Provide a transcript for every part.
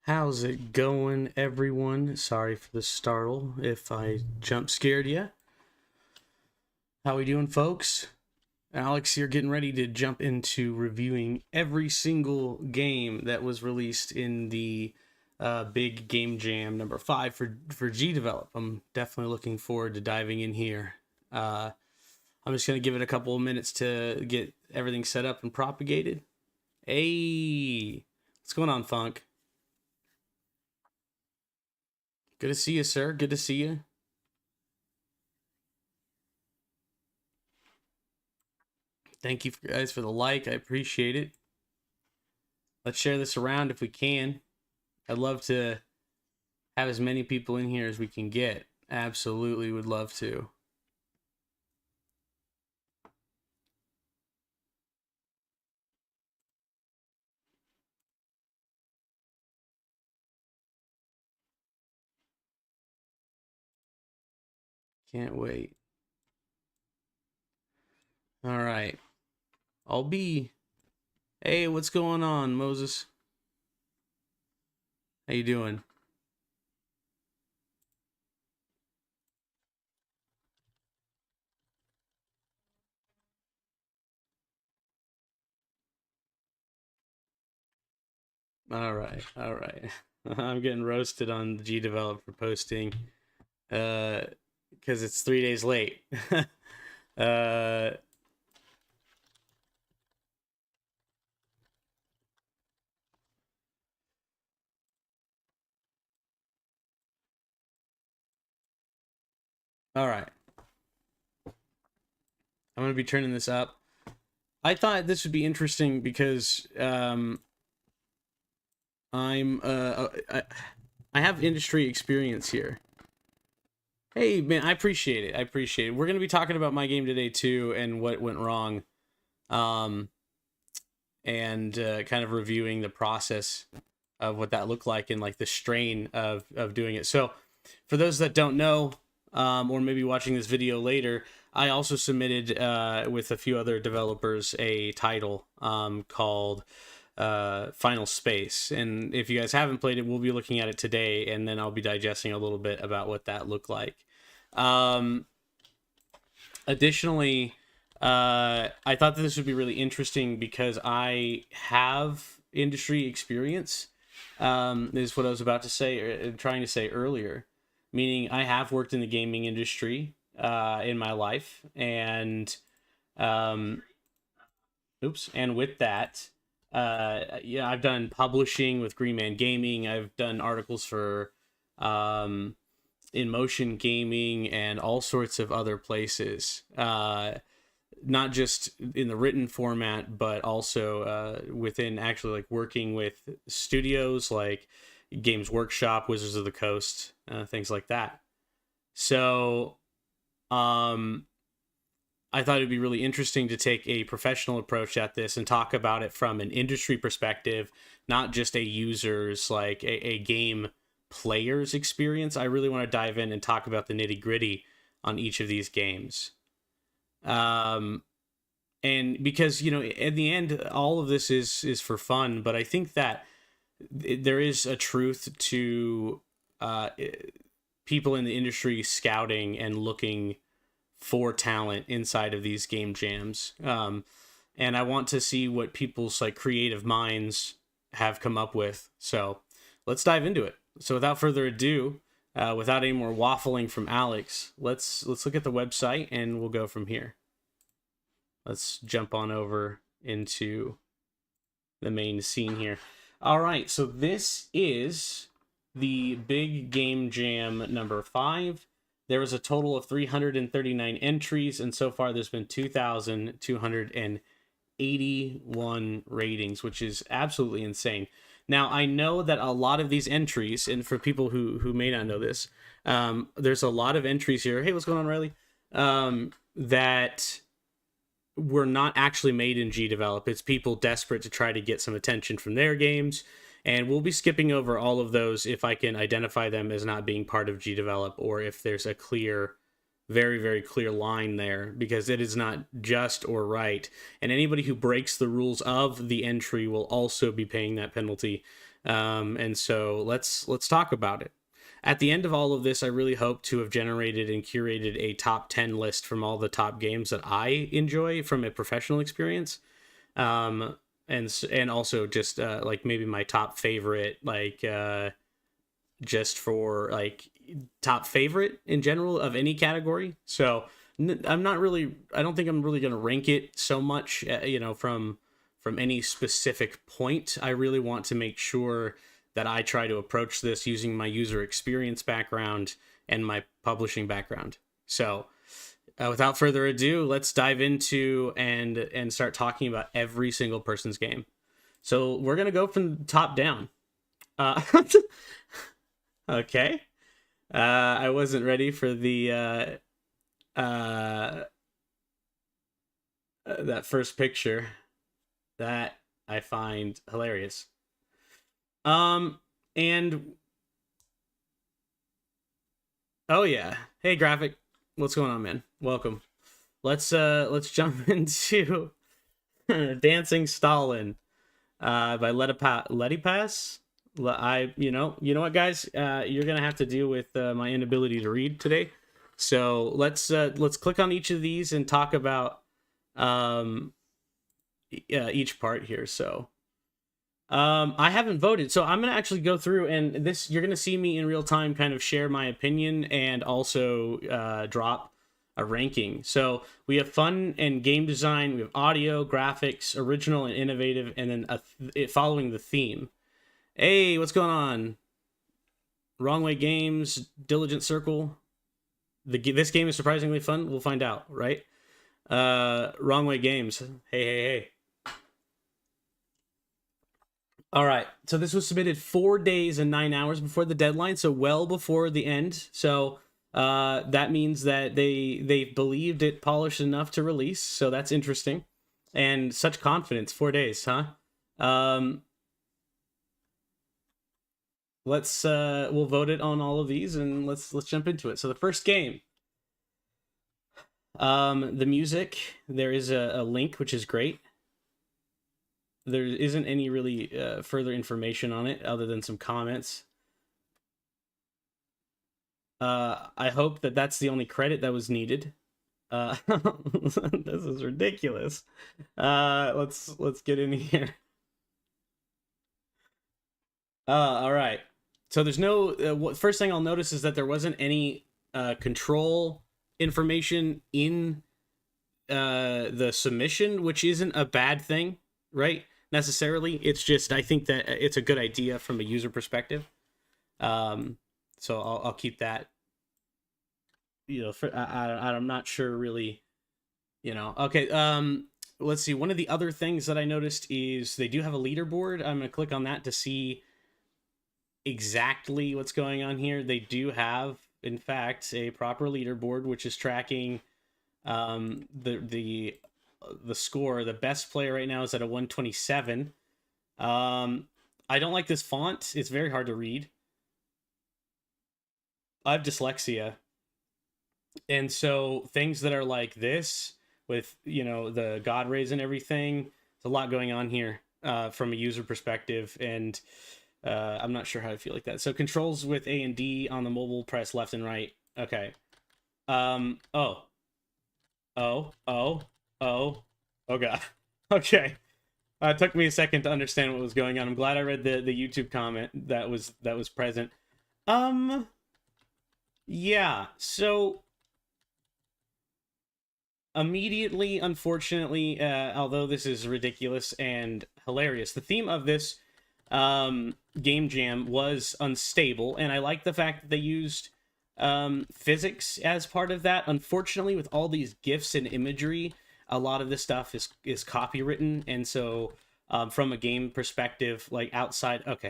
How's it going, everyone? Sorry for the startle if I jump scared you. How we doing, folks? Alex here, getting ready to jump into reviewing every single game that was released in the Big Game Jam number 5 for Gdevelop. I'm definitely looking forward to diving in here. I'm just going to give it a couple of minutes to get everything set up and propagated. Hey, what's going on, Funk? Good to see you, sir. Good to see you. Thank you guys for the like. I appreciate it. Let's share this around if we can. I'd love to have as many people in here as we can get. Absolutely would love to. Can't wait. All right. I'll be. Hey, what's going on, Moses? How you doing? All right. All right. I'm getting roasted on the Gdevelop for posting because it's 3 days late. uh all right. I'm going to be turning this up. I thought this would be interesting because I have industry experience here. Hey man, I appreciate it. I appreciate it. We're gonna be talking about my game today too, and what went wrong, um, and kind of reviewing the process of what that looked like and like the strain of doing it. So, for those that don't know, or maybe watching this video later, I also submitted with a few other developers a title called Final Space. And if you guys haven't played it, we'll be looking at it today, and then I'll be digesting a little bit about what that looked like. Additionally, I thought that this would be really interesting because I have industry experience. Is what I was about to say, or trying to say earlier, meaning I have worked in the gaming industry in my life, and um, and with that, yeah, I've done publishing with Green Man Gaming. I've done articles for in motion gaming and all sorts of other places. Not just in the written format, but also within actually like working with studios like Games Workshop, Wizards of the Coast, things like that. So, I thought it'd be really interesting to take a professional approach at this and talk about it from an industry perspective, not just a user's, like a game player's experience. I really want to dive in and talk about the nitty gritty on each of these games. Um, and because, in the end, all of this is for fun, but I think that there is a truth to people in the industry scouting and looking for talent inside of these game jams. And I want to see what people's like creative minds have come up with. So let's dive into it. So without further ado, without any more waffling from Alex, let's look at the website and we'll go from here. Let's jump on over into the main scene here. All right, so this is the Big Game Jam number 5. There was a total of 339 entries, and so far there's been 2,281 ratings, which is absolutely insane. Now, I know that a lot of these entries, and for people who may not know this, there's a lot of entries here. Hey, what's going on, Riley? That were not actually made in Gdevelop. It's people desperate to try to get some attention from their games. And we'll be skipping over all of those if I can identify them as not being part of Gdevelop, or if there's a clear, very, very clear line there, because it is not just or right. And anybody who breaks the rules of the entry will also be paying that penalty. And so let's talk about it. At the end of all of this, I really hope to have generated and curated a top 10 list from all the top games that I enjoy from a professional experience. And also just like maybe my top favorite, like just for like top favorite in general of any category. So I'm not really, I don't think I'm really going to rank it so much, from any specific point. I really want to make sure that I try to approach this using my user experience background and my publishing background. So without further ado, let's dive into and start talking about every single person's game. So we're going to go from top down. Okay. I wasn't ready for the that first picture that I find hilarious. And oh yeah, hey Graphic, what's going on, man? Welcome. Let's jump into Dancing Stalin by Letty Pass. You know what, guys? You're gonna have to deal with my inability to read today. So let's click on each of these and talk about each part here. So I haven't voted, so I'm gonna actually go through, and this you're gonna see me in real time kind of share my opinion and also drop a ranking. So we have fun and game design, we have audio, graphics, original and innovative, and then following the theme. Hey, what's going on? Wrong Way Games, Diligent Circle. This game is surprisingly fun. We'll find out, right? Wrong Way Games. Hey. All right. So this was submitted 4 days and 9 hours before the deadline, so well before the end. So that means that they believed it polished enough to release. So that's interesting. And such confidence, 4 days, huh? We'll vote it on all of these, and let's jump into it. So the first game, the music, there is a link, which is great. There isn't any really further information on it other than some comments. I hope that that's the only credit that was needed. This is ridiculous. Let's get in here. All right. So there's no. First thing I'll notice is that there wasn't any control information in the submission, which isn't a bad thing, right? Necessarily, it's just I think that it's a good idea from a user perspective. So I'll keep that. I'm not sure really. Okay. Let's see. One of the other things that I noticed is they do have a leaderboard. I'm gonna click on that to see exactly what's going on here. They do have, in fact, a proper leaderboard which is tracking the score. The best player right now is at a 127. I don't like this font. It's very hard to read. I have dyslexia, and so things that are like this with the God rays and everything, there's a lot going on here from a user perspective, and I'm not sure how I feel like that. So controls with A and D on the mobile, press left and right. Okay. Oh God. Okay. It took me a second to understand what was going on. I'm glad I read the YouTube comment that was present. Yeah. So immediately, unfortunately, although this is ridiculous and hilarious, the theme of this game jam was unstable, and I like the fact that they used physics as part of that. Unfortunately, with all these GIFs and imagery, a lot of this stuff is copywritten, and so from a game perspective, like outside of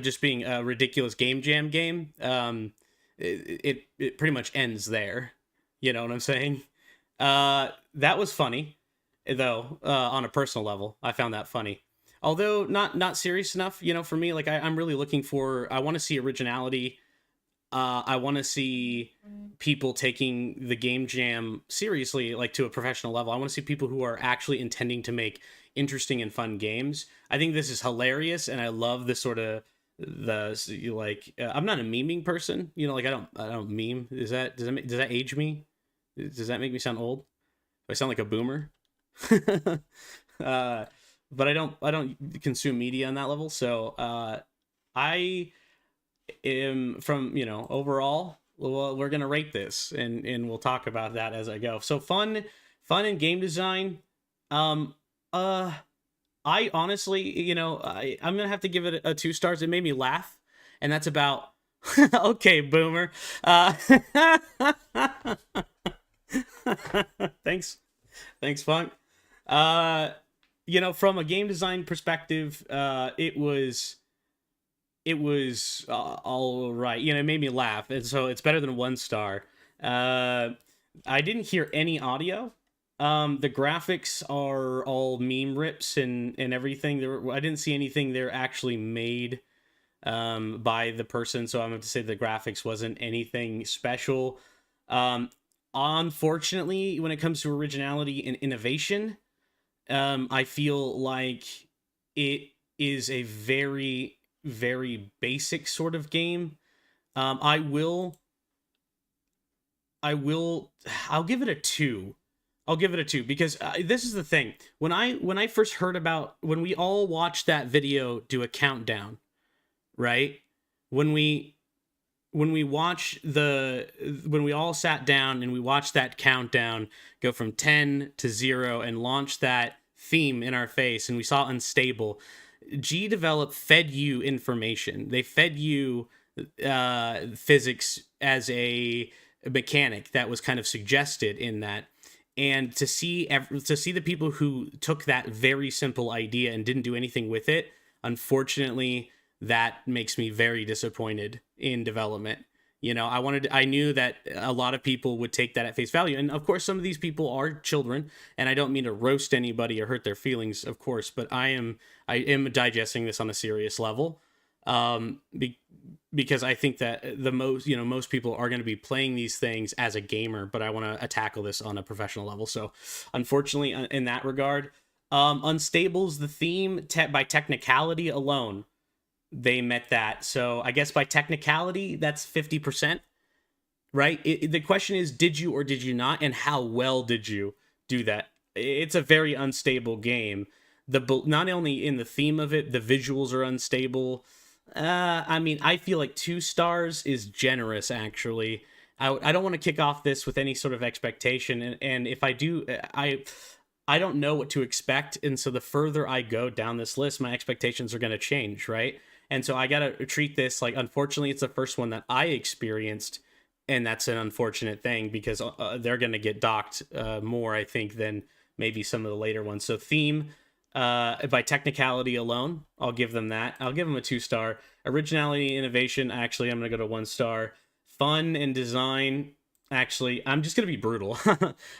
just being a ridiculous game jam game, it pretty much ends there. You know what I'm saying? That was funny, though, on a personal level. I found that funny. Although not serious enough, for me. Like, I'm really looking for, I want to see originality I want to see people taking the game jam seriously, like to a professional level. I want to see people who are actually intending to make interesting and fun games. I think this is hilarious, and I love the sort of I'm not a memeing person, like I don't meme. Does that age me? Does that make me sound old? Do I sound like a boomer? uh, but I don't consume media on that level, so I am from overall. Well, we're gonna rate this, and we'll talk about that as I go. So fun and game design. Um, uh, I honestly, I'm gonna have to give it a 2 stars. It made me laugh, and that's about okay, boomer. Thanks, Funk. Uh, from a game design perspective, it was all right. It made me laugh, and so it's better than 1 star. I didn't hear any audio. The graphics are all meme rips and everything. I didn't see anything there actually made by the person, so I'm going to say the graphics wasn't anything special. Unfortunately, when it comes to originality and innovation, I feel like it is a very, very basic sort of game. I'll give it a 2. I'll give it a 2 because this is the thing. When I first heard about, when we all watched that video do a countdown, right? When we watch when we all sat down and we watched that countdown go from 10 to 0 and launch that theme in our face, and we saw Unstable, Gdevelop fed you information. They fed you physics as a mechanic that was kind of suggested in that. And to see the people who took that very simple idea and didn't do anything with it, unfortunately, that makes me very disappointed in development. I knew that a lot of people would take that at face value, and of course, some of these people are children, and I don't mean to roast anybody or hurt their feelings, of course, but I am digesting this on a serious level, because I think that most people are going to be playing these things as a gamer, but I want to tackle this on a professional level. So, unfortunately, in that regard, Unstable's the theme by technicality alone. They met that. So I guess by technicality, that's 50%, right? The question is, did you or did you not? And how well did you do that? It's a very unstable game. Not only in the theme of it, the visuals are unstable. I feel like 2 stars is generous, actually. I don't want to kick off this with any sort of expectation. And if I do, I don't know what to expect. And so the further I go down this list, my expectations are going to change, right? And so I got to treat this like, unfortunately, it's the first one that I experienced. And that's an unfortunate thing because they're going to get docked more, I think, than maybe some of the later ones. So theme, by technicality alone, I'll give them that. I'll give them a 2 star. Originality, innovation, actually, I'm going to go to 1 star. Fun and design, actually, I'm just going to be brutal.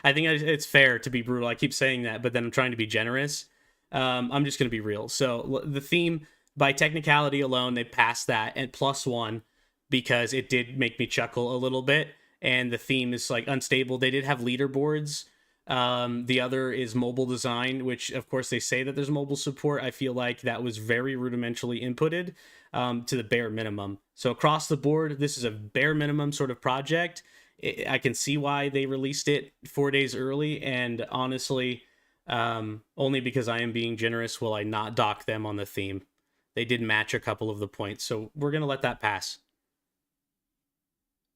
I think it's fair to be brutal. I keep saying that, but then I'm trying to be generous. I'm just going to be real. So the theme, by technicality alone, they passed that at +1 because it did make me chuckle a little bit. And the theme is like unstable. They did have leaderboards. The other is mobile design, which of course they say that there's mobile support. I feel like that was very rudimentarily inputted to the bare minimum. So across the board, this is a bare minimum sort of project. I can see why they released it 4 days early. And honestly, only because I am being generous will I not dock them on the theme. They did match a couple of the points, so we're going to let that pass.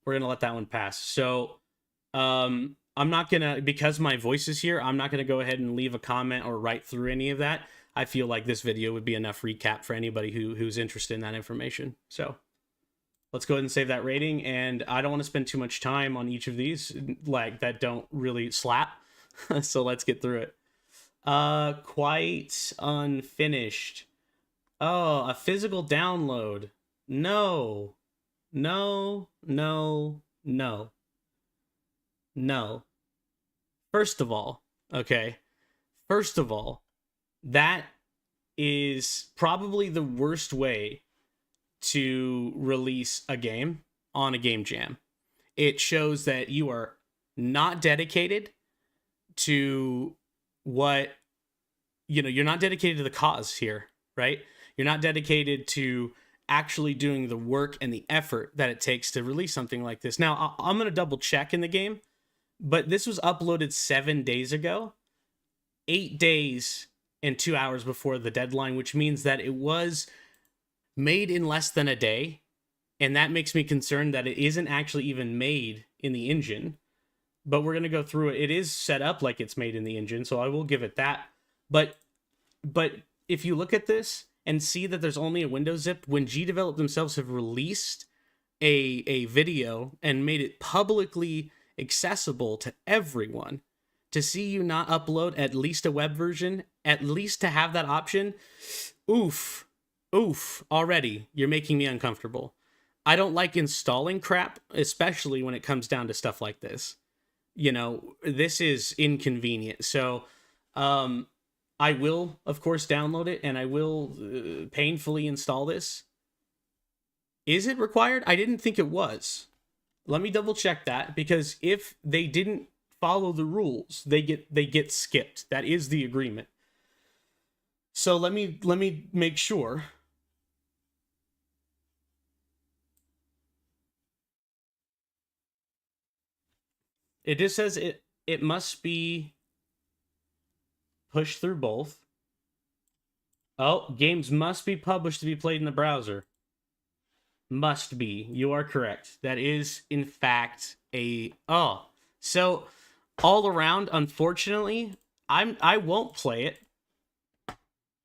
We're going to let that one pass. So, I'm not going to, because my voice is here, I'm not going to go ahead and leave a comment or write through any of that. I feel like this video would be enough recap for anybody who's interested in that information. So, let's go ahead and save that rating, and I don't want to spend too much time on each of these, like, that don't really slap. So, let's get through it. Quite unfinished. Oh, a physical download. No. No. First of all, that is probably the worst way to release a game on a game jam. It shows that you are not dedicated to what, you're not dedicated to the cause here, right? You're not dedicated to actually doing the work and the effort that it takes to release something like this. Now, I'm going to double check in the game, but this was uploaded 7 days ago, 8 days and 2 hours before the deadline, which means that it was made in less than a day. And that makes me concerned that it isn't actually even made in the engine. But we're going to go through it. It is set up like it's made in the engine, so I will give it that. But if you look at this and see that there's only a window zip, when Gdevelop themselves have released a video and made it publicly accessible to everyone, to see you not upload at least a web version, at least to have that option, oof, already, you're making me uncomfortable. I don't like installing crap, especially when it comes down to stuff like this. This is inconvenient. So, I will, of course, download it, and I will painfully install this. Is it required? I didn't think it was. Let me double check that, because if they didn't follow the rules, they get skipped. That is the agreement. So let me make sure. It just says it must be pushed through both. Oh, games must be published to be played in the browser. Must be. You are correct. That is, in fact, so all around, unfortunately, I won't play it.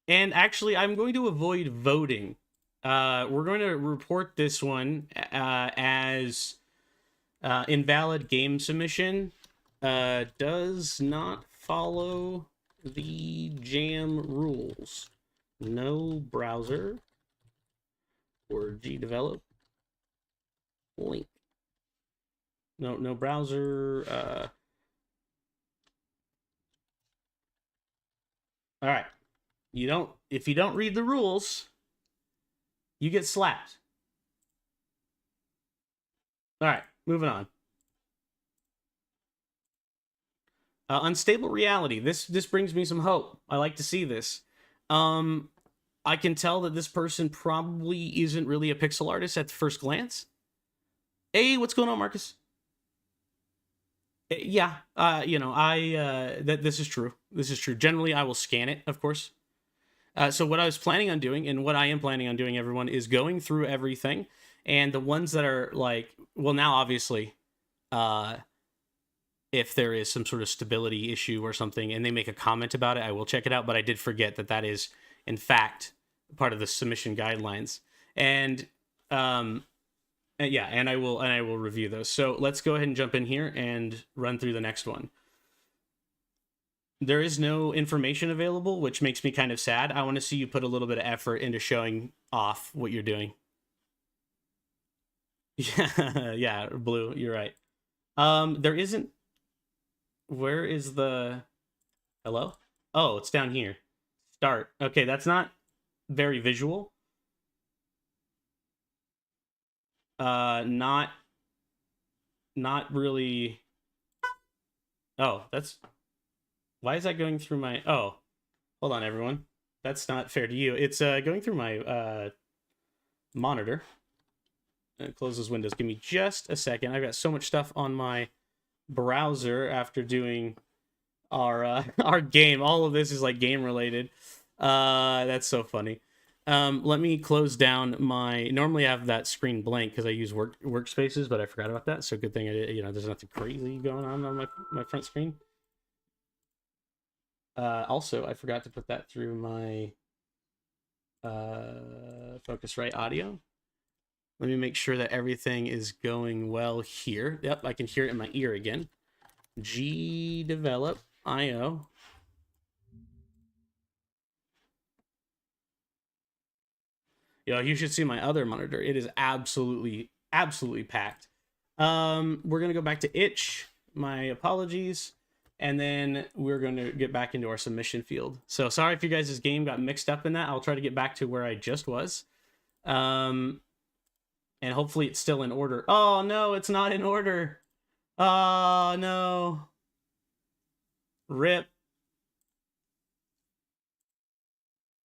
And actually, I'm going to avoid voting. We're going to report this one as invalid game submission. Does not follow the jam rules. No browser or Gdevelop link. No browser. All right. If you don't read the rules, you get slapped. All right, moving on. Unstable reality. This brings me some hope. I like to see this. I can tell that this person probably isn't really a pixel artist at the first glance. Hey, what's going on, Marcus? Yeah, that this is true. This is true. Generally, I will scan it, of course. So what I was planning on doing, and what I am planning on doing, everyone, is going through everything, and the ones that are like, well, now obviously, if there is some sort of stability issue or something, and they make a comment about it, I will check it out. But I did forget that is, in fact, part of the submission guidelines, and yeah, and I will review those. So let's go ahead and jump in here and run through the next one. There is no information available, which makes me kind of sad. I want to see you put a little bit of effort into showing off what you're doing. Yeah, Blue, you're right. There isn't. Where is the... Hello? Oh, it's down here. Start. Okay, that's not very visual. Not really... Oh, that's... Why is that going through my... Oh, hold on, everyone. That's not fair to you. It's going through my monitor. And close those windows. Give me just a second. I've got so much stuff on my browser after doing our game. All of this is like game related. That's so funny. Let me close down my... Normally I have that screen blank because I use workspaces, but I forgot about that. So good thing I did. There's nothing crazy going on my front screen. Also, I forgot to put that through my Focusrite audio. Let me make sure that everything is going well here. Yep, I can hear it in my ear again. Gdevelop IO. You should see my other monitor. It is absolutely packed. We're gonna go back to itch. My apologies. And then we're going to get back into our submission field. So sorry if you guys' game got mixed up in that. I'll try to get back to where I just was. and hopefully it's still in order. Oh no, it's not in order. Oh no. Rip.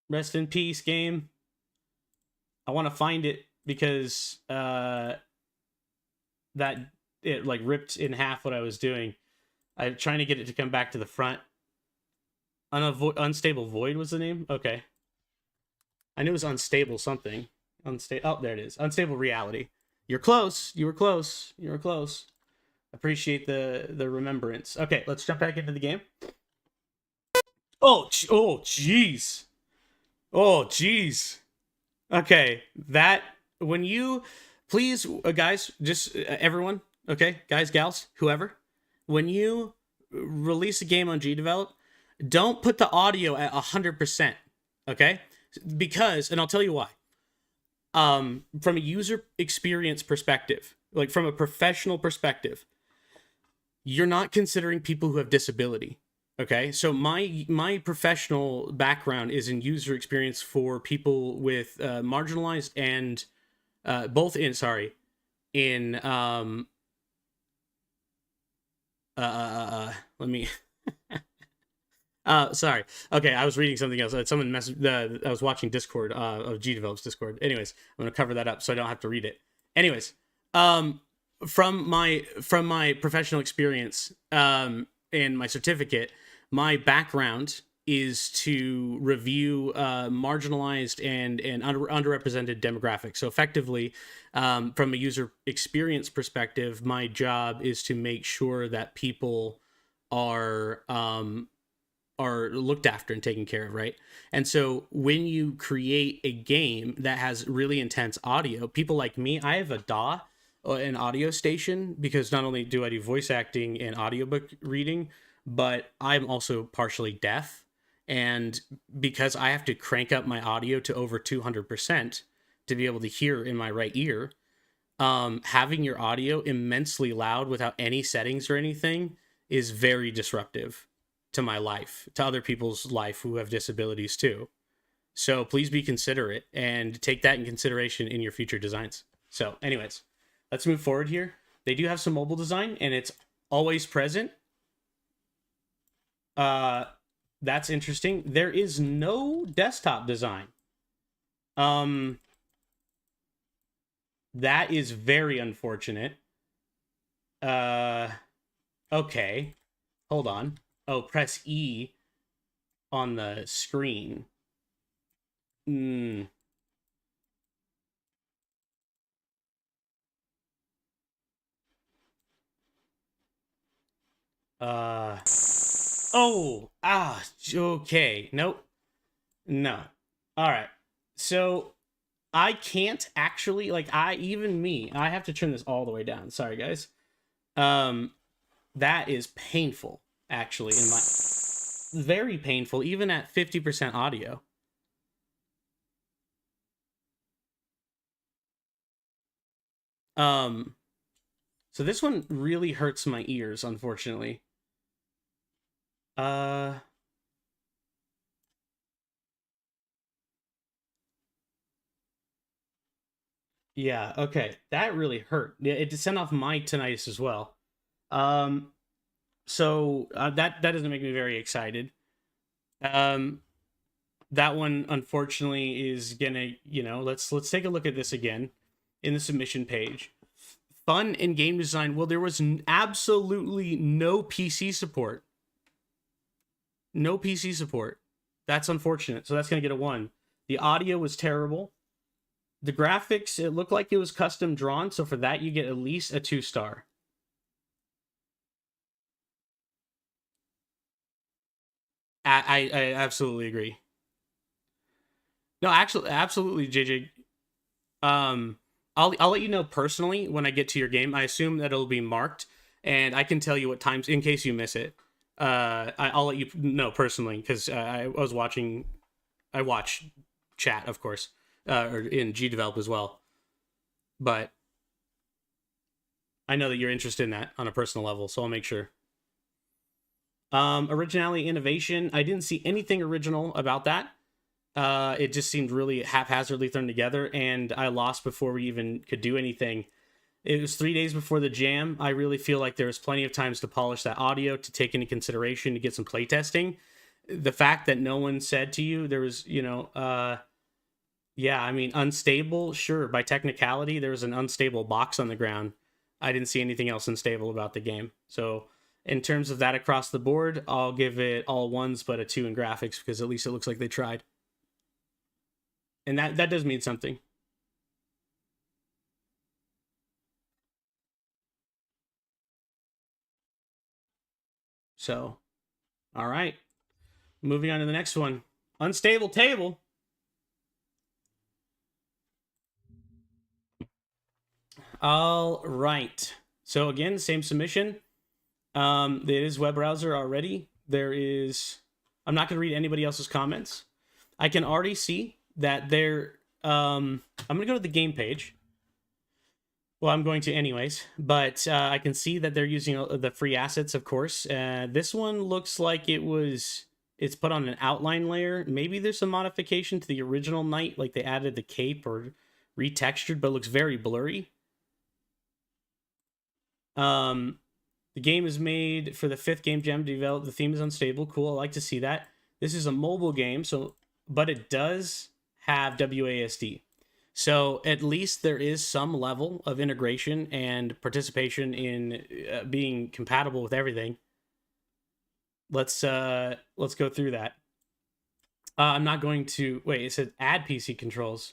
Rest in peace, game. I want to find it because that it like ripped in half what I was doing. I'm trying to get it to come back to the front. Unstable Void was the name? Okay. I knew it was unstable something. Oh, there it is. Unstable Reality. You're close. You were close. You were close. Appreciate the remembrance. Okay, let's jump back into the game. Oh, jeez. Oh, jeez. Okay, that when you please, guys, just everyone, okay, guys, gals, whoever, when you release a game on Gdevelop, don't put the audio at 100%, okay? Because, and I'll tell you why. From a user experience perspective, like from a professional perspective, you're not considering people who have disability. Okay, so my professional background is in user experience for people with marginalized and both in let me sorry. Okay, I was reading something else. Someone messaged. I was watching Discord of Gdevelop's Discord. Anyways, I'm gonna cover that up so I don't have to read it. Anyways, from my professional experience and my certificate, my background is to review marginalized and underrepresented demographics. So effectively, from a user experience perspective, my job is to make sure that people are looked after and taken care of, right? And so when you create a game that has really intense audio, people like me, I have a DAW, an audio station, because not only do I do voice acting and audiobook reading, but I'm also partially deaf. And because I have to crank up my audio to over 200% to be able to hear in my right ear, having your audio immensely loud without any settings or anything is very disruptive to my life, to other people's life who have disabilities too. So please be considerate and take that in consideration in your future designs. So anyways, let's move forward here. They do have some mobile design and it's always present. That's interesting. There is no desktop design. That is very unfortunate. Okay. Hold on. Oh, press E on the screen. Okay. Nope. No. All right. So I can't actually, like, I have to turn this all the way down. Sorry, guys. That is painful, actually, very painful, even at 50% audio. So this one really hurts my ears, unfortunately. Yeah, okay. That really hurt. It sent off my tinnitus as well. So that doesn't make me very excited. That one unfortunately is gonna, let's take a look at this again in the submission page. Fun in game design. Well, there was absolutely no PC support. No PC support. That's unfortunate. So that's gonna get a 1. The audio was terrible. The graphics, it looked like it was custom drawn, so for that you get at least a 2-star. I absolutely agree. No, actually, absolutely, JJ. I'll let you know personally when I get to your game. I assume that it'll be marked, and I can tell you what times in case you miss it. I'll let you know personally because I was watching. I watch chat, of course, or in Gdevelop as well. But I know that you're interested in that on a personal level, so I'll make sure. Originality, innovation. I didn't see anything original about that. It just seemed really haphazardly thrown together, and I lost before we even could do anything. It was 3 days before the jam. I really feel like there was plenty of times to polish that audio, to take into consideration, to get some playtesting. The fact that no one said to you there was, yeah, I mean, unstable, sure. By technicality, there was an unstable box on the ground. I didn't see anything else unstable about the game. So, in terms of that across the board, I'll give it all ones, but a 2 in graphics, because at least it looks like they tried. And that does mean something. So, all right. Moving on to the next one. Unstable table. All right. So again, same submission. It is web browser already. There is. I'm not going to read anybody else's comments. I can already see that they're. I'm going to go to the game page. Well, I'm going to anyways, but I can see that they're using the free assets, of course. This one looks like it's put on an outline layer. Maybe there's some modification to the original Knight, like they added the cape or retextured, but it looks very blurry. The game is made for the 5th game jam developed. The theme is unstable. Cool. I like to see that. This is a mobile game, but it does have WASD. So at least there is some level of integration and participation in being compatible with everything. Let's go through that. I'm not going to wait. It said add PC controls.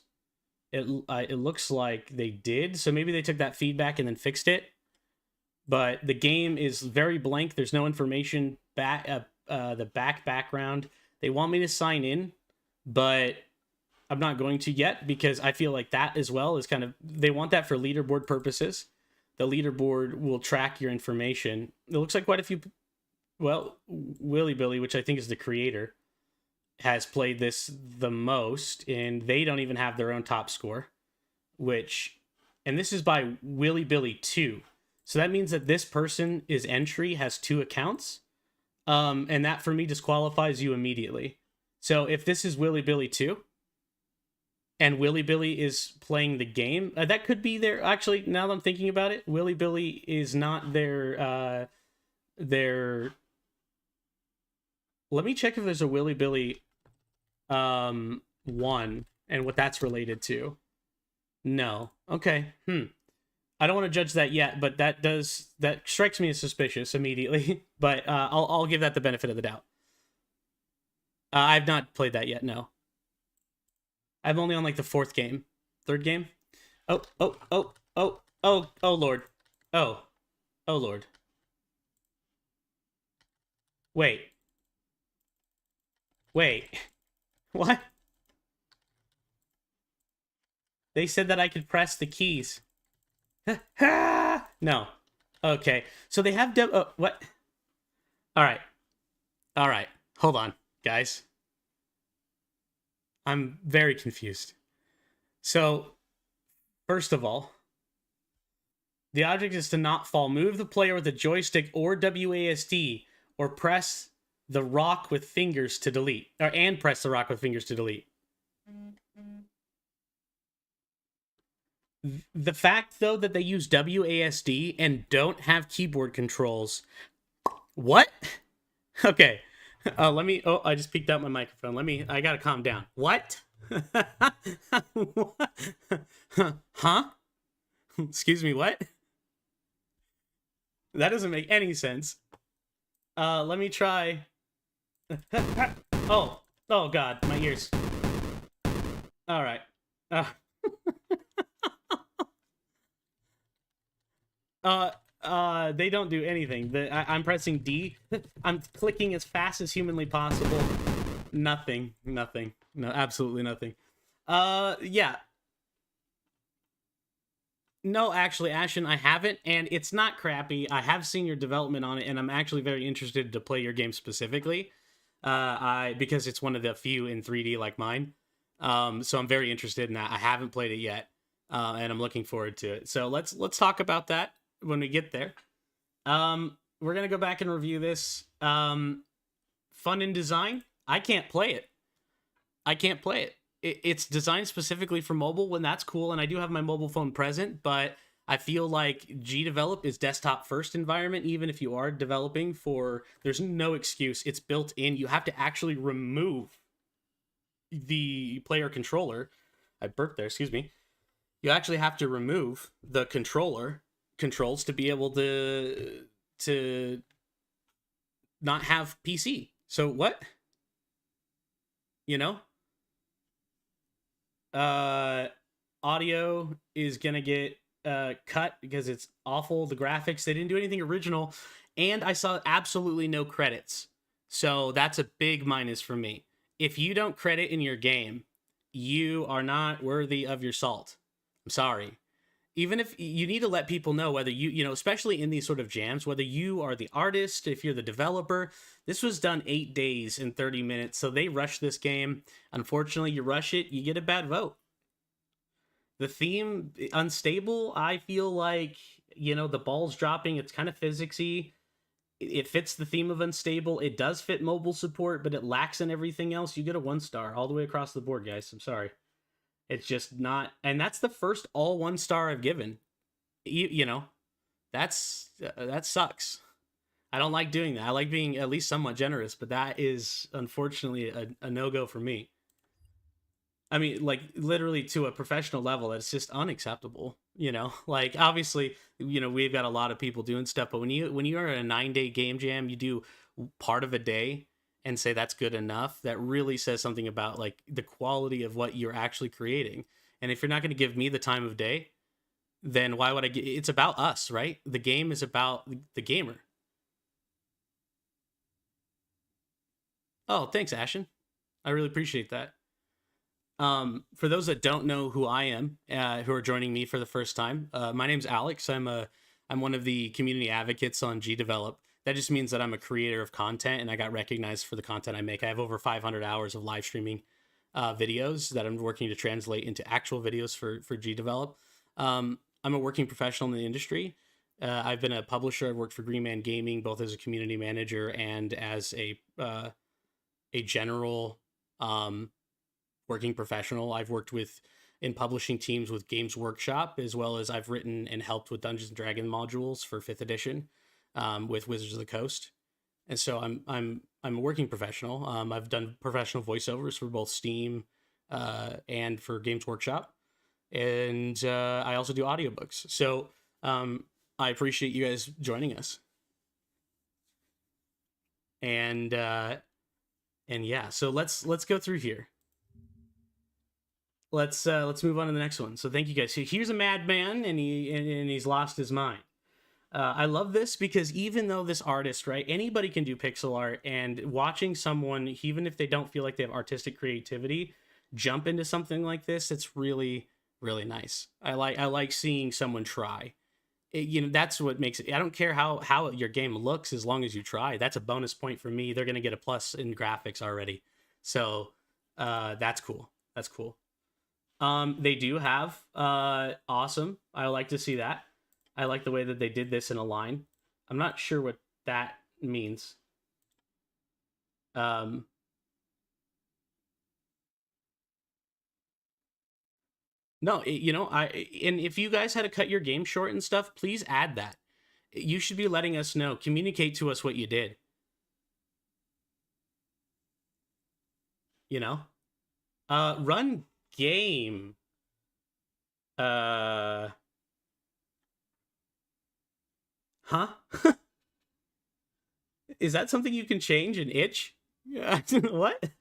It looks like they did. So maybe they took that feedback and then fixed it. But the game is very blank. There's no information back. The background. They want me to sign in, but I'm not going to yet, because I feel like that as well is kind of, they want that for leaderboard purposes. The leaderboard will track your information. It looks like quite a few. Well, Willy Billy, which I think is the creator, has played this the most, and they don't even have their own top score. And this is by Willy Billy 2. So that means that this person is entry has 2 accounts. And that for me disqualifies you immediately. So if this is Willy Billy 2 and Willy Billy is playing the game, that could be their, actually, now that I'm thinking about it, Willy Billy is not their let me check if there's a Willy Billy 1 and what that's related to. No. Okay. I don't want to judge that yet, but that strikes me as suspicious immediately. But I'll give that the benefit of the doubt. I've not played that yet. No, I'm only on like the 4th game, 3rd game. Oh Lord. Oh Lord. Wait. What? They said that I could press the keys. No. Okay. So they have what? All right. Hold on, guys. I'm very confused. So, first of all, the object is to not fall. Move the player with a joystick or WASD, or press the rock with fingers to delete. And press the rock with fingers to delete. The fact, though, that they use WASD and don't have keyboard controls. What? Okay. Let me. Oh, I just peeked out my microphone. I gotta calm down. What? Huh? Excuse me, what? That doesn't make any sense. Let me try. Oh God, my ears. All right. They don't do anything. I'm pressing D. I'm clicking as fast as humanly possible. Nothing. No, absolutely nothing. Yeah. No, actually, Ashen, I haven't, and it's not crappy. I have seen your development on it, and I'm actually very interested to play your game specifically. Because it's one of the few in 3D like mine. So I'm very interested in that. I haven't played it yet, and I'm looking forward to it. So let's talk about that when we get there. We're gonna go back and review this. Fun in design. I can't play it. I can't play it. It's designed specifically for mobile, and that's cool. And I do have my mobile phone present, but I feel like Gdevelop is desktop first environment. Even if you are developing for, there's no excuse. It's built in. You have to actually remove the player controller. I burped there. Excuse me. You actually have to remove the controller controls to be able to not have PC. So what? You know, audio is gonna get cut because it's awful. The graphics, they didn't do anything original, and I saw absolutely no credits. So that's a big minus for me. If you don't credit in your game, you are not worthy of your salt. I'm sorry. Even if you need to let people know whether you know, especially in these sort of jams, whether you are the artist, if you're the developer, this was done 8 days and 30 minutes. So they rushed this game. Unfortunately, you rush it, you get a bad vote. The theme, unstable, I feel like, you know, the ball's dropping. It's kind of physicsy. It fits the theme of unstable. It does fit mobile support, but it lacks in everything else. You get a 1 star all the way across the board, guys. I'm sorry. It's just not, and that's the first all 1 star I've given. You know, that sucks. I don't like doing that. I like being at least somewhat generous, but that is unfortunately a no-go for me. I mean, like, literally to a professional level, it's just unacceptable. You know, like, obviously, you know, we've got a lot of people doing stuff, but when you are in a 9-day game jam, you do part of a day and say that's good enough, that really says something about like the quality of what you're actually creating. And if you're not going to give me the time of day, then why would I get? It's about us, right? The game is about the gamer. Oh, thanks, Ashen. I really appreciate that. For those that don't know who I am, who are joining me for the first time, my name's Alex. I'm one of the community advocates on Gdevelop. That just means that I'm a creator of content, and I got recognized for the content I make. I have over 500 hours of live streaming videos that I'm working to translate into actual videos for Gdevelop. I'm a working professional in the industry. I've been a publisher. I've worked for Green Man Gaming, both as a community manager and as a general working professional. I've worked in publishing teams with Games Workshop, as well as I've written and helped with Dungeons and Dragons modules for 5th edition with Wizards of the Coast. And so I'm a working professional. I've done professional voiceovers for both Steam and for Games Workshop, and I also do audiobooks. So I appreciate you guys joining us. And yeah, so let's go through here. Let's move on to the next one. So thank you guys. Here's a madman, and he's lost his mind. I love this because even though this artist, right, anybody can do pixel art, and watching someone, even if they don't feel like they have artistic creativity, jump into something like this, it's really, really nice. I like seeing someone try. You know, that's what makes it. I don't care how your game looks, as long as you try. That's a bonus point for me. They're gonna get a plus in graphics already. So that's cool. That's cool. They do have awesome. I like to see that. I like the way that they did this in a line. I'm not sure what that means. No, and if you guys had to cut your game short and stuff, please add that. You should be letting us know. Communicate to us what you did. You know? Run game. Huh? Is that something you can change in itch? What?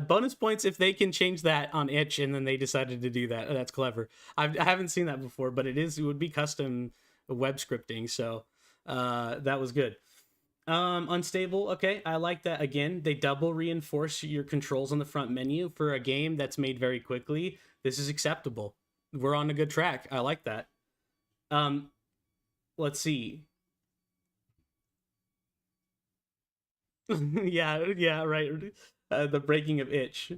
Bonus points if they can change that on itch and then they decided to do that. That's clever. I haven't seen that before, but it would be custom web scripting. So that was good. Unstable. Okay. I like that. Again, they double reinforce your controls on the front menu for a game that's made very quickly. This is acceptable. We're on a good track. I like that. Let's see. yeah, right. The breaking of itch.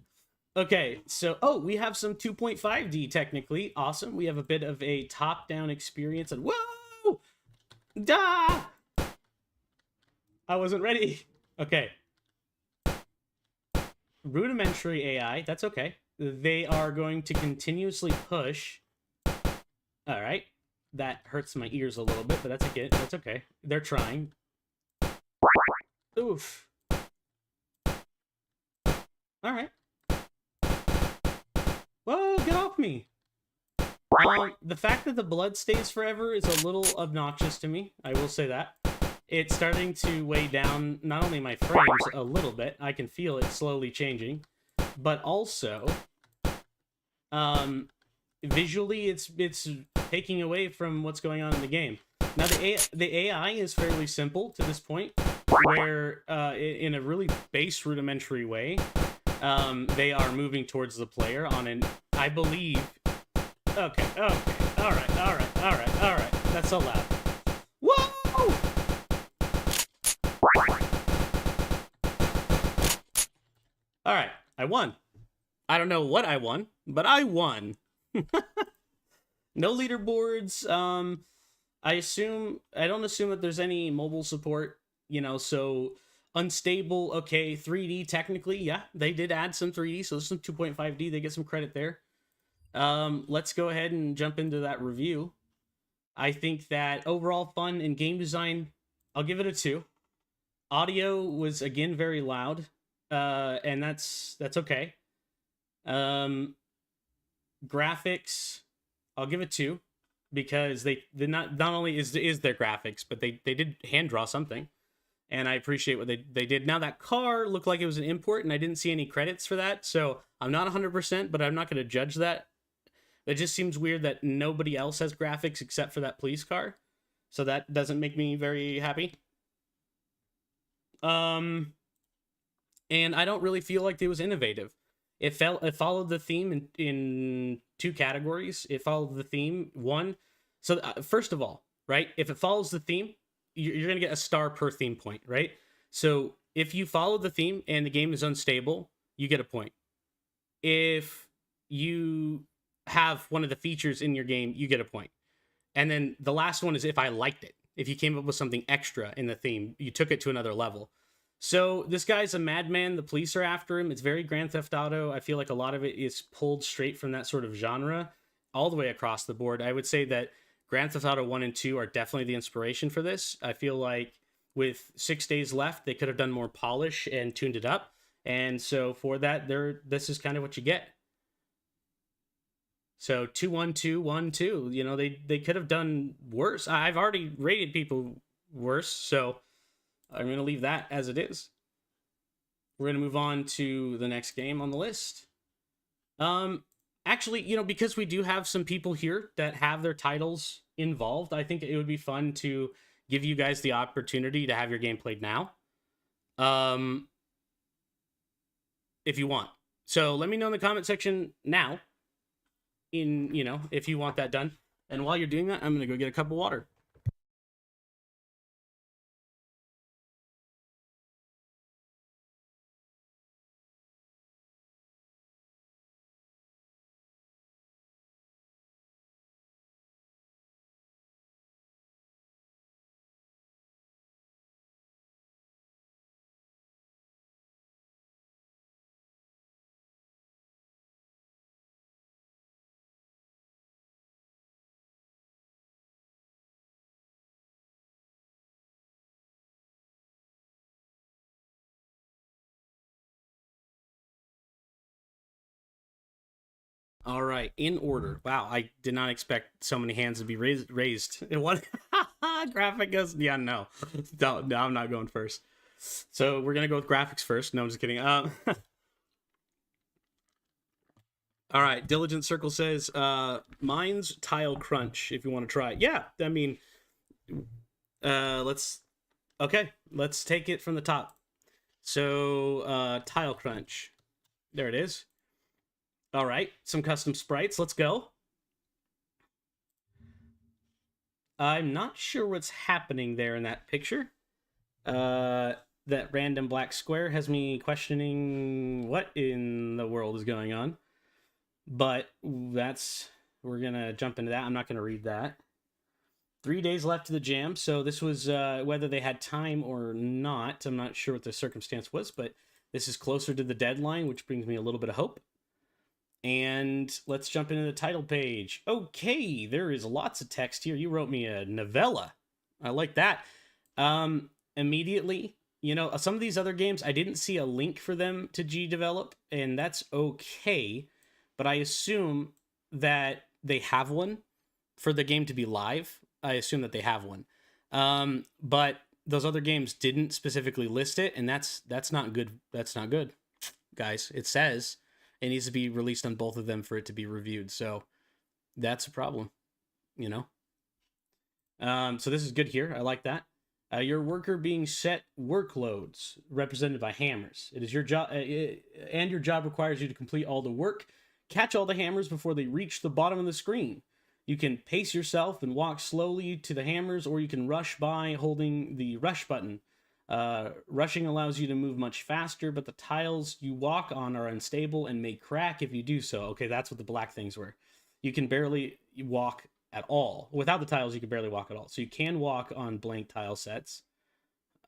Okay, so we have some 2.5D technically. Awesome. We have a bit of a top-down experience, and whoa! Da! I wasn't ready. Okay. rudimentary AI. That's okay. They are going to continuously push. All right. That hurts my ears a little bit, but that's okay. That's okay. They're trying. Oof. All right. Whoa, get off me. The fact that the blood stays forever is a little obnoxious to me. I will say that. It's starting to weigh down not only my frames a little bit, I can feel it slowly changing, but also, visually it's taking away from what's going on in the game. Now the AI is fairly simple to this point, where in a really base rudimentary way, they are moving towards the player on an, I believe. Okay, all right. That's so loud. Whoa! All right, I won. I don't know what I won, but I won. No leaderboards. I don't assume that there's any mobile support, so unstable, okay, 3D technically, yeah, they did add some 3D, so there's some 2.5D, they get some credit there. Let's go ahead and jump into that review. I think that overall fun and game design, I'll give it a 2. Audio was again very loud, and that's okay. Graphics, I'll give it 2 because they not only is their graphics, but they did hand draw something, and I appreciate what they did. Now that car looked like it was an import, and I didn't see any credits for that, so I'm not 100%, but I'm not going to judge that. It just seems weird that nobody else has graphics except for that police car, so that doesn't make me very happy. And I don't really feel like it was innovative. It followed the theme in 2 categories. It followed the theme, 1. So first of all, right, if it follows the theme, you're going to get a star per theme point, right? So if you follow the theme and the game is unstable, you get a point. If you have one of the features in your game, you get a point. And then the last one is if I liked it. If you came up with something extra in the theme, you took it to another level. So this guy's a madman. The police are after him. It's very Grand Theft Auto. I feel like a lot of it is pulled straight from that sort of genre all the way across the board. I would say that Grand Theft Auto 1 and 2 are definitely the inspiration for this. I feel like with 6 days left, they could have done more polish and tuned it up. And so for that, this is kind of what you get. So 2-1-2-1-2. They could have done worse. I've already rated people worse, so I'm going to leave that as it is. We're going to move on to the next game on the list. Actually, because we do have some people here that have their titles involved, I think it would be fun to give you guys the opportunity to have your game played now. If you want. So let me know in the comment section now, if you want that done. And while you're doing that, I'm going to go get a cup of water. All right, in order. Wow, I did not expect so many hands to be raised. What graphic goes? Yeah, no, I'm not going first. So we're gonna go with graphics first. No, I'm just kidding. All right, Diligent Circle says, mine's Tile Crunch. If you want to try it, yeah. I mean, let's take it from the top. So Tile Crunch, there it is. All right, some custom sprites. Let's go. I'm not sure what's happening there in that picture. That random black square has me questioning what in the world is going on. But we're going to jump into that. I'm not going to read that. 3 days left to the jam. So this was whether they had time or not. I'm not sure what the circumstance was, but This is closer to the deadline, which brings me a little bit of hope. And let's jump into the title page. Okay, there is lots of text here. You wrote me a novella. I like that. Immediately, some of these other games, I didn't see a link for them to Gdevelop, and that's okay. But I assume that they have one for the game to be live. I assume that they have one. But those other games didn't specifically list it, and that's not good. That's not good, guys. It says it needs to be released on both of them for it to be reviewed. So that's a problem, So this is good here. I like that. Your worker being set workloads represented by hammers. It is your job, and your job requires you to complete all the work, catch all the hammers before they reach the bottom of the screen. You can pace yourself and walk slowly to the hammers, or you can rush by holding the rush button. Rushing allows you to move much faster, but the tiles you walk on are unstable and may crack if you do so. Okay, that's what the black things were. You can barely walk at all. Without the tiles, you can barely walk at all. So you can walk on blank tile sets.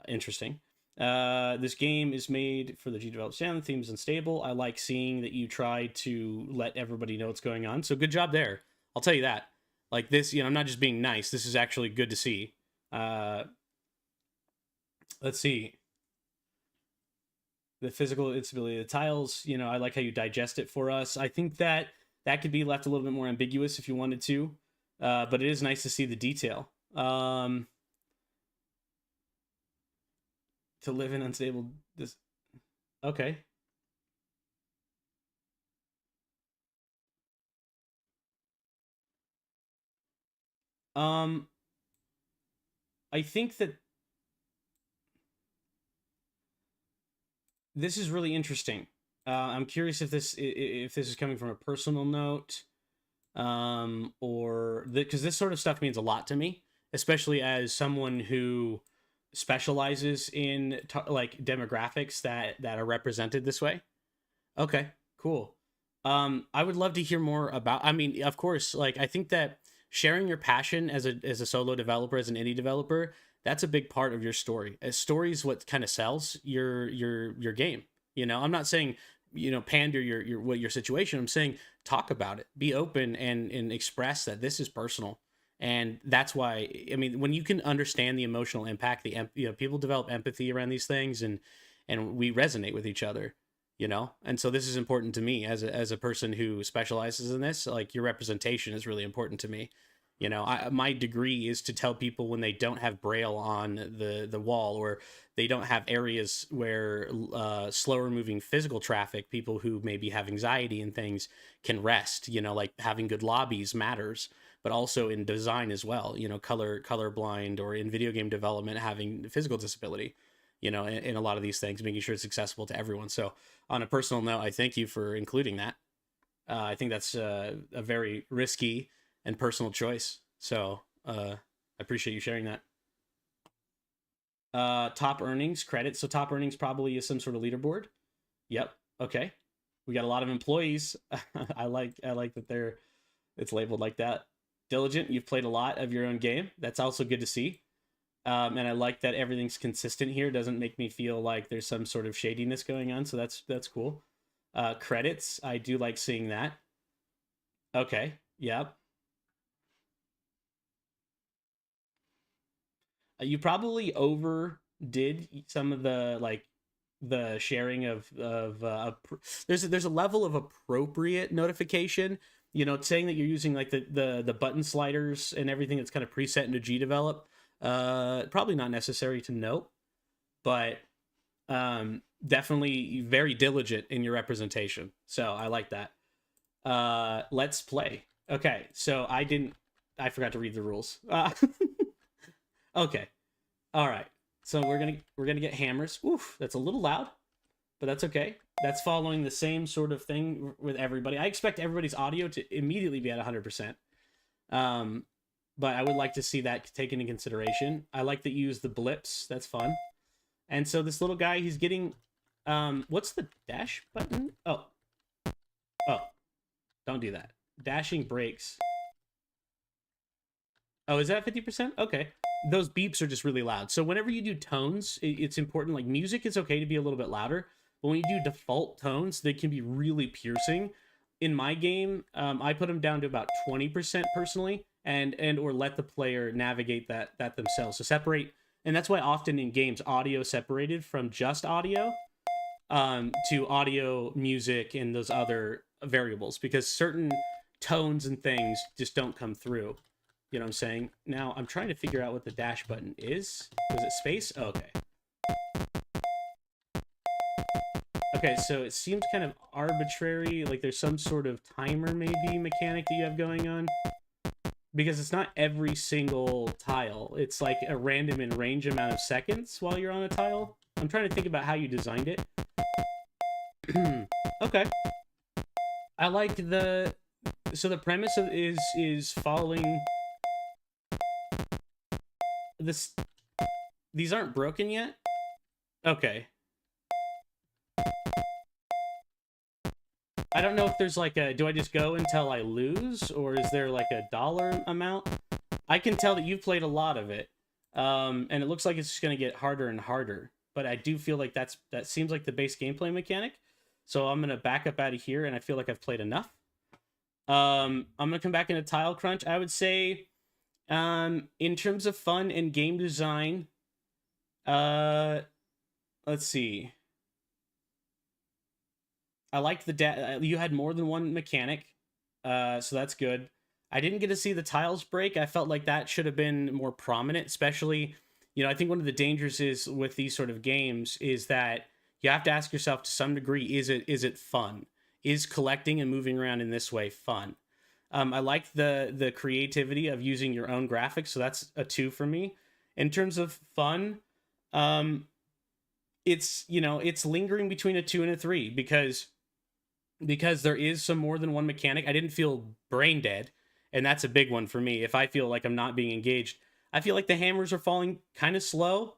Interesting. This game is made for the Gdevelop sound. The theme is unstable. I like seeing that you try to let everybody know what's going on. So good job there. I'll tell you that. Like this, I'm not just being nice. This is actually good to see. Let's see. The physical instability of the tiles, I like how you digest it for us. I think that could be left a little bit more ambiguous if you wanted to. But it is nice to see the detail. To live in unstable... Okay. I think that this is really interesting. I'm curious if this is coming from a personal note, or because this sort of stuff means a lot to me, especially as someone who specializes in like demographics that are represented this way. Okay, cool. I would love to hear more about. I mean, of course, like I think that sharing your passion as a solo developer, as an indie developer, that's a big part of your story. A story is what kind of sells your game. I'm not saying pander your situation. I'm saying talk about it, be open, and express that this is personal. And that's why, I mean, when you can understand the emotional impact, people develop empathy around these things, and we resonate with each other. And so this is important to me as a person who specializes in this. Like, your representation is really important to me. My degree is to tell people when they don't have braille on the wall, or they don't have areas where slower moving physical traffic, people who maybe have anxiety and things, can rest. Like having good lobbies matters, but also in design as well. Color blind, or in video game development, having physical disability. In a lot of these things, making sure it's accessible to everyone. So on a personal note, I thank you for including that. I think that's a very risky and personal choice. So I appreciate you sharing that. Top earnings credit. So top earnings probably is some sort of leaderboard. Yep. Okay. We got a lot of employees. I like that it's labeled like that. Diligent. You've played a lot of your own game. That's also good to see. And I like that everything's consistent here. Doesn't make me feel like there's some sort of shadiness going on. So that's cool. Credits. I do like seeing that. Okay. Yep. You probably overdid some of the sharing of there's a level of appropriate notification. Saying that you're using like the button sliders and everything that's kind of preset into Gdevelop. Probably not necessary to note, but definitely very diligent in your representation. So I like that. Let's play. Okay, so I forgot to read the rules. Okay, all right. So we're gonna get hammers. Oof, that's a little loud, but that's okay. That's following the same sort of thing with everybody. I expect everybody's audio to immediately be at 100%. But I would like to see that taken into consideration. I like that you use the blips. That's fun. And so this little guy, he's getting... what's the dash button? Oh. Don't do that. Dashing brakes. Oh, is that 50%? Okay. Those beeps are just really loud. So whenever you do tones, it's important. Like, music is okay to be a little bit louder, But when you do default tones, they can be really piercing. In my game, I put them down to about 20% personally, and or let the player navigate that themselves. So separate, and that's why often in games, audio separated from just audio to audio, music, and those other variables, because certain tones and things just don't come through. You know what I'm saying? Now I'm trying to figure out what the dash button is. Was it space? Oh, okay. Okay, so it seems kind of arbitrary. Like there's some sort of timer maybe mechanic that you have going on. Because it's not every single tile. It's like a random and range amount of seconds while you're on a tile. I'm trying to think about how you designed it. Okay. I like the... So the premise is following... This... These aren't broken yet? Okay. I don't know if there's like a... Do I just go until I lose? Or is there like a dollar amount? I can tell that you've played a lot of it. And it looks like it's just going to get harder and harder. But I do feel like that seems like the base gameplay mechanic. So I'm going to back up out of here, and I feel like I've played enough. I'm going to come back into Tile Crunch. I would say, in terms of fun and game design, let's see. I liked you had more than one mechanic, so that's good. I didn't get to see the tiles break. I felt like that should have been more prominent, especially, I think one of the dangers is with these sort of games is that you have to ask yourself to some degree, is it fun? Is collecting and moving around in this way fun? I like the creativity of using your own graphics, so that's a 2 for me. In terms of fun, it's lingering between a 2 and a 3 because there is some more than one mechanic. I didn't feel brain dead, and that's a big one for me. If I feel like I'm not being engaged, I feel like the hammers are falling kind of slow.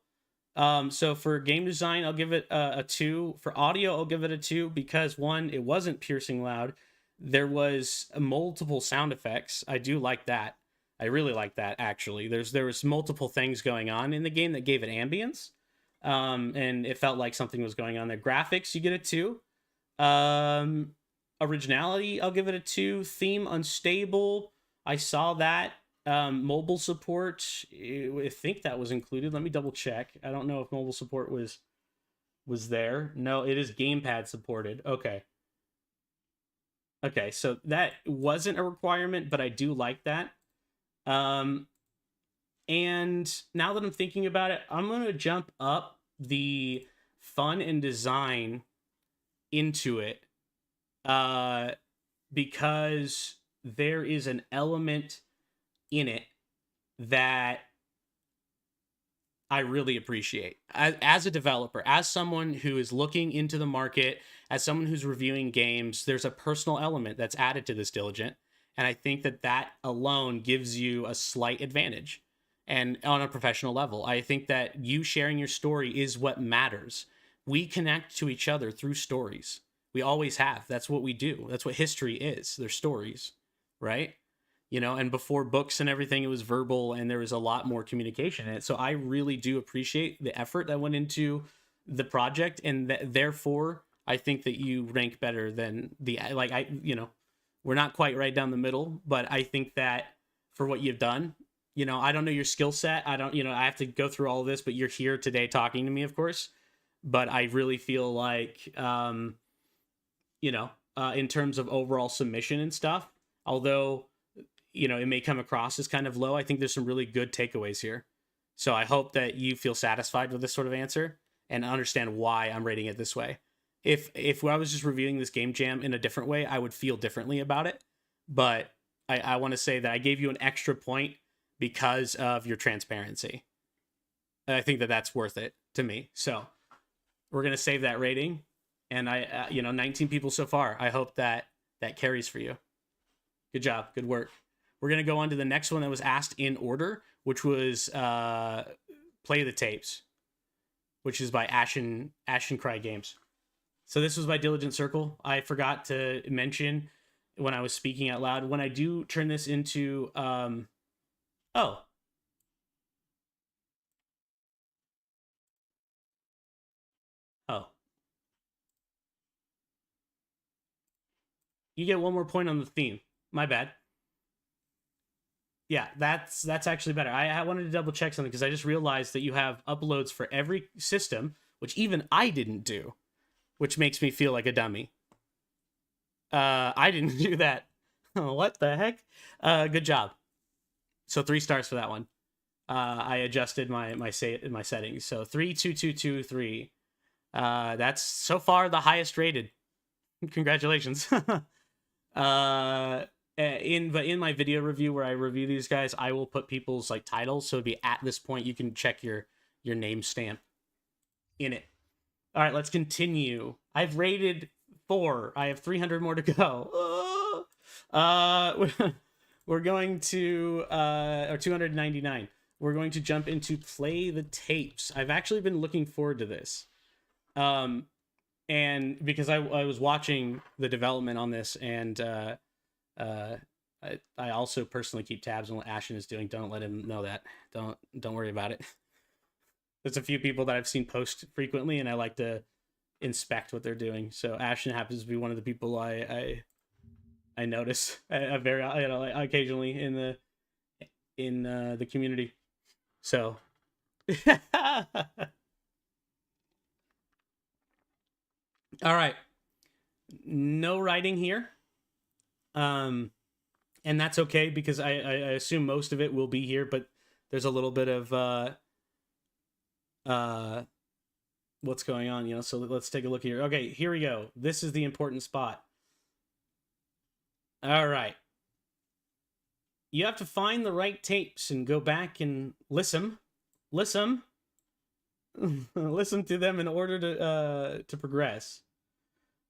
So for game design, I'll give it a 2. For audio, I'll give it a 2 because, one, it wasn't piercing loud. There was multiple sound effects. I do like that. I really like that, actually. There was multiple things going on in the game that gave it ambience, and it felt like something was going on there. Graphics, you get a 2. Originality, I'll give it a 2. Theme, unstable. I saw that. Mobile support, I think that was included. Let me double check. I don't know if mobile support was there. No, it is gamepad supported. Okay. Okay, so that wasn't a requirement, but I do like that. And now that I'm thinking about it, I'm going to jump up the fun and design into it, because there is an element in it that I really appreciate as a developer, as someone who is looking into the market, as someone who's reviewing games. There's a personal element that's added to this diligent, and I think that alone gives you a slight advantage. And on a professional level, I think that you sharing your story is what matters. We connect to each other through stories. We always have. That's what we do. That's what history is. They're stories, right? And before books and everything, it was verbal, and there was a lot more communication in it. So I really do appreciate the effort that went into the project, and therefore I think that you rank better than we're not quite right down the middle, but I think that for what you've done, I don't know your skill set. I don't, I have to go through all of this, but you're here today talking to me, of course. But I really feel like, in terms of overall submission and stuff, although it may come across as kind of low, I think there's some really good takeaways here. So I hope that you feel satisfied with this sort of answer and understand why I'm rating it this way. If I was just reviewing this game jam in a different way, I would feel differently about it. But I want to say that I gave you an extra point because of your transparency. And I think that that's worth it to me. So we're going to save that rating. And 19 people so far. I hope that carries for you. Good job. Good work. We're going to go on to the next one that was asked in order, which was Play the Tapes, which is by Ashen Cry Games. So this was by Diligent Circle. I forgot to mention when I was speaking out loud, when I do turn this into... Oh, You get 1 more point on the theme. My bad. Yeah, that's actually better. I wanted to double check something because I just realized that you have uploads for every system, which even I didn't do, which makes me feel like a dummy. I didn't do that. What the heck? Good job. So 3 stars for that one. I adjusted my settings. So 32223. That's so far the highest rated. Congratulations. In my video review where I review these guys, I will put people's like titles, so it'd be at this point you can check your name stamp in it. All right, let's continue. I've rated 4. I have 300 more to go. We're going to or 299. We're going to jump into play the tapes. I've actually been looking forward to this. And because I was watching the development on this, and I also personally keep tabs on what Ashton is doing. Don't let him know that. Don't worry about it. There's a few people that I've seen post frequently, and I like to inspect what they're doing. So Ashton happens to be one of the people I notice very occasionally in the community. So. All right. No writing here. And that's okay because I assume most of it will be here, but there's a little bit of what's going on, you know, so let's take a look here. Okay, here we go. This is the important spot. All right. You have to find the right tapes and go back and listen listen to them in order to progress.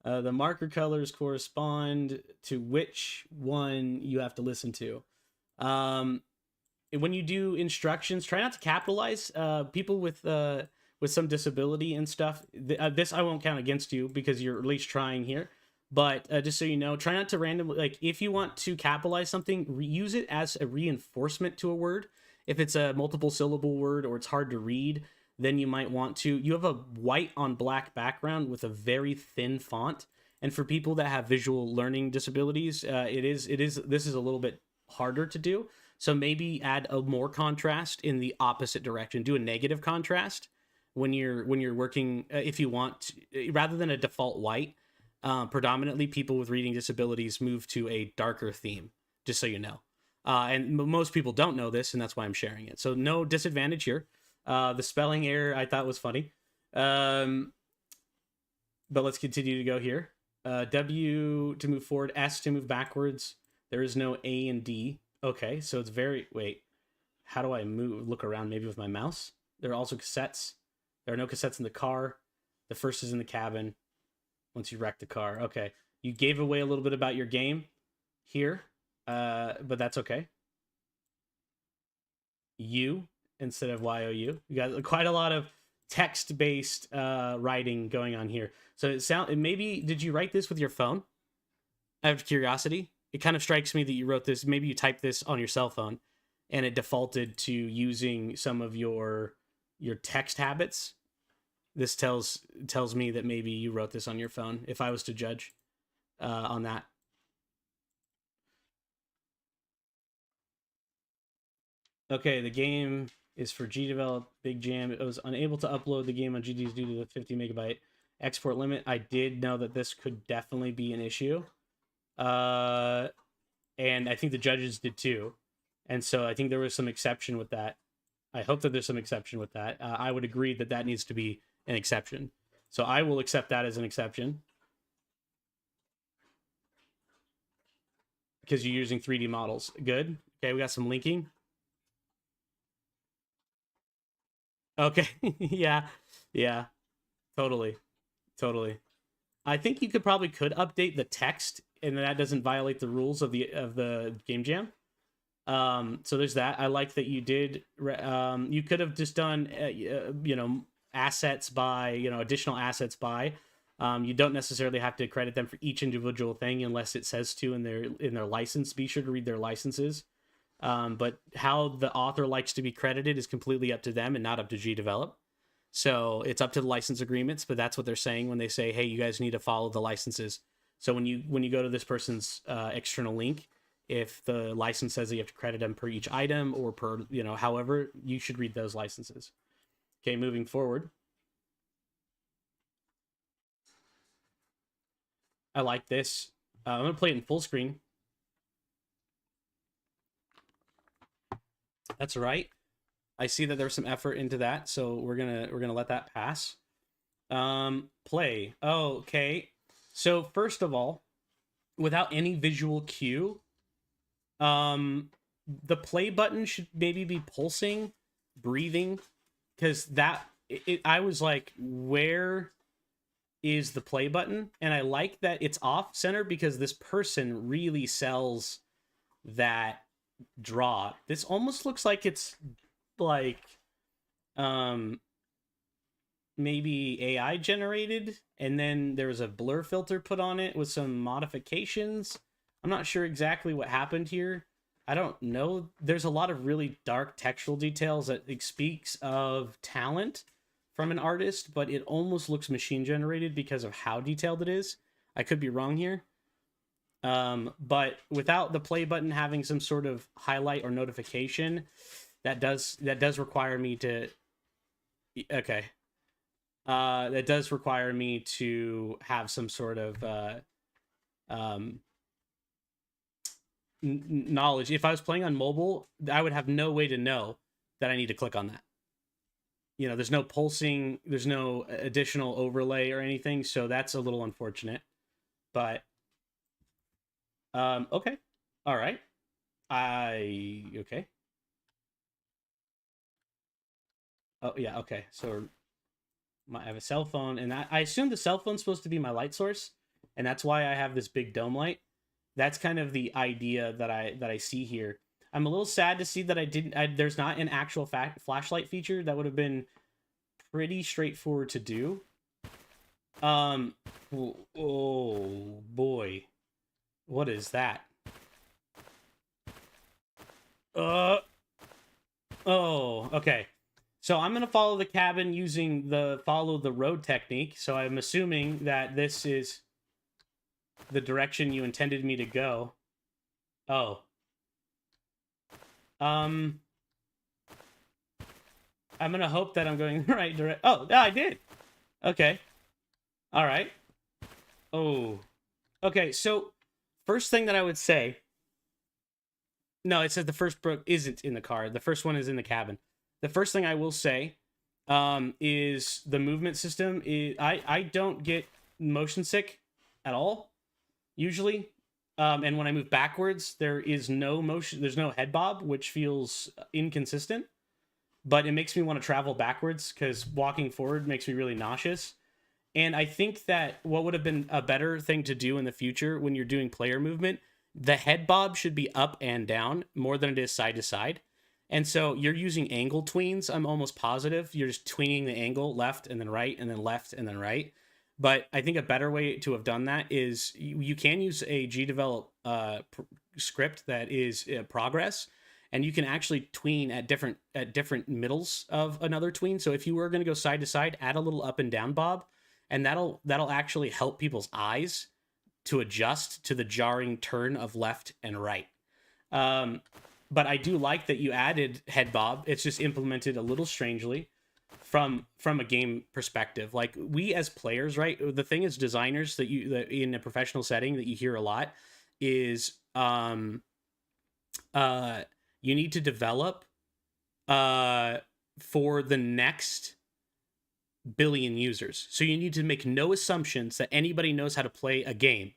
The marker colors correspond to which one you have to listen to. When you do instructions, try not to capitalize. People with some disability and stuff, this I won't count against you because you're at least trying here. But just so you know, try not to randomly, like, if you want to capitalize something, use it as a reinforcement to a word. If it's a multiple syllable word or it's hard to read, then you might want to. You have a white on black background with a very thin font, and for people that have visual learning disabilities, this is a little bit harder to do. So maybe add a more contrast in the opposite direction. Do a negative contrast when you're working, if you want to, rather than a default white. Predominantly, people with reading disabilities move to a darker theme. Just so you know, and most people don't know this, and that's why I'm sharing it. So no disadvantage here. The spelling error I thought was funny. But let's continue to go here. W to move forward, S to move backwards. There is no A and D. Okay, so it's wait, how do I look around maybe with my mouse? There are also cassettes. There are no cassettes in the car. The first is in the cabin once you wreck the car. Okay, you gave away a little bit about your game here, but that's okay. U instead of YOU. You got quite a lot of text-based writing going on here. So maybe, did you write this with your phone? Out of curiosity, it kind of strikes me that you wrote this, maybe you typed this on your cell phone and it defaulted to using some of your text habits. This tells me that maybe you wrote this on your phone, if I was to judge on that. Okay, the game is for Gdevelop Big Jam. It was unable to upload the game on GDs due to the 50 megabyte export limit. I did know that this could definitely be an issue. And I think the judges did too. And so I think there was some exception with that. I hope that there's some exception with that. I would agree that that needs to be an exception. So I will accept that as an exception. Because you're using 3D models. Good. Okay, we got some linking. Okay. Yeah. Totally. I think you could update the text, and that doesn't violate the rules of the game jam. So there's that. I like that you did. You could have just done, assets by, additional assets by. You don't necessarily have to credit them for each individual thing unless it says to in their license. Be sure to read their licenses. But how the author likes to be credited is completely up to them and not up to Gdevelop. So it's up to the license agreements, but that's what they're saying when they say, hey, you guys need to follow the licenses. So when you go to this person's external link, if the license says that you have to credit them per each item or per, you know, however, you should read those licenses. Okay, moving forward. I like this. I'm gonna play it in full screen. That's right. I see that there's some effort into that, so we're gonna let that pass. Play. Oh, okay. So first of all, without any visual cue, the play button should maybe be pulsing, breathing, because I was like, where is the play button? And I like that it's off center because this person really sells that draw. This almost looks like it's like maybe AI generated, and then there's a blur filter put on it with some modifications. I'm not sure exactly what happened here. I don't know. There's a lot of really dark textual details that it speaks of talent from an artist, but it almost looks machine generated because of how detailed it is. I could be wrong here. But without the play button having some sort of highlight or notification, that does require me to okay. That does require me to have some sort of knowledge. If I was playing on mobile, I would have no way to know that I need to click on that. You know, there's no pulsing, there's no additional overlay or anything, so that's a little unfortunate. But okay. All right. Okay. Oh yeah, okay. So I have a cell phone, and I assume the cell phone's supposed to be my light source, and that's why I have this big dome light. That's kind of the idea that I see here. I'm a little sad to see that there's not an actual flashlight feature. That would have been pretty straightforward to do. Oh boy, what is that? Oh, okay. So I'm going to follow the cabin using the follow the road technique. So I'm assuming that this is the direction you intended me to go. Oh. I'm going to hope that I'm going the right direction. Oh, yeah, I did. Okay. All right. Oh. Okay, so first thing that I would say. No, it says the first book isn't in the car. The first one is in the cabin. The first thing I will say is the movement system. I don't get motion sick at all, usually. And when I move backwards, there is no motion. There's no head bob, which feels inconsistent. But it makes me want to travel backwards because walking forward makes me really nauseous. And I think that what would have been a better thing to do in the future when you're doing player movement, the head bob should be up and down more than it is side to side. And so you're using angle tweens, I'm almost positive. You're just tweening the angle left and then right and then left and then right. But I think a better way to have done that is you can use a Gdevelop script that is progress, and you can actually tween at different middles of another tween. So if you were going to go side to side, add a little up and down bob, and that'll actually help people's eyes to adjust to the jarring turn of left and right. But I do like that you added head bob. It's just implemented a little strangely from a game perspective. Like, we as players, right? The thing is, designers that in a professional setting that you hear a lot is you need to develop for the next billion users. So you need to make no assumptions that anybody knows how to play a game.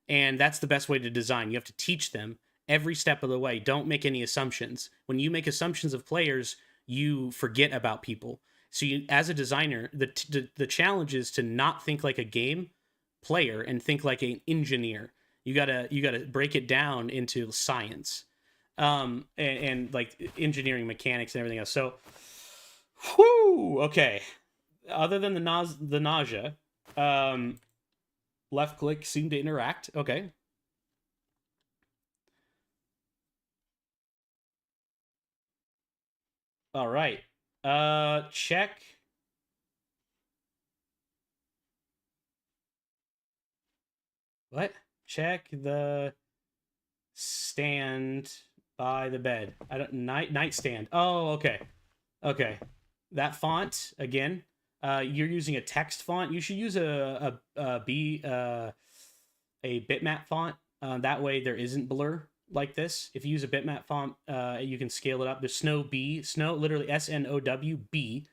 And that's the best way to design. You have to teach them every step of the way. Don't make any assumptions. When you make assumptions of players, you forget about people. So you, as a designer, the challenge is to not think like a game player and think like an engineer. You gotta break it down into science, and like engineering, mechanics, and everything else. So, whoo, okay. Other than the nausea, left click seemed to interact. Okay. All right. Check. What? Check the stand by the bed. I don't nightstand. Oh, okay. Okay. That font again. You're using a text font. You should use a bitmap font. That way there isn't blur like this. If you use a bitmap font, you can scale it up. There's Snow literally SNOWB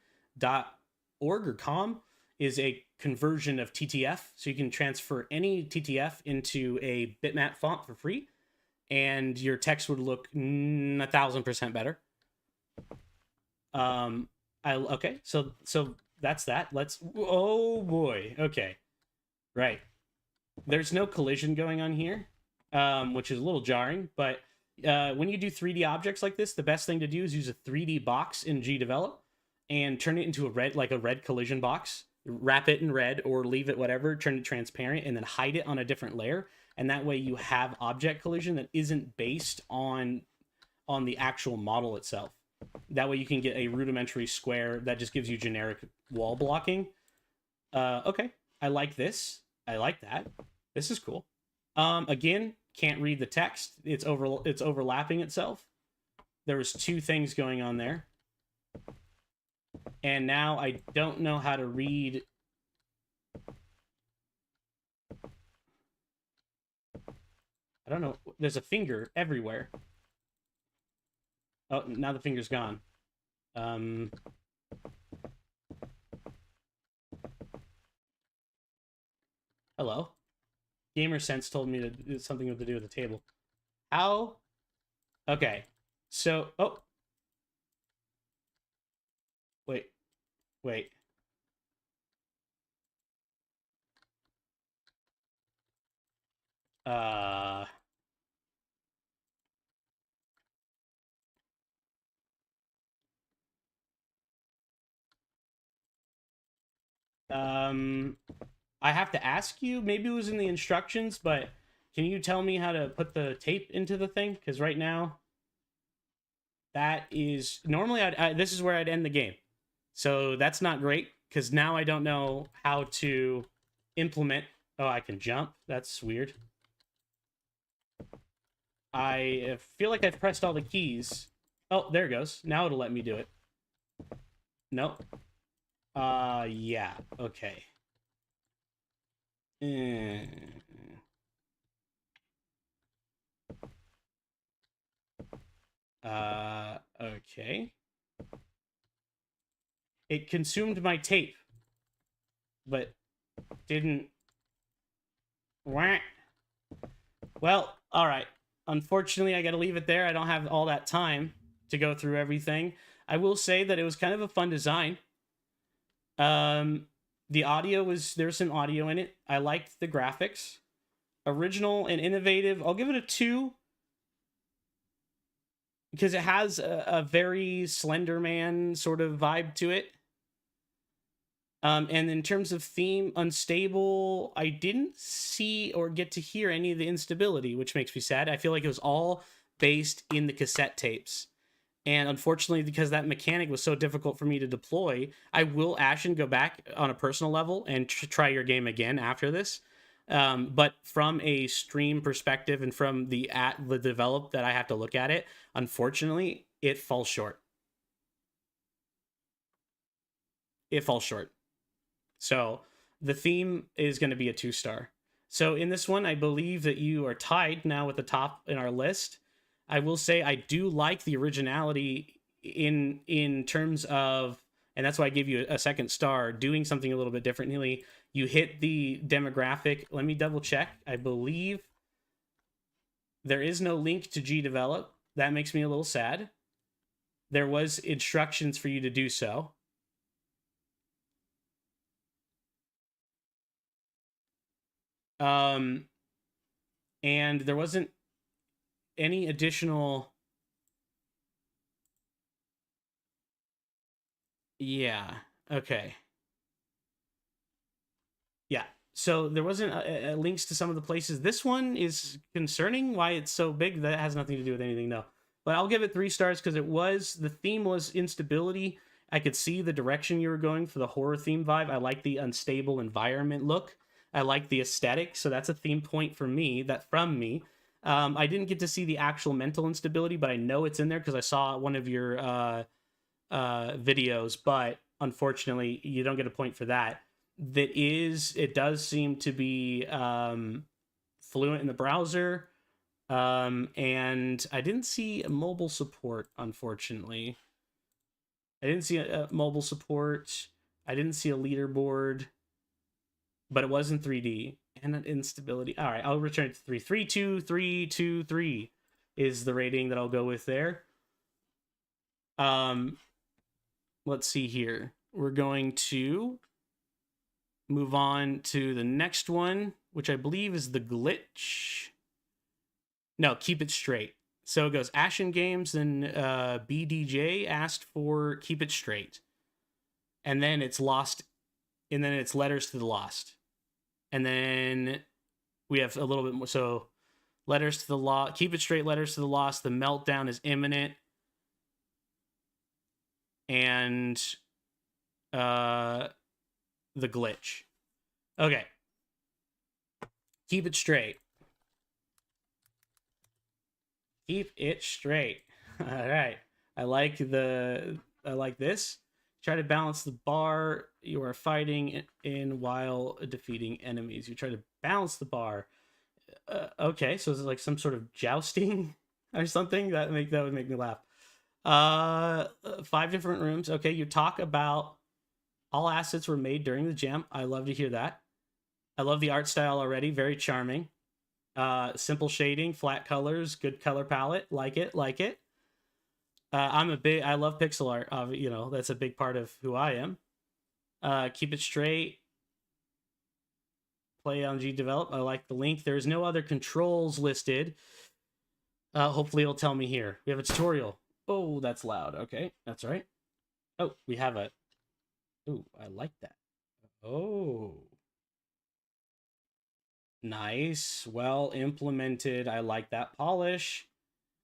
.org or com is a conversion of TTF, so you can transfer any TTF into a bitmap font for free, and your text would look 1,000% better. Okay, so that's that. Let's. Oh boy. Okay, right. There's no collision going on here, which is a little jarring. But when you do 3D objects like this, the best thing to do is use a 3D box in Gdevelop and turn it into a red collision box. Wrap it in red or leave it whatever. Turn it transparent and then hide it on a different layer. And that way you have object collision that isn't based on the actual model itself. That way you can get a rudimentary square that just gives you generic wall blocking. Okay, I like this. I like that. This is cool. Again, can't read the text. It's overlapping itself. There was two things going on there. And now I don't know how to read. I don't know. There's a finger everywhere. Oh, now the finger's gone. Hello. Gamer Sense told me to do something to do with the table. How? Okay. So, oh. Wait. Uh. I have to ask you. Maybe it was in the instructions, but can you tell me how to put the tape into the thing? Because right now, that is normally this is where I'd end the game. So that's not great because now I don't know how to implement. Oh, I can jump. That's weird. I feel like I've pressed all the keys. Oh, there it goes. Now it'll let me do it. Nope. Yeah. Okay. Okay. It consumed my tape, but didn't. Well, all right. Unfortunately, I got to leave it there. I don't have all that time to go through everything. I will say that it was kind of a fun design. The audio there's some audio in it. I liked the graphics. Original and innovative. I'll give it a 2. Because it has a very Slender Man sort of vibe to it. And in terms of theme, unstable, I didn't see or get to hear any of the instability, which makes me sad. I feel like it was all based in the cassette tapes. And unfortunately, because that mechanic was so difficult for me to deploy, I will Ashen go back on a personal level and try your game again after this. But from a stream perspective and from the develop that I have to look at it, unfortunately, it falls short. It falls short. So the theme is going to be a 2-star. So in this one, I believe that you are tied now with the top in our list. I will say I do like the originality in terms of, and that's why I give you a 2nd star, doing something a little bit differently. You hit the demographic. Let me double check. I believe there is no link to Gdevelop. That makes me a little sad. There was instructions for you to do so. And there wasn't any additional. Yeah. Okay. Yeah. So there wasn't links to some of the places. This one is concerning. Why it's so big. That has nothing to do with anything, though. But I'll give it 3 stars because the theme was instability. I could see the direction you were going for the horror theme vibe. I like the unstable environment look. I like the aesthetic, so that's a theme point for me. I didn't get to see the actual mental instability, but I know it's in there because I saw one of your videos. But unfortunately, you don't get a point for that. It does seem to be fluent in the browser. And I didn't see mobile support, unfortunately. I didn't see a mobile support. I didn't see a leaderboard, but it was in 3D and an instability. All right, I'll return it to 3. 3, 2, 3, 2, 3 is the rating that I'll go with there. Let's see here. We're going to move on to the next one, which I believe is the glitch. No, keep it straight. So it goes Ashen Games and BDJ asked for Keep It Straight. And then it's Lost, and then it's Letters to the Lost. And then we have a little bit more. So Letters to the Lost, Keep It Straight, Letters to the Lost, The Meltdown is imminent. And the glitch. Okay. Keep it straight. Keep it straight. All right. I like this. Try to balance the bar you are fighting in while defeating enemies. You try to balance the bar. Okay, so it's like some sort of jousting or something that would make me laugh. 5 different rooms. Okay, you talk about all assets were made during the jam. I love to hear that. I love the art style already. Very charming. Simple shading, flat colors, good color palette. Like it. I love pixel art. That's a big part of who I am. Keep it straight. Play on Gdevelop. I like the link. There's no other controls listed. Hopefully it'll tell me here. We have a tutorial. Oh, that's loud. Okay, that's right. Oh, we have a... Oh, I like that. Oh. Nice. Well implemented. I like that polish.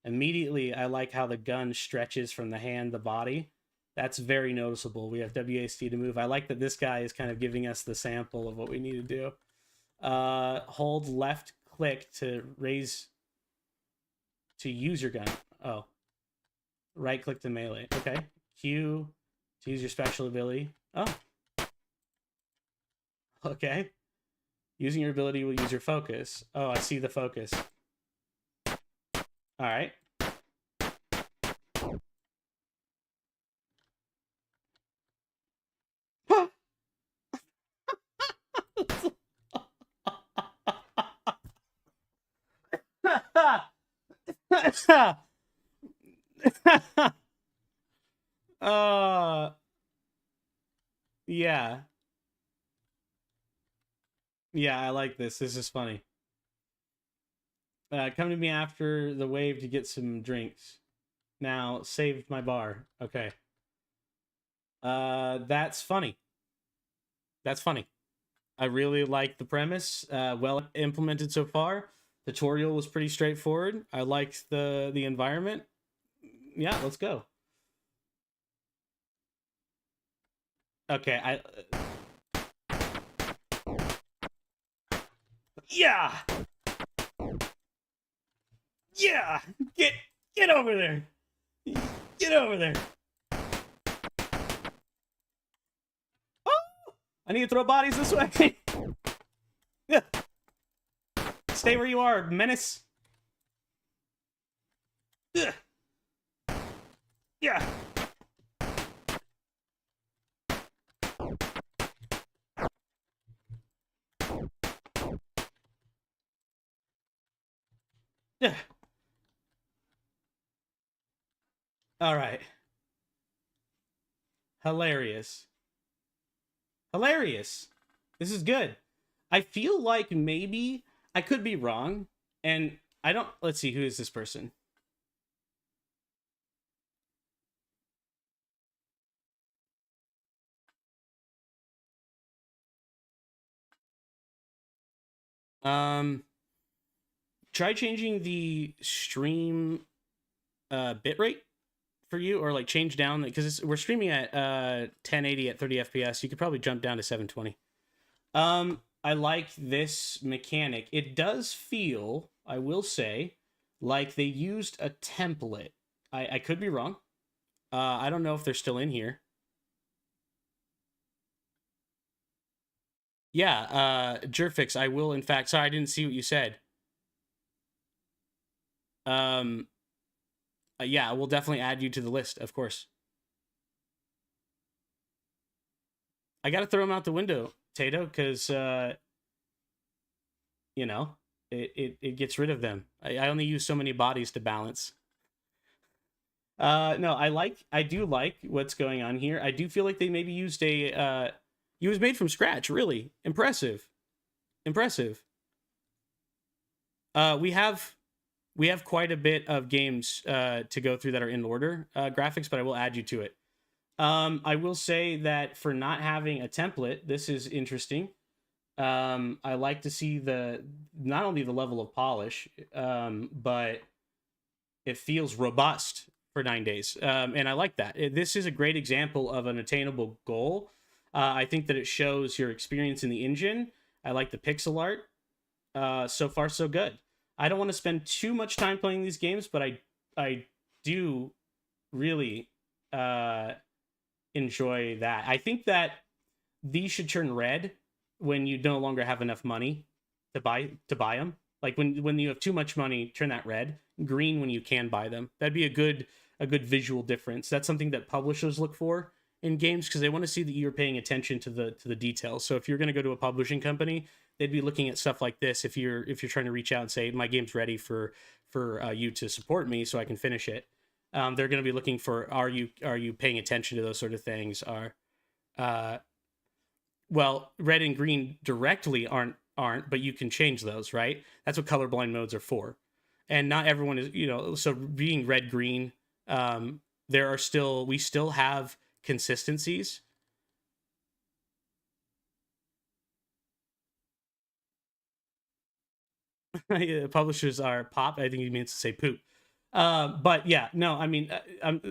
Immediately, I like how the gun stretches from the hand, the body. That's very noticeable. We have WASD to move. I like that this guy is kind of giving us the sample of what we need to do. Hold left click to raise... to use your gun. Oh. Right click to melee. Okay. Q to use your special ability. Oh. Okay. Using your ability will use your focus. Oh, I see the focus. All right. Yeah. Yeah, I like this. This is funny. Come to me after the wave to get some drinks. Now, saved my bar. Okay. That's funny. That's funny. I really like the premise. Well implemented so far. Tutorial was pretty straightforward. I liked the environment. Yeah, let's go. Okay, yeah! Yeah! Get over there! Get over there! Oh! I need to throw bodies this way! Yeah. Stay where you are, menace! Yeah! Yeah! Yeah. All right. Hilarious. Hilarious. This is good. I feel like maybe I could be wrong, and I don't. Let's see, who is this person? Try changing the stream bitrate for you, or like change down, because we're streaming at 1080 at 30 FPS. You could probably jump down to 720. I like this mechanic. It does feel, I will say, like they used a template. I could be wrong. I don't know if they're still in here. Yeah, Jerfix, I will in fact. Sorry, I didn't see what you said. Um, yeah, we'll definitely add you to the list, of course. I got to throw him out the window, Tato, because you know it gets rid of them. I only use so many bodies to balance. No, I do like what's going on here. I do feel like they maybe used a it was made from scratch. Really impressive, impressive. We have quite a bit of games to go through that are in order graphics, but I will add you to it. I will say that for not having a template, this is interesting. I like to see the not only the level of polish, but it feels robust for 9 days, and I like that. This is a great example of an attainable goal. I think that it shows your experience in the engine. I like the pixel art. So far, so good. I don't want to spend too much time playing these games, but I do really uh, enjoy that. I think that these should turn red when you no longer have enough money to buy them. Like when you have too much money, turn that red. Green when you can buy them. That'd be a good visual difference. That's something that publishers look for in games because they want to see that you're paying attention to the details. So if you're going to go to a publishing company, they'd be looking at stuff like this. If you're trying to reach out and say my game's ready for you to support me so I can finish it, they're going to be looking for are you paying attention to those sort of things? Uh, well, red and green directly aren't, but you can change those, right? That's what colorblind modes are for. And not everyone is, so being red green, we still have consistencies. Publishers are pop. I think he means to say poop. But yeah, no, I mean,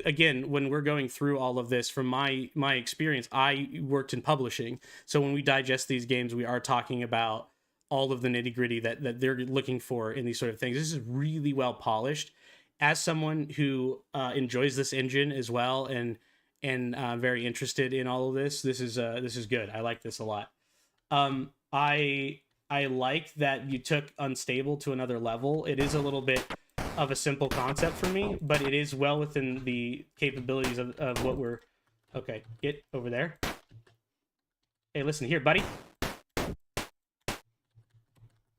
again, when we're going through all of this, from my experience, I worked in publishing, so when we digest these games, we are talking about all of the nitty gritty that they're looking for in these sort of things. This is really well polished. As someone who enjoys this engine as well, and very interested in all of this, this is good. I like this a lot. I like that you took unstable to another level. It is a little bit of a simple concept for me, but it is well within the capabilities of what we're. Okay, get over there. Hey, listen here, buddy.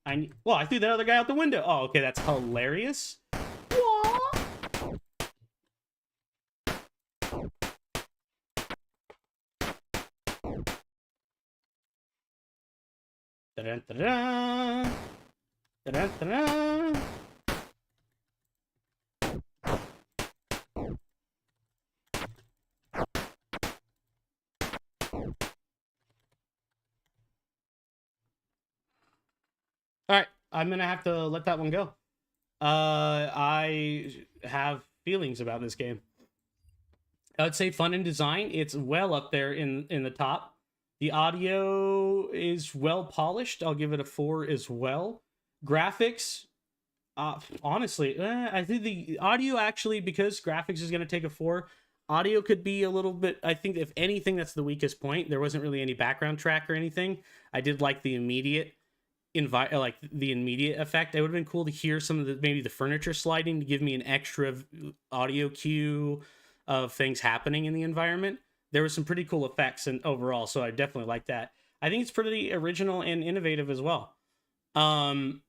I threw that other guy out the window. Oh, okay, that's hilarious. Da-da-da-da. Da-da-da-da. All right, I'm gonna have to let that one go. I have feelings about this game. I would say fun and design. It's well up there in the top. The audio is well polished. I'll give it a 4 as well. Graphics, honestly, I think the audio actually, because graphics is going to take a 4. Audio could be a little bit. I think if anything, that's the weakest point. There wasn't really any background track or anything. I did like the immediate the immediate effect. It would have been cool to hear some of the maybe the furniture sliding to give me an extra audio cue of things happening in the environment. There was some pretty cool effects and overall, so I definitely like that. I think it's pretty original and innovative as well. Um,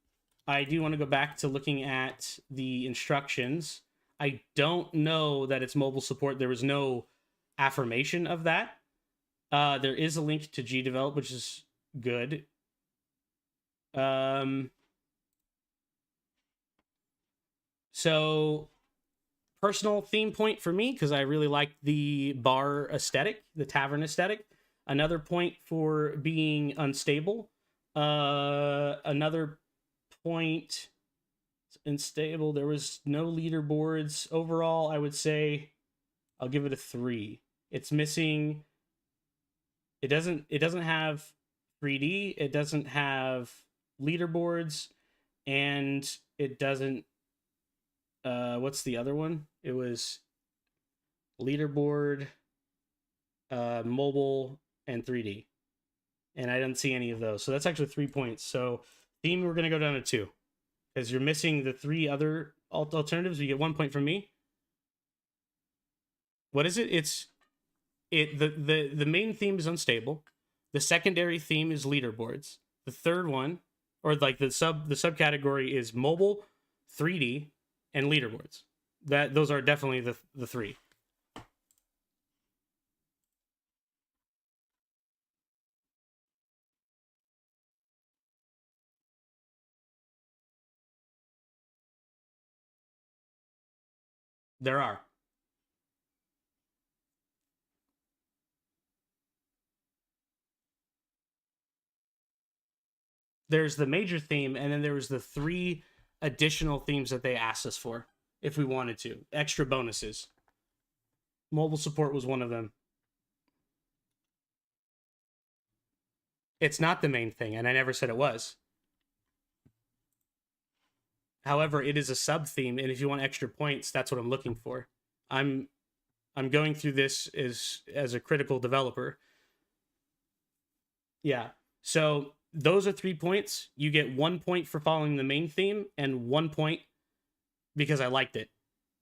I do want to go back to looking at the instructions. I don't know that it's mobile support. There was no affirmation of that. There is a link to Gdevelop, which is good. So personal theme point for me because I really like the bar aesthetic, the tavern aesthetic. Another point for being unstable. Another point unstable. There was no leaderboards overall. I would say I'll give it a 3. It's missing. It doesn't have 3D. It doesn't have leaderboards, and it doesn't. What's the other one? It was leaderboard, mobile, and 3D. And I didn't see any of those. So that's actually 3 points. So theme, we're gonna go down to 2 because you're missing the 3 other alternatives. You get 1 point from me. What is it? The main theme is unstable. The secondary theme is leaderboards. The third one, or like the subcategory is mobile, 3D, and leaderboards. Those are definitely the 3. There are. There's the major theme, and then there was the 3 additional themes that they asked us for if we wanted to. Extra bonuses. Mobile support was one of them. It's not the main thing, and I never said it was. However, it is a sub theme, and if you want extra points, that's what I'm looking for. I'm going through this as a critical developer. Yeah. So those are 3 points. You get 1 point for following the main theme, and 1 point because I liked it.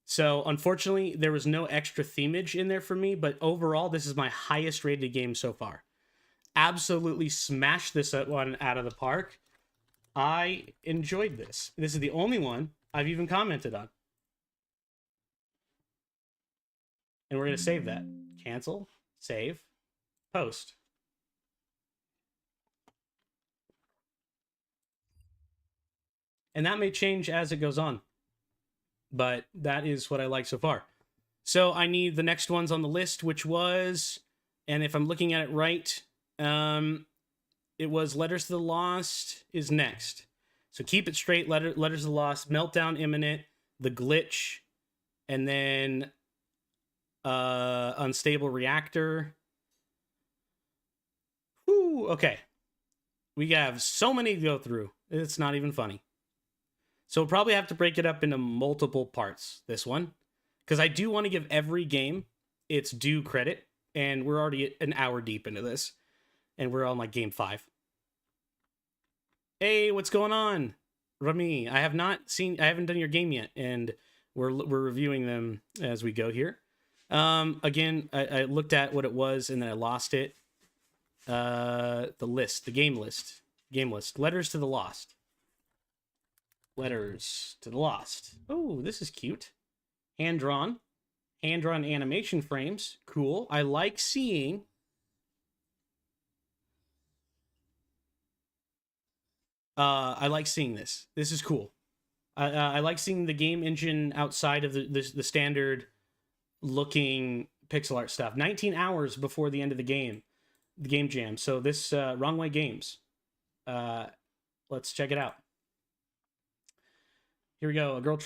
So unfortunately, there was no extra themage in there for me, but overall, this is my highest rated game so far. Absolutely smashed this one out of the park. I enjoyed this. This is the only one I've even commented on. And we're going to save that. Cancel, save, post. And that may change as it goes on. But that is what I like so far. So I need the next ones on the list, which was, and if I'm looking at it right, it was Letters to the Lost is next. So keep it straight, Letters to the Lost, Meltdown Imminent, The Glitch, and then Unstable Reactor. Whew, okay. We have so many to go through. It's not even funny. So we'll probably have to break it up into multiple parts, this one. Because I do want to give every game its due credit. And we're already an hour deep into this. And we're on like game 5. Hey, what's going on? Rami, I haven't done your game yet. And we're reviewing them as we go here. Again, I looked at what it was and then I lost it. The game list. Letters to the Lost. Letters to the Lost. Oh, this is cute. Hand-drawn animation frames. Cool. I like seeing... I like seeing this. This is cool. I like seeing the game engine outside of the standard looking pixel art stuff. 19 hours before the end of the game jam. So this Wrong Way Games. Let's check it out. Here we go. A girl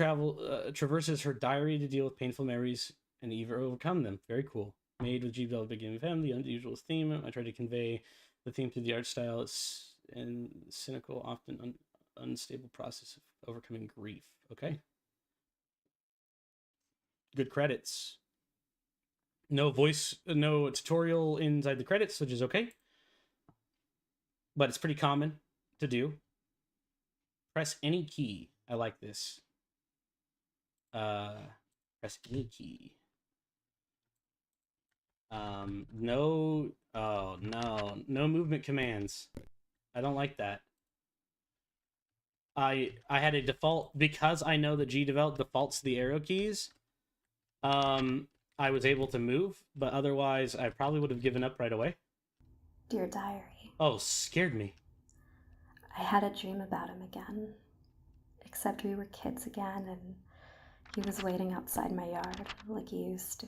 traverses her diary to deal with painful memories and even overcome them. Very cool. Made with Gdevelop Big Jam, the unusual theme. I try to convey the theme through the art style. It's and cynical, often unstable process of overcoming grief. Okay. Good credits. No tutorial inside the credits, which is okay. But it's pretty common to do. Press any key. I like this. Press any key. No movement commands. I don't like that. I had a default because I know that Gdevelop defaults the arrow keys. I was able to move, but otherwise I probably would have given up right away. Dear diary. Oh, scared me. I had a dream about him again. Except we were kids again, and he was waiting outside my yard like he used to.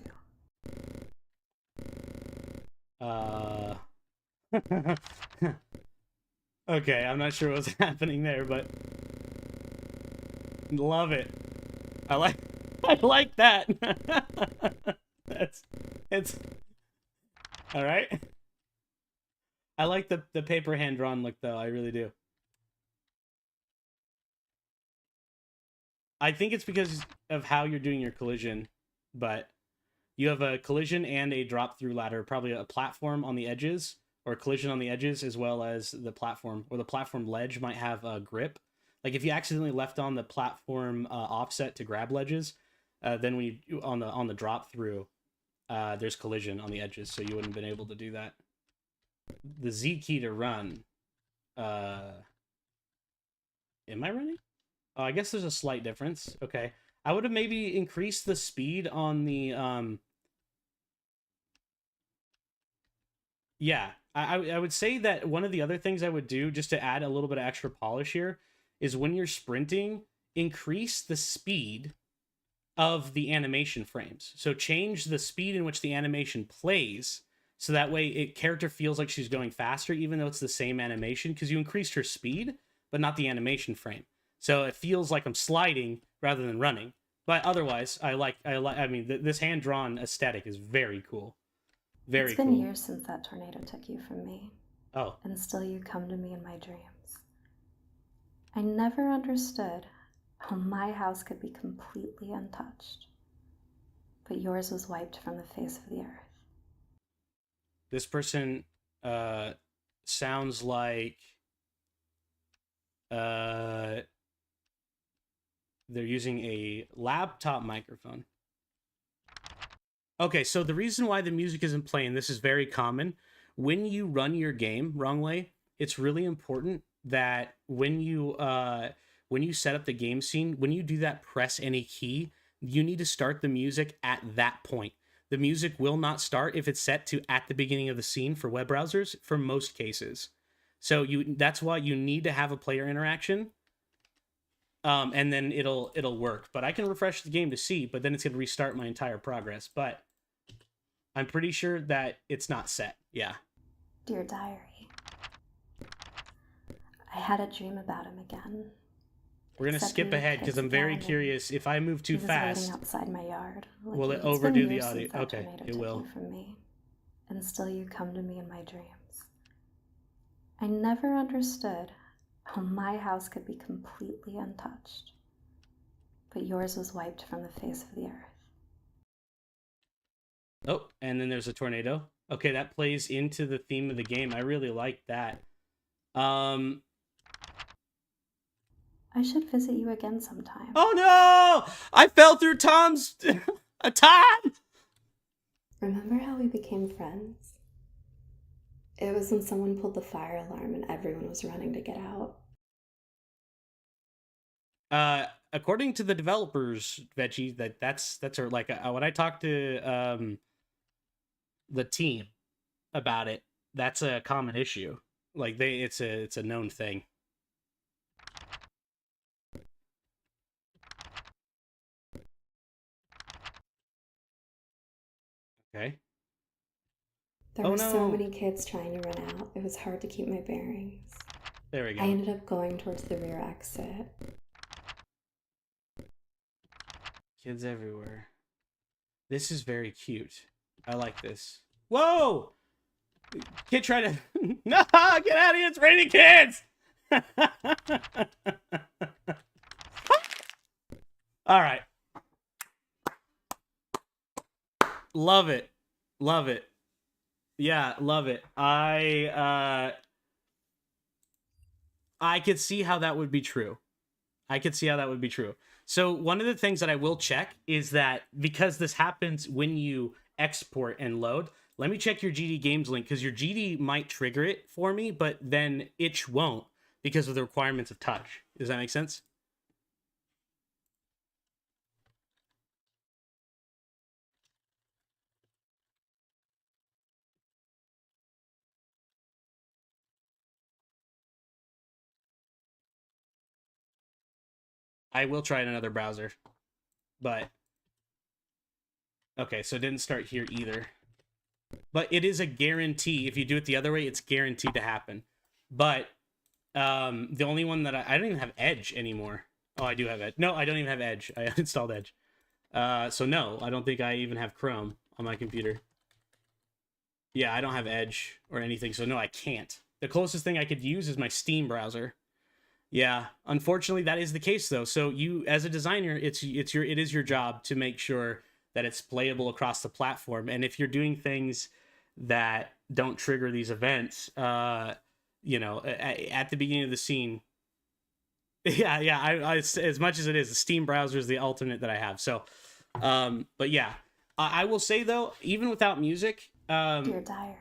Okay, I'm not sure what's happening there, but love it. I like that. It's all right. I like the paper hand drawn look though. I really do. I think it's because of how you're doing your collision, but you have a collision and a drop through ladder, probably a platform on the edges or a collision on the edges, as well as the platform, or the platform ledge might have a grip. Like if you accidentally left on the platform offset to grab ledges, then when you on the drop through, there's collision on the edges, so you wouldn't have been able to do that. The Z key to run. Am I running? Oh, I guess there's a slight difference. Okay. I would have maybe increased the speed on the yeah. I would say that one of the other things I would do just to add a little bit of extra polish here is when you're sprinting, increase the speed of the animation frames. So change the speed in which the animation plays so that way it character feels like she's going faster even though it's the same animation because you increased her speed but not the animation frame. So it feels like I'm sliding rather than running. But otherwise, I mean this hand drawn aesthetic is very cool. Very It's been cool. years since that tornado took you from me. Oh. And still you come to me in my dreams. I never understood how my house could be completely untouched, but yours was wiped from the face of the earth. This person sounds like they're using a laptop microphone. Okay, so the reason why the music isn't playing, this is very common. When you run your game wrong way, it's really important that when you set up the game scene, when you do that press any key, you need to start the music at that point. The music will not start if it's set to at the beginning of the scene for web browsers for most cases. So that's why you need to have a player interaction. And then it'll work. But I can refresh the game to see, but then it's gonna restart my entire progress. But I'm pretty sure that it's not set. Yeah. Dear diary, I had a dream about him again. We're gonna skip ahead because I'm very curious. If I move too fast, waiting outside my yard. Like will it overdo the audio? Okay, it will. From me, and still you come to me in my dreams. I never understood how my house could be completely untouched, but yours was wiped from the face of the earth. Oh, and then there's a tornado. Okay, that plays into the theme of the game. I really like that. I should visit you again sometime. Oh no! I fell through Tom's a Tom! Remember how we became friends? It was when someone pulled the fire alarm and everyone was running to get out. According to the developers, Veggie, that's like when I talked to the team about it, that's a common issue. Like it's a known thing. Okay. There were so many kids trying to run out, it was hard to keep my bearings. There we go. I ended up going towards the rear exit. Kids everywhere. This is very cute. I like this. Whoa! Kid try to... No! Get out of here! It's raining kids! Alright. Love it. Love it. Yeah, love it. I could see how that would be true. I could see how that would be true. So one of the things that I will check is that because this happens when you export and load, let me check your GD Games link because your GD might trigger it for me, but then itch won't because of the requirements of touch. Does that make sense? I will try another browser, but okay, so it didn't start here either. But it is a guarantee. If you do it the other way, it's guaranteed to happen. But the only one that I don't even have Edge anymore. Oh, I do have Edge. No, I don't even have Edge. I installed Edge. So no, I don't think I even have Chrome on my computer. Yeah, I don't have Edge or anything, so no, I can't. The closest thing I could use is my Steam browser. Yeah, unfortunately, that is the case though. So you, as a designer, it is your job to make sure that it's playable across the platform. And if you're doing things that don't trigger these events, at the beginning of the scene, yeah, as much as it is, the Steam browser is the alternate that I have. So, but yeah, I will say though, even without music, Dear diary.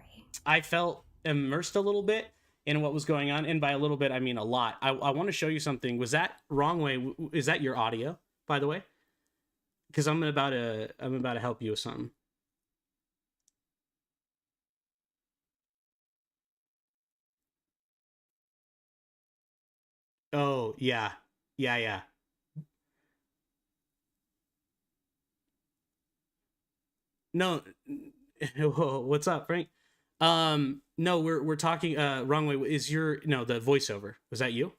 I felt immersed a little bit in what was going on, and by a little bit I mean a lot. I want to show you something. Was that wrong way? Is that your audio, by the way? Because I'm about to help you with something. Oh yeah, yeah. No, what's up, Frank? No, we're talking wrong way. Is your no the voiceover? Was that you?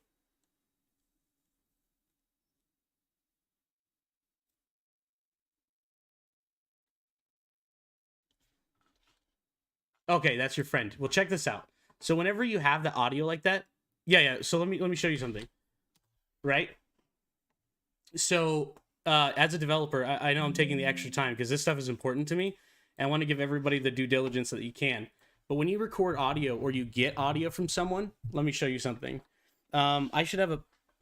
Okay, that's your friend. Well, check this out. So whenever you have the audio like that, yeah. So let me show you something. Right. So as a developer, I know I'm taking the extra time because this stuff is important to me, and I want to give everybody the due diligence that you can. But when you record audio or you get audio from someone, let me show you something. I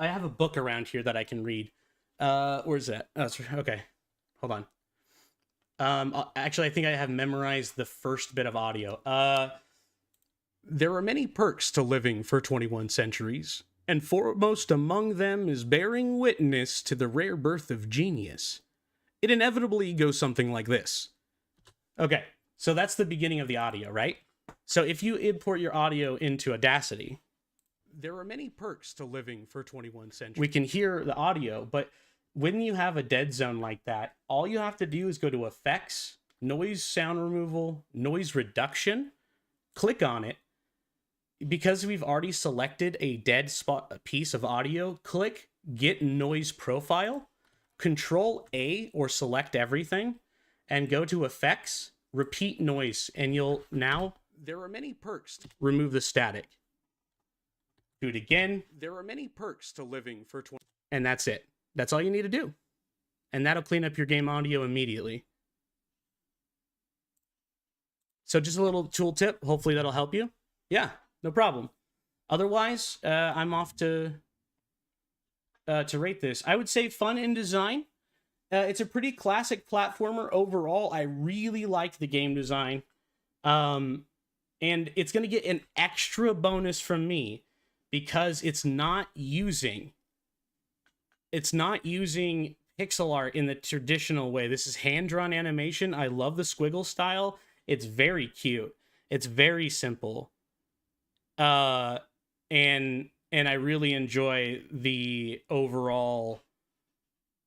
have a book around here that I can read. Where's that? Oh, okay. Hold on. Actually, I think I have memorized the first bit of audio. There are many perks to living for 21 centuries, and foremost among them is bearing witness to the rare birth of genius. It inevitably goes something like this. Okay, so that's the beginning of the audio, right? So if you import your audio into Audacity, there are many perks to living for 21 centuries. We can hear the audio, but when you have a dead zone like that, all you have to do is go to Effects, Noise Sound Removal, Noise Reduction, click on it. Because we've already selected a dead spot piece of audio, click Get Noise Profile, Control A or select everything, and go to Effects, Repeat Noise, and you'll now, there are many perks to remove the static. Do it again. There are many perks to living for 20. And that's it. That's all you need to do. And that'll clean up your game audio immediately. So just a little tool tip. Hopefully that'll help you. Yeah, no problem. Otherwise, I'm off to rate this. I would say fun in design. It's a pretty classic platformer overall. I really like the game design. And it's going to get an extra bonus from me because it's not using pixel art in the traditional way. This is hand-drawn animation. I love the squiggle style. It's very cute. It's very simple. And I really enjoy the overall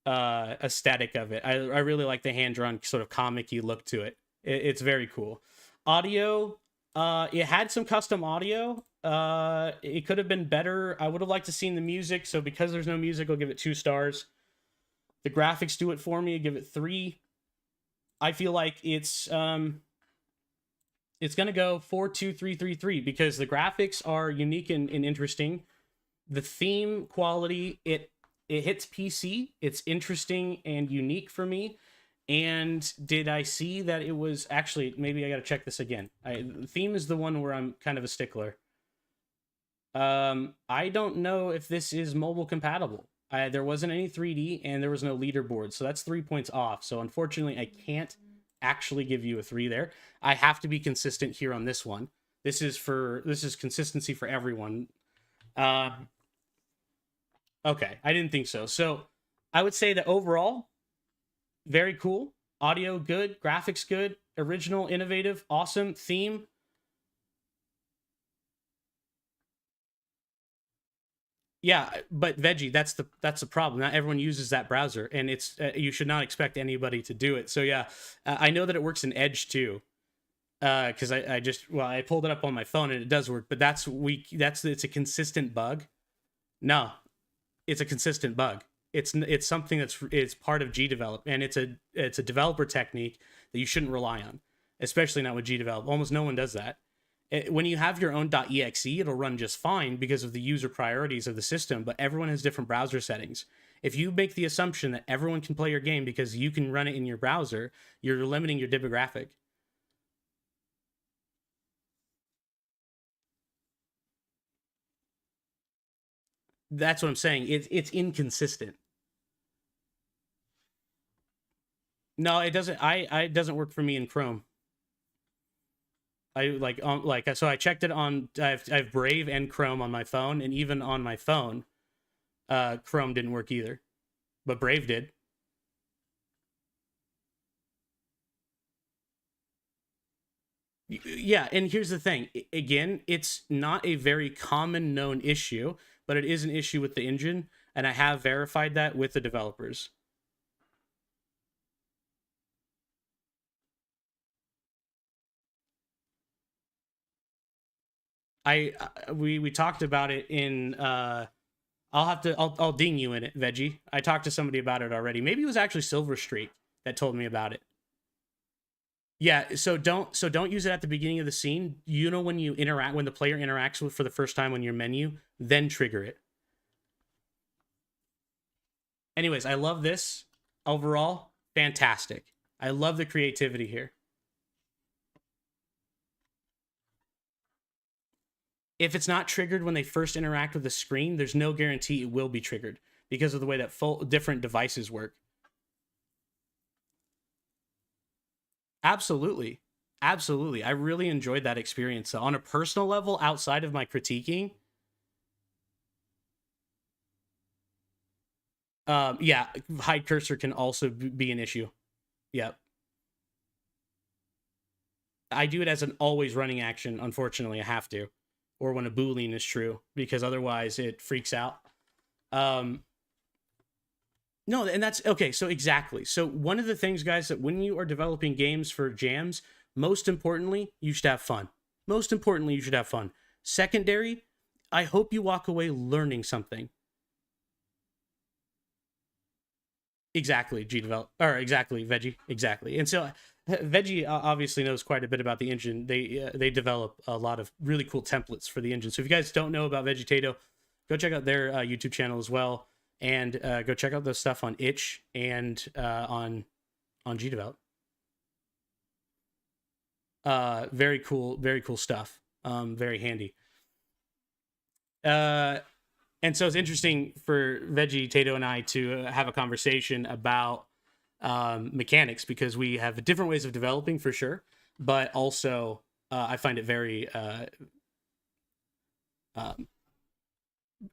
aesthetic of it. I really like the hand-drawn sort of comic-y look to it. It's very cool. Audio, it had some custom audio. It could have been better. I would have liked to seen the music, so because there's no music, I'll give it 2 stars. The graphics do it for me. I give it 3. I feel like it's gonna go 4, 2, 3, 3, 3 because the graphics are unique and interesting. The theme quality, it hits PC. It's interesting and unique for me. And did I see that it was actually, maybe I got to check this again. The theme is the one where I'm kind of a stickler. I don't know if this is mobile compatible. There wasn't any 3D and there was no leaderboard, so that's 3 points off. So unfortunately, I can't actually give you a 3 there. I have to be consistent here on this one. This is consistency for everyone. Okay, I didn't think so. So I would say that overall, very cool. Audio good, graphics good, original, innovative, awesome, theme. Yeah, but Veggie, that's the problem. Not everyone uses that browser, and it's you should not expect anybody to do it. So yeah, I know that it works in Edge too, because I pulled it up on my phone and it does work. But that's weak. It's a consistent bug. No, it's a consistent bug. It's something it's part of Gdevelop, and it's a developer technique that you shouldn't rely on. especially not with Gdevelop. Almost no one does that. When you have your own .exe, it'll run just fine because of the user priorities of the system, but everyone has different browser settings. If you make the assumption that everyone can play your game because you can run it in your browser, you're limiting your demographic. That's what I'm saying. It's inconsistent. No, it doesn't. It doesn't work for me in Chrome. So I checked it on. I have Brave and Chrome on my phone, and even on my phone, Chrome didn't work either, but Brave did. Yeah, and here's the thing. Again, it's not a very common known issue, but it is an issue with the engine, and I have verified that with the developers. We talked about it in I'll ding you in it, Veggie. I talked to somebody about it already. Maybe it was actually Silver Streak that told me about it. Yeah, so don't use it at the beginning of the scene. You know, when the player interacts with for the first time on your menu, then trigger it. Anyways, I love this. Overall, fantastic. I love the creativity here. If it's not triggered when they first interact with the screen, there's no guarantee it will be triggered because of the way that different devices work. Absolutely. Absolutely. I really enjoyed that experience. So on a personal level, outside of my critiquing, yeah, hide cursor can also be an issue. Yep. I do it as an always running action. Unfortunately, I have to, or when a boolean is true, because otherwise it freaks out. No, and that's okay. So exactly. So one of the things, guys, that when you are developing games for jams, most importantly, you should have fun. Most importantly, you should have fun. Secondary, I hope you walk away learning something. Exactly, Gdevelop, or exactly, Veggie, exactly. And so Veggie obviously knows quite a bit about the engine. They develop a lot of really cool templates for the engine. So if you guys don't know about Vegetato, go check out their YouTube channel as well, and go check out the stuff on Itch and on Gdevelop. Very cool stuff. Very handy. And so it's interesting for Veggie Tato and I to have a conversation about mechanics, because we have different ways of developing for sure, but also I find it very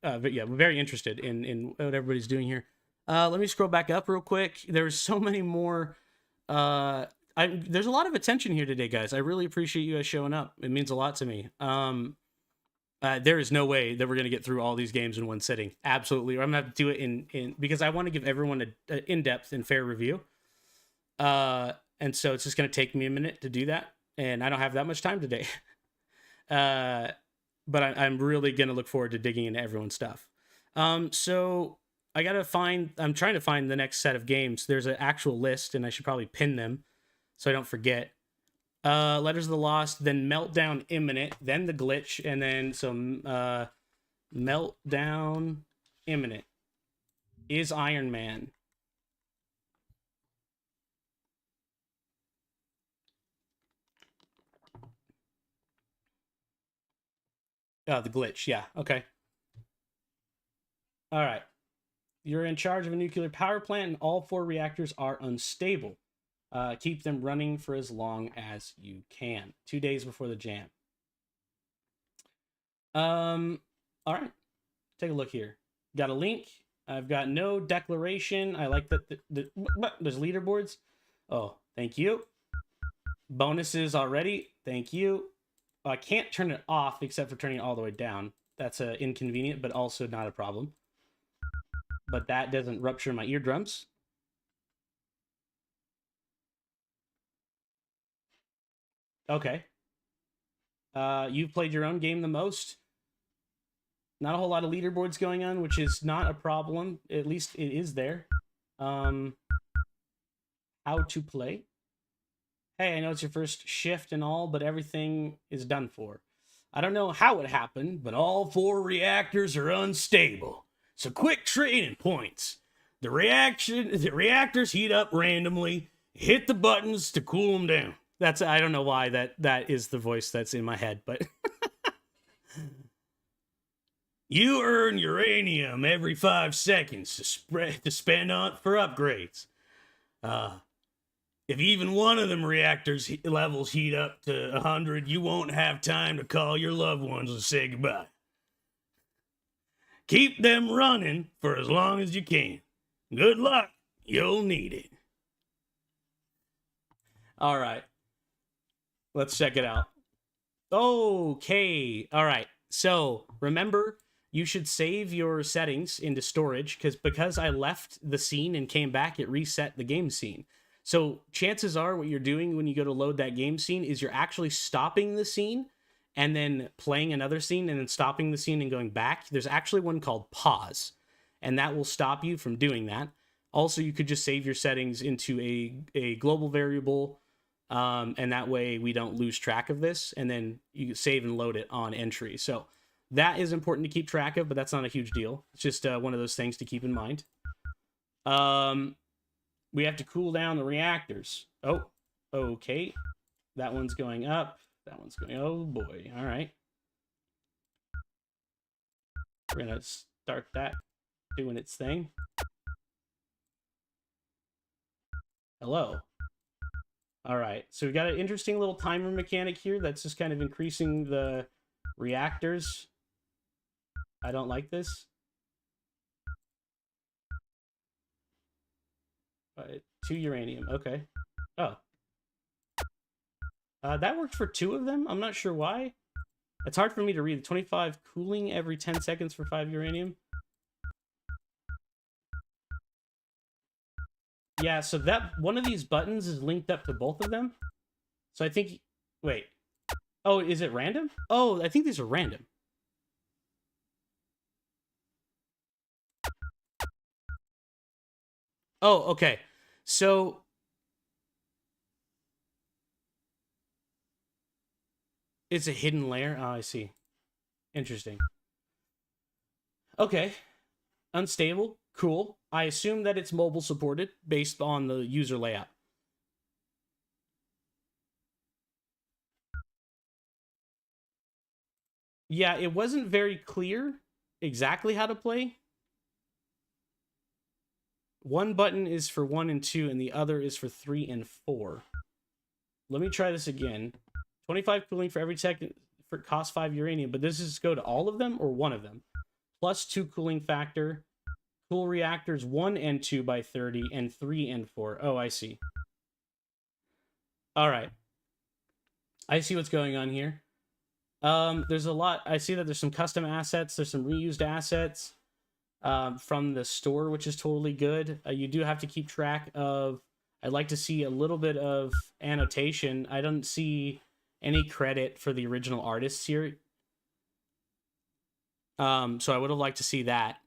but yeah, very interested in what everybody's doing here. Let me scroll back up real quick. There's so many more. There's a lot of attention here today, guys. I really appreciate you guys showing up. It means a lot to me. There is no way that we're going to get through all these games in one sitting. Absolutely. Or I'm going to have to do it in because I want to give everyone an in-depth and fair review. And so it's just going to take me a minute to do that. And I don't have that much time today. But I'm really going to look forward to digging into everyone's stuff. So I'm trying to find the next set of games. There's an actual list, and I should probably pin them so I don't forget. Letters of the Lost, then Meltdown Imminent, then The Glitch, and then some Meltdown Imminent. Is Iron Man. The Glitch, yeah, okay. All right. You're in charge of a nuclear power plant, and all 4 reactors are unstable. Keep them running for as long as you can. 2 days before the jam. All right. Take a look here. Got a link. I've got no declaration. I like that there's leaderboards. Oh, thank you. Bonuses already. Thank you. I can't turn it off except for turning it all the way down. That's inconvenient, but also not a problem. But that doesn't rupture my eardrums. Okay. You've played your own game the most. Not a whole lot of leaderboards going on, which is not a problem. At least it is there. How to play. hey, I know it's your first shift and all, but everything is done for. I don't know how it happened, but all 4 reactors are unstable. So quick training points. The reactors heat up randomly. Hit the buttons to cool them down. I don't know why that is the voice that's in my head, but you earn uranium every 5 seconds to spend on for upgrades. If even one of them reactors levels heat up to 100, you won't have time to call your loved ones and say goodbye. Keep them running for as long as you can. Good luck. You'll need it. All right. Let's check it out. Okay. All right. So remember, you should save your settings into storage because I left the scene and came back, it reset the game scene. So chances are what you're doing when you go to load that game scene is you're actually stopping the scene and then playing another scene and then stopping the scene and going back. There's actually one called pause, and that will stop you from doing that. Also, you could just save your settings into a global variable, and that way we don't lose track of this, and then you save and load it on entry. So that is important to keep track of, but that's not a huge deal. It's just one of those things to keep in mind. We have to cool down the reactors. Oh, okay. That one's going up. That one's going... Oh, boy. All right. We're going to start that doing its thing. Hello. All right. So we've got an interesting little timer mechanic here that's just kind of increasing the reactors. I don't like this. 2 uranium. Okay. Oh. That worked for 2 of them. I'm not sure why. It's hard for me to read. 25 cooling every 10 seconds for 5 uranium. Yeah, so that one of these buttons is linked up to both of them. So I think... Wait. Oh, is it random? Oh, I think these are random. Oh, okay. So... It's a hidden layer? Oh, I see. Interesting. Okay. Unstable. Cool. I assume that it's mobile supported based on the user layout. Yeah, it wasn't very clear exactly how to play. One button is for 1 and 2, and the other is for 3 and 4. Let me try this again. 25 cooling for every second for cost 5 uranium, but this is go to all of them or one of them. Plus 2 cooling factor. Cool reactors 1 and 2 by 30, and 3 and 4. Oh, I see. All right. I see what's going on here. There's a lot. I see that there's some custom assets. There's some reused assets from the store, which is totally good. You do have to keep track of... I'd like to see a little bit of annotation. I don't see any credit for the original artists here. So I would have liked to see that.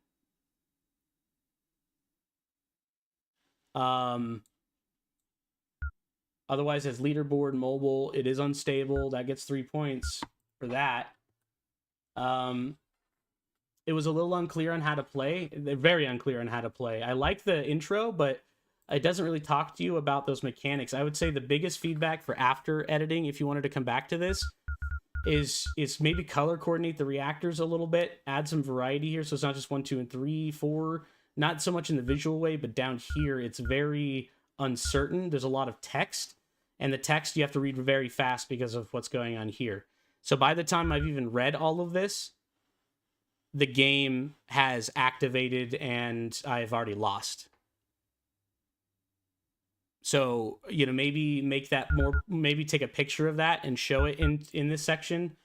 Otherwise, as leaderboard mobile, it is unstable. That gets 3 points for that. It was a little unclear on how to play. They're very unclear on how to play. I like the intro, but it doesn't really talk to you about those mechanics. I would say the biggest feedback for after editing, if you wanted to come back to this, is maybe color coordinate the reactors a little bit, add some variety here, so it's not just 1, 2, and 3, 4. Not so much in the visual way, but down here it's very uncertain. There's a lot of text, and the text you have to read very fast because of what's going on here. So by the time I've even read all of this, the game has activated and I've already lost. So, you know, maybe make that more, maybe take a picture of that and show it in this section,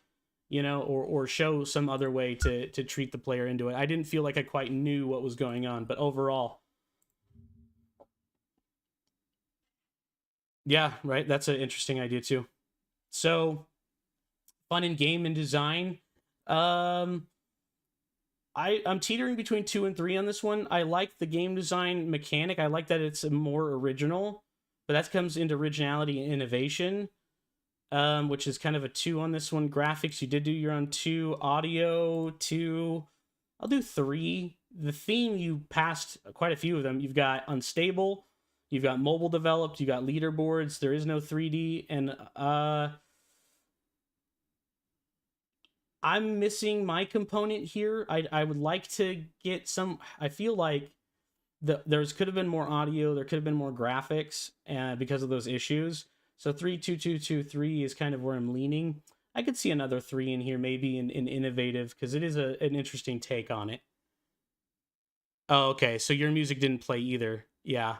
you know, or show some other way to treat the player into it. I didn't feel like I quite knew what was going on, but overall, yeah, right. That's an interesting idea too. So, fun in game and design. I'm teetering between 2 and 3 on this one. I like the game design mechanic. I like that it's more original. but that comes into originality and innovation, which is kind of a 2 on this one. Graphics, you did do your own 2. Audio, 2. I'll do 3. The theme, you passed quite a few of them. You've got unstable, you've got mobile developed, you got leaderboards. There is no 3D, and I'm missing my component here. I would like to get some. I feel like there's could have been more audio. There could have been more graphics, because of those issues. So 3 2 2 2 3 is kind of where I'm leaning. I could see another 3 in here, maybe in innovative, because it is an interesting take on it. Oh, okay. So your music didn't play either. Yeah.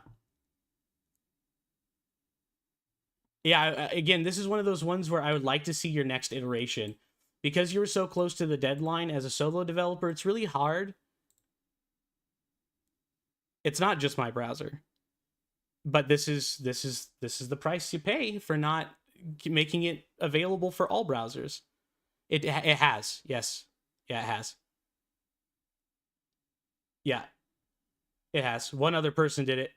Yeah. Again, this is one of those ones where I would like to see your next iteration, because you were so close to the deadline as a solo developer. It's really hard. It's not just my browser, but this is the price you pay for not making it available for all browsers. It has, yes, yeah, it has, yeah, it has. One other person did it,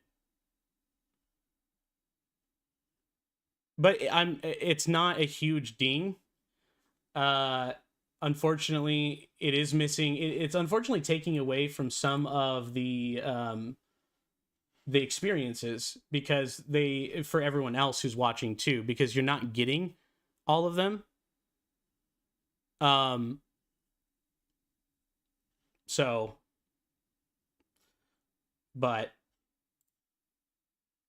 but it's not a huge ding. Uh, Unfortunately, it is missing. It's unfortunately taking away from some of the experiences, because they, for everyone else who's watching too, because you're not getting all of them. Um, so, but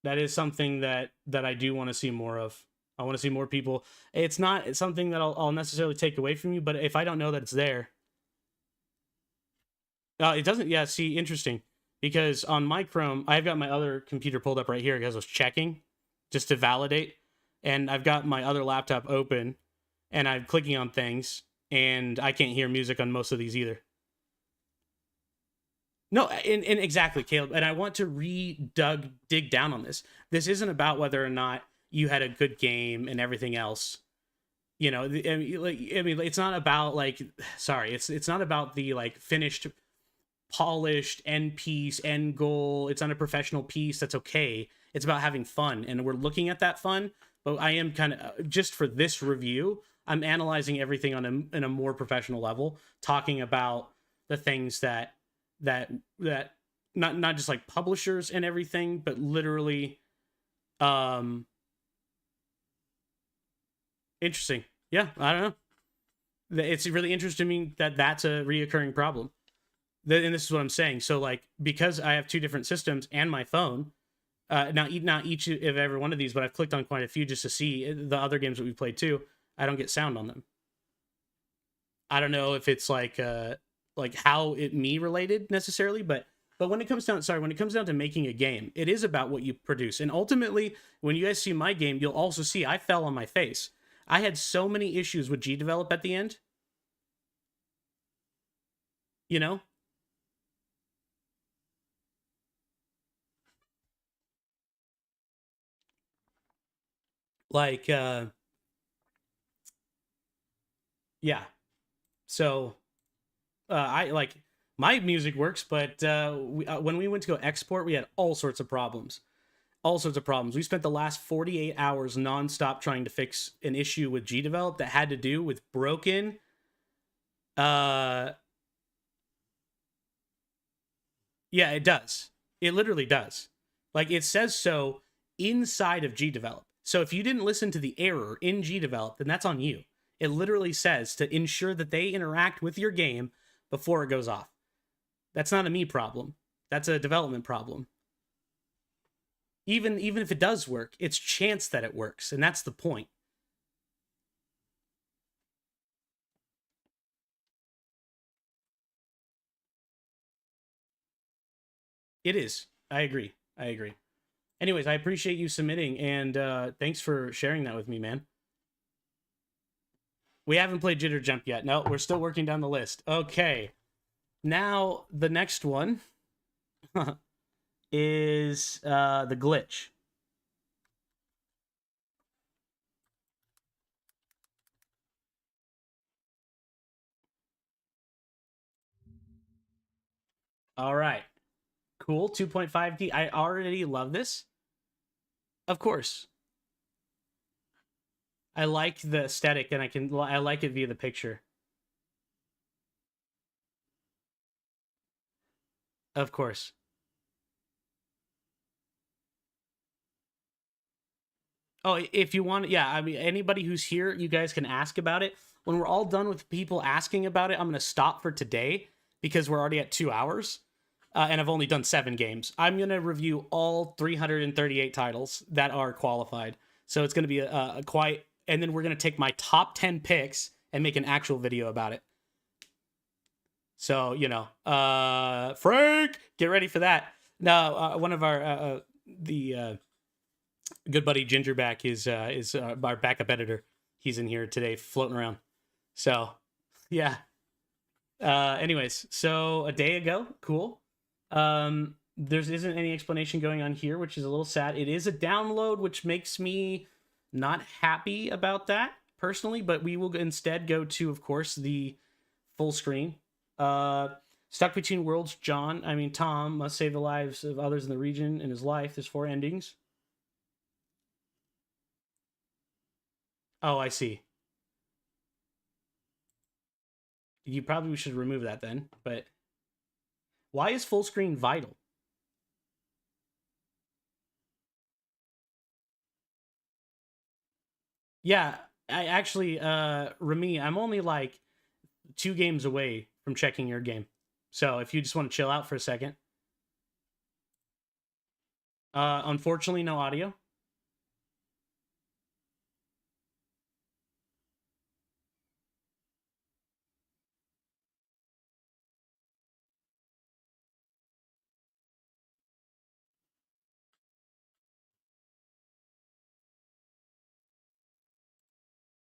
that is something that I do want to see more of. I want to see more people. It's not something that I'll necessarily take away from you, but if I don't know that it's there, it doesn't. Yeah, see, interesting, because on my Chrome, I've got my other computer pulled up right here because I was checking just to validate, and I've got my other laptop open, and I'm clicking on things, and I can't hear music on most of these either. No, and exactly, Caleb. And I want to dig down on this. This isn't about whether or not you had a good game and everything else. I mean, it's not about like, sorry, it's not about the like finished, polished end piece, end goal. It's not a professional piece. That's okay. It's about having fun, and we're looking at that fun. But I am kind of, just for this review, I'm analyzing everything on in a more professional level, talking about the things that not just like publishers and everything, but literally, um interesting. Yeah, I don't know. It's really interesting to me that that's a reoccurring problem. And this is what I'm saying. So like, because I have two different systems and my phone, not each of every one of these, but I've clicked on quite a few just to see the other games that we played too. I don't get sound on them. I don't know if it's like how it me related necessarily, but when it comes down, sorry, when it comes down to making a game, it is about what you produce. And ultimately, when you guys see my game, you'll also see I fell on my face. I had so many issues with Gdevelop at the end. You know, like yeah. So I like, my music works, but when we went to go export, we had all sorts of problems. All sorts of problems. We spent the last 48 hours nonstop trying to fix an issue with Gdevelop that had to do with broken. Uh, yeah, it does. It literally does. Like, it says so inside of Gdevelop. So if you didn't listen to the error in Gdevelop, then that's on you. It literally says to ensure that they interact with your game before it goes off. That's not a me problem. That's a development problem. Even if it does work, it's chance that it works, and that's the point. It is. I agree. I agree. Anyways, I appreciate you submitting, and thanks for sharing that with me, man. We haven't played Jitter Jump yet. No, we're still working down the list. Okay. Now, the next one is the glitch. All right. Cool. 2.5D. I already love this. Of course. I like the aesthetic, and I like it via the picture. Of course. Oh, if you want, yeah. I mean, anybody who's here, you guys can ask about it. When we're all done with people asking about it, I'm gonna stop for today because we're already at 2 hours, and I've only done 7 games. I'm gonna review all 338 titles that are qualified. So it's gonna be a quite, and then we're gonna take my top 10 picks and make an actual video about it. So Frank, get ready for that. Now, one of our the good buddy Gingerback is our backup editor. He's in here today, floating around. So, yeah. Anyways, so a day ago, cool. There isn't any explanation going on here, which is a little sad. It is a download, which makes me not happy about that personally. But we will instead go to, of course, the full screen. Stuck between worlds, Tom must save the lives of others in the region in his life. There's 4 endings. Oh, I see. You probably should remove that then. But why is full screen vital? Yeah, I actually, Remy, I'm only like 2 games away from checking your game. So if you just want to chill out for a second. Unfortunately, no audio.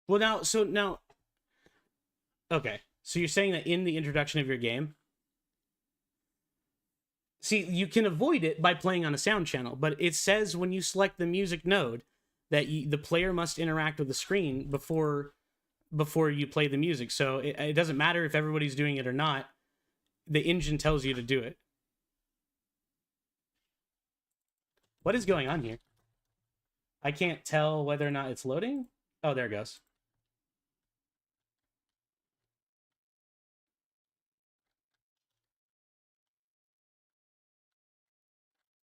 Well, now, okay. So you're saying that in the introduction of your game, see, you can avoid it by playing on a sound channel, but it says when you select the music node that the player must interact with the screen before you play the music. So it doesn't matter if everybody's doing it or not. The engine tells you to do it. What is going on here? I can't tell whether or not it's loading. Oh, there it goes.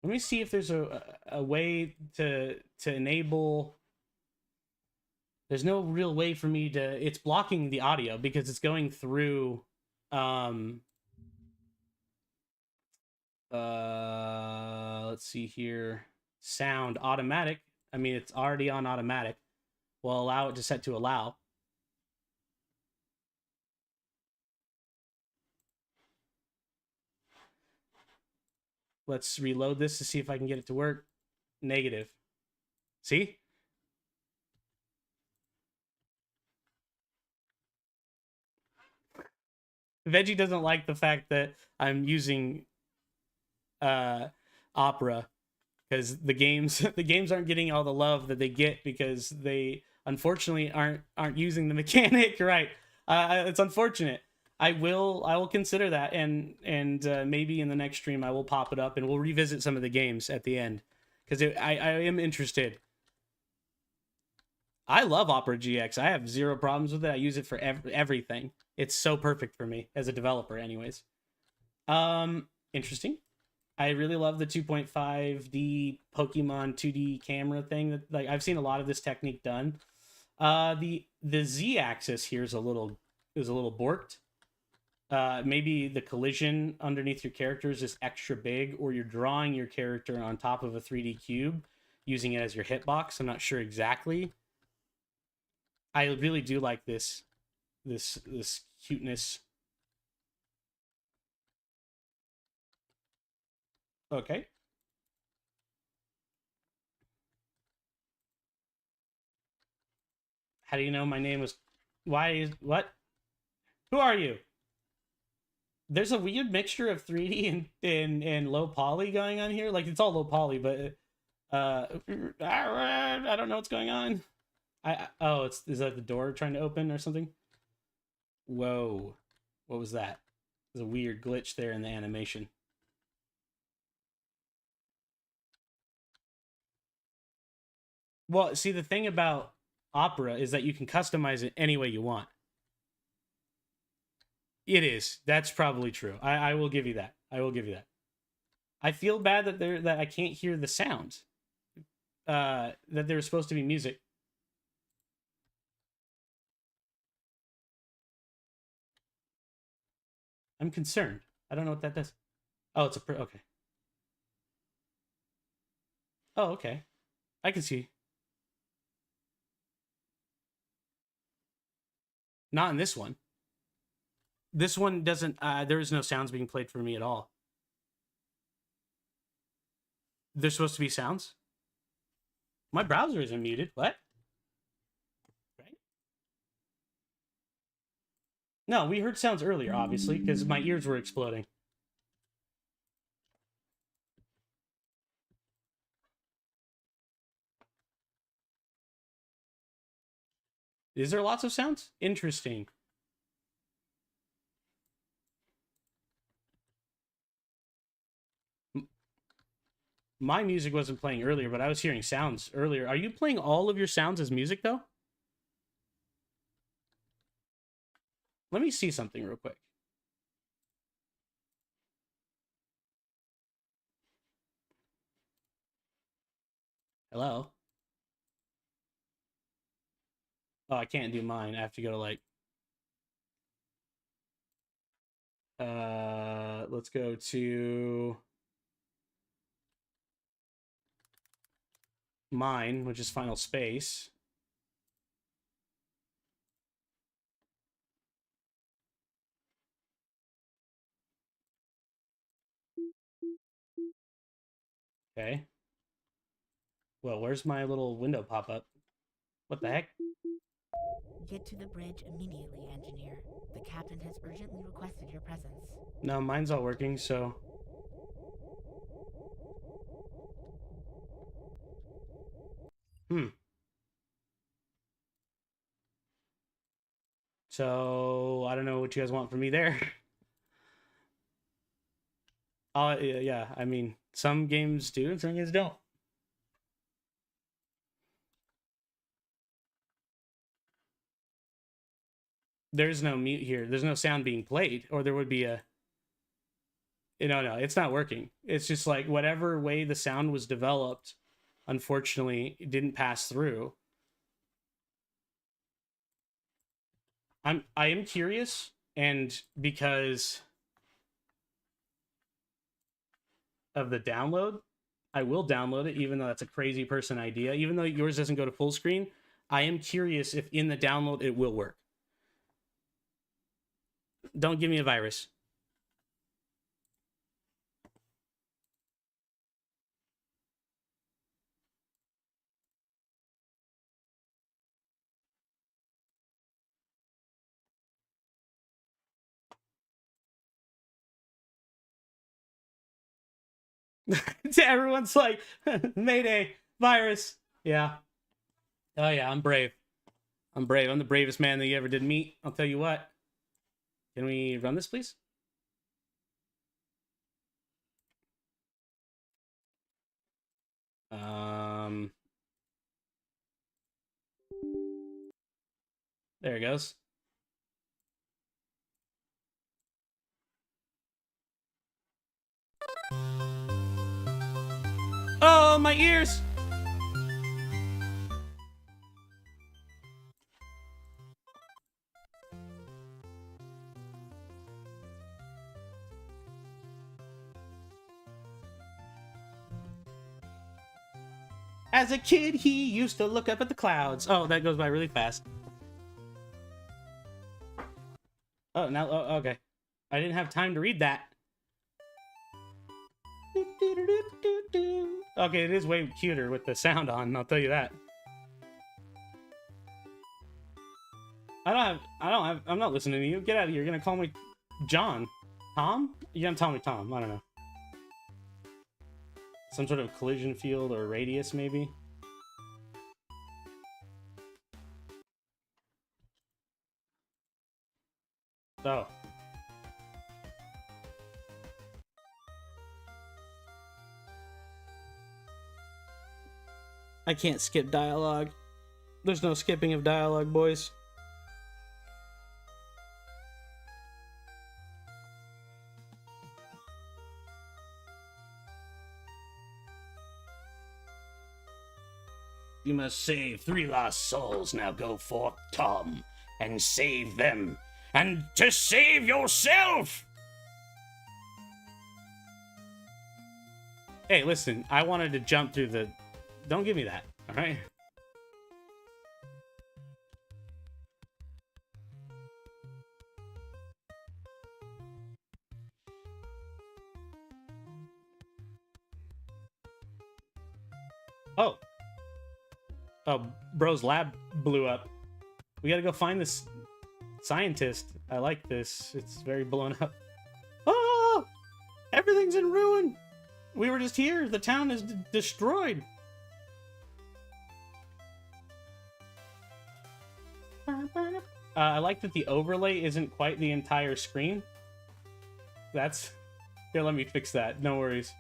Let me see if there's a way to enable. There's no real way for me to. It's blocking the audio because it's going through. Let's see here. Sound automatic. I mean, it's already on automatic. We'll allow it to set to allow. Let's reload this to see if I can get it to work. Negative. See? Veggie doesn't like the fact that I'm using Opera because the games aren't getting all the love that they get because they unfortunately aren't using the mechanic right. It's unfortunate. I will consider that, and maybe in the next stream I will pop it up and we'll revisit some of the games at the end because I am interested. I love Opera GX. I have zero problems with it. I use it for everything. It's so perfect for me as a developer, anyways. Interesting. I really love the 2.5D Pokemon 2D camera thing. That, like, I've seen a lot of this technique done. The Z-axis here is a little borked. Maybe the collision underneath your character is just extra big, or you're drawing your character on top of a 3D cube using it as your hitbox. I'm not sure exactly. I really do like this cuteness. Okay. How do you know my name was? Why is what? Who are you? There's a weird mixture of 3D and low poly going on here. Like it's all low poly, but I don't know what's going on. Oh, is that the door trying to open or something? Whoa, what was that? There's a weird glitch there in the animation. Well, see, the thing about Opera is that you can customize it any way you want. It is. That's probably true. I will give you that. I will give you that. I feel bad that I can't hear the sound. That there's supposed to be music. I'm concerned. I don't know what that does. Oh, it's okay. Oh, okay. I can see. Not in this one. This one doesn't. There is no sounds being played for me at all. There's supposed to be sounds. My browser isn't muted. What? Right? No, we heard sounds earlier, obviously, because my ears were exploding. Is there lots of sounds? Interesting. My music wasn't playing earlier, but I was hearing sounds earlier. Are you playing all of your sounds as music, though? Let me see something real quick. Hello? Oh, I can't do mine. I have to go to, like... let's go to... mine, which is Final Space. Okay. Well, where's my little window pop-up? What the heck? Get to the bridge immediately, engineer. The captain has urgently requested your presence. No, mine's all working, so... So, I don't know what you guys want from me there. Yeah, I mean, some games do and some games don't. There's no mute here. There's no sound being played, or there would be a... No, it's not working. It's just like whatever way the sound was developed, unfortunately, it didn't pass through. I am curious, and because of the download, I will download it, even though that's a crazy person idea. Even though yours doesn't go to full screen, I am curious if in the download it will work. Don't give me a virus. Everyone's like, Mayday, virus. Yeah. Oh, yeah, I'm brave. I'm brave. I'm the bravest man that you ever did meet. I'll tell you what. Can we run this, please? There it goes. Oh, my ears! As a kid, he used to look up at the clouds. Oh, that goes by really fast. Oh, now, oh, okay. I didn't have time to read that. Okay, it is way cuter with the sound on, I'll tell you that. I'm not listening to you. Get out of here. You're gonna call me John. Tom? You're gonna tell me Tom. I don't know. Some sort of collision field or radius, maybe? Oh. I can't skip dialogue. There's no skipping of dialogue, boys. You must save 3 lost souls. Now go forth, Tom, and save them. And to save yourself! Hey, listen, I wanted to jump through the... Don't give me that, alright? Oh. Oh, bro's lab blew up. We gotta go find this scientist. I like this. It's very blown up. Oh! Everything's in ruin! We were just here. The town is destroyed. I like that the overlay isn't quite the entire screen. That's... Here, let me fix that. No worries.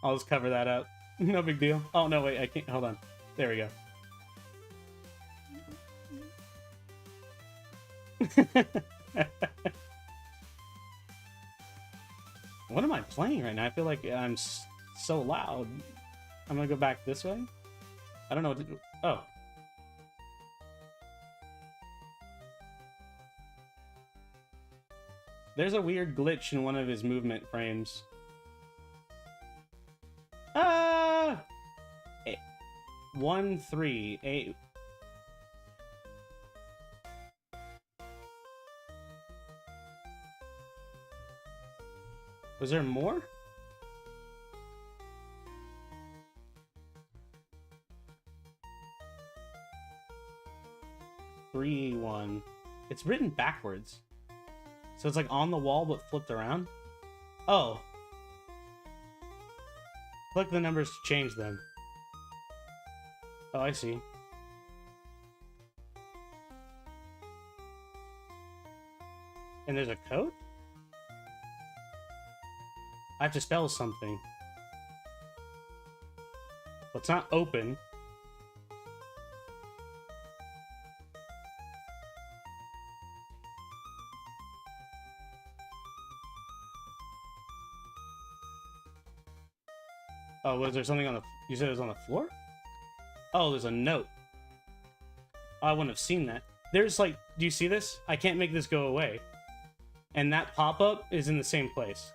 I'll just cover that up. No big deal. Oh, no, wait. I can't... Hold on. There we go. What am I playing right now? I feel like I'm so loud. I'm gonna go back this way. I don't know what to do. Oh. There's a weird glitch in one of his movement frames. Ah! 1, 3, 8. Was there more? Three, 1. It's written backwards. So it's like on the wall but flipped around? Oh. Click the numbers to change them. Oh, I see. And there's a code? I have to spell something. Well, it's not open. Oh, was there something on the... You said it was on the floor? Oh, there's a note. I wouldn't have seen that. There's like... Do you see this? I can't make this go away. And that pop-up is in the same place.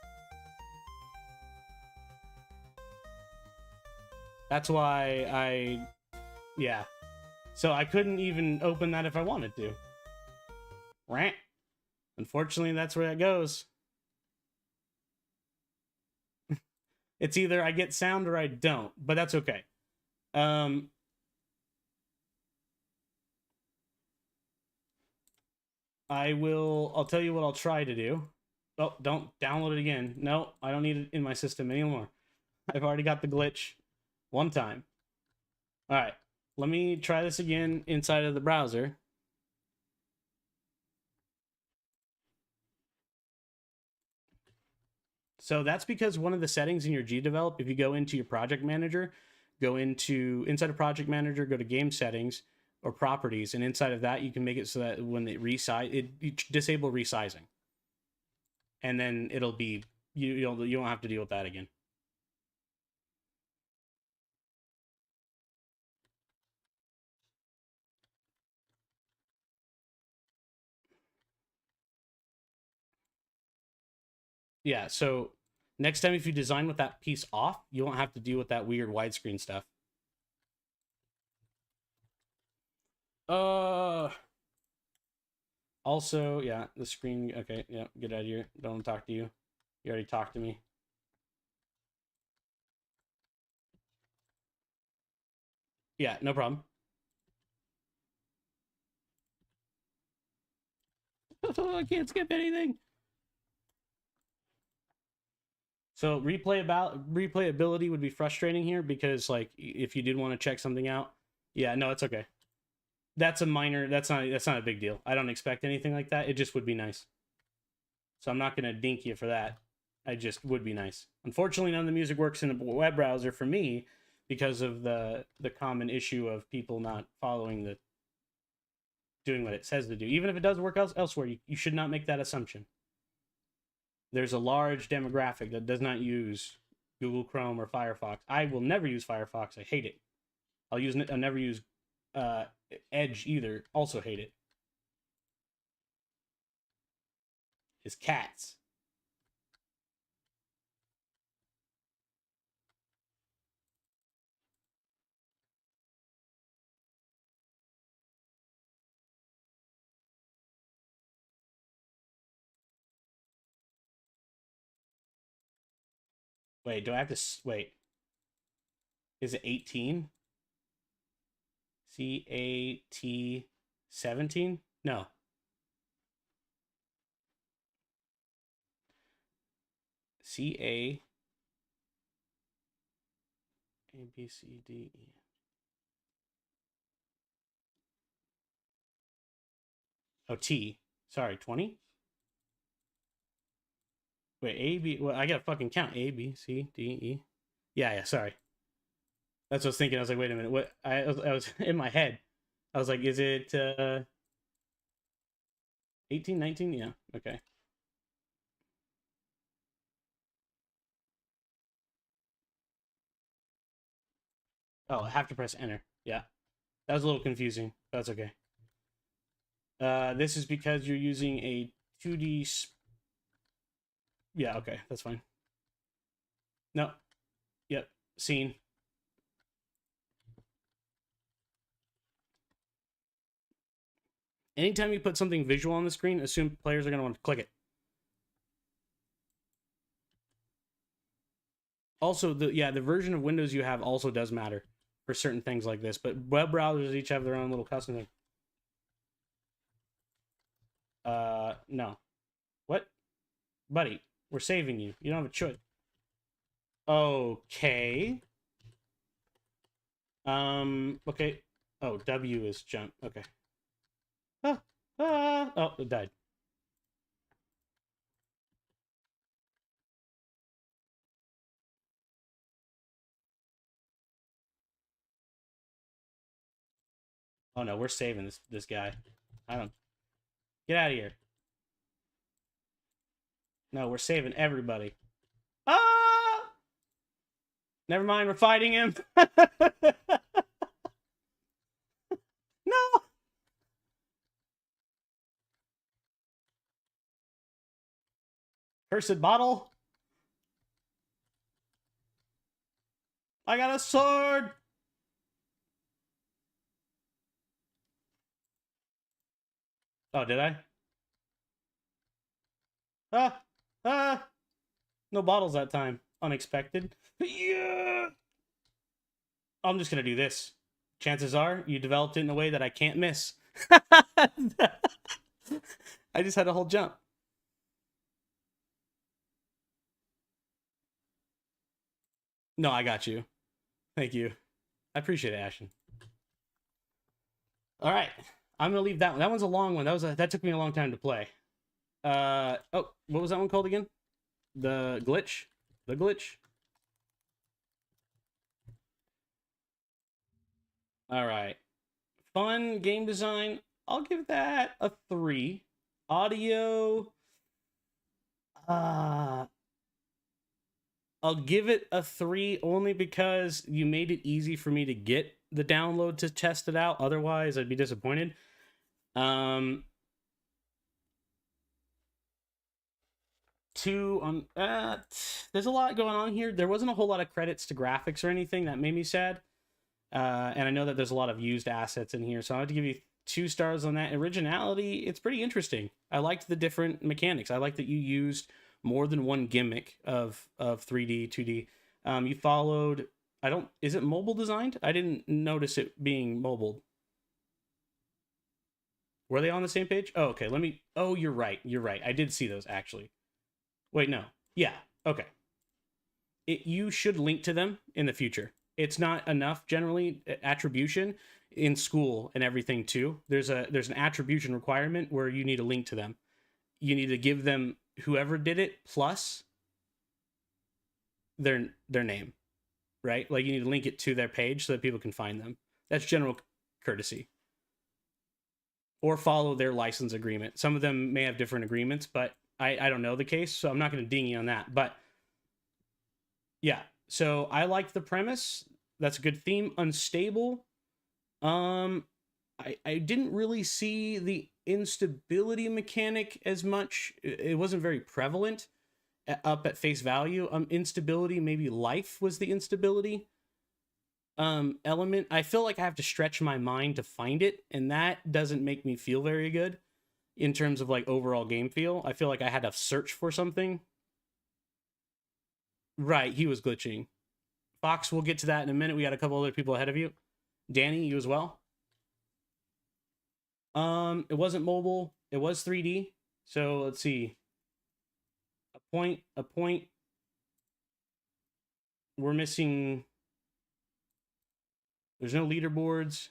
That's why yeah. So I couldn't even open that if I wanted to. Rant. Unfortunately, that's where it goes. It's either I get sound or I don't, but that's okay. I'll tell you what I'll try to do. Oh, don't download it again. No, I don't need it in my system anymore. I've already got the glitch. One time. All right, let me try this again inside of the browser. So that's because one of the settings in your Gdevelop, if you go into your project manager, inside of project manager, go to game settings or properties, and inside of that you can make it so that when it you disable resizing, and then it'll be you don't have to deal with that again. Yeah, so next time if you design with that piece off, you won't have to deal with that weird widescreen stuff. Also, yeah, the screen, okay, yeah, get out of here. Don't want to talk to you. You already talked to me. Yeah, no problem. I can't skip anything. So replayability would be frustrating here because like if you did want to check something out, yeah, no, it's okay. That's a minor. That's not a big deal. I don't expect anything like that. It just would be nice. So I'm not gonna dink you for that. I just would be nice. Unfortunately, none of the music works in the web browser for me because of the common issue of people not doing what it says to do. Even if it does work elsewhere, you should not make that assumption. There's a large demographic that does not use Google Chrome or Firefox. I will never use Firefox. I hate it. I'll never use Edge either. Also hate it. His cats. Wait, do I have to wait? Is it 18? CAT 17? No. CA ABCDE. Oh, T. Sorry, 20? Wait, A, B. Well, I gotta fucking count. A, B, C, D, E. Yeah, sorry. That's what I was thinking. I was like, wait a minute. What? I was in my head. I was like, is it 18, 19? Yeah, okay. Oh, I have to press enter. Yeah. That was a little confusing. That's okay. This is because you're using a 2D... Yeah, okay. That's fine. No. Yep. Scene. Anytime you put something visual on the screen, assume players are going to want to click it. Also, the version of Windows you have also does matter for certain things like this, but web browsers each have their own little custom thing. No. What? Buddy, we're saving you. You don't have a choice. Okay. Okay. Oh, W is jump. Okay. Oh, it died. Oh no, we're saving this guy. I don't. Get out of here. No, we're saving everybody. Ah! Never mind, we're fighting him. No. Cursed bottle. I got a sword. Oh, did I? Ah! No bottles that time. Unexpected. Yeah! I'm just gonna do this. Chances are you developed it in a way that I can't miss. I just had a whole jump. No, I got you. Thank you. I appreciate it, Ashton. All right. I'm gonna leave that one. That one's a long one. That took me a long time to play. Oh, what was that one called again? The glitch? The glitch? All right. Fun game design. I'll give that a 3. Audio. I'll give it a 3 only because you made it easy for me to get the download to test it out. Otherwise, I'd be disappointed. There's a lot going on here. There wasn't a whole lot of credits to graphics or anything that made me sad. And I know that there's a lot of used assets in here, so I have to give you 2 stars on that. Originality, it's pretty interesting. I liked the different mechanics. I like that you used more than one gimmick of 3D, 2D. You followed, is it mobile designed? I didn't notice it being mobile. Were they on the same page? Oh, okay, you're right. I did see those, actually. Wait, no. Yeah, okay. You should link to them in the future. It's not enough, generally, attribution in school and everything, too. There's an attribution requirement where you need a link to them. You need to give them whoever did it plus their name. right? Like you need to link it to their page so that people can find them. That's general courtesy. Or follow their license agreement. Some of them may have different agreements, but I don't know the case, so I'm not going to ding you on that. But yeah, so I liked the premise. That's a good theme. Unstable. I didn't really see the instability mechanic as much. It wasn't very prevalent up at face value. Instability, maybe life was the instability element. I feel like I have to stretch my mind to find it, and that doesn't make me feel very good in terms of like overall game feel. I feel like I had to search for something. Right, he was glitching. Fox, we'll get to that in a minute. We got a couple other people ahead of you. Danny, you as well. It wasn't mobile. It was 3D. So let's see. A point. We're missing. There's no leaderboards.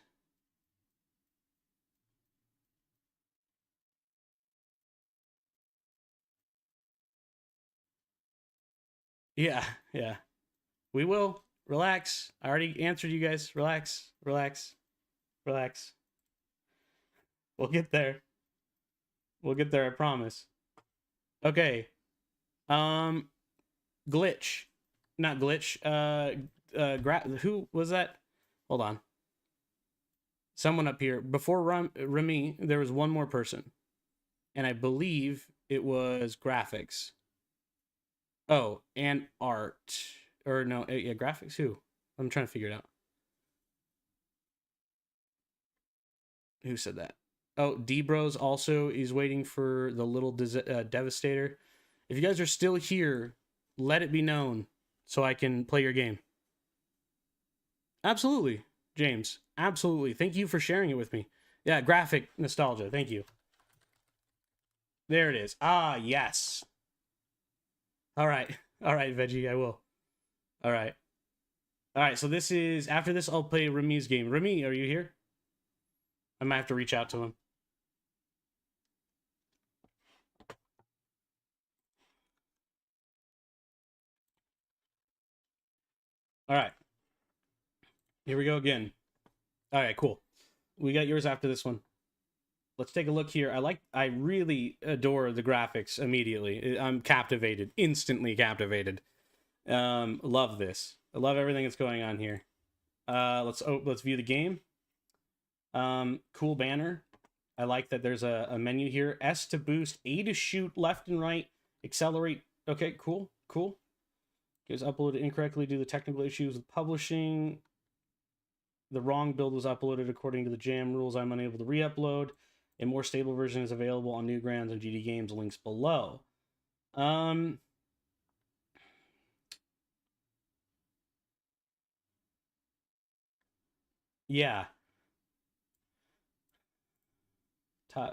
Yeah. We will. Relax. I already answered you guys. Relax. We'll get there. I promise. Okay. Glitch. Not glitch. Who was that? Hold on. Someone up here. Before Remy, there was one more person. And I believe it was graphics. Oh, and art. Or no, yeah, graphics. Who? I'm trying to figure it out. Who said that? Oh, D-Bros also is waiting for the little Devastator. If you guys are still here, let it be known so I can play your game. Absolutely, James. Absolutely. Thank you for sharing it with me. Yeah, graphic nostalgia. Thank you. There it is. Ah, yes. All right, Veggie, I will. All right, so this is... After this, I'll play Remy's game. Remy, are you here? I might have to reach out to him. All right. Here we go again. All right, cool. We got yours after this one. Let's take a look here. I really adore the graphics immediately. I'm captivated, instantly captivated. Love this. I love everything that's going on here. Let's view the game. Cool banner. I like that there's a menu here. S to boost, A to shoot, left and right, accelerate. Okay, cool. It was uploaded incorrectly due to technical issues with publishing. The wrong build was uploaded according to the jam rules. I'm unable to re-upload. A more stable version is available on Newgrounds and GD Games. Links below. Yeah.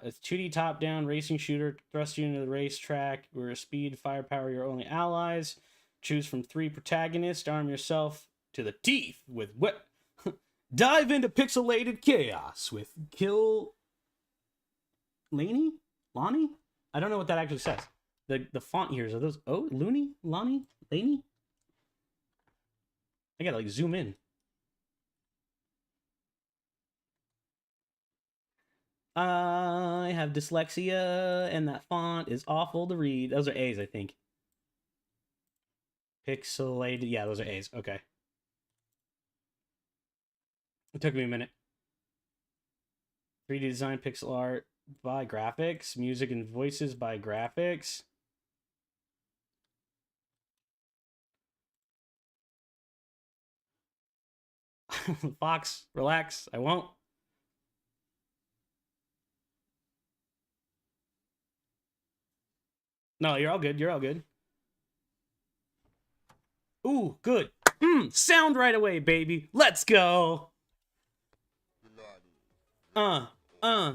It's 2D top-down racing shooter. Thrust you into the racetrack. Where speed, firepower, your only allies. Choose from 3 protagonists. Arm yourself to the teeth with what? Dive into pixelated chaos with Kill Lonnie? I don't know what that actually says. The font here are those Lonnie? Laney? I gotta like zoom in. I have dyslexia and that font is awful to read. Those are A's, I think. Pixelated. Yeah, those are A's. Okay. It took me a minute. 3D design, pixel art by graphics, music and voices by graphics. Fox, relax. I won't. No, you're all good. Ooh, good. Sound right away, baby. Let's go.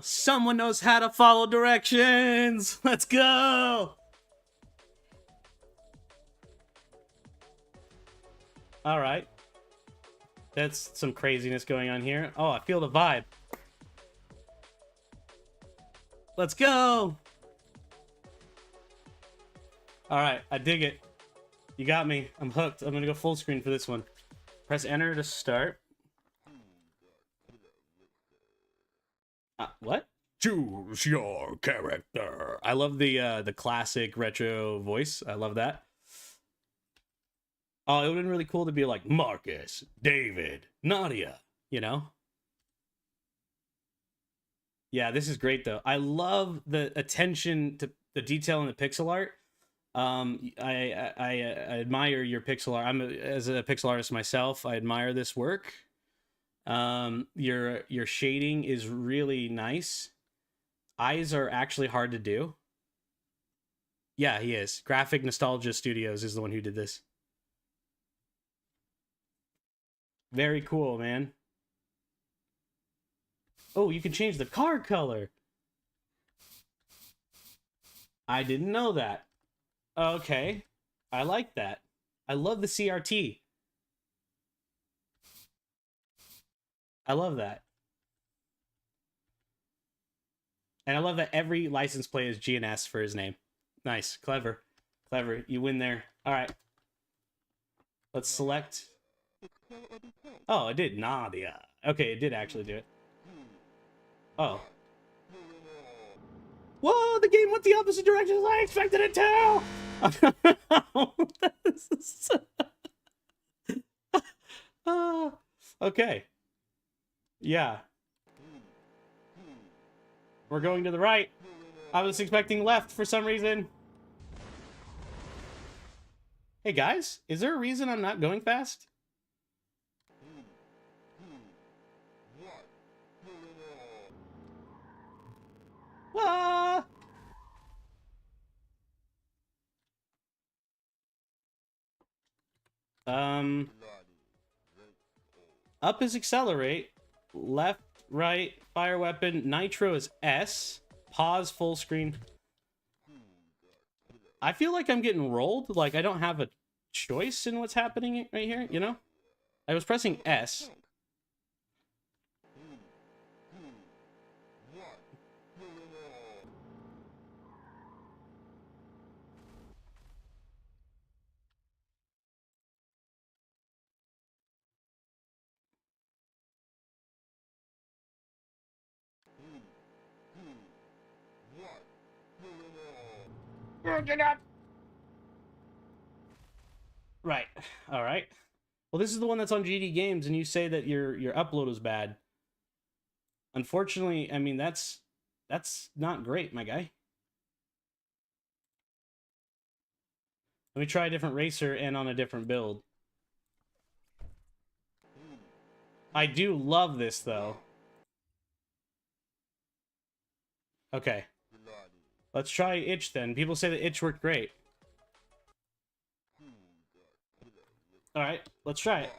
Someone knows how to follow directions. Let's go. All right. That's some craziness going on here. Oh, I feel the vibe. Let's go. All right, I dig it. You got me. I'm hooked. I'm gonna go full screen for this one. Press enter to start. What? Choose your character. I love the classic retro voice. I love that. Oh, it would have been really cool to be like Marcus, David, Nadia, you know? Yeah, this is great though. I love the attention to the detail in the pixel art. I admire your pixel art. As a pixel artist myself, I admire this work. Your shading is really nice. Eyes are actually hard to do. Yeah, he is. Graphic Nostalgia Studios is the one who did this. Very cool, man. Oh, you can change the card color. I didn't know that. Okay. I like that. I love the CRT. I love that. And I love that every license plate is GNS for his name. Nice. Clever. Clever. You win there. All right. Let's select. Oh, it did. Nadia. Okay, it did actually do it. Oh. Whoa, the game went the opposite direction as I expected it to! Okay. Yeah. We're going to the right. I was expecting left for some reason. Hey guys, is there a reason I'm not going fast? Ah! Up is accelerate. Left, right, fire weapon. Nitro is S. Pause full screen. I feel like I'm getting rolled. Like I don't have a choice in what's happening right here, you know? I was pressing S. Right. All right. Well, this is the one that's on GD Games, and you say that your upload is bad. Unfortunately, I mean that's not great, my guy. Let me try a different racer and on a different build. I do love this though. Okay. Let's try itch then. People say that itch worked great. All right, let's try it.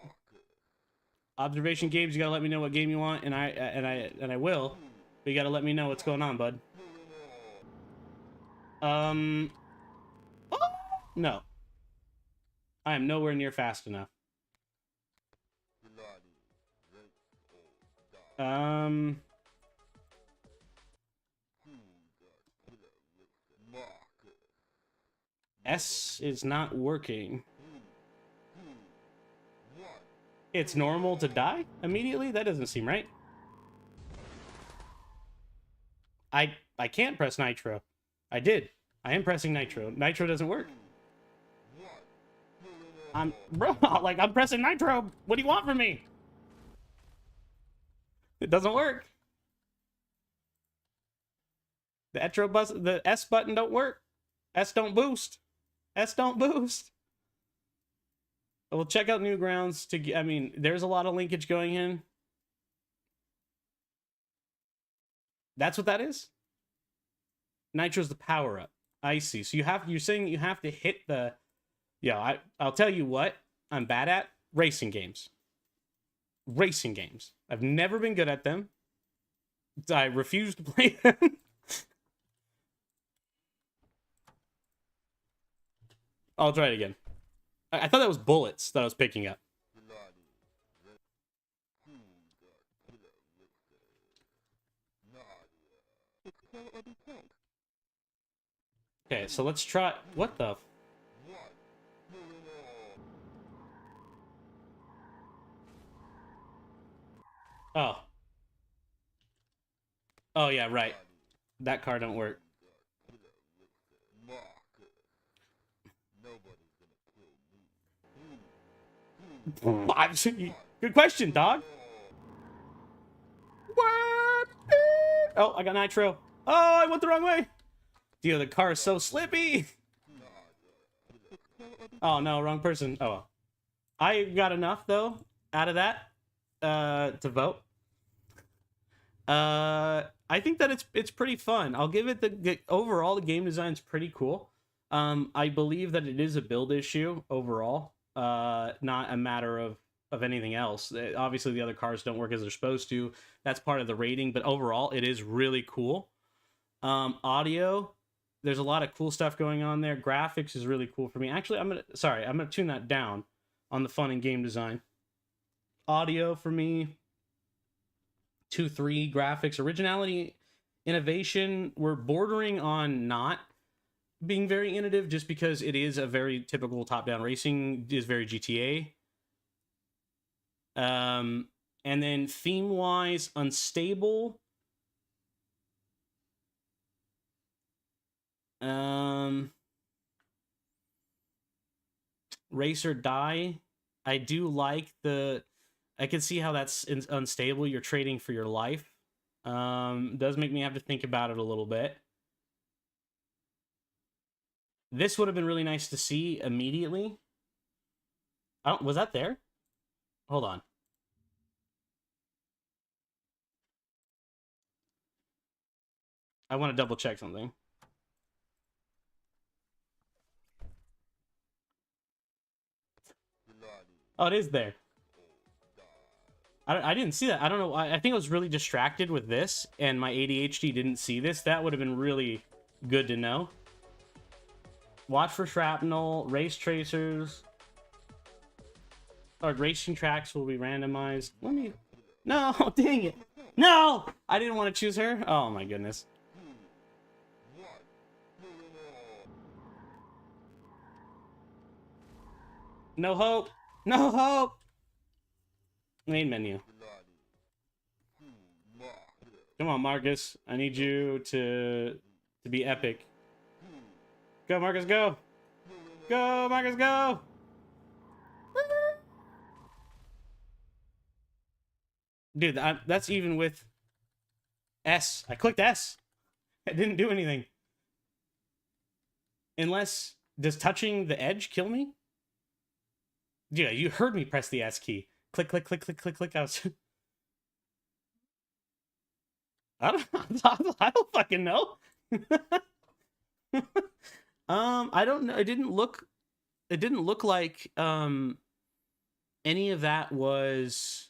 Observation games, you gotta let me know what game you want, and I will. But you gotta let me know what's going on, bud. Oh, no. I am nowhere near fast enough. S is not working. It's normal to die immediately? That doesn't seem right. I can't press nitro. I did. I am pressing nitro. Nitro doesn't work. Bro, like I'm pressing nitro. What do you want from me? It doesn't work. The S button don't work. S don't boost. S don't boost. We'll check out Newgrounds to. I mean, there's a lot of linkage going in. That's what that is. Nitro's the power up. I see. So you're saying you have to hit the. Yeah, I'll tell you what I'm bad at: racing games. Racing games. I've never been good at them. I refuse to play them. I'll try it again. I thought that was bullets that I was picking up. Okay, so let's try. What the? Oh. Oh, yeah, right. That car don't work. Good question, dog. What? Oh, I got nitro. Oh, I went the wrong way. Dude, the car is so slippy. Oh, no, wrong person. Oh, well. I got enough, though, out of that to vote. I think that it's pretty fun. I'll give it the overall, the game design's pretty cool. I believe that it is a build issue overall, not a matter of anything else. Obviously, the other cars don't work as they're supposed to. That's part of the rating, but overall, it is really cool. Audio, there's a lot of cool stuff going on there. Graphics is really cool for me. Actually, I'm gonna tune that down on the fun and game design. Audio for me, 2-3. Graphics, originality, innovation, we're bordering on not being very innovative just because it is a very typical top-down racing, is very GTA. And then theme-wise, unstable. Race or die. I do like I can see how that's unstable. You're trading for your life. Does make me have to think about it a little bit. This would have been really nice to see immediately. Was that there? Hold on. I want to double check something. Oh, it is there. I didn't see that. I don't know. I think I was really distracted with this, and my ADHD didn't see this. That would have been really good to know. Watch for shrapnel, race tracers. Or racing tracks will be randomized. Let me... No, dang it. No! I didn't want to choose her. Oh, my goodness. No hope. No hope. Main menu. Come on, Marcus. I need you to be epic. Go, Marcus, go. Go, Marcus, go. Dude, that's even with S. I clicked S. It didn't do anything. Unless, does touching the edge kill me? Yeah, you heard me press the S key. Click, click, click, click, click, click. I don't fucking know. I don't know. It didn't look like any of that was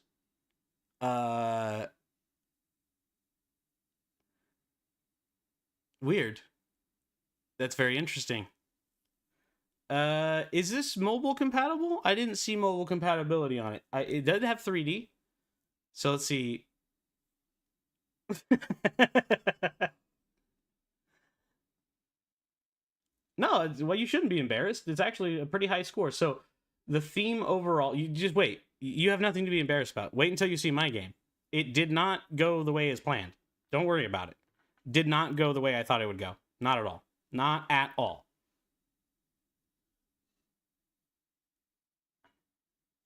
weird. That's very interesting. Is this mobile compatible? I didn't see mobile compatibility on it. It doesn't have 3D. So let's see. No, well, you shouldn't be embarrassed. It's actually a pretty high score. So the theme overall, you just wait. You have nothing to be embarrassed about. Wait until you see my game. It did not go the way as planned. Don't worry about it. Did not go the way I thought it would go. Not at all. Not at all.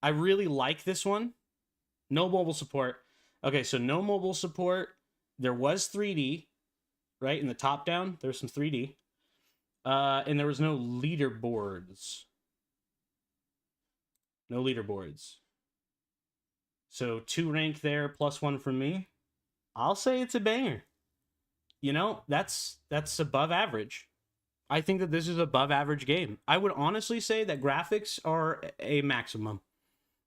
I really like this one. No mobile support. Okay, so no mobile support. There was 3D, right? In the top down, there's some 3D. And there was no leaderboards. No leaderboards. So 2 rank there, +1 from me. I'll say it's a banger. You know, that's above average. I think that this is above average game. I would honestly say that graphics are a maximum.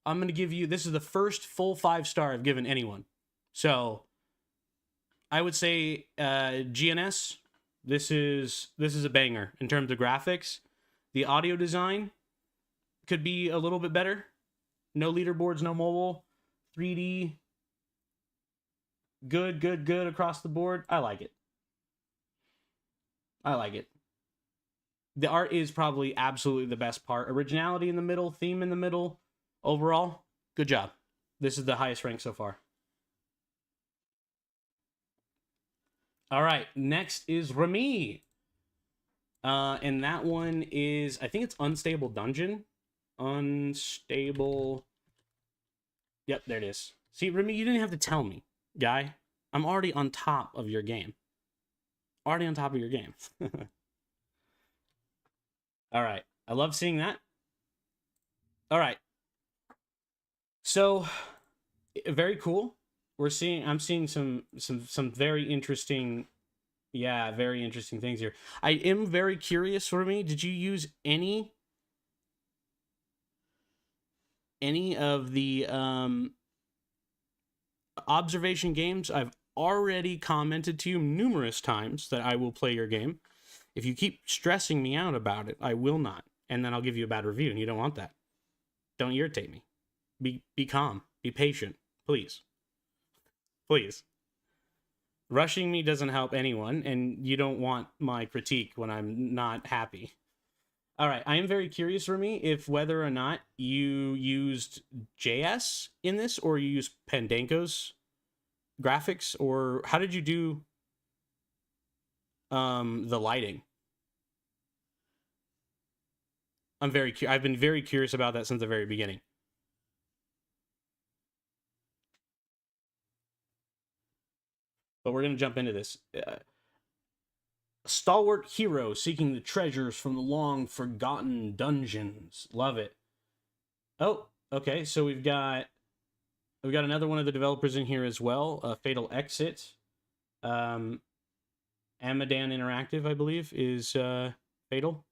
I'm going to give you, this is the first full 5-star I've given anyone. So I would say GNS, this is a banger in terms of graphics. The audio design could be a little bit better. No leaderboards, no mobile, 3D. Good across the board. I like it. I like it. The art is probably absolutely the best part. Originality in the middle, theme in the middle. Overall, good job. This is the highest rank so far. All right, next is Remy. And that one is, I think it's Unstable Dungeon. Unstable. Yep, there it is. See, Remy, you didn't have to tell me, guy. I'm already on top of your game. Already on top of your game. All right. I love seeing that. All right. So, very cool. I'm seeing some very interesting, yeah, very interesting things here. I am very curious, for me, did you use any of the observation games? I've already commented to you numerous times that I will play your game. If you keep stressing me out about it, I will not. And then I'll give you a bad review, and you don't want that. Don't irritate me. Be calm. Be patient. Please. Please. Rushing me doesn't help anyone, and you don't want my critique when I'm not happy. All right, I am very curious, Remy, if whether or not you used JS in this, or you used Pandango's graphics, or how did you do the lighting? I've been very curious about that since the very beginning. But we're going to jump into this. A stalwart hero seeking the treasures from the long-forgotten dungeons. Love it. Oh, okay, so we've got another one of the developers in here as well. Fatal Exit. Amadan Interactive, I believe, is Fatal.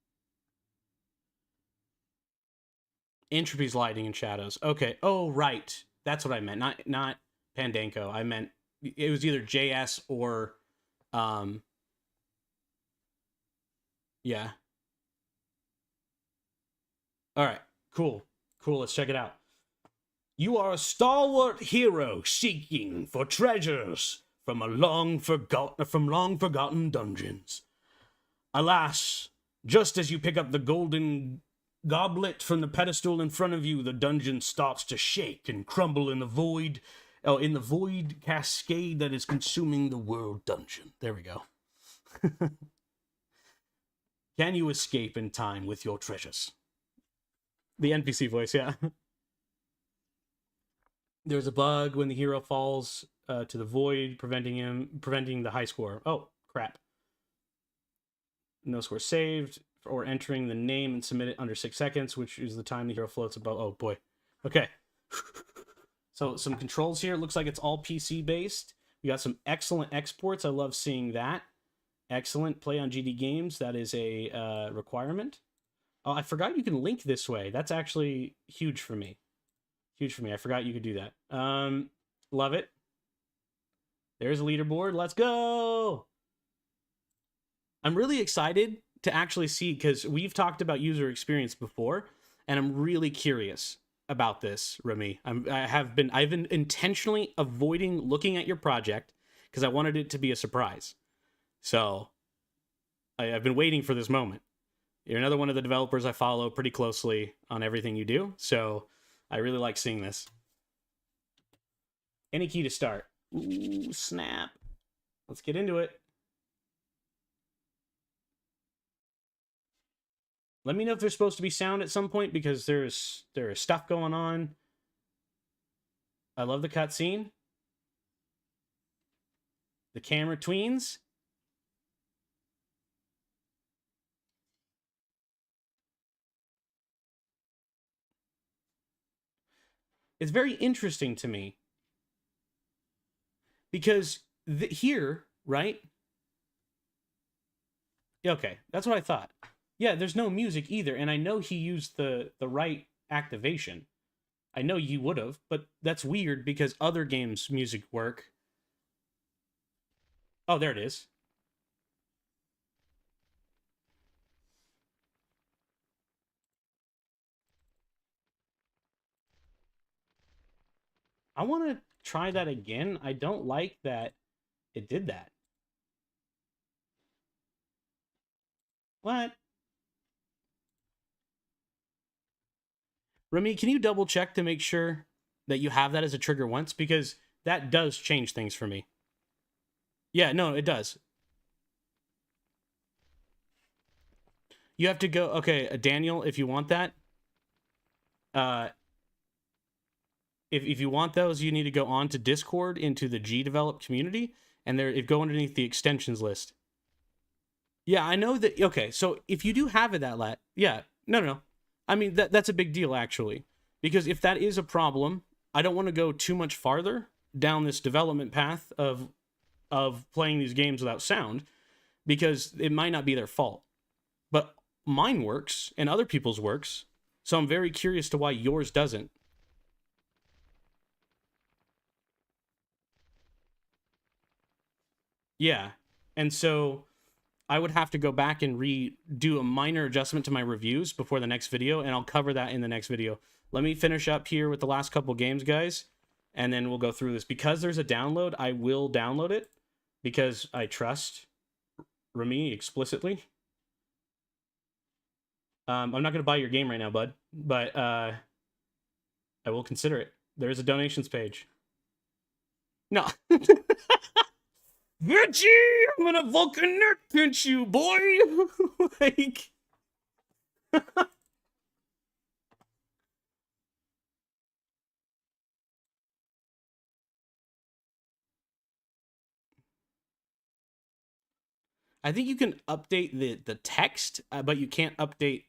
Entropy's lighting and shadows. Okay. Oh, right. That's what I meant. Not Pandango. I meant it was either JS or yeah. All right. Cool. Let's check it out. You are a stalwart hero seeking for treasures from long forgotten dungeons. Alas, just as you pick up the golden goblet from the pedestal in front of you, the dungeon starts to shake and crumble in the void cascade that is consuming the world dungeon. There we go. Can you escape in time with your treasures? The NPC voice, yeah. There's a bug when the hero falls to the void, preventing the high score. Oh, crap. No score saved, or entering the name and submit it under 6 seconds, which is the time the hero floats above. Oh, boy. Okay. So some controls here. It looks like it's all PC based. We got some excellent exports. I love seeing that. Excellent. Play on GD Games. That is a requirement. Oh, I forgot you can link this way. That's actually huge for me. Huge for me. I forgot you could do that. Love it. There's a leaderboard. Let's go. I'm really excited to actually see, because we've talked about user experience before, and I'm really curious about this, Remy. I've been intentionally avoiding looking at your project because I wanted it to be a surprise. So I've been waiting for this moment. You're another one of the developers I follow pretty closely on everything you do, so I really like seeing this. Any key to start. Ooh, snap. Let's get into it. Let me know if there's supposed to be sound at some point, because there is stuff going on. I love the cutscene. The camera tweens. It's very interesting to me. Because here, right? Okay, that's what I thought. Yeah, there's no music either, and I know he used the right activation. I know you would have, but that's weird because other games' music work. Oh, there it is. I want to try that again. I don't like that it did that. What? Remy, can you double check to make sure that you have that as a trigger once? Because that does change things for me. Yeah, no, it does. You have to go. Okay, Daniel, if you want that, if you want those, you need to go on to Discord into the Gdevelop community, and there, go underneath the extensions list. Yeah, I know that. Okay, so if you do have it yeah, no. I mean, that's a big deal, actually. Because if that is a problem, I don't want to go too much farther down this development path of playing these games without sound, because it might not be their fault. But mine works, and other people's works, so I'm very curious to why yours doesn't. Yeah, and so I would have to go back and do a minor adjustment to my reviews before the next video, and I'll cover that in the next video. Let me finish up here with the last couple games, guys, and then we'll go through this. Because there's a download, I will download it, because I trust Remy explicitly. I'm not going to buy your game right now, bud, but I will consider it. There is a donations page. No. Veggie, I'm gonna Vulcan neck pinch you, boy! Like... I think you can update the text, but you can't update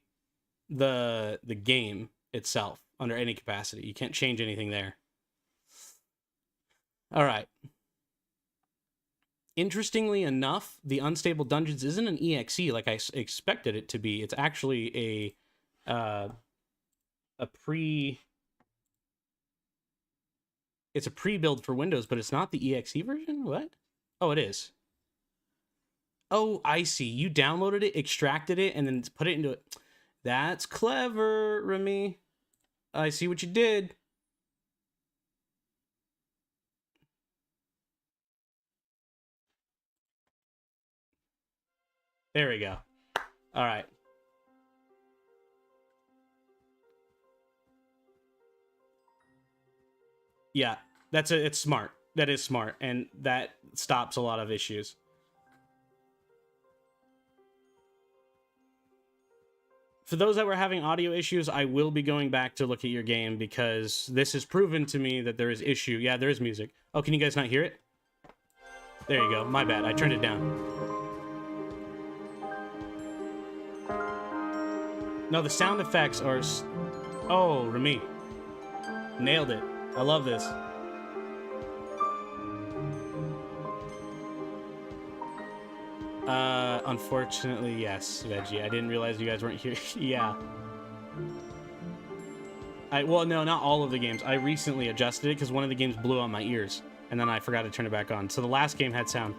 the game itself under any capacity. You can't change anything there. All right. Interestingly enough, the Unstable Dungeons isn't an EXE like I expected it to be. It's actually a pre-build for Windows, but it's not the EXE version? What? Oh, it is. Oh, I see. You downloaded it, extracted it, and then put it into it. That's clever, Remy. I see what you did. There we go. All right. Yeah, it's smart. That is smart, and that stops a lot of issues. For those that were having audio issues, I will be going back to look at your game, because this has proven to me that there is issue. Yeah, there is music. Oh, can you guys not hear it? There you go. My bad. I turned it down. No, the sound effects are... Oh, Remy. Nailed it. I love this. Unfortunately, yes, Veggie. I didn't realize you guys weren't here. Yeah. Well, no, not all of the games. I recently adjusted it because one of the games blew on my ears, and then I forgot to turn it back on. So the last game had sound.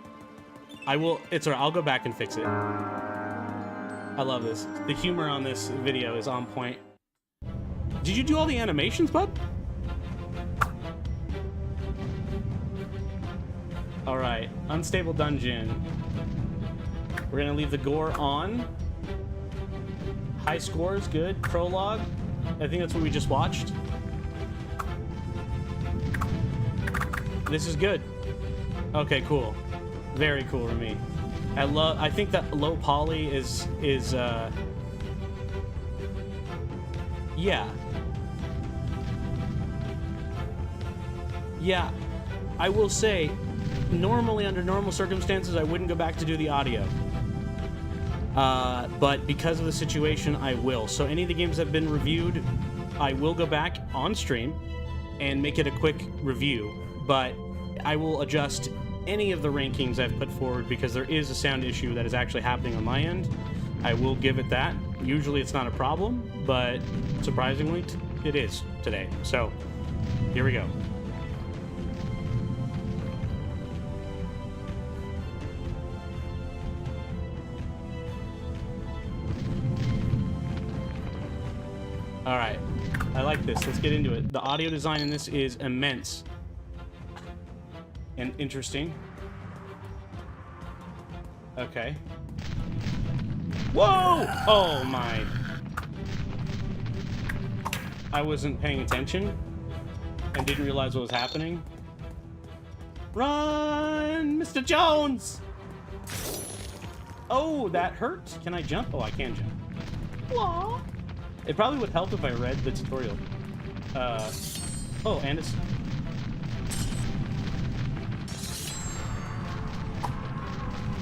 It's alright. I'll go back and fix it. I love this. The humor on this video is on point. Did you do all the animations, bud? Alright. Unstable Dungeon. We're gonna leave the gore on. High scores, good. Prologue. I think that's what we just watched. This is good. Okay, cool. Very cool for me. I think that low poly is yeah. Yeah. I will say, normally under normal circumstances, I wouldn't go back to do the audio. But because of the situation, I will. So any of the games that have been reviewed, I will go back on stream and make it a quick review. But I will adjust any of the rankings I've put forward because there is a sound issue that is actually happening on my end. I will give it that. Usually it's not a problem, but surprisingly, it is today. So here we go. All right, I like this. Let's get into it. The audio design in this is immense and interesting. Okay. Whoa! Oh my. I wasn't paying attention and didn't realize what was happening. Run, Mr. Jones! Oh, that hurt. Can I jump? Oh, I can jump. It probably would help if I read the tutorial. Oh, and it's...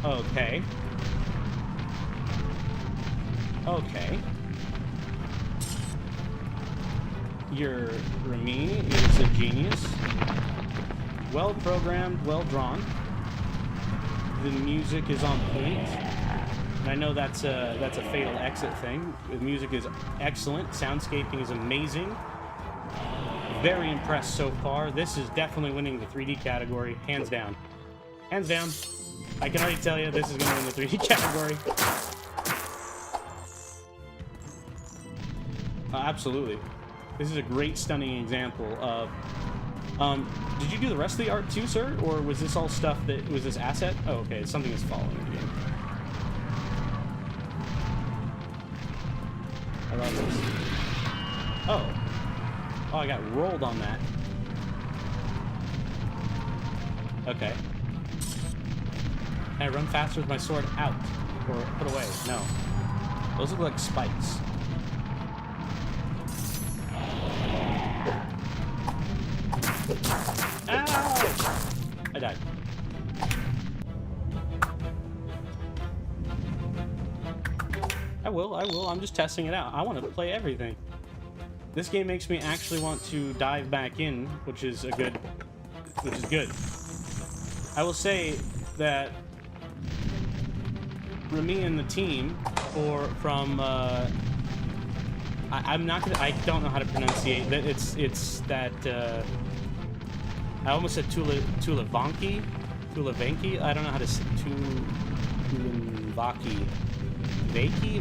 Okay. Okay. Your Rami is a genius. Well programmed, well drawn. The music is on point. And I know that's a fatal exit thing. The music is excellent. Soundscaping is amazing. Very impressed so far. This is definitely winning the 3D category, hands down. Hands down. I can already tell you this is going to win the 3D category. Absolutely. This is a great, stunning example of... did you do the rest of the art too, sir? Or was this all stuff that... Was this asset? Oh, okay. It's something that's following the game. I love this. Oh. Oh, I got rolled on that. Okay. Can I run faster with my sword out? Or put away? No. Those look like spikes. Ow! I died. I will. I'm just testing it out. I want to play everything. This game makes me actually want to dive back in, which is good. I will say that Rami and the team, I'm not gonna. I don't know how to pronunciate that. It's that. I almost said Tulavanki. I don't know how to say Tulavaki. Vaki.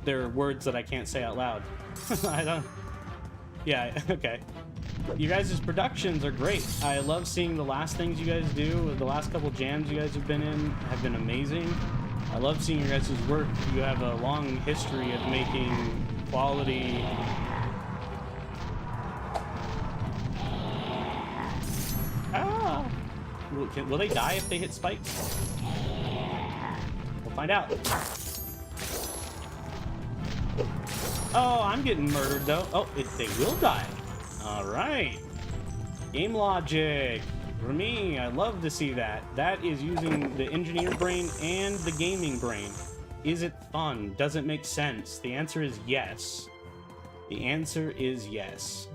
There are words that I can't say out loud. I don't. Yeah. Okay. You guys' productions are great. I love seeing the last things you guys do. The last couple jams you guys have been in have been amazing. I love seeing your guys' work. You have a long history of making quality... Ah! Will they die if they hit spikes? We'll find out. Oh, I'm getting murdered, though. Oh, they will die. All right. Game logic. For me, I love to see that. That is using the engineer brain and the gaming brain. Is it fun? Does it make sense? The answer is yes. The answer is yes.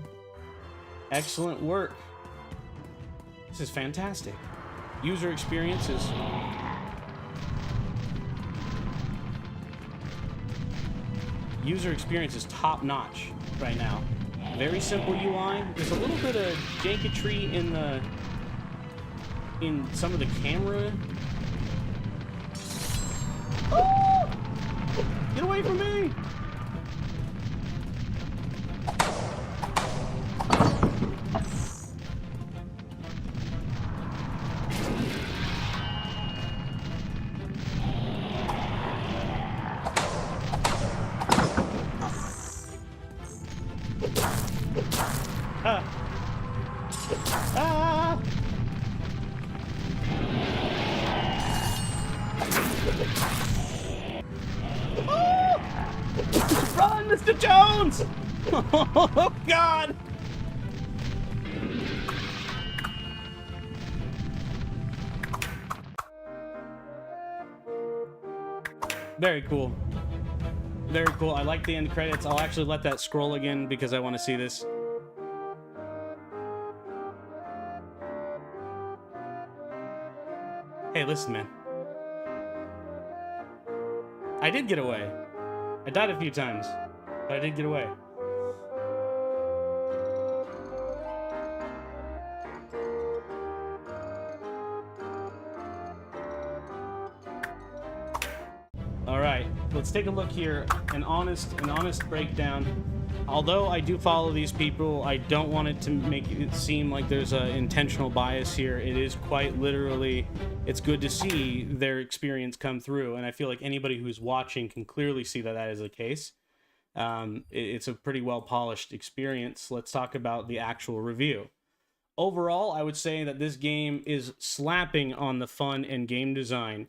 Excellent work. This is fantastic. User experience is... User experience is top-notch right now. Very simple UI. There's a little bit of janketry in some of the camera. Oh! Get away from me! Run, Mr. Jones! Oh, God! Very cool. Very cool. I like the end credits. I'll actually let that scroll again because I want to see this. Hey, listen, man. I did get away. I died a few times, but I did get away. All right, let's take a look here. An honest breakdown. Although I do follow these people, I don't want it to make it seem like there's an intentional bias here. It is quite literally, it's good to see their experience come through, and I feel like anybody who's watching can clearly see that that is the case. It's a pretty well-polished experience. Let's talk about the actual review. overall, I would say that this game is slapping on the fun and game design.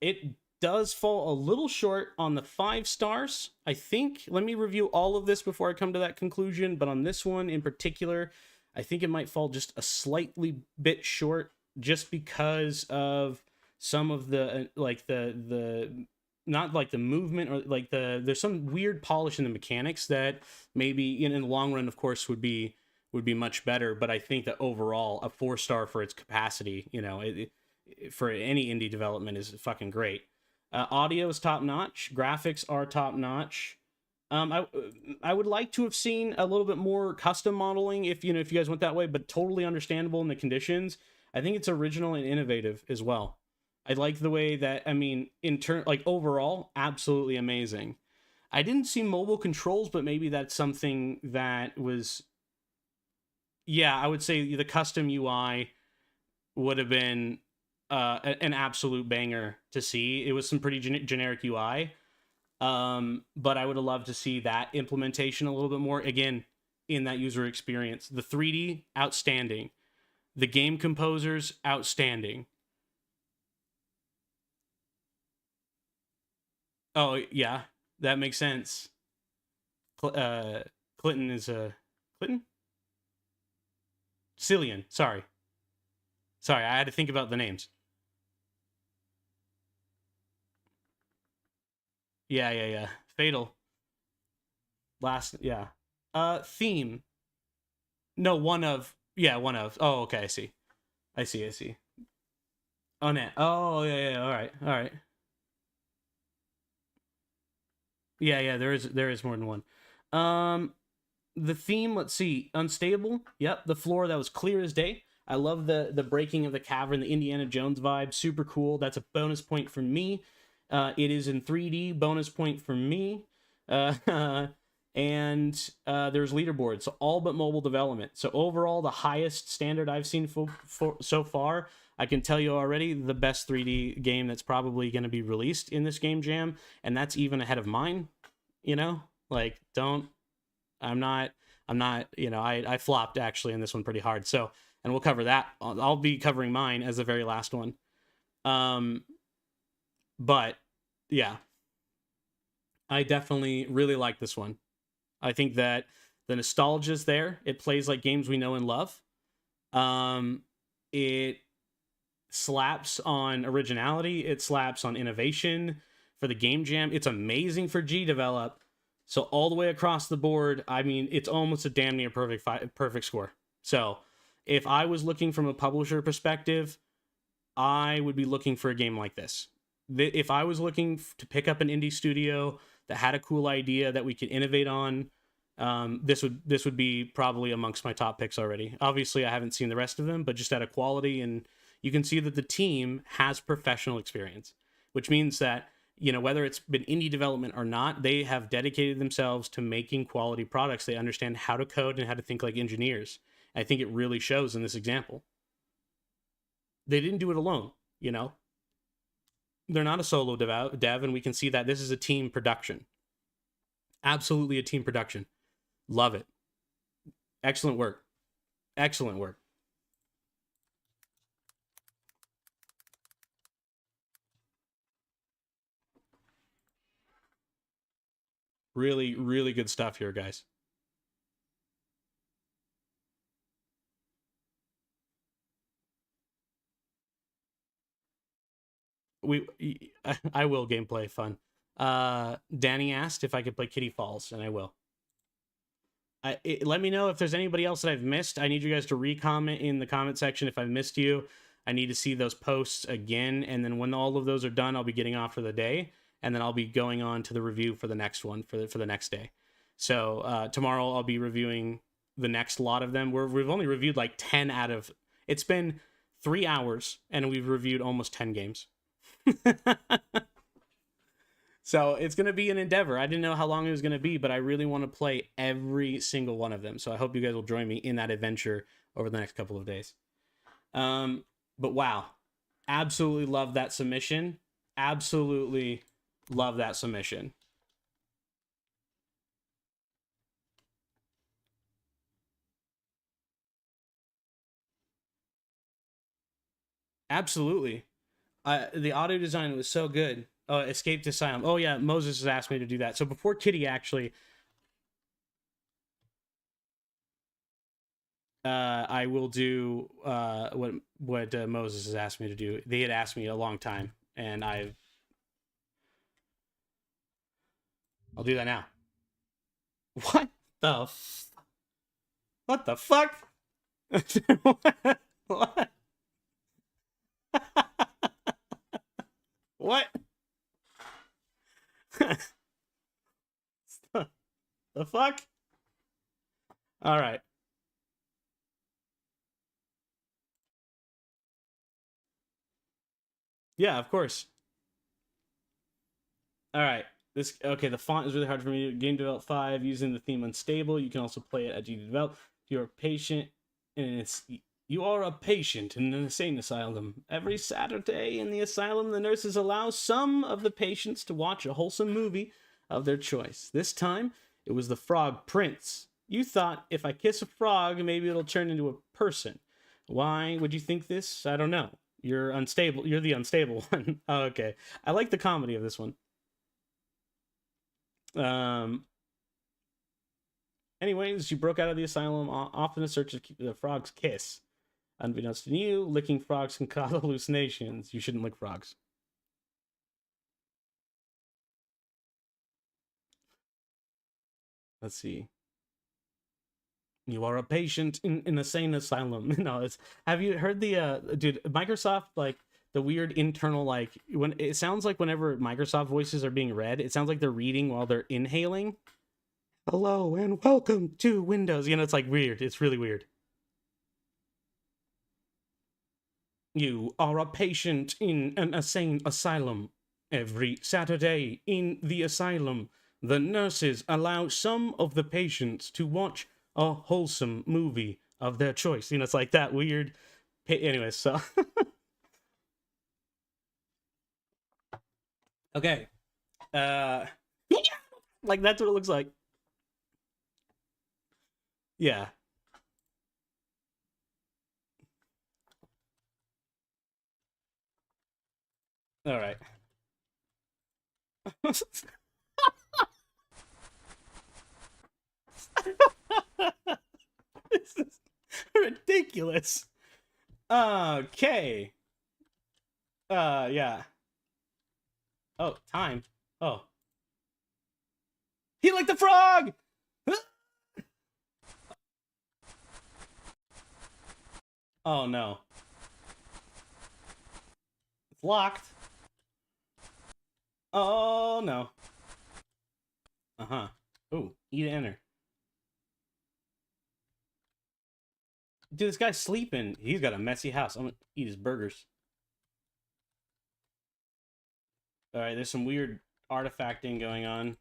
It does fall a little short on the 5 stars. I think, let me review all of this before I come to that conclusion, but on this one in particular, I think it might fall just a slightly bit short just because of some of the like the not like the movement or like there's some weird polish in the mechanics that maybe in the long run of course would be much better, but I think that overall a 4-star for its capacity, you know, for any indie development is fucking great. Audio is top notch, graphics are top notch. I would like to have seen a little bit more custom modeling if you guys went that way, but totally understandable in the conditions. I think it's original and innovative as well. I like the way that, I mean, in turn, like overall, absolutely amazing. I didn't see mobile controls, but maybe that's something that was, yeah, I would say the custom UI would have been an absolute banger to see. It was some pretty generic UI. But I would have loved to see that implementation a little bit more, again, in that user experience. The 3D, outstanding. The game composers, outstanding. Oh, yeah, that makes sense. Clinton is a... Clinton? Cillian, sorry. Sorry, I had to think about the names. Yeah. Fatal. Last, yeah. Theme. No, one of. Yeah, one of. Oh, okay, I see. Oh, net. Oh, yeah, all right. Yeah, there is more than one. The theme, let's see. Unstable. Yep, the floor that was clear as day. I love the breaking of the cavern, the Indiana Jones vibe. Super cool. That's a bonus point for me. It is in 3D. Bonus point for me. And there's leaderboards, so all but mobile development. So overall, the highest standard I've seen so far. I can tell you already, the best 3D game that's probably going to be released in this game jam, and that's even ahead of mine. You know, like I'm not. You know, I flopped actually in this one pretty hard. So, and we'll cover that. I'll be covering mine as the very last one. But yeah, I definitely really like this one. I think that the nostalgia is there. It plays like games we know and love. It slaps on originality. It slaps on innovation for the game jam. It's amazing for Gdevelop. So all the way across the board, I mean, it's almost a damn near perfect score. So if I was looking from a publisher perspective, I would be looking for a game like this. If I was looking to pick up an indie studio that had a cool idea that we could innovate on, this would be probably amongst my top picks already. Obviously, I haven't seen the rest of them, but just out of quality, and you can see that the team has professional experience, which means that, you know, whether it's been indie development or not, they have dedicated themselves to making quality products. They understand how to code and how to think like engineers. I think it really shows in this example. They didn't do it alone, you know. They're not a solo dev, and we can see that this is a team production. Absolutely a team production. Love it. Excellent work. Excellent work. Really, really good stuff here, guys. I will gameplay fun. Danny asked if I could play Kitty Falls, and I will. Let me know if there's anybody else that I've missed. I need you guys to re-comment in the comment section if I've missed you. I need to see those posts again, and then when all of those are done, I'll be getting off for the day, and then I'll be going on to the review for the next one for the next day. So tomorrow I'll be reviewing the next lot of them. We've only reviewed like 10 out of. It's been 3 hours, and we've reviewed almost 10 games. So it's going to be an endeavor. I didn't know how long it was going to be, but I really want to play every single one of them. So I hope you guys will join me in that adventure over the next couple of days. But wow, absolutely love that submission. Absolutely love that submission. Absolutely. The audio design was so good. Escape to Asylum. Oh yeah, Moses has asked me to do that. So before Kitty actually, I will do what Moses has asked me to do. They had asked me a long time, and I'll do that now. What the what the fuck? What? What? The fuck? All right. Yeah, of course. All right. This okay. The font is really hard for me. Gdevelop 5 using the theme unstable. You can also play it at Gdevelop. If you're a patient, and you are a patient in an insane asylum. Every Saturday in the asylum, the nurses allow some of the patients to watch a wholesome movie of their choice. This time, it was The Frog Prince. You thought if I kiss a frog, maybe it'll turn into a person. Why would you think this? I don't know. You're unstable. You're the unstable one. Oh, okay. I like the comedy of this one. Um. Anyways, you broke out of the asylum often in search of the frog's kiss. Unbeknownst to you, licking frogs can cause hallucinations. You shouldn't lick frogs. Let's see. You are a patient in an insane asylum. No, it's. Have you heard the dude? Microsoft, like, the weird internal, like, when it sounds like whenever Microsoft voices are being read, it sounds like they're reading while they're inhaling. Hello and welcome to Windows. You know, it's like weird. It's really weird. You are a patient in an insane asylum. Every Saturday in the asylum, the nurses allow some of the patients to watch a wholesome movie of their choice. You know, it's like that weird. Anyway, so. Okay. Like, that's what it looks like. Yeah. All right. This is ridiculous. Okay. Yeah. Oh, time. Oh. He liked the frog! Oh, no. It's locked. Oh, no. Uh-huh. Oh, eat and enter. Dude, this guy's sleeping. He's got a messy house. I'm gonna eat his burgers. Alright, there's some weird artifacting going on.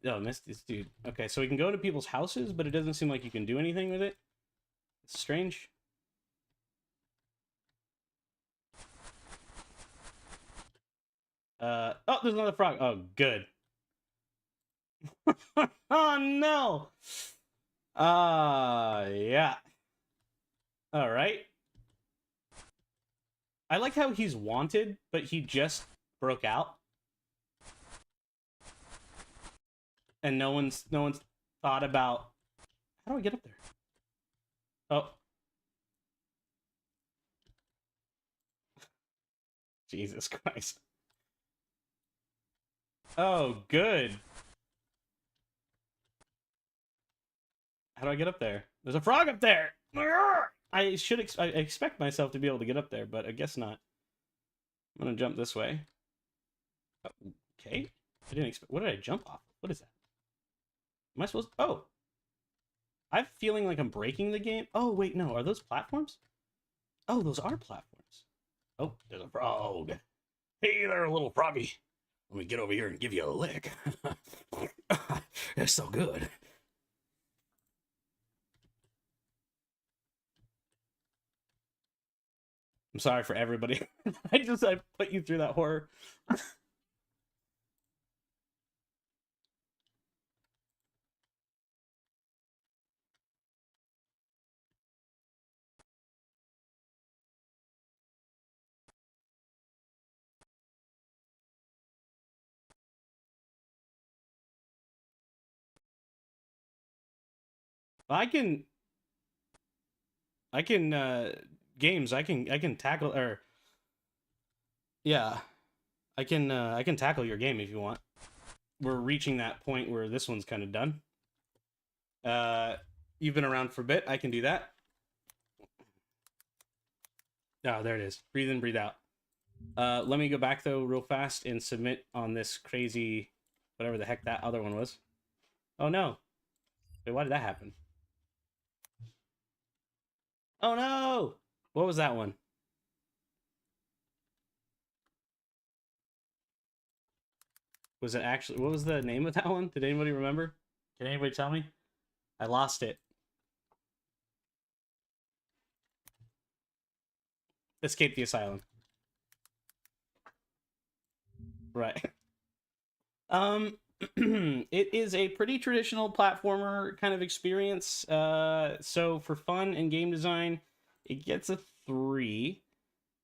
Oh, missed this dude. Okay, so we can go to people's houses, but it doesn't seem like you can do anything with it. It's strange. Oh, there's another frog. Oh, good. Oh, no! Yeah. Alright. I like how he's wanted, but he just broke out. And no one's thought about, how do I get up there? Oh. Jesus Christ. Oh, good. How do I get up there? There's a frog up there. I should I expect myself to be able to get up there, but I guess not. I'm gonna jump this way. Okay. I didn't expect. What did I jump off? What is that? Am I supposed? Oh. I'm feeling like I'm breaking the game. Oh wait, no. Are those platforms? Oh, those are platforms. Oh, there's a frog. Hey there, little froggy. Let me get over here and give you a lick. That's so good. I'm sorry for everybody. I put you through that horror. I can games. I can tackle or yeah. I can tackle your game if you want. We're reaching that point where this one's kind of done. You've been around for a bit. I can do that. Oh, there it is. Breathe in, breathe out. Let me go back though real fast and submit on this crazy whatever the heck that other one was. Oh no. Wait, why did that happen? Oh no! What was that one? Was it actually, what was the name of that one? Did anybody remember? Can anybody tell me? I lost it. Escape the Asylum. Right. It is a pretty traditional platformer kind of experience. So for fun and game design, it gets a 3.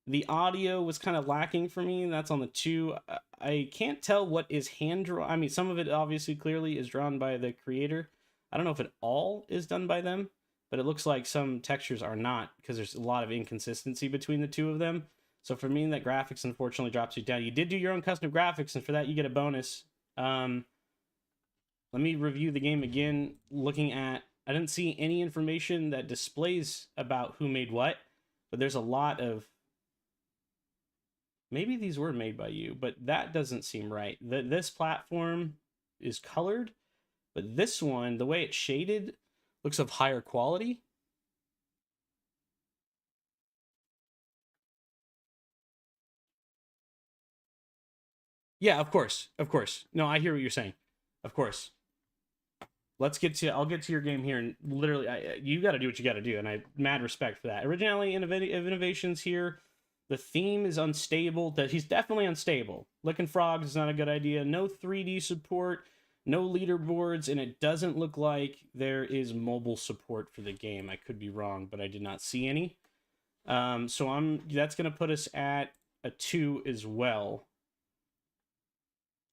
The audio was kind of lacking for me, and that's on the 2. I can't tell what is hand drawn. I mean, some of it obviously clearly is drawn by the creator. I don't know if it all is done by them, but it looks like some textures are not, because there's a lot of inconsistency between the two of them. So for me, that graphics unfortunately drops you down. You did do your own custom graphics, and for that you get a bonus. Let me review the game again, looking at, I didn't see any information that displays about who made what, but there's a lot of, maybe these were made by you, but that doesn't seem right. This platform is colored, but this one, the way it's shaded, looks of higher quality. Yeah, of course. Of course. No, I hear what you're saying. Of course. Let's get to, I'll get to your game here, and literally, you got to do what you got to do, and I mad respect for that. Originality, innovations here. The theme is unstable. That he's definitely unstable. Licking frogs is not a good idea. No 3D support, no leaderboards, and it doesn't look like there is mobile support for the game. I could be wrong, but I did not see any. So that's gonna put us at a 2 as well.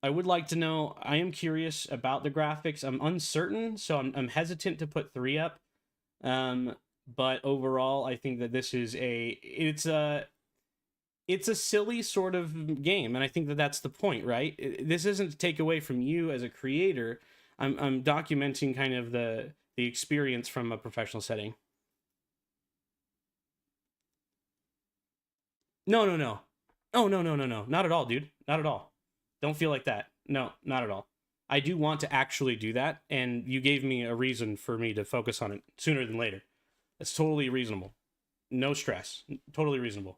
I would like to know, I am curious about the graphics. I'm uncertain, so I'm hesitant to put 3 up. But overall, I think that this is it's a silly sort of game, and I think that that's the point, right? This isn't to take away from you as a creator. I'm documenting kind of the experience from a professional setting. No. Oh, no. Not at all, dude. Not at all. Don't feel like that. No, not at all. I do want to actually do that, and you gave me a reason for me to focus on it sooner than later. That's totally reasonable. No stress. Totally reasonable.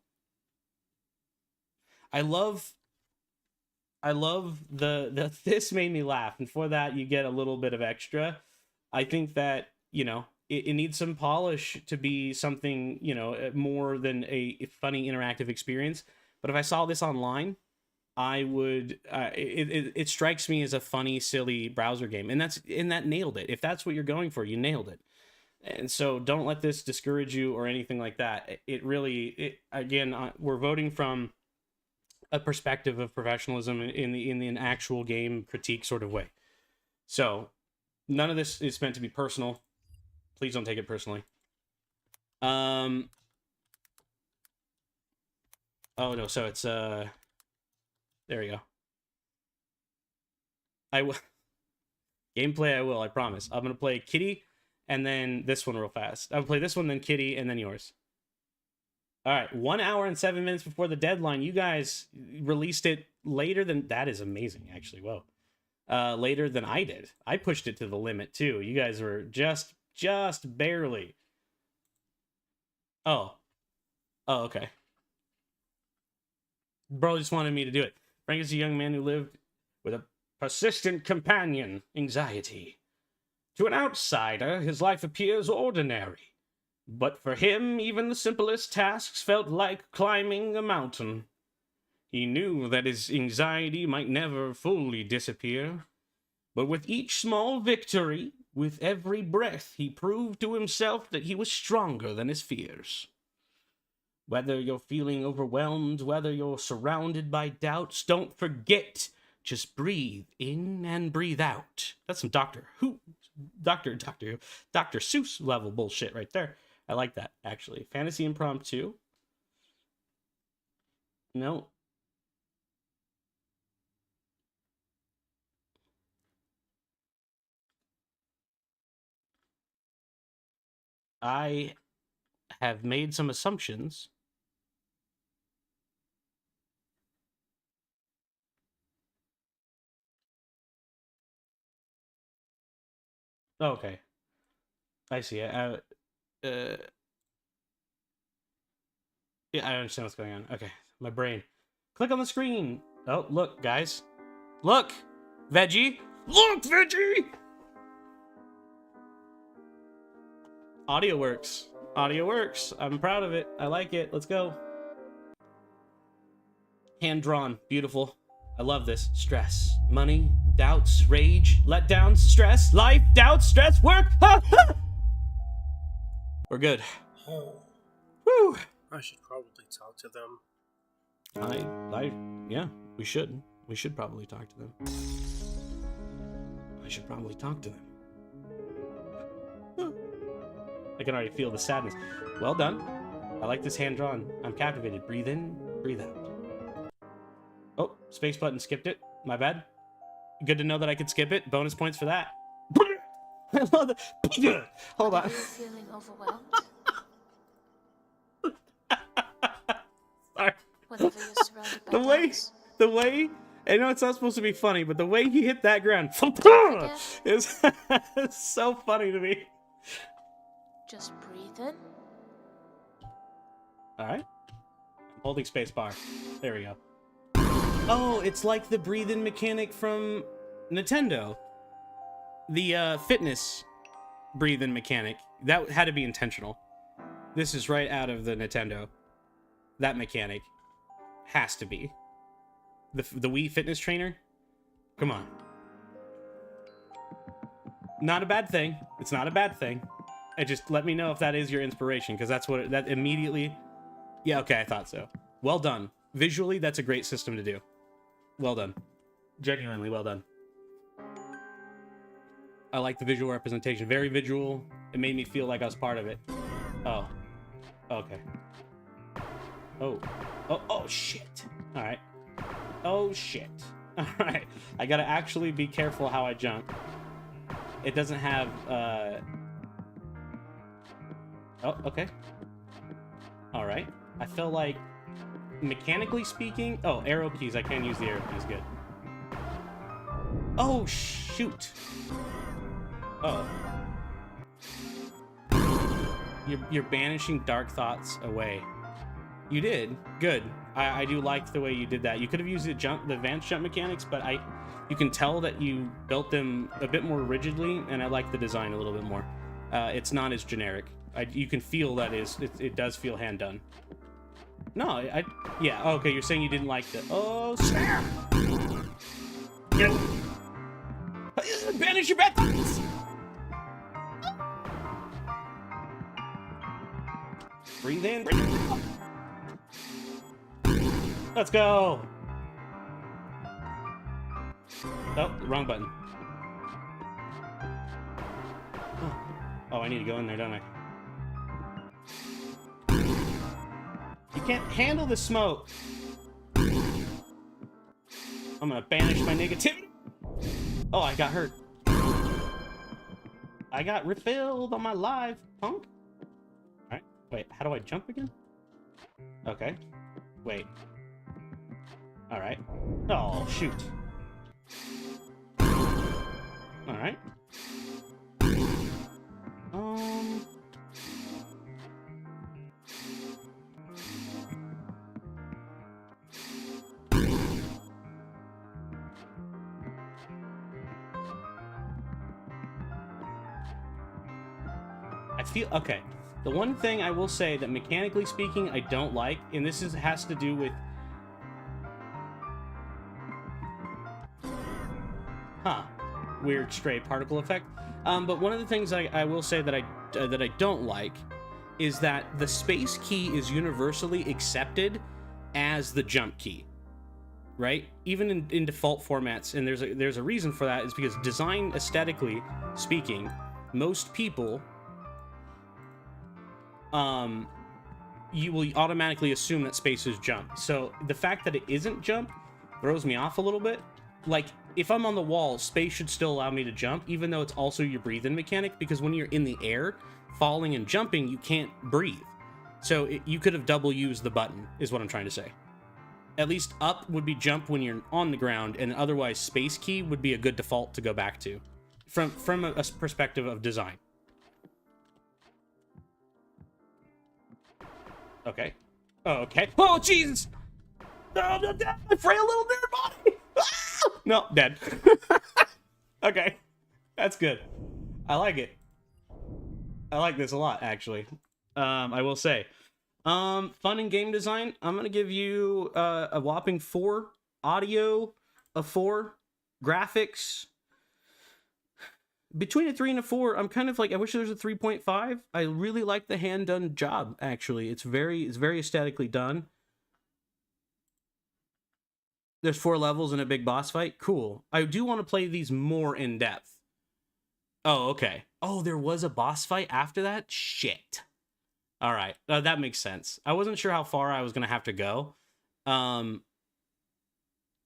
I love the this made me laugh, and for that you get a little bit of extra. I think that, it needs some polish to be something, more than a funny interactive experience. But if I saw this online, I would it strikes me as a funny, silly browser game, and that nailed it. If that's what you're going for, you nailed it. And so don't let this discourage you or anything like that. Again, we're voting from a perspective of professionalism in an actual game critique sort of way. So none of this is meant to be personal. Please don't take it personally. Oh no, so it's there we go. Gameplay I will, I promise. I'm gonna play Kitty and then this one real fast. I'll play this one, then Kitty, and then yours. All right, 1 hour and 7 minutes before the deadline. You guys released it later than that. Is amazing, actually. Whoa, later than I did. I pushed it to the limit too. You guys were just barely. Oh, okay. Bro just wanted me to do it. Frank is a young man who lived with a persistent companion, anxiety. To an outsider, his life appears ordinary. But for him, even the simplest tasks felt like climbing a mountain. He knew that his anxiety might never fully disappear. But with each small victory, with every breath, he proved to himself that he was stronger than his fears. Whether you're feeling overwhelmed, whether you're surrounded by doubts, don't forget, just breathe in and breathe out. That's some Doctor Who Seuss level bullshit right there. I like that, actually. Fantasy impromptu. No. I have made some assumptions. Okay. I see. Yeah, I understand what's going on. Okay, my brain. Click on the screen. Oh, look, guys. Look! Veggie! Look, Veggie! Audio works. Audio works. I'm proud of it. I like it. Let's go. Hand drawn. Beautiful. I love this. Stress. Money. Doubts. Rage. Letdowns. Stress. Life. Doubts. Stress. Work. We're good. Oh, Woo! I should probably talk to them. Yeah, we should. We should probably talk to them. I should probably talk to them. I can already feel the sadness. Well done. I like this hand drawn. I'm captivated. Breathe in, breathe out. Oh, space button skipped it. My bad. Good to know that I could skip it. Bonus points for that. I love that. Hold on. Are you feeling overwhelmed? Sorry. Whenever you're surrounded by dogs? The way, I know it's not supposed to be funny, but the way he hit that ground is so funny to me. Just breathe in. All right. I'm holding space bar. There we go. Oh, it's like the breathe-in mechanic from Nintendo. The fitness breathe-in mechanic. That had to be intentional. This is right out of the Nintendo. That mechanic has to be. The Wii fitness trainer? Come on. Not a bad thing. It's not a bad thing. Just let me know if that is your inspiration, because that's what that immediately... Yeah, okay, I thought so. Well done. Visually, that's a great system to do. Well done. Genuinely well done. I like the visual representation. Very visual. It made me feel like I was part of it. Oh. Okay. Oh, shit. All right. Oh, shit. All right. I gotta actually be careful how I jump. It doesn't have, Oh, okay. All right. I feel like, mechanically speaking... Oh, arrow keys. I can use the arrow keys. Good. Oh, shoot. Oh. You're banishing dark thoughts away. You did. Good. I do like the way you did that. You could have used the advanced jump mechanics, but you can tell that you built them a bit more rigidly, and I like the design a little bit more. It's not as generic. You can feel that it does feel hand done. No, yeah, okay, you're saying you didn't like the... Oh, snap! Yeah. Banish your bad thoughts! Breathe in, breathe out. Let's go! Oh, wrong button. Oh, I need to go in there, don't I? You can't handle the smoke. I'm gonna banish my negativity. Oh, I got hurt. I got refilled on my live, punk. Alright, wait, how do I jump again? Okay. Wait. Alright. Oh, shoot. Alright. I feel okay. The one thing I will say that mechanically speaking I don't like, and this has to do with weird stray particle effect. But one of the things I will say that I don't like is that the space key is universally accepted as the jump key. right? Even in default formats, and there's a reason for that, is because design aesthetically speaking, most people you will automatically assume that space is jump. So the fact that it isn't jump throws me off a little bit. Like, if I'm on the wall, space should still allow me to jump, even though it's also your breathing mechanic, because when you're in the air, falling and jumping, you can't breathe. So you could have double used the button, is what I'm trying to say. At least up would be jump when you're on the ground, and otherwise space key would be a good default to go back to, from a perspective of design. Okay. Oh, okay. Oh, Jesus! No, my frail little dead body! Ah! No, dead. Okay. That's good. I like it. I like this a lot, actually. I will say. Fun and game design, I'm gonna give you a whopping 4. Audio, a 4. Graphics, between a 3 and a 4. I'm kind of like, I wish there was a 3.5. I really like the hand done job, actually. It's very aesthetically done. There's 4 levels and a big boss fight. Cool. I do want to play these more in depth. Oh, okay. Oh, there was a boss fight after that? Shit. All right. That makes sense. I wasn't sure how far I was going to have to go. And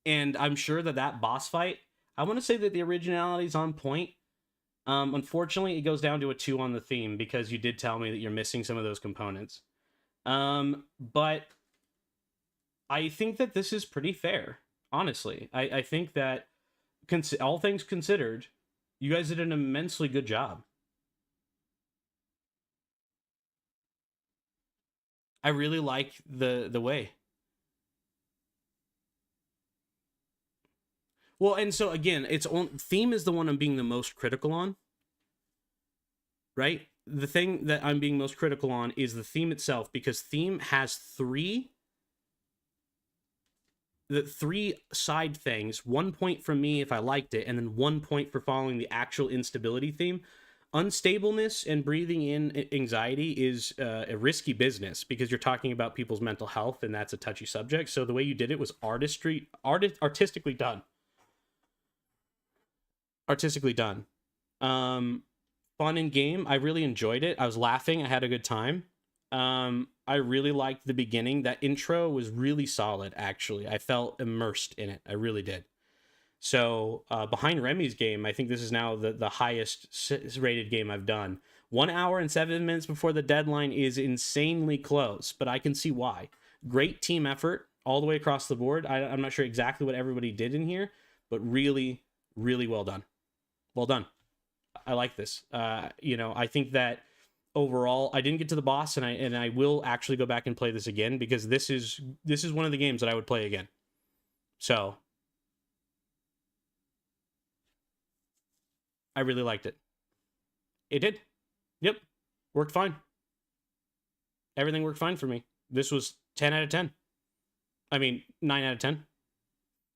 I'm sure that boss fight, I want to say that the originality is on point. Unfortunately, it goes down to a 2 on the theme, because you did tell me that you're missing some of those components. But I think that this is pretty fair, honestly. I think that, all things considered, you guys did an immensely good job. I really like the way. Well, and so again, theme is the one I'm being the most critical on. Right? The thing that I'm being most critical on is the theme itself, because theme has 3 side things. 1 point from me if I liked it, and then 1 point for following the actual instability theme. Unstableness and breathing in anxiety is a risky business, because you're talking about people's mental health, and that's a touchy subject. So the way you did it was artistically done. Artistically done. Fun in game. I really enjoyed it. I was laughing. I had a good time. I really liked the beginning. That intro was really solid, actually. I felt immersed in it. I really did. So behind Remy's game, I think this is now the highest rated game I've done. 1 hour and 7 minutes before the deadline is insanely close, but I can see why. Great team effort all the way across the board. I'm not sure exactly what everybody did in here, but really, really well done. Well done. I like this. I think that overall, I didn't get to the boss, and I will actually go back and play this again, because this is one of the games that I would play again. So I really liked it. It did. Yep. Worked fine. Everything worked fine for me. This was 10 out of 10. I mean, 9 out of 10.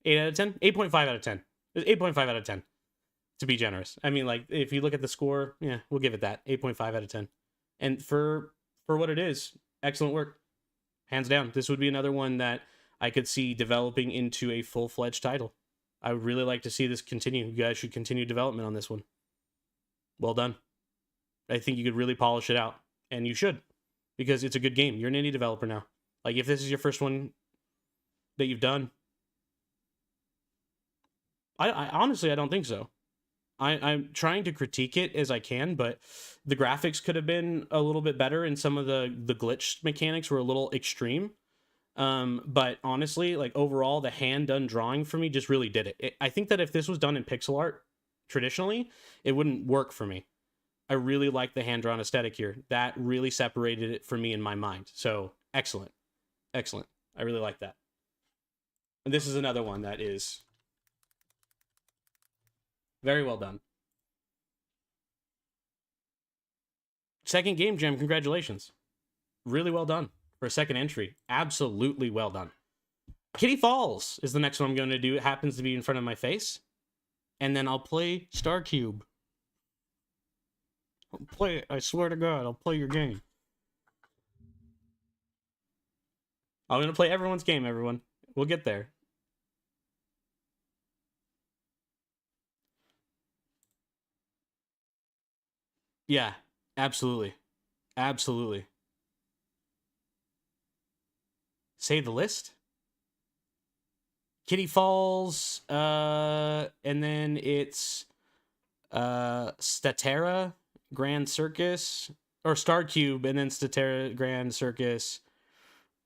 8 out of 10? 8.5 out of 10. It was 8.5 out of 10. To be generous. I mean, like, if you look at the score, yeah, we'll give it that. 8.5 out of 10. And for what it is, excellent work. Hands down. This would be another one that I could see developing into a full-fledged title. I would really like to see this continue. You guys should continue development on this one. Well done. I think you could really polish it out. And you should. Because it's a good game. You're an indie developer now. Like, if this is your first one that you've done, I honestly, I don't think so. I'm trying to critique it as I can, but the graphics could have been a little bit better, and some of the glitch mechanics were a little extreme. But honestly, like, overall, the hand-done drawing for me just really did it. I think that if this was done in pixel art traditionally, it wouldn't work for me. I really like the hand-drawn aesthetic here. That really separated it for me in my mind. So, excellent. Excellent. I really like that. And this is another one that is very well done. Second game jam, congratulations. Really well done for a second entry. Absolutely well done. Kitty Falls is the next one I'm going to do. It happens to be in front of my face. And then I'll play Star Cube. I'll play it. I swear to God, I'll play your game. I'm going to play everyone's game, everyone. We'll get there. Yeah, absolutely. Absolutely. Save the list? Kitty Falls, and then it's Statera Grand Circus, or Star Cube, and then Statera Grand Circus,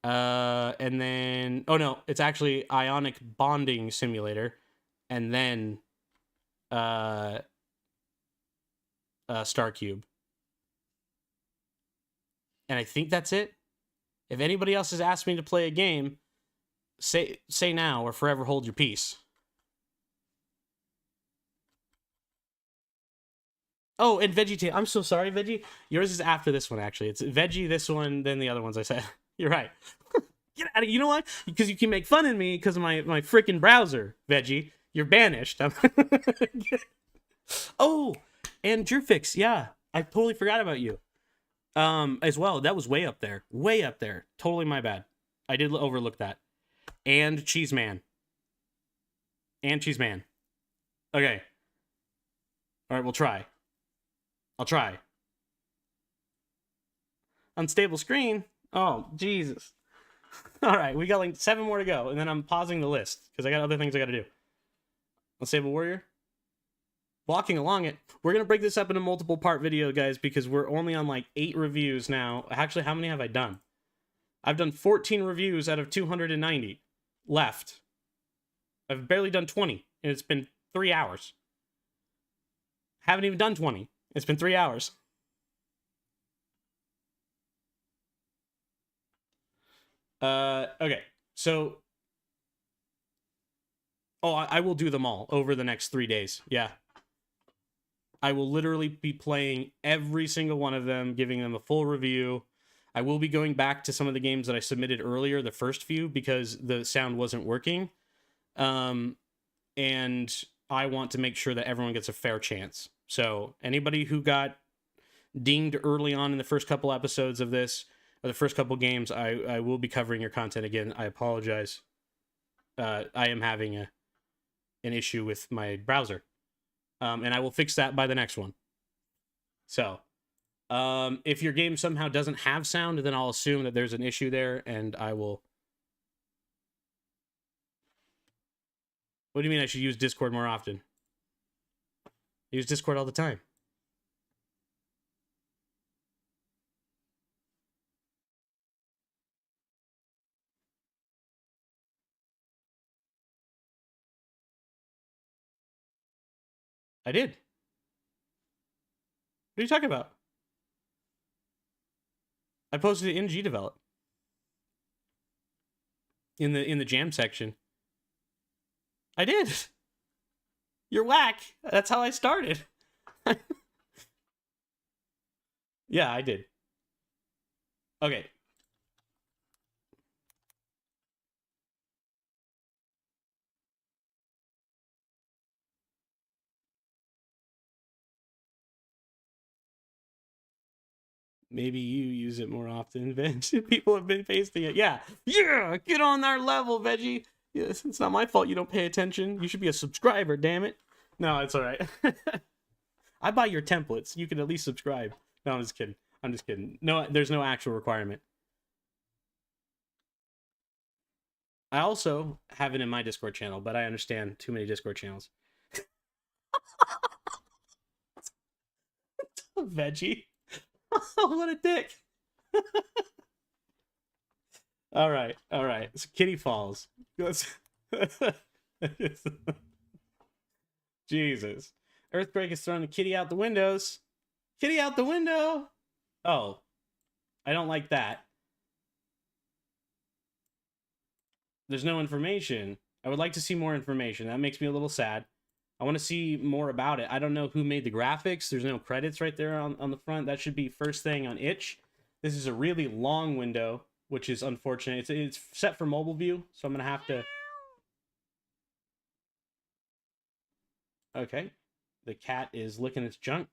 and then it's actually Ionic Bonding Simulator, and then Star Cube, and I think that's it. If anybody else has asked me to play a game, say now or forever hold your peace. Oh, and Veggie, I'm so sorry, Veggie. Yours is after this one, actually. It's Veggie, this one, then the other ones I said. You're right. Get out of You know what? Because you can make fun of me because of my freaking browser, Veggie. You're banished. Oh, and Jerfix, yeah. I totally forgot about you. As well. That was way up there. Way up there. Totally my bad. I did overlook that. And Cheeseman. Okay. Alright, we'll try. I'll try. Unstable screen? Oh, Jesus. Alright, we got like 7 more to go, and then I'm pausing the list, because I got other things I gotta do. Unstable Warrior? Walking along it. We're gonna break this up into multiple part video, guys, because we're only on like 8 reviews now. Actually, how many have I done? I've done 14 reviews out of 290 left. I've barely done 20, and it's been 3 hours. Haven't even done 20. It's been 3 hours. Okay, so... Oh, I will do them all over the next 3 days. Yeah. I will literally be playing every single one of them, giving them a full review. I will be going back to some of the games that I submitted earlier, the first few, because the sound wasn't working. And I want to make sure that everyone gets a fair chance. So anybody who got dinged early on in the first couple episodes of this, or the first couple games, I will be covering your content again. I apologize. I am having an issue with my browser. And I will fix that by the next one. So, if your game somehow doesn't have sound, then I'll assume that there's an issue there, and I will... What do you mean I should use Discord more often? I use Discord all the time. I did. What are you talking about? I posted it in Gdevelop. In the jam section. I did. You're whack. That's how I started. Yeah, I did. Okay. Maybe you use it more often, Veg. People have been pasting it. Yeah. Yeah! Get on our level, Veggie! Yes, it's not my fault you don't pay attention. You should be a subscriber, damn it. No, it's alright. I buy your templates. You can at least subscribe. No, I'm just kidding. I'm just kidding. No, there's no actual requirement. I also have it in my Discord channel, but I understand too many Discord channels. Veggie. What a dick. All right. It's Kitty Falls. Jesus. Earthquake is throwing the kitty out the windows. Kitty out the window. Oh, I don't like that. There's no information. I would like to see more information. That makes me a little sad. I want to see more about it. I don't know who made the graphics. There's no credits right there on the front. That should be first thing on itch. This is a really long window, which is unfortunate. It's set for mobile view, so I'm going to have to... Okay. The cat is licking its junk.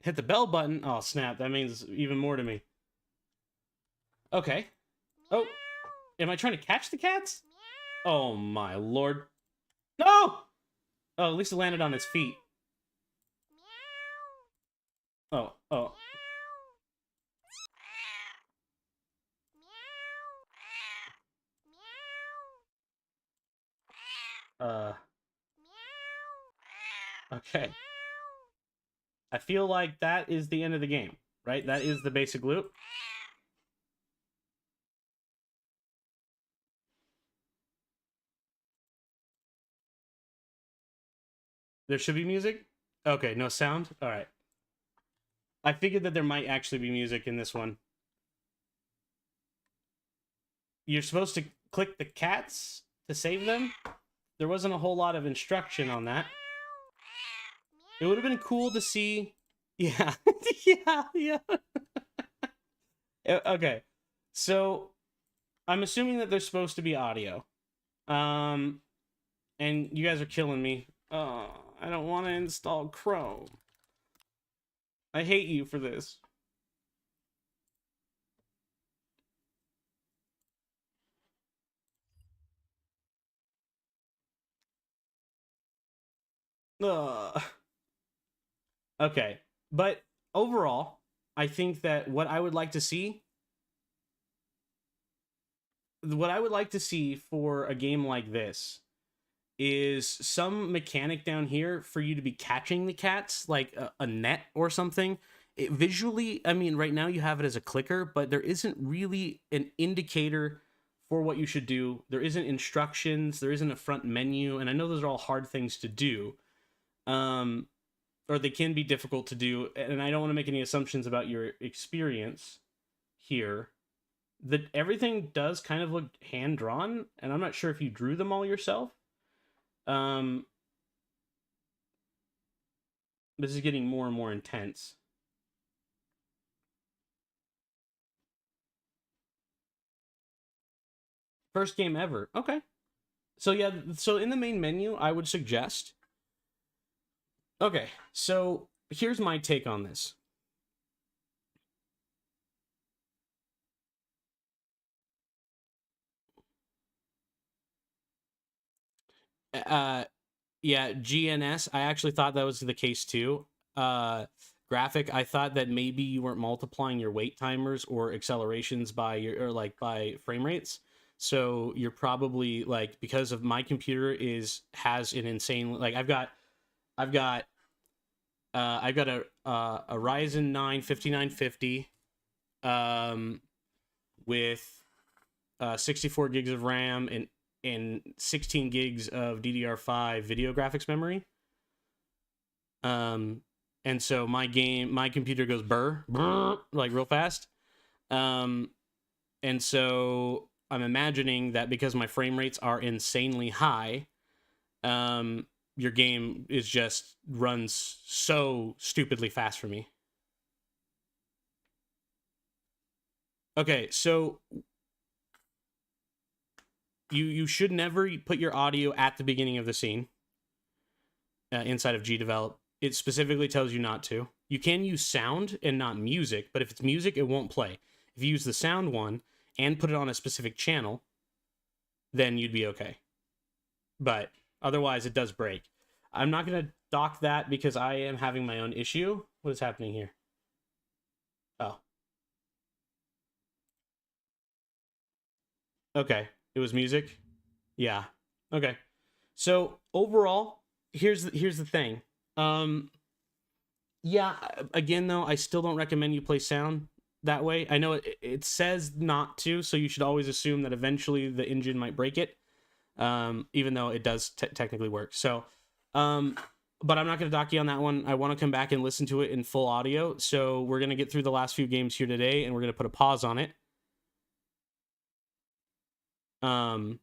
Hit the bell button. Oh, snap. That means even more to me. Okay. Oh. Am I trying to catch the cats? Oh, my lord. No! Oh, at least it landed on its feet. Oh, oh. Okay. I feel like that is the end of the game, right? That is the basic loop. There should be music? Okay, no sound? All right. I figured that there might actually be music in this one. You're supposed to click the cats to save them? There wasn't a whole lot of instruction on that. It would have been cool to see... Yeah. yeah. Okay. So, I'm assuming that there's supposed to be audio. And you guys are killing me. Oh, I don't want to install Chrome. I hate you for this. Ugh. Okay, but overall, I think that what I would like to see for a game like this is some mechanic down here for you to be catching the cats, like a net or something. It visually, I mean, right now you have it as a clicker, but there isn't really an indicator for what you should do. There isn't instructions, there isn't a front menu, and I know those are all hard things to do. Or they can be difficult to do, and I don't want to make any assumptions about your experience here. That everything does kind of look hand drawn, and I'm not sure if you drew them all yourself. This is getting more and more intense. First game ever. Okay. So yeah, so in the main menu, I would suggest... Okay, so here's my take on this. Yeah, GNS, I actually thought that was the case too. Graphic, I thought that maybe you weren't multiplying your wait timers or accelerations by by frame rates. So you're probably like, because of my computer has an insane, like I've got a Ryzen 9 5950 with 64 gigs of RAM and 16 gigs of DDR5 video graphics memory. And so my computer goes burr like real fast. And so I'm imagining that because my frame rates are insanely high, your game runs so stupidly fast for me. Okay, so you should never put your audio at the beginning of the scene inside of Gdevelop. It specifically tells you not to. You can use sound and not music, but if it's music, it won't play. If you use the sound one and put it on a specific channel, then you'd be okay. But otherwise, it does break. I'm not going to dock that because I am having my own issue. What is happening here? Oh. Okay. It was music? Yeah. Okay. So overall, here's the thing. Yeah, again though, I still don't recommend you play sound that way. I know it says not to, so you should always assume that eventually the engine might break it, even though it does technically work. So, but I'm not going to dock you on that one. I want to come back and listen to it in full audio, so we're going to get through the last few games here today, and we're going to put a pause on it. No,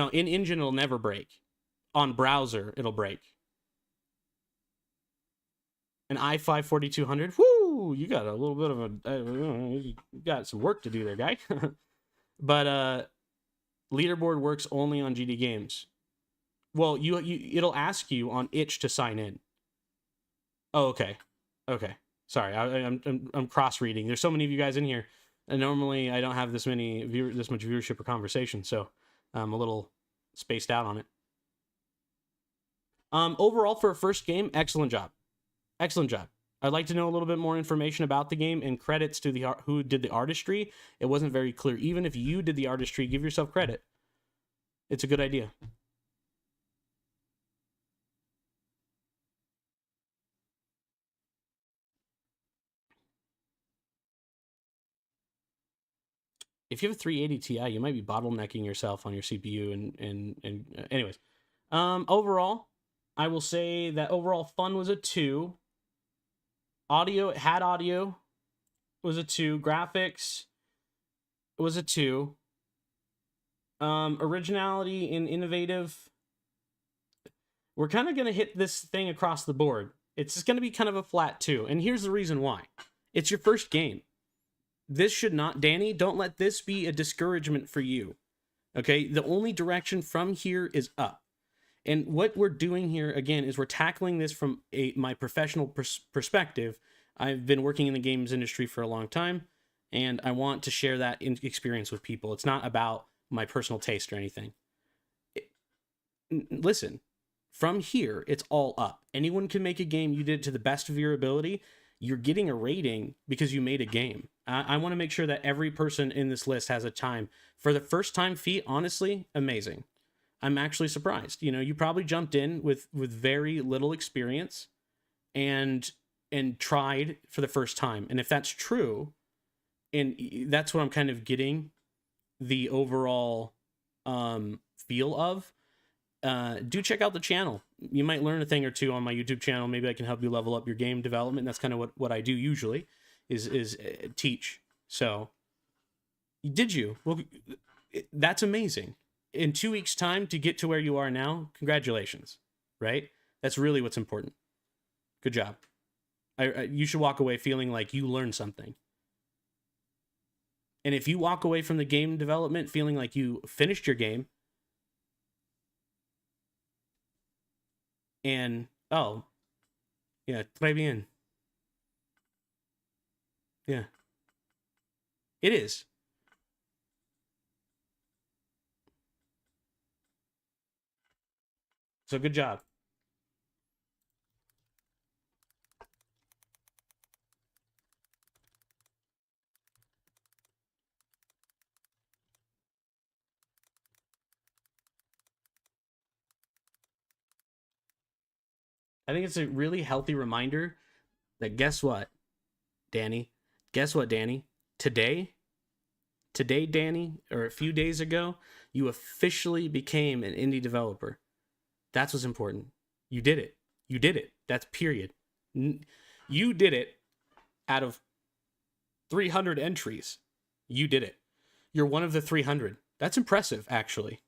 in engine it'll never break. On browser, it'll break. An i5 4200. Whoo! You got a little bit of you got some work to do there, guy. But leaderboard works only on GD games. Well, it'll ask you on itch to sign in. Oh, okay. Okay. Sorry, I'm cross reading. There's so many of you guys in here, and normally I don't have this much viewership or conversation, so I'm a little spaced out on it. Overall, for a first game, excellent job. Excellent job. I'd like to know a little bit more information about the game, and credits to the who did the artistry. It wasn't very clear. Even if you did the artistry, give yourself credit. It's a good idea. If you have a 380 Ti, you might be bottlenecking yourself on your CPU. And anyways, overall, I will say that overall fun was a 2. Audio, it had audio, was a 2. Graphics was a 2. Originality and innovative, we're kind of going to hit this thing across the board. It's just going to be kind of a flat 2. And here's the reason why. It's your first game. This should not, Danny, don't let this be a discouragement for you. Okay? The only direction from here is up. And what we're doing here, again, is we're tackling this from my professional perspective. I've been working in the games industry for a long time, and I want to share that experience with people. It's not about my personal taste or anything. Listen, from here, it's all up. Anyone can make a game. You did it to the best of your ability. You're getting a rating because you made a game. I want to make sure that every person in this list has a time. For the first time feat, honestly, amazing. I'm actually surprised. You know, you probably jumped in with very little experience and tried for the first time. And if that's true, and that's what I'm kind of getting the overall feel of, do check out the channel. You might learn a thing or two on my YouTube channel. Maybe I can help you level up your game development. That's kind of what I do usually is teach. So did you? Well, that's amazing. In 2 weeks time to get to where you are now, congratulations, right? That's really what's important. Good job. You should walk away feeling like you learned something. And if you walk away from the game development feeling like you finished your game, and, oh, yeah, très bien. Yeah. It is. So good job. I think it's a really healthy reminder that guess what, Danny? Guess what, Danny? Today, Danny, or a few days ago, you officially became an indie developer. That's what's important. You did it. You did it. That's period. You did it out of 300 entries. You did it. You're one of the 300. That's impressive, actually.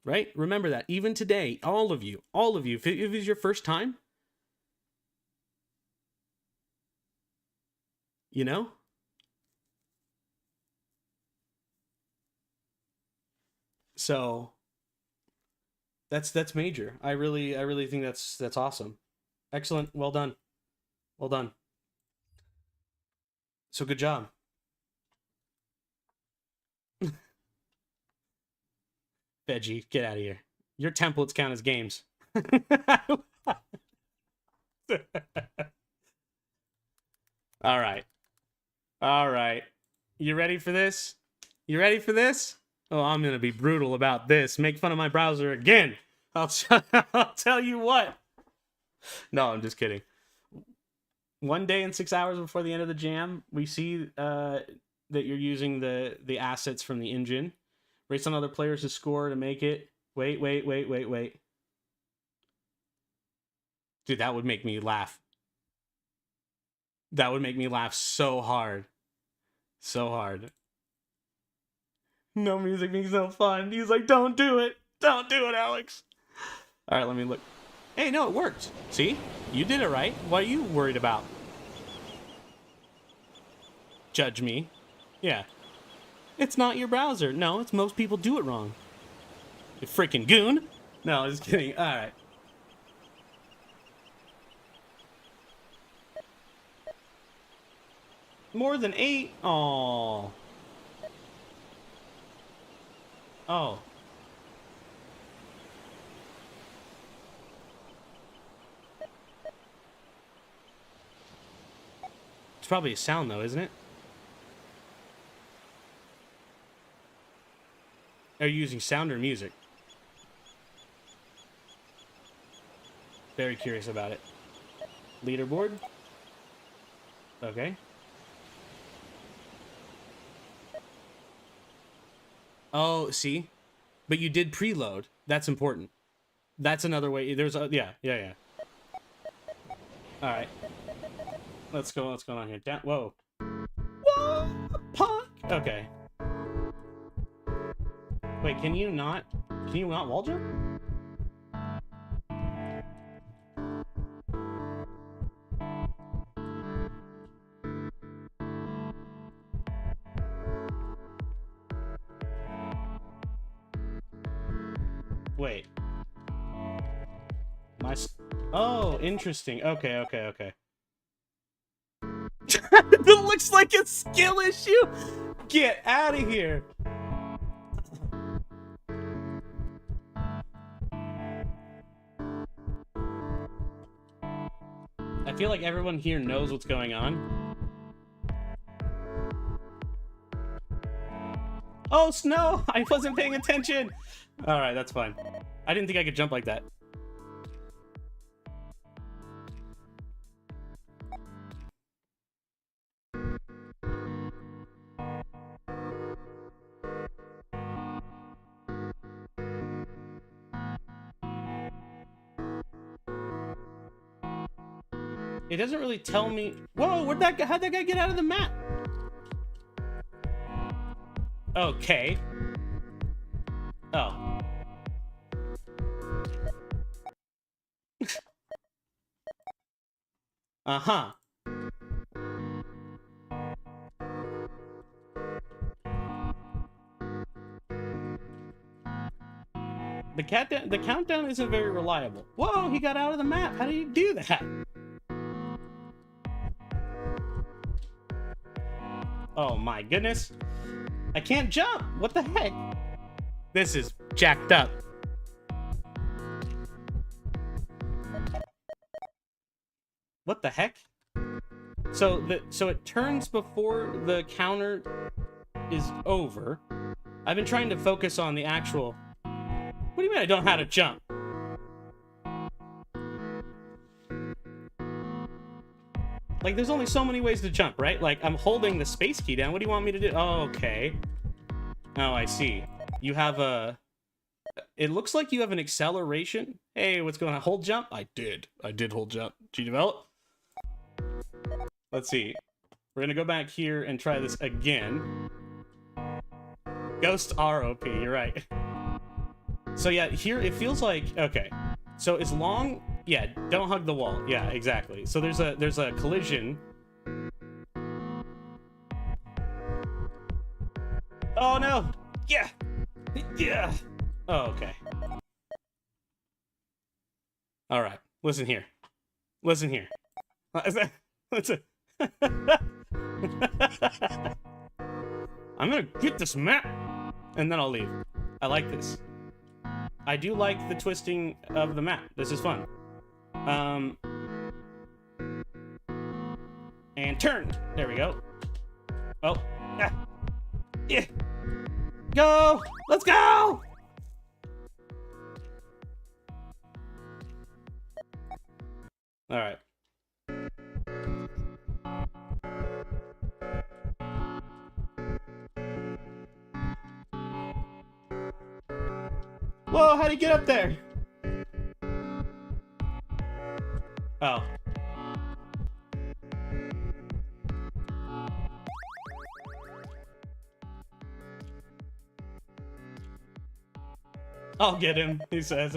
Right? Remember that. Even today, all of you, if it was your first time, you know? So that's major. I really think that's awesome. Excellent. Well done. Well done. So good job. Veggie, get out of here. Your templates count as games. All right. All right. You ready for this? You ready for this? Oh, I'm going to be brutal about this. Make fun of my browser again. I'll tell you what. No, I'm just kidding. 1 day and 6 hours before the end of the jam, we see that you're using the assets from the engine. Race on other players to score to make it. Wait. Dude, that would make me laugh. That would make me laugh so hard. So hard. No music makes no fun. He's like, don't do it. Don't do it, Alex. All right, let me look. Hey, no, it worked. See? You did it right. What are you worried about? Judge me. Yeah. It's not your browser. No, it's most people do it wrong. You freaking goon. No, I'm just kidding. All right. More than 8? Aww. Oh. It's probably a sound, though, isn't it? Are you using sound or music? Very curious about it. Leaderboard? Okay. Oh, see? But you did preload. That's important. That's another way. There's a... Yeah. Alright. Let's go. What's going on here? Down... Whoa. Whoa! Punk! Okay. Wait, can you not wall jump? Wait. Oh, interesting. Okay. It looks like a skill issue. Get out of here. I feel like everyone here knows what's going on. Oh, snow! I wasn't paying attention! Alright, that's fine. I didn't think I could jump like that. It doesn't really tell me... Whoa, how'd that guy get out of the map? Okay. Oh. Uh-huh. The countdown isn't very reliable. Whoa, he got out of the map. How do you do that? Oh my goodness. I can't jump. What the heck? This is jacked up. What the heck? So it turns before the counter is over. I've been trying to focus on the actual... What do you mean I don't know how to jump? Like, there's only so many ways to jump, right? Like, I'm holding the space key down. What do you want me to do? Oh, okay. Oh, I see. You have a... It looks like you have an acceleration. Hey, what's going on? Hold jump? I did hold jump. Gdevelop? Let's see. We're gonna go back here and try this again. Ghosts are OP, you're right. So yeah, here it feels like... Okay. So as long... Yeah, don't hug the wall. Yeah, exactly. So there's a collision. Oh no! Yeah! Yeah! Oh, okay. Alright, listen here. Listen here. Listen. I'm gonna get this map! And then I'll leave. I like this. I do like the twisting of the map. This is fun. And turn. There we go. Oh. Ah. Yeah. Go! Let's go! Alright. Whoa, how'd he get up there? Oh. I'll get him, he says.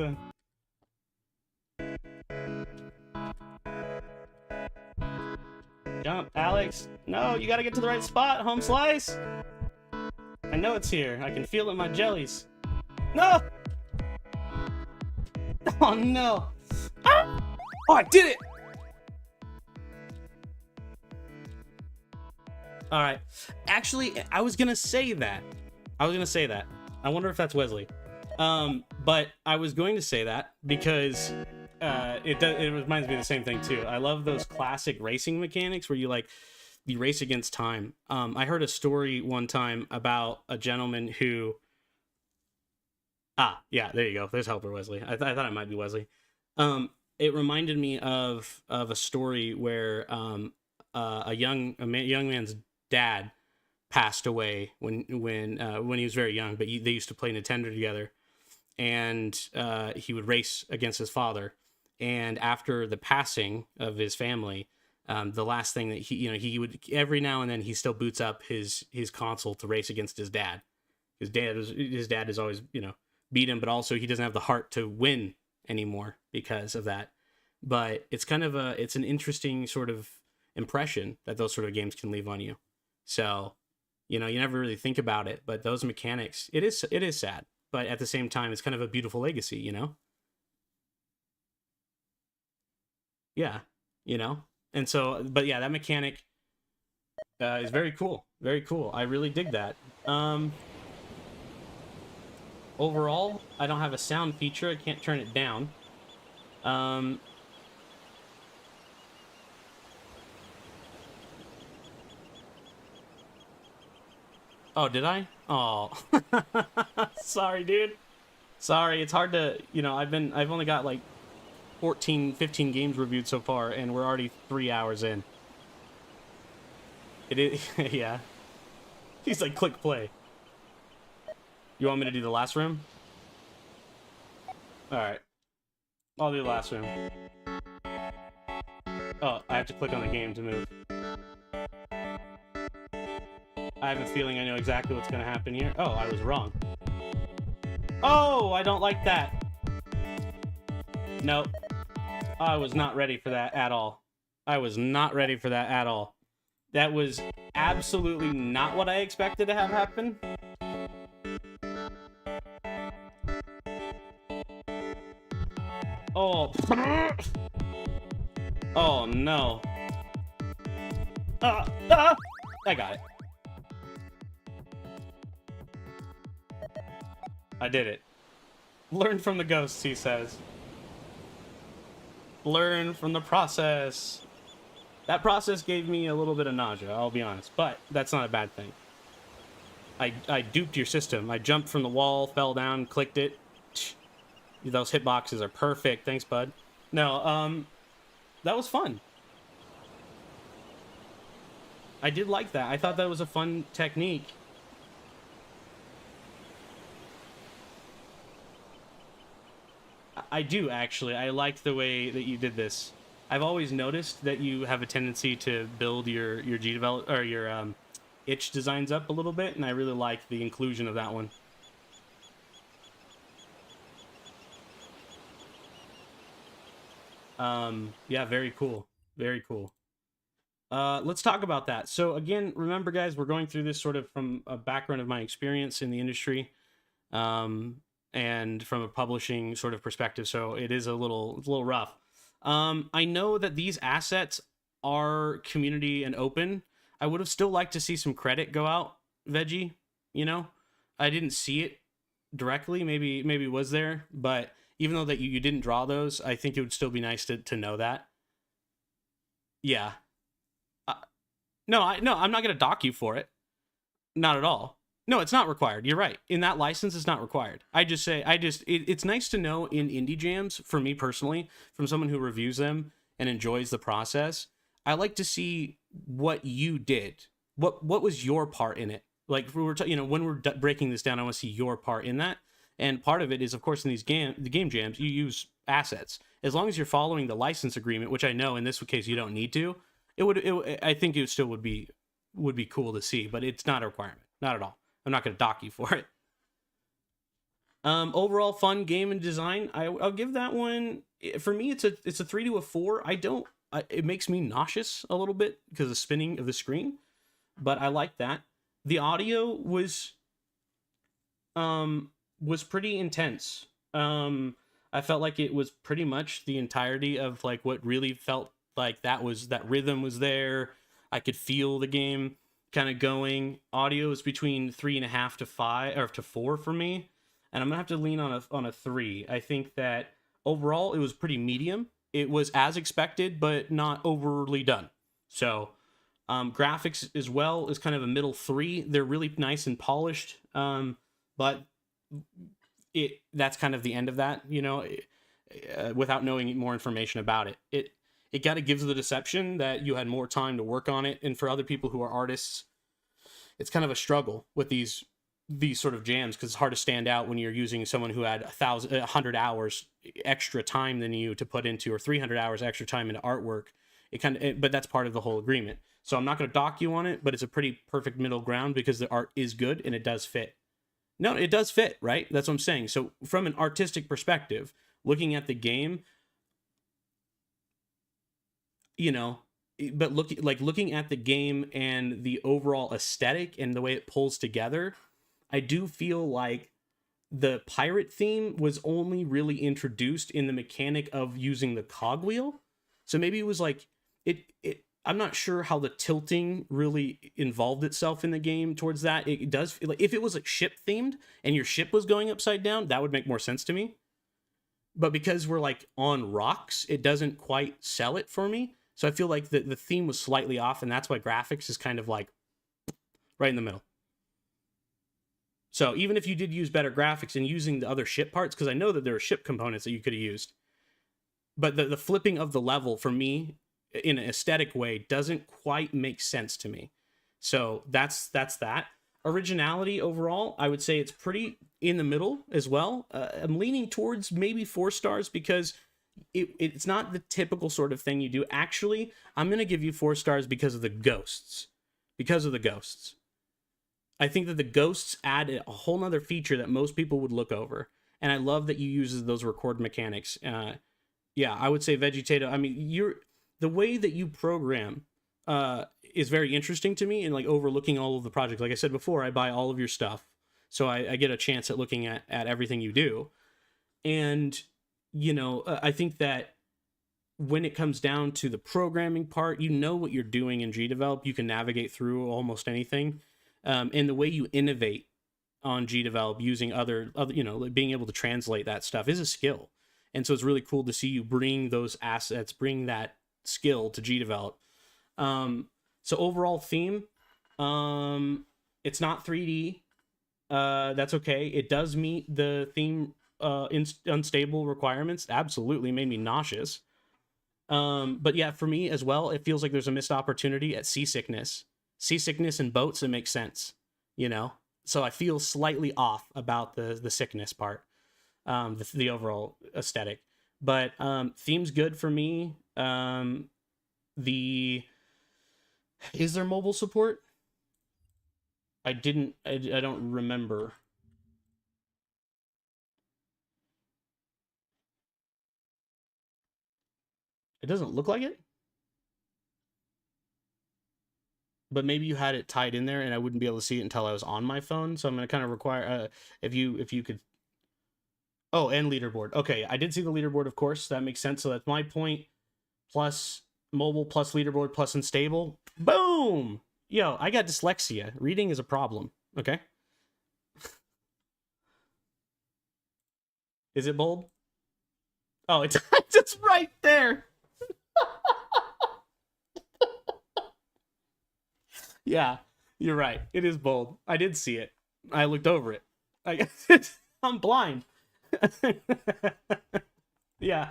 Jump, Alex. No, you gotta get to the right spot, home slice. I know it's here. I can feel it in my jellies. No! Oh, no. Ah! Oh, I did it! Alright. Actually, I was gonna say that. I wonder if that's Wesley. But I was going to say that because it reminds me of the same thing too. I love those classic racing mechanics where you like you race against time. I heard a story one time about a gentleman who. Yeah, there you go. There's Helper Wesley. I thought it might be Wesley. It reminded me of a story where a young man's dad passed away when he was very young, but they used to play Nintendo together, and he would race against his father. And after the passing of his family, the last thing that he would every now and then he still boots up his console to race against his dad. His dad is always beat him, but also he doesn't have the heart to win anymore because of that. But it's kind of it's an interesting sort of impression that those sort of games can leave on you. So, you never really think about it, but those mechanics, it is sad, but at the same time, it's kind of a beautiful legacy, Yeah, and so, but yeah, that mechanic is very cool. Very cool. I really dig that. Overall, I don't have a sound feature. I can't turn it down. Oh, did I? Oh, sorry, dude. Sorry, it's hard to, I've only got like 14, 15 games reviewed so far, and we're already 3 hours in. It is, yeah. He's like, click play. You want me to do the last room? Alright. I'll do the last room. Oh, I have to click on the game to move. I have a feeling I know exactly what's going to happen here. Oh, I was wrong. Oh, I don't like that. Nope. I was not ready for that at all. I was not ready for that at all. That was absolutely not what I expected to have happen. Oh. Oh, no. I got it. I did it. Learn from the ghosts, he says. Learn from the process. That process gave me a little bit of nausea, I'll be honest, but that's not a bad thing. I duped your system. I jumped from the wall, fell down, clicked it. Those hitboxes are perfect. Thanks, bud. No, that was fun. I did like that. I thought that was a fun technique. I do, actually. I liked the way that you did this. I've always noticed that you have a tendency to build your Gdevelop or your itch designs up a little bit, and I really like the inclusion of that one. Yeah, very cool. Very cool. Let's talk about that. So again, remember guys, we're going through this sort of from a background of my experience in the industry, and from a publishing sort of perspective. So it is a little rough. I know that these assets are community and open. I would have still liked to see some credit go out, Veggie, I didn't see it directly. Maybe it was there, but even though that you didn't draw those, I think it would still be nice to know that. Yeah. No, I'm not going to dock you for it. Not at all. No, it's not required. You're right. In that license, it's not required. It's nice to know in indie jams, for me personally, from someone who reviews them and enjoys the process. I like to see what you did. What was your part in it? Like when we're breaking this down, I want to see your part in that. And part of it is, of course, in the game jams, you use assets. As long as you're following the license agreement, which I know in this case you don't need to, I think it still would be cool to see, but it's not a requirement. Not at all. I'm not going to dock you for it. Overall fun game and design. I'll give that one. For me, it's a 3 to a 4. It makes me nauseous a little bit because of the spinning of the screen, but I like that. The audio was pretty intense. I felt like it was pretty much the entirety of like what really felt like that rhythm was there. I could feel the game kind of going. Audio is between 3.5 to 5 or to 4 for me, and I'm gonna have to lean on a 3. I think that overall it was pretty medium. It was as expected, but not overly done. So Graphics as well is kind of a middle 3. They're really nice and polished, but that's kind of the end of that, you know, without knowing more information about it. It kind of gives the deception that you had more time to work on it, and for other people who are artists, it's kind of a struggle with these sort of jams, because it's hard to stand out when you're using someone who had 100 hours extra time than you to put into, or 300 hours extra time into artwork. But that's part of the whole agreement. So I'm not going to dock you on it, but it's a pretty perfect middle ground because the art is good and it does fit. No, it does fit, right? That's what I'm saying. So from an artistic perspective, looking at the game, you know, but looking at the game and the overall aesthetic and the way it pulls together, I do feel like the pirate theme was only really introduced in the mechanic of using the cogwheel. So maybe it was like I'm not sure how the tilting really involved itself in the game towards that. It does, like, if it was like ship themed and your ship was going upside down, that would make more sense to me. But because we're like on rocks, it doesn't quite sell it for me. So I feel like the theme was slightly off, and that's why graphics is kind of like right in the middle. So even if you did use better graphics and using the other ship parts, because I know that there are ship components that you could have used, but the flipping of the level for me in an aesthetic way doesn't quite make sense to me. So that's that. Originality overall, I would say it's pretty in the middle as well. I'm leaning towards maybe 4 stars because it's not the typical sort of thing you do. Actually, I'm going to give you 4 stars because of the ghosts. I think that the ghosts add a whole nother feature that most people would look over. And I love that you use those record mechanics. Yeah, I would say Vegetato. I mean, the way that you program is very interesting to me, and like overlooking all of the projects. Like I said before, I buy all of your stuff, so I get a chance at looking at everything you do. And, you know, I think that when it comes down to the programming part, you know what you're doing in Gdevelop. You can navigate through almost anything. And the way you innovate on Gdevelop using other, you know, like being able to translate that stuff is a skill. And so it's really cool to see you bring those assets, bring that skill to Gdevelop. So overall theme, it's not 3D. That's okay. It does meet the theme unstable requirements. Absolutely made me nauseous. But yeah, for me as well, it feels like there's a missed opportunity at seasickness and boats. It makes sense, you know. So I feel slightly off about the sickness part, the overall aesthetic. But theme's good for me. Is there mobile support? I don't remember. It doesn't look like it. But maybe you had it tied in there and I wouldn't be able to see it until I was on my phone. So I'm going to kind of require, if you could. Oh, and leaderboard. Okay, I did see the leaderboard, of course. That makes sense. So that's my point plus mobile plus leaderboard plus unstable. Boom! Yo, I got dyslexia. Reading is a problem. Okay. Is it bold? Oh, it's just right there. Yeah, you're right. It is bold. I did see it. I looked over it. I'm blind. Yeah.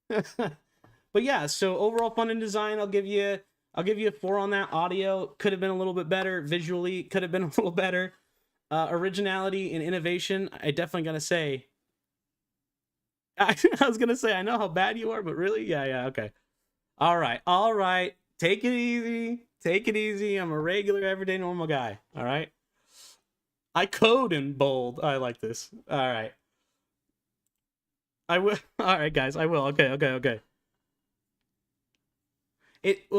But yeah, so overall fun and design, I'll give you a 4 on that. Audio could have been a little bit better. Visually could have been a little better. Originality and innovation, I definitely gotta say. I was gonna say I know how bad you are, but really, yeah, okay. All right. Take it easy. I'm a regular, everyday, normal guy. All right. I code in bold. I like this. All right. I will. All right, guys. I will. Okay.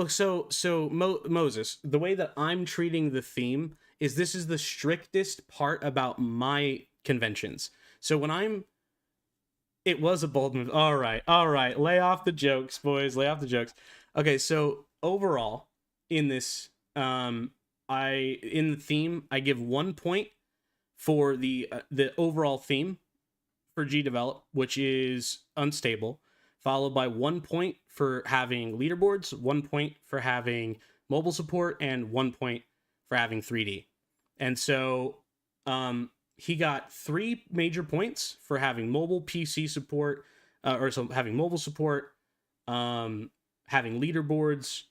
Moses, the way that I'm treating the theme is this is the strictest part about my conventions. So when it was a bold move. All right. Lay off the jokes, boys. Lay off the jokes. Okay, so overall in this, in the theme, I give 1 point for the overall theme for Gdevelop, which is unstable, followed by 1 point for having leaderboards, 1 point for having mobile support and 1 point for having 3D. And so he got 3 major points for having mobile PC support, having mobile support, having leaderboards,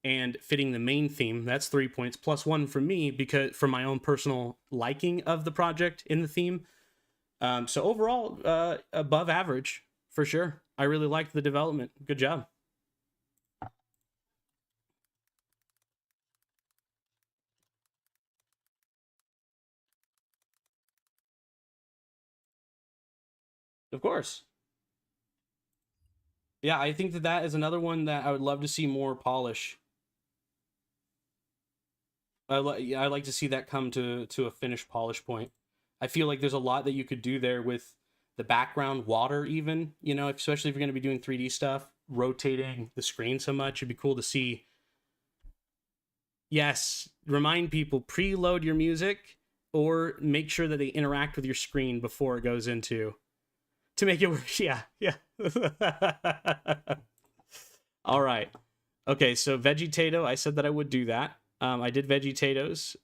and fitting the main theme. That's 3 points, plus 1 from me because for my own personal liking of the project in the theme. So overall, above average for sure. I really liked the development. Good job. Of course. Yeah, I think that is another one that I would love to see more polish. I like to see that come to a finished polish point. I feel like there's a lot that you could do there with the background water, even, you know, especially if you're going to be doing 3D stuff, rotating the screen so much. It'd be cool to see. Yes, remind people, preload your music or make sure that they interact with your screen before it goes into to make it work. Yeah. All right. Okay, so Vegetato, I said that I would do that. I did Vegetatos.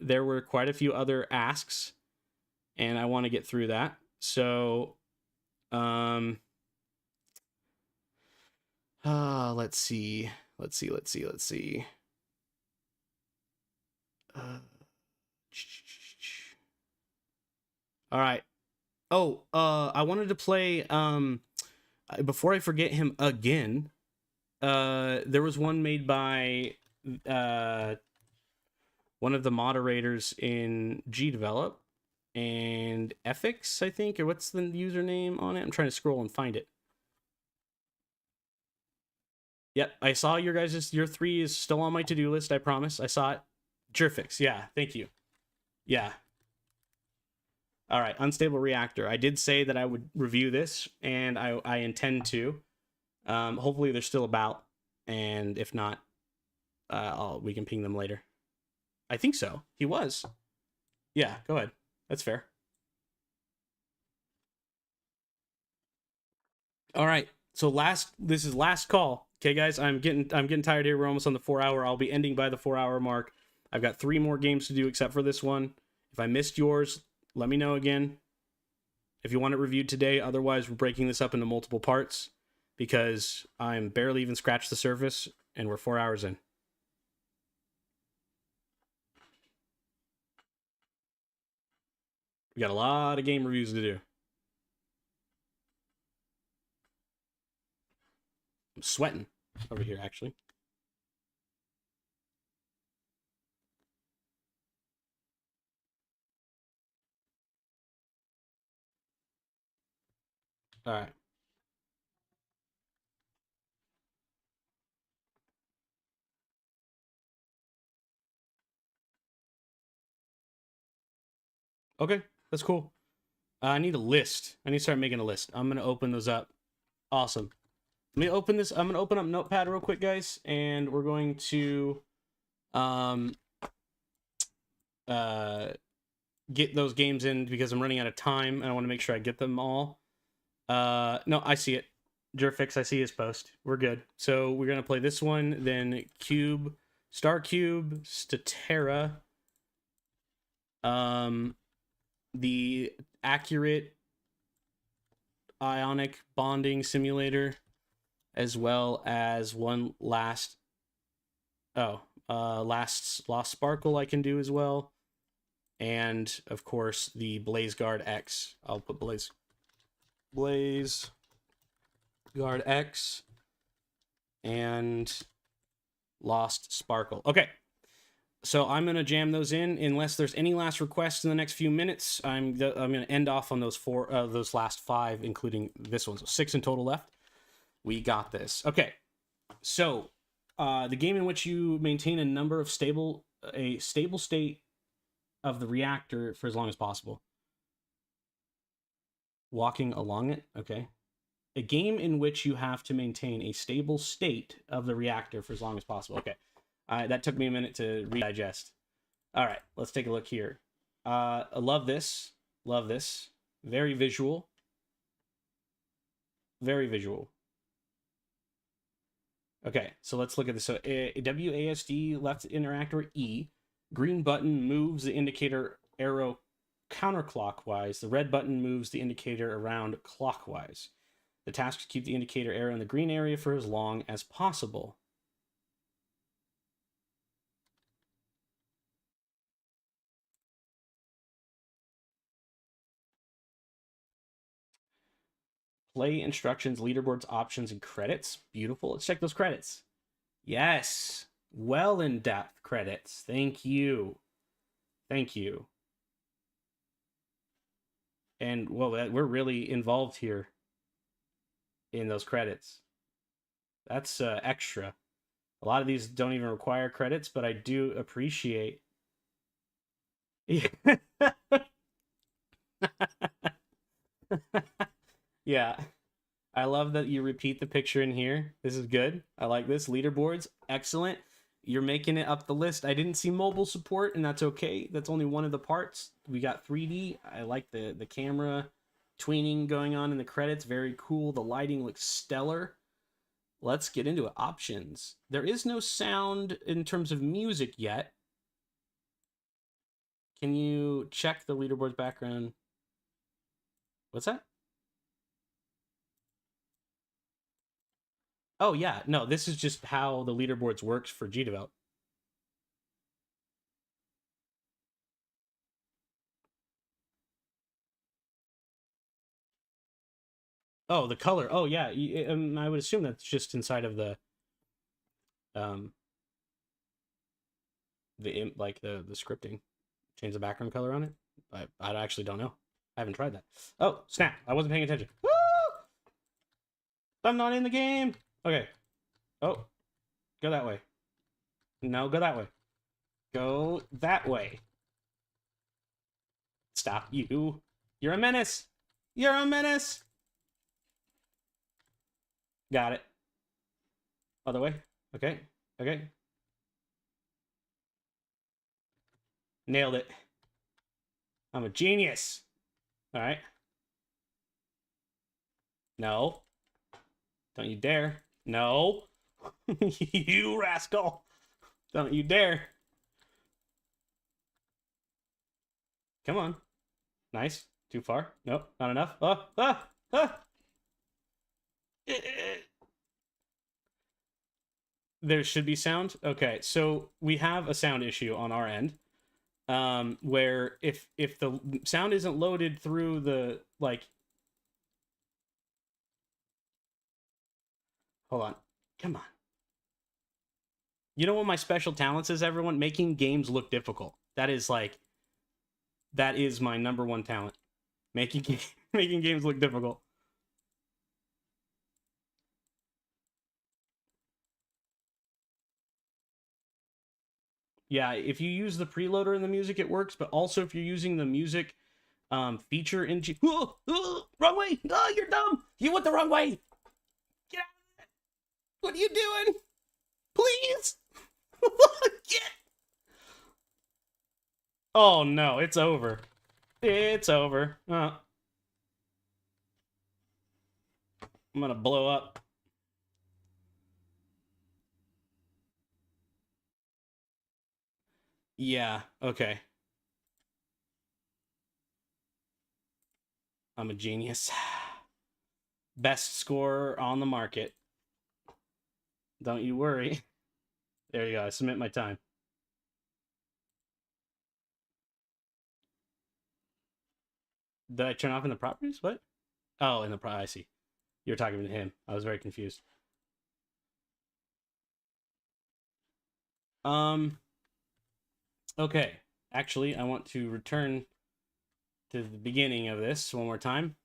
There were quite a few other asks, and I want to get through that. So, let's see. All right. Oh, I wanted to play, before I forget him again, there was one made by, one of the moderators in Gdevelop, and Ethics, I think, or what's the username on it? I'm trying to scroll and find it. Yep, I saw your 3 is still on my to-do list, I promise. I saw it. Jerfix, yeah, thank you. Yeah. All right, Unstable Reactor. I did say that I would review this, and I intend to. Hopefully they're still about, and if not, we can ping them later. I think so. He was. Yeah, go ahead. That's fair. All right. So this is last call. Okay, guys, I'm getting tired here. We're almost on the 4 hour. I'll be ending by the 4 hour mark. I've got 3 more games to do except for this one. If I missed yours, let me know again. If you want it reviewed today, otherwise we're breaking this up into multiple parts because I'm barely even scratched the surface and we're 4 hours in. We got a lot of game reviews to do. I'm sweating over here, actually. All right. Okay, that's cool. I need a list. I need to start making a list. I'm going to open those up. Awesome. Let me open this. I'm going to open up Notepad real quick, guys, and we're going to get those games in because I'm running out of time and I want to make sure I get them all. No, I see it. Jerfix, I see his post. We're good. So we're going to play this one, then Cube, Star Cube, Statera, the accurate ionic bonding simulator, as well as one last Lost Sparkle I can do as well. And of course the Blaze Guard X. I'll put Blaze Guard X and Lost Sparkle. Okay. So I'm gonna jam those in unless there's any last requests in the next few minutes. I'm gonna end off on those last 5, including this one. So 6 in total left. We got this. Okay. So the game in which you maintain a stable state of the reactor for as long as possible. Walking along it. Okay. A game in which you have to maintain a stable state of the reactor for as long as possible. Okay. That took me a minute to redigest. All right, let's take a look here. I love this. Love this. Very visual. Very visual. Okay, so let's look at this. So WASD left interactor E. Green button moves the indicator arrow counterclockwise. The red button moves the indicator around clockwise. The task is to keep the indicator arrow in the green area for as long as possible. Play instructions, leaderboards, options, and credits. Beautiful. Let's check those credits. Yes. Well in depth credits. Thank you. Thank you. And well, we're really involved here in those credits. That's extra. A lot of these don't even require credits, but I do appreciate. Yeah. I love that you repeat the picture in here. This is good. I like this. Leaderboards, excellent. You're making it up the list. I didn't see mobile support, and that's okay. That's only one of the parts. We got 3D. I like the camera tweening going on in the credits. Very cool. The lighting looks stellar. Let's get into it. Options. There is no sound in terms of music yet. Can you check the leaderboard's background? What's that? Oh, yeah. No, this is just how the leaderboards works for Gdevelop. Oh, the color. Oh, yeah. I would assume that's just inside of the scripting. Change the background color on it. I actually don't know. I haven't tried that. Oh, snap. I wasn't paying attention. Woo! I'm not in the game. Okay. Oh, go that way. No, go that way. Go that way. Stop you. You're a menace. You're a menace. Got it. Other way. Okay. Okay. Nailed it. I'm a genius. All right. No. Don't you dare. No. You rascal. Don't you dare. Come on. Nice. Too far. Nope. Not enough. There should be sound. Okay, so we have a sound issue on our end, where if the sound isn't loaded through the hold on, come on. You know what my special talents is, everyone? Making games look difficult. That is my number one talent. Making games look difficult. Yeah, if you use the preloader in the music, it works. But also, if you're using the music feature in wrong way! Oh, you're dumb! You went the wrong way! Get out of it! What are you doing? Please! Get! Oh no, it's over. It's over. I'm gonna blow up. Yeah, okay. I'm a genius. Best scorer on the market. Don't you worry. There you go. I submit my time. Did I turn off in the properties? What? Oh, in the I see. You're talking to him. I was very confused. Okay. Actually, I want to return to the beginning of this one more time.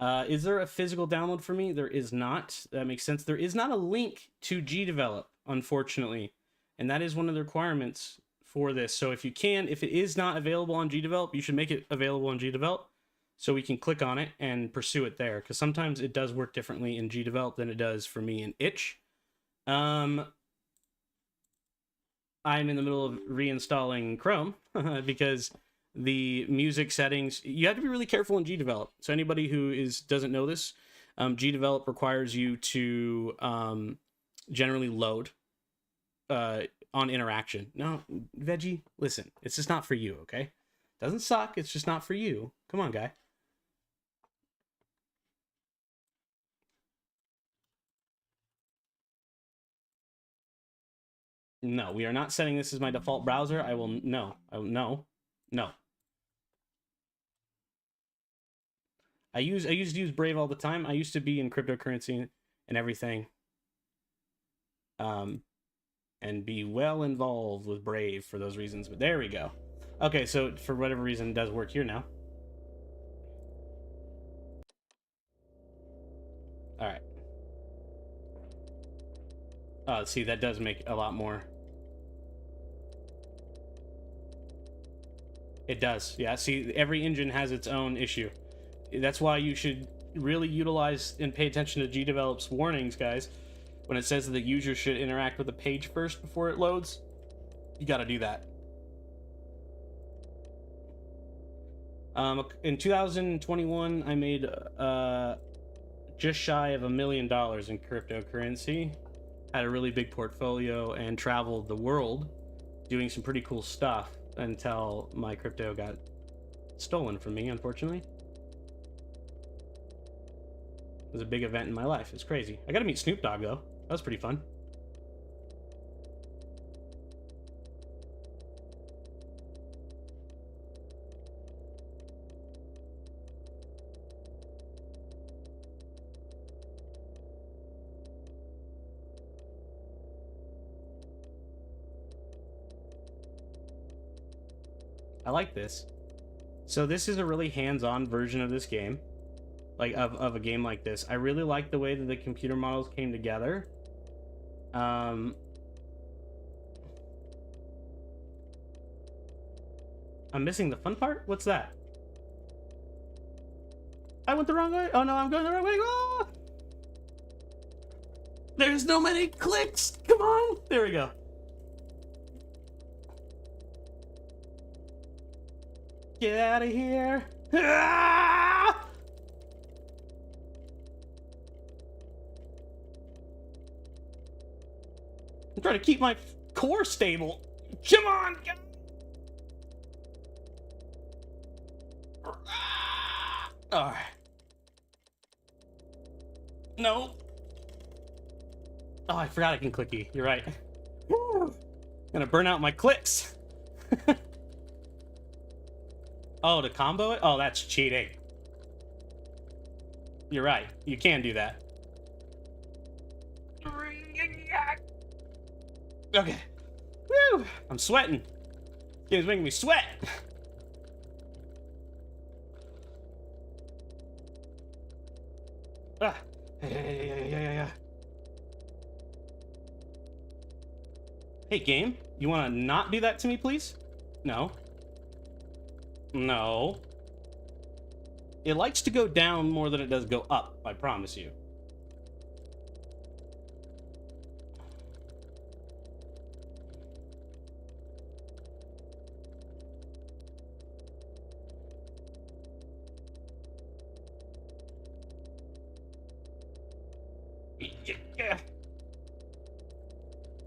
Is there a physical download for me? There is not. That makes sense. There is not a link to Gdevelop, unfortunately. And that is one of the requirements for this. So if it is not available on Gdevelop, you should make it available on Gdevelop so we can click on it and pursue it there. Because sometimes it does work differently in Gdevelop than it does for me in Itch. I'm in the middle of reinstalling Chrome because the music settings, you have to be really careful in Gdevelop. So anybody who doesn't know this, Gdevelop requires you to generally load on interaction. No, Veggie, listen, it's just not for you, okay? Doesn't suck, it's just not for you. Come on, guy. No, we are not setting this as my default browser. I will no. No. I used to use Brave all the time. I used to be in cryptocurrency and everything. And be well involved with Brave for those reasons. But there we go. Okay, so for whatever reason, it does work here now. All right. See, that does make a lot more. It does. Yeah, see, every engine has its own issue. That's why you should really utilize and pay attention to Gdevelop's warnings, guys. When it says that the user should interact with the page first before it loads, you got to do that. In 2021, I made just shy of $1 million in cryptocurrency. Had a really big portfolio and traveled the world doing some pretty cool stuff until my crypto got stolen from me, unfortunately. It was a big event in my life. It's crazy. I got to meet Snoop Dogg, though. That was pretty fun. I like this. So this is a really hands-on version of this game. Like, of a game like this. I really like the way that the computer models came together. I'm missing the fun part? What's that? I went the wrong way? Oh no, I'm going the wrong way! Ah! There's no many clicks! Come on! There we go. Get out of here! Ah! I'm trying to keep my core stable. Come on! Alright. No. Oh, I forgot I can click E. You're right. Woo. Gonna burn out my clicks. Oh, to combo it? Oh, that's cheating. You're right. You can do that. Okay. Woo! I'm sweating. This game's making me sweat. Ah. Yeah. Hey, game. You want to not do that to me, please? No. No. It likes to go down more than it does go up, I promise you. Yeah.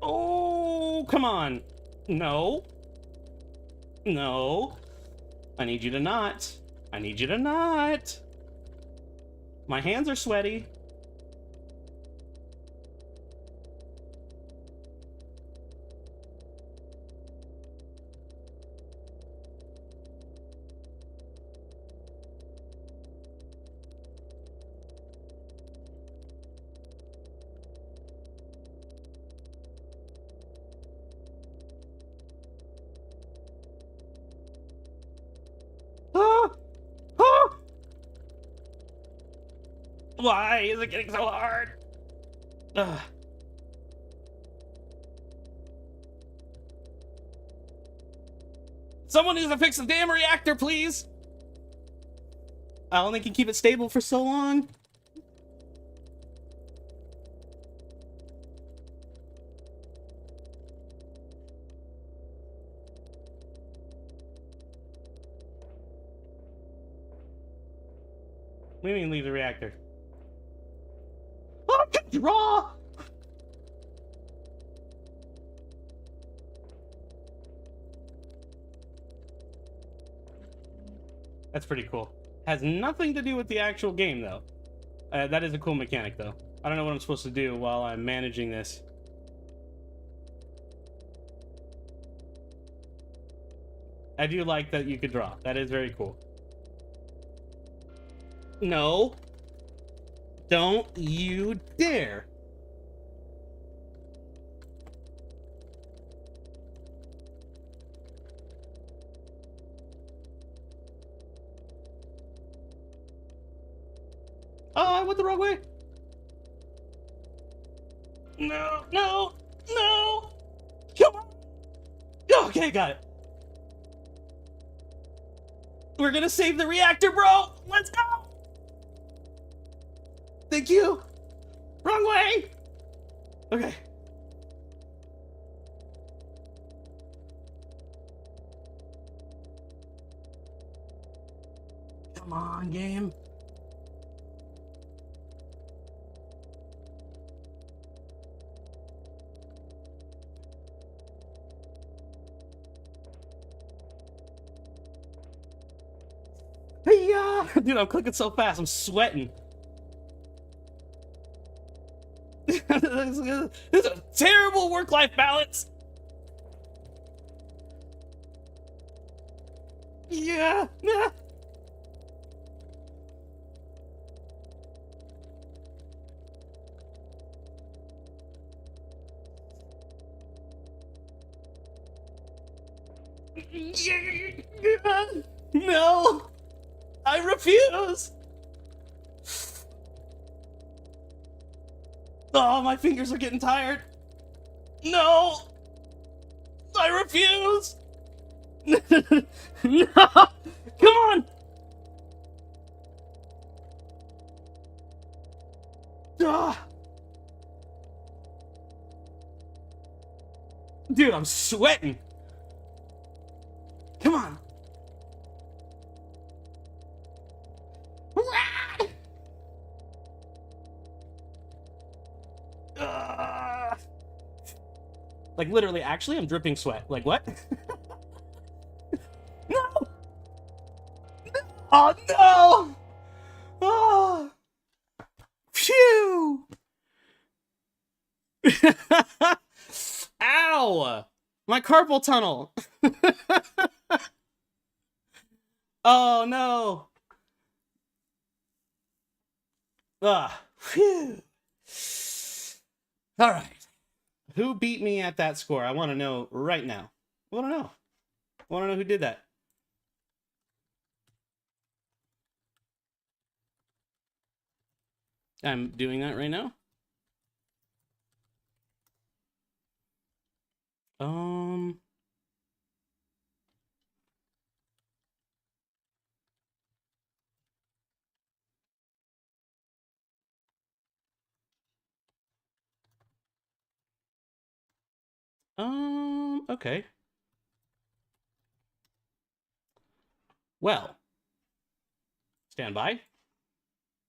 Oh, come on. No. No. I need you to not. I need you to not. My hands are sweaty. Why is it getting so hard? Ugh. Someone needs to fix the damn reactor, please! I only can keep it stable for so long. What do you mean leave the reactor? Oh, I can draw! That's pretty cool. Has nothing to do with the actual game, though. That is a cool mechanic, though. I don't know what I'm supposed to do while I'm managing this. I do like that you could draw. That is very cool. No. Don't you dare. Oh, I went the wrong way. No, no, no. Come on. Okay, got it. We're gonna save the reactor, bro. Let's go. Thank you. Wrong way. Okay. Come on, game. Yeah, dude, I'm clicking so fast. I'm sweating. This is a terrible work-life balance. Yeah. No. I refuse. Oh, my fingers are getting tired. No. I refuse. No. Come on. Ah. Dude, I'm sweating. Come on. Like, literally, actually, I'm dripping sweat. Like, what? No! Oh, no! Oh! Phew! Ow! My carpal tunnel! Oh, no! Ah, phew! Alright. Who beat me at that score? I want to know right now. I want to know. I want to know who did that. I'm doing that right now. Okay. Well, stand by.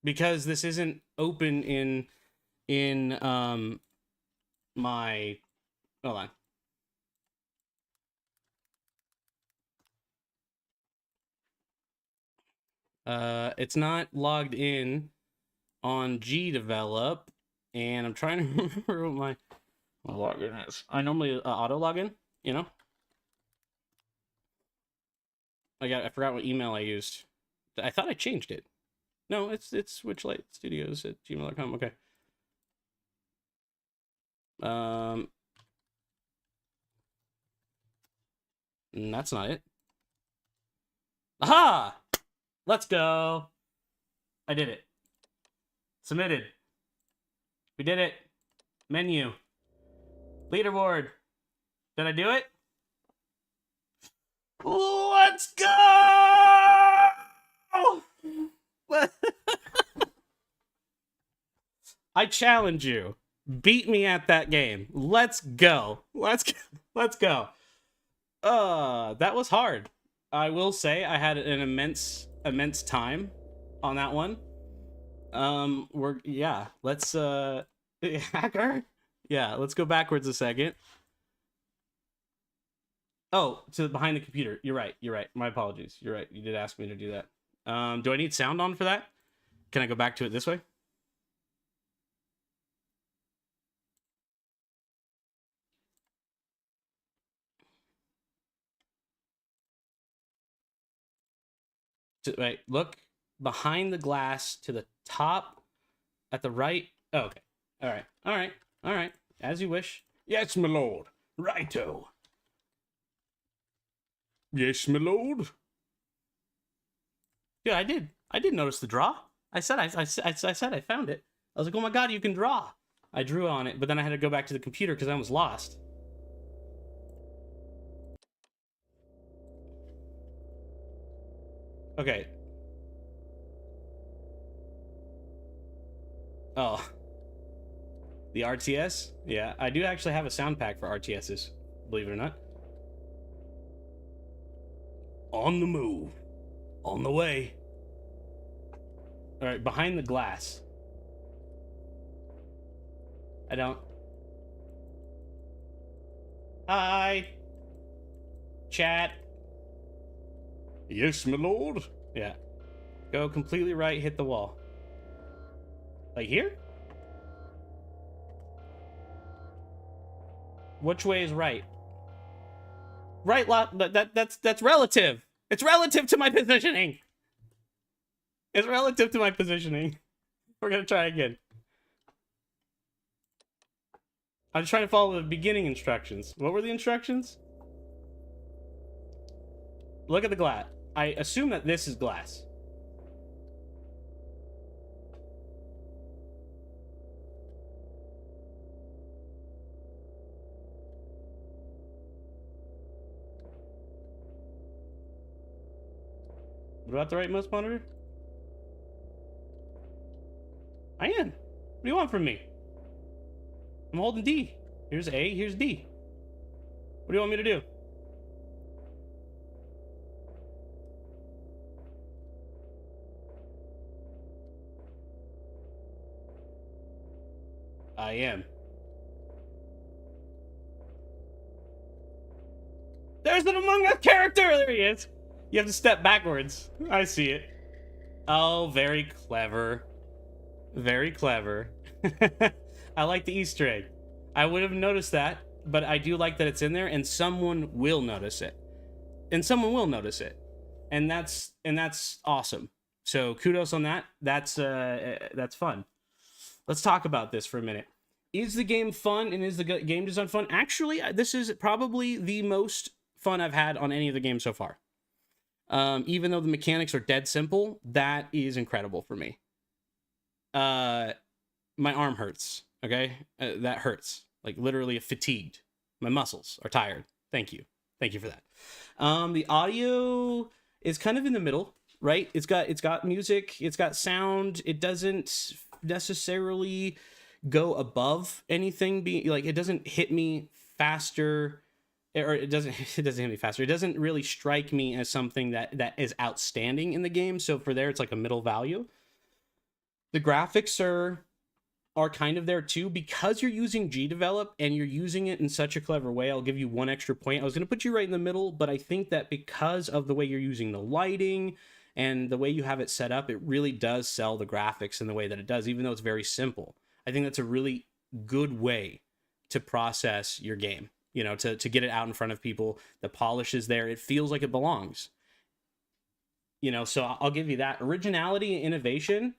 Because this isn't open in my, hold on. It's not logged in on Gdevelop, and I'm trying to remember what my login is. I normally auto login, you know. I forgot what email I used. I thought I changed it. No, it's switchlightstudios@gmail.com. Okay. That's not it. Aha! Let's go. I did it. Submitted. We did it. Menu. Leaderboard. Did I do it? Let's go! I challenge you. Beat me at that game. Let's go. Let's go. That was hard. I will say I had an immense time on that one. Let's hacker. Yeah, let's go backwards a second. Oh, to behind the computer. You're right. My apologies. You're right. You did ask me to do that. Do I need sound on for that? Can I go back to it this way? Wait, look behind the glass to the top at the right. Oh, okay. All right. All right. All right. As you wish. Yes, my lord. Righto. Yes, my lord. Yeah, I did. I did notice the draw. I said I said I found it. I was like, oh my god, you can draw. I drew on it, but then I had to go back to the computer because I was lost. Okay. Oh. The RTS? Yeah, I do actually have a sound pack for RTSs, believe it or not. On the move. On the way. All right, behind the glass. I don't. Hi. Chat. Yes, my lord. Yeah. Go completely right, hit the wall. Like here? Which way is right? Right, that's relative. It's relative to my positioning. It's relative to my positioning. We're gonna try again. I'm just trying to follow the beginning instructions. What were the instructions? Look at the glass. I assume that this is glass. What about the right mouse monitor? I am. What do you want from me? I'm holding D. Here's A, here's D. What do you want me to do? I am. There's an Among Us character! There he is! You have to step backwards. I see it. Oh, very clever. Very clever. I like the Easter egg. I would have noticed that, but I do like that it's in there, and someone will notice it. And someone will notice it. And that's awesome. So kudos on that. That's fun. Let's talk about this for a minute. Is the game fun, and is the game design fun? Actually, this is probably the most fun I've had on any of the games so far. Even though the mechanics are dead simple, that is incredible for me. My arm hurts. Okay, that hurts. Like literally fatigued. My muscles are tired. Thank you for that. The audio is kind of in the middle, right? It's got music. It's got sound. It doesn't necessarily go above anything. It doesn't hit me faster. Or it doesn't hit me faster. It doesn't really strike me as something that is outstanding in the game. So for there, it's like a middle value. The graphics are kind of there too, because you're using Gdevelop and you're using it in such a clever way. I'll give you one extra point. I was going to put you right in the middle, but I think that because of the way you're using the lighting and the way you have it set up, it really does sell the graphics in the way that it does, even though it's very simple. I think that's a really good way to process your game. You know, to get it out in front of people. The polish is there. It feels like it belongs. You know, so I'll give you that. Originality and innovation,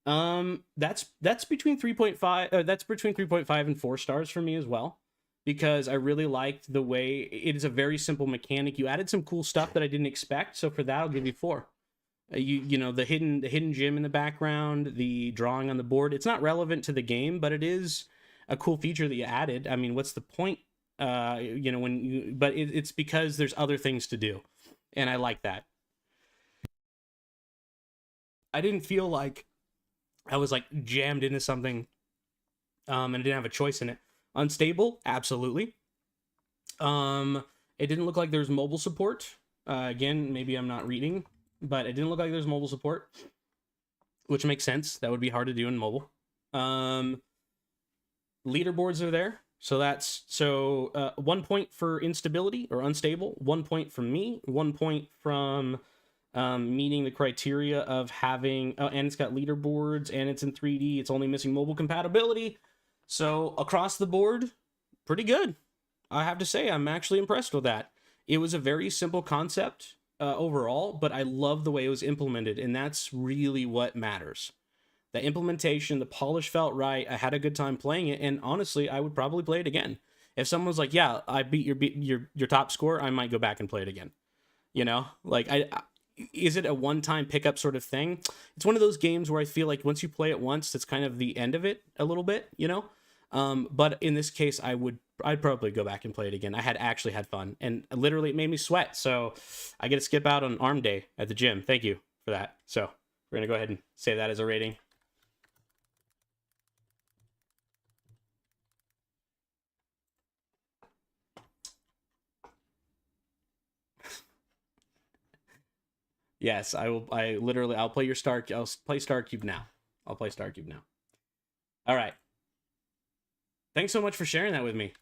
that's between 3.5. That's between 3.5 and 4 stars for me as well, because I really liked the way it is a very simple mechanic. You added some cool stuff that I didn't expect, so for that I'll give you 4. You know, the hidden gym in the background, the drawing on the board. It's not relevant to the game, but it is a cool feature that you added. I mean, what's the point? You know, but it's because there's other things to do, and I like that. I didn't feel like I was like jammed into something, and I didn't have a choice in it. Unstable, absolutely. It didn't look like there's mobile support. Again, maybe I'm not reading, but it didn't look like there's mobile support, which makes sense. That would be hard to do in mobile. Leaderboards are there. So that's 1 point for instability or unstable, 1 point from me, 1 point from meeting the criteria of having, and it's got leaderboards and it's in 3D. It's only missing mobile compatibility. So across the board, pretty good. I have to say, I'm actually impressed with that. It was a very simple concept overall, but I love the way it was implemented, and that's really what matters. The implementation, the polish felt right. I had a good time playing it, and honestly, I would probably play it again. If someone was like, "Yeah, I beat your top score," I might go back and play it again. You know, like is it a one-time pickup sort of thing? It's one of those games where I feel like once you play it once, that's kind of the end of it a little bit, you know. But in this case, I'd probably go back and play it again. I had actually had fun, and literally it made me sweat. So I get to skip out on arm day at the gym. Thank you for that. So we're gonna go ahead and save that as a rating. Yes, I will. I'll play your Star. I'll play Star Cube now. I'll play Star Cube now. All right. Thanks so much for sharing that with me.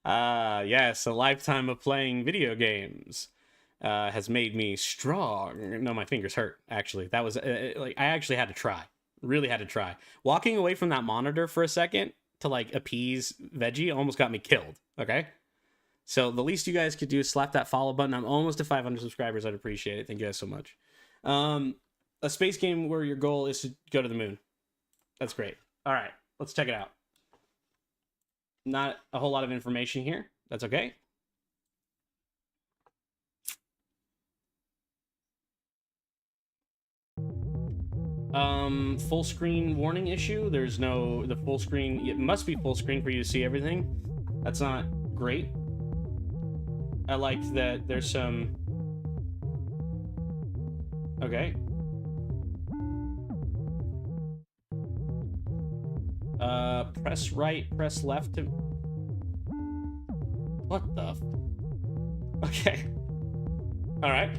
Yes, a lifetime of playing video games has made me strong. No, my fingers hurt, actually. That was, like, I actually had to try. Really had to try. Walking away from that monitor for a second to, like, appease Veggie almost got me killed, okay? So the least you guys could do is slap that follow button. I'm almost to 500 subscribers. I'd appreciate it. Thank you guys so much. A space game where your goal is to go to the moon. That's great. All right, let's check it out. Not a whole lot of information here. That's okay. Full screen warning issue. There's no, the full screen, it must be full screen for you to see everything. That's not great. I like that there's some, okay. Press right, press left to... What the... Okay. Alright.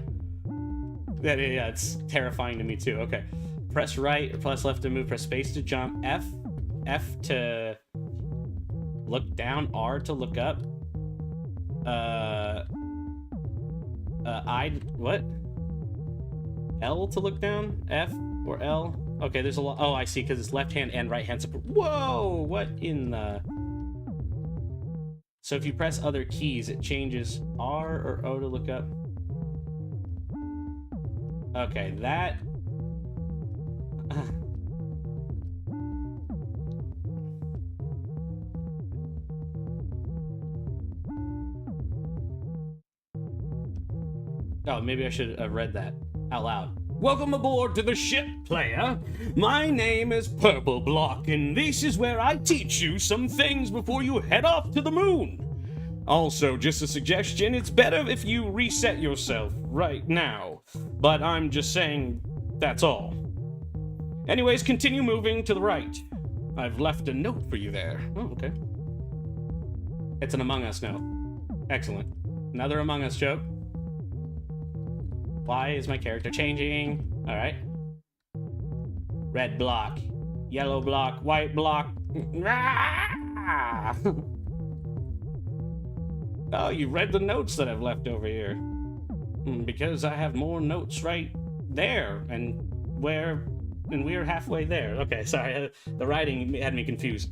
Yeah, it's terrifying to me too. Okay. Press right, or press left to move, press space to jump, F to look down, R to look up. What? L to look down? F or L? Okay, there's a lot. Oh, I see, because it's left hand and right hand support. Whoa! What in the... So if you press other keys, it changes R or O to look up. Okay, that... Oh, maybe I should have read that out loud. Welcome aboard to the ship, player. My name is Purple Block, and this is where I teach you some things before you head off to the moon. Also, just a suggestion, it's better if you reset yourself right now. But I'm just saying, that's all. Anyways, continue moving to the right. I've left a note for you there. Oh, okay. It's an Among Us note. Excellent. Another Among Us joke. Why is my character changing? Alright. Red block. Yellow block. White block. Oh, you read the notes that I've left over here. Because I have more notes right there. And we're halfway there. Okay, sorry. The writing had me confused.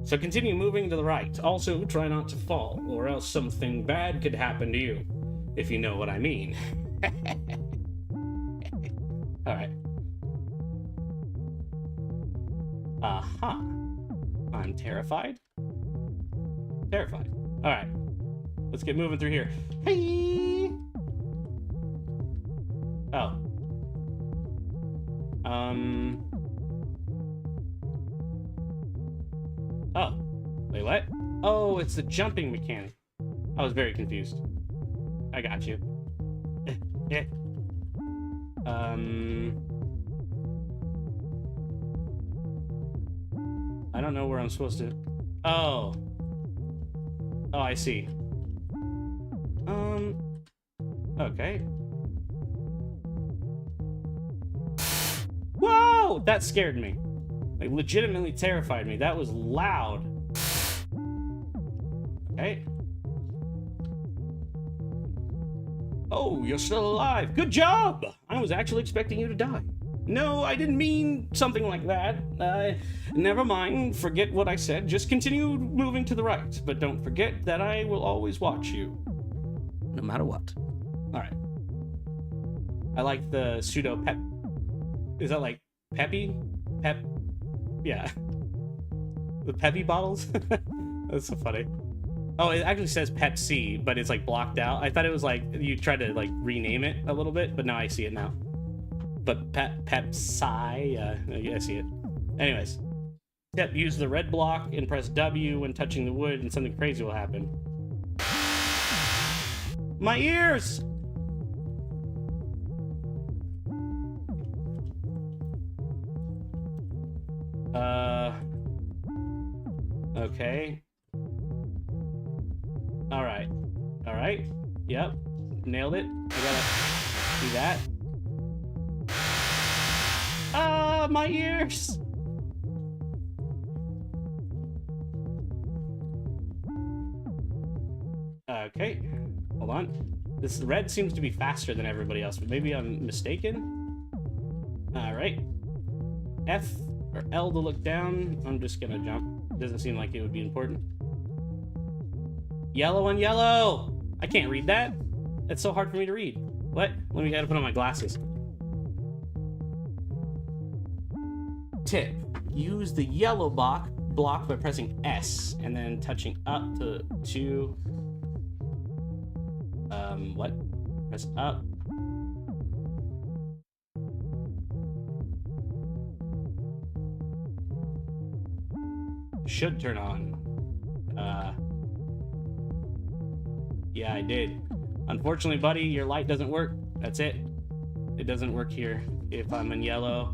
So continue moving to the right. Also, try not to fall, or else something bad could happen to you. If you know what I mean. Alright. Aha. I'm terrified. Terrified. Alright. Let's get moving through here. Hey! Oh. Oh. Wait, what? Oh, it's the jumping mechanic. I was very confused. I got you. I don't know where I'm supposed to... Oh. Oh, I see. Okay. Whoa! That scared me. Like, legitimately terrified me. That was loud. Okay. Oh, you're still alive. Good job. I was actually expecting you to die. No, I didn't mean something like that. Never mind. Forget what I said. Just continue moving to the right. But don't forget that I will always watch you. No matter what. All right. I like the pseudo pep. Is that like Peppy? Pep? Yeah. The Peppy bottles? That's so funny. Oh, it actually says Pepsi, but it's like blocked out. I thought it was like you tried to like rename it a little bit, but now I see it now. But Pepsi, I see it. Anyways, yep, use the red block and press W when touching the wood, and something crazy will happen. My ears! Okay. Alright. Yep. Nailed it. I gotta do that. Ah, my ears! Okay. Hold on. This red seems to be faster than everybody else, but maybe I'm mistaken? Alright. F or L to look down. I'm just gonna jump. Doesn't seem like it would be important. Yellow on yellow! I can't read that. That's so hard for me to read. What? Let me gotta put on my glasses. Tip. Use the yellow block by pressing S and then touching up to what? Press up. Should turn on. Yeah, I did. Unfortunately, buddy, your light doesn't work. That's it. It doesn't work here if I'm in yellow.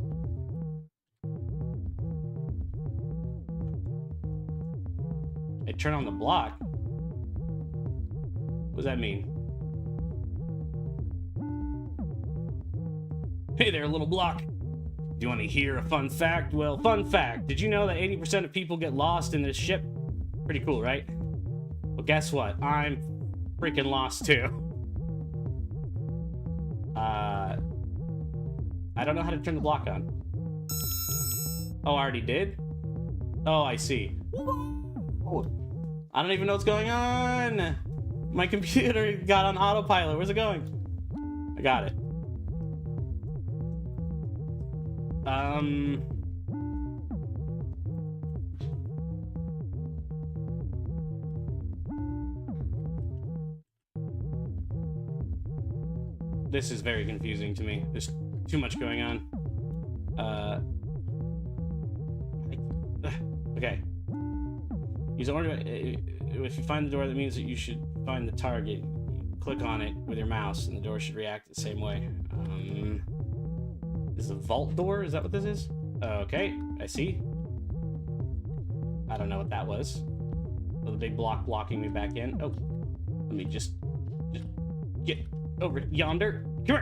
I turn on the block. What does that mean? Hey there, little block. Do you want to hear a fun fact? Well, fun fact. Did you know that 80% of people get lost in this ship? Pretty cool, right? Well, guess what? I'm freaking lost too. I don't know how to turn the block on. Oh, I already did? Oh, I see. Oh, I don't even know what's going on. My computer got on autopilot. Where's it going? I got it. This is very confusing to me. There's too much going on. Okay. Use order. If you find the door, that means that you should find the target. Click on it with your mouse, and the door should react the same way. Is the vault door? Is that what this is? Okay, I see. I don't know what that was. Oh, the big block blocking me back in. Oh, let me just get over yonder. Come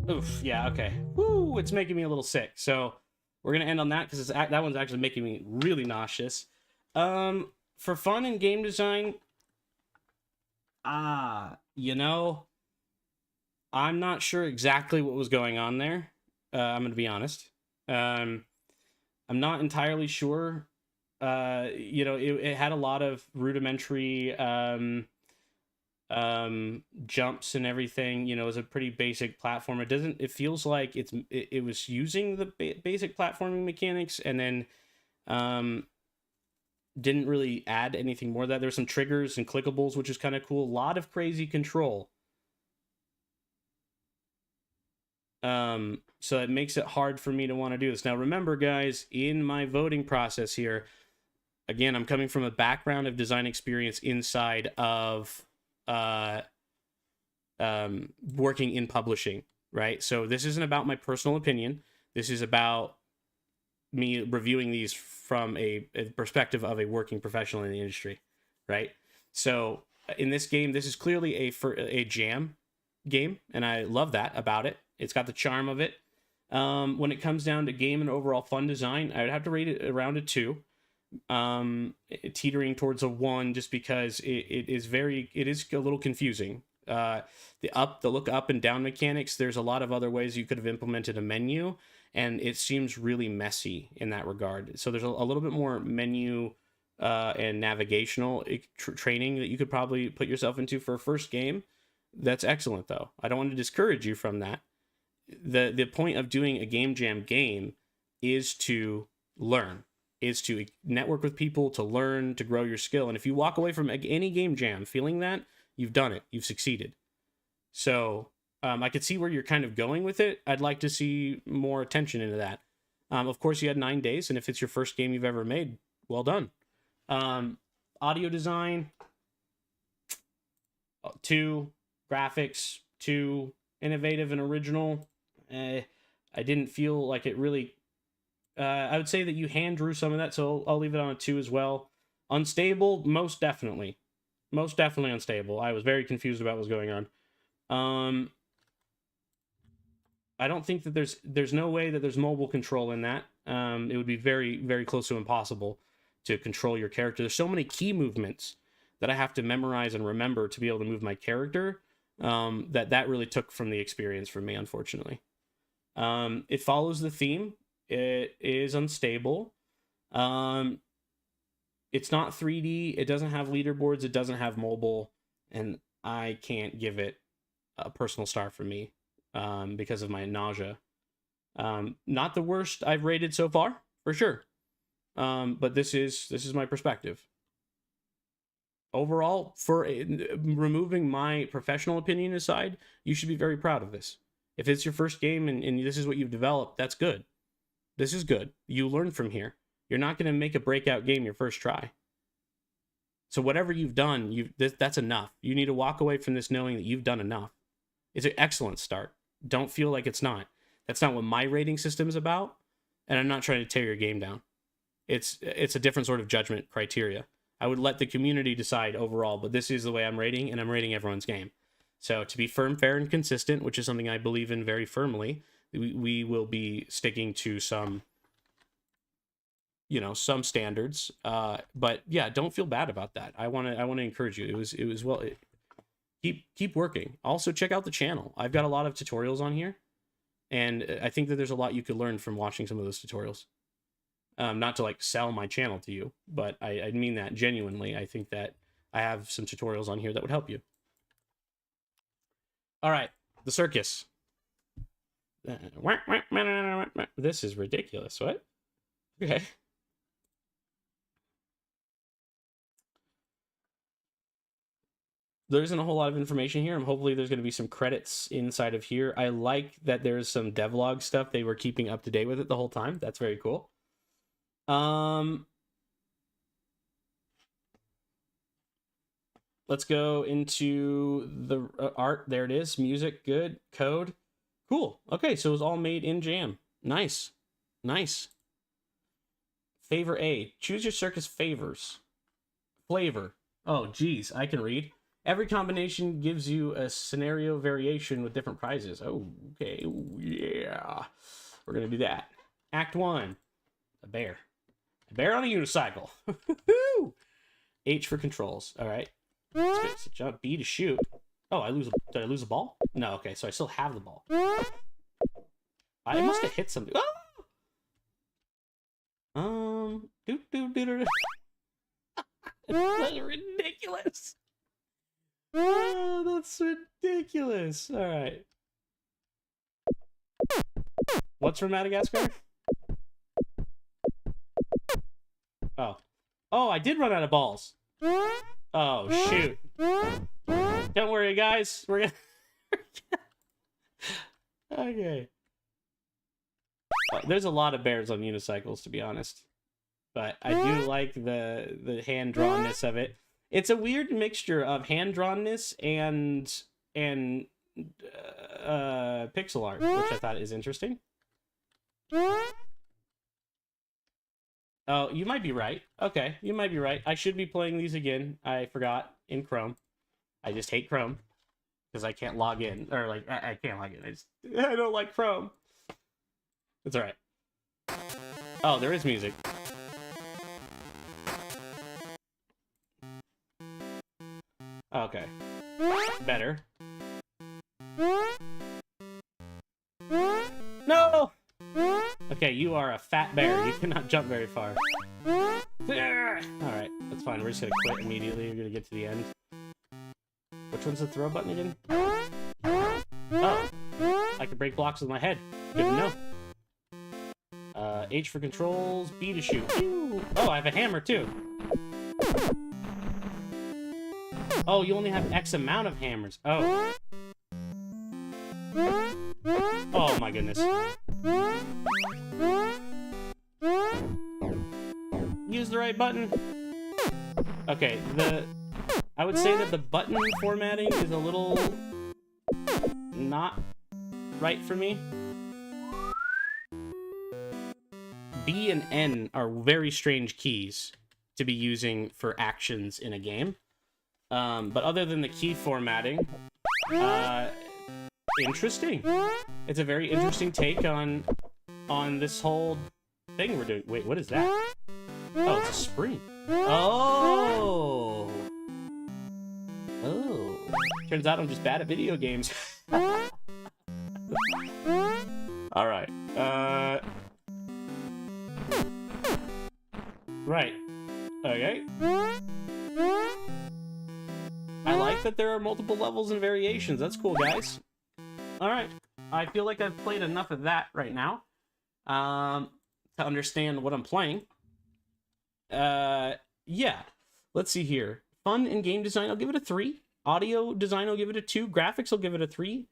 here. Oof. Yeah. Okay. Woo! It's making me a little sick. So we're gonna end on that because that one's actually making me really nauseous. For fun and game design, you know, I'm not sure exactly what was going on there. I'm gonna be honest. I'm not entirely sure. You know, it had a lot of rudimentary jumps and everything. You know, it was a pretty basic platform. It feels like it was using the basic platforming mechanics and then didn't really add anything more to that. There's some triggers and clickables, which is kind of cool. A lot of crazy control. So it makes it hard for me to want to do this. Now, remember, guys, in my voting process here, again, I'm coming from a background of design experience inside of working in publishing, right? So this isn't about my personal opinion. This is about me reviewing these from a perspective of a working professional in the industry, right? So in this game, this is clearly a jam game, and I love that about it. It's got the charm of it. When it comes down to game and overall fun design, I would have to rate it around a 2. teetering towards a 1 just because it is a little confusing. The look up and down mechanics, there's a lot of other ways you could have implemented a menu, and it seems really messy in that regard. So there's a little bit more menu and navigational training that you could probably put yourself into for a first game. That's excellent, though. I don't want to discourage you from that. The point of doing a game jam game is to learn, is to network with people, to learn, to grow your skill. And if you walk away from any game jam feeling that, you've done it. You've succeeded. So I could see where you're kind of going with it. I'd like to see more attention into that. Of course, you had 9 days, and if it's your first game you've ever made, well done. Audio design, 2. Graphics, 2. Innovative and original. I didn't feel like it really... I would say that you hand drew some of that, so I'll leave it on a 2 as well. Unstable, most definitely. Most definitely unstable. I was very confused about what was going on. I don't think that there's no way that there's mobile control in that. It would be very, very close to impossible to control your character. There's so many key movements that I have to memorize and remember to be able to move my character, that really took from the experience for me, unfortunately. It follows the theme. It is unstable. It's not 3D. It doesn't have leaderboards. It doesn't have mobile. And I can't give it a personal star for me because of my nausea. Not the worst I've rated so far, for sure. But this is my perspective. Overall, for removing my professional opinion aside, you should be very proud of this. If it's your first game and this is what you've developed, that's good. This is good. You learn from here. You're not going to make a breakout game your first try. So whatever you've done, that's enough. You need to walk away from this knowing that you've done enough. It's an excellent start. Don't feel like it's not. That's not what my rating system is about, and I'm not trying to tear your game down. It's a different sort of judgment criteria. I would let the community decide overall, but this is the way I'm rating, and I'm rating everyone's game. So to be firm, fair, and consistent, which is something I believe in very firmly, we will be sticking to some standards. But yeah, don't feel bad about that. I want to encourage you. Keep working. Also, check out the channel. I've got a lot of tutorials on here, and I think that there's a lot you could learn from watching some of those tutorials. Not to like sell my channel to you, but I mean that genuinely. I think that I have some tutorials on here that would help you. All right, the circus. This is ridiculous. What? Okay. There isn't a whole lot of information here. Hopefully there's going to be some credits inside of here. I like that there's some devlog stuff. They were keeping up to date with it the whole time. That's very cool. Let's go into the art. There it is. Music, good. Code, cool. Okay, so it was all made in Jam. Nice. Favor A. Choose your circus favors. Flavor. Oh, geez, I can read. Every combination gives you a scenario variation with different prizes. Oh, okay. Ooh, yeah. We're going to do that. Act 1. A bear. A bear on a unicycle. H for controls. All right. Let's go. Jump. B to shoot. Oh, did I lose a ball? No, okay. So I still have the ball. I must have hit something. Oh! That's ridiculous. Oh, that's ridiculous. All right. What's from Madagascar? Oh, I did run out of balls. Oh, shoot. Don't worry, guys. We're gonna... Okay. There's a lot of bears on unicycles, to be honest. But I do like the hand-drawnness of it. It's a weird mixture of hand-drawnness and pixel art, which I thought is interesting. Oh, you might be right. Okay, you might be right. I should be playing these again. I forgot in Chrome. I just hate Chrome because I can't log in, or like I can't log in. I don't like Chrome. It's all right. Oh, there is music. Okay. Better. No! Okay, you are a fat bear. You cannot jump very far. Alright, that's fine. We're just gonna quit immediately. We're gonna get to the end. Which one's the throw button again? Oh. I can break blocks with my head. Good to know. H for controls, B to shoot. Oh, I have a hammer too. Oh, you only have X amount of hammers. Oh. Oh my goodness. Use the right button. Okay, I would say that the button formatting is a little not right for me. B and N are very strange keys to be using for actions in a game. But other than the key formatting, interesting. It's a very interesting take on this whole thing we're doing. Wait, what is that? Oh, it's a spring. Oh. Oh. Turns out I'm just bad at video games. All right. Right. Okay. I like that there are multiple levels and variations. That's cool, guys. All right. I feel like I've played enough of that right now to understand what I'm playing. Yeah. Let's see here. Fun and game design, I'll give it a 3. Audio design, I'll give it a 2. Graphics, I'll give it a 3.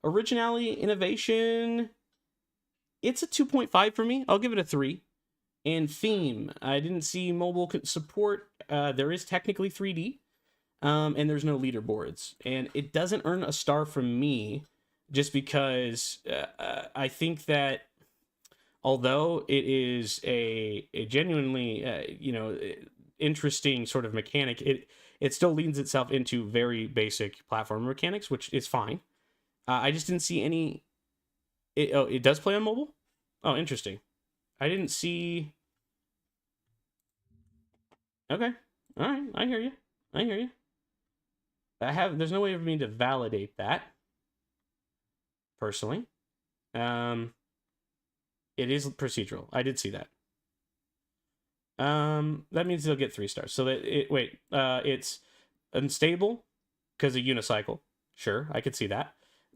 Originality, innovation, it's a 2.5 for me. I'll give it a 3. And theme, I didn't see mobile support. There is technically 3D, and there's no leaderboards. And it doesn't earn a star from me just because I think that although it is a genuinely, interesting sort of mechanic, it still leans itself into very basic platform mechanics, which is fine. I just didn't see any... it does play on mobile? Oh, interesting. I didn't see... Okay. All right. I hear you. There's no way for me to validate that. Personally. It is procedural. I did see that. That means they'll get 3 stars. So that it's unstable because of unicycle. Sure, I could see that.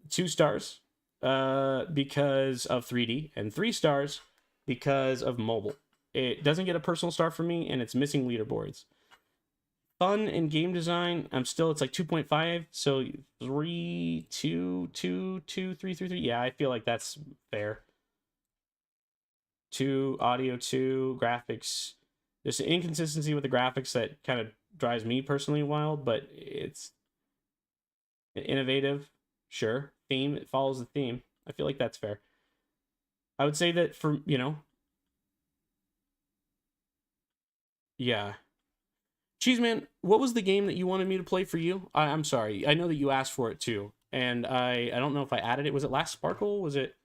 2 stars because of 3D, and 3 stars because of mobile. It doesn't get a personal star for me, and it's missing leaderboards. Fun and game design, it's like 2.5, so 3, 2, 2, 2, 3, 3, 3. Yeah, I feel like that's fair. 2, audio 2, graphics. There's an inconsistency with the graphics that kind of drives me personally wild, but it's innovative. Sure. Theme, it follows the theme. I feel like that's fair. I would say that for, yeah. Cheeseman, what was the game that you wanted me to play for you? I'm sorry. I know that you asked for it too. And I don't know if I added it. Was it Last Sparkle? Was it?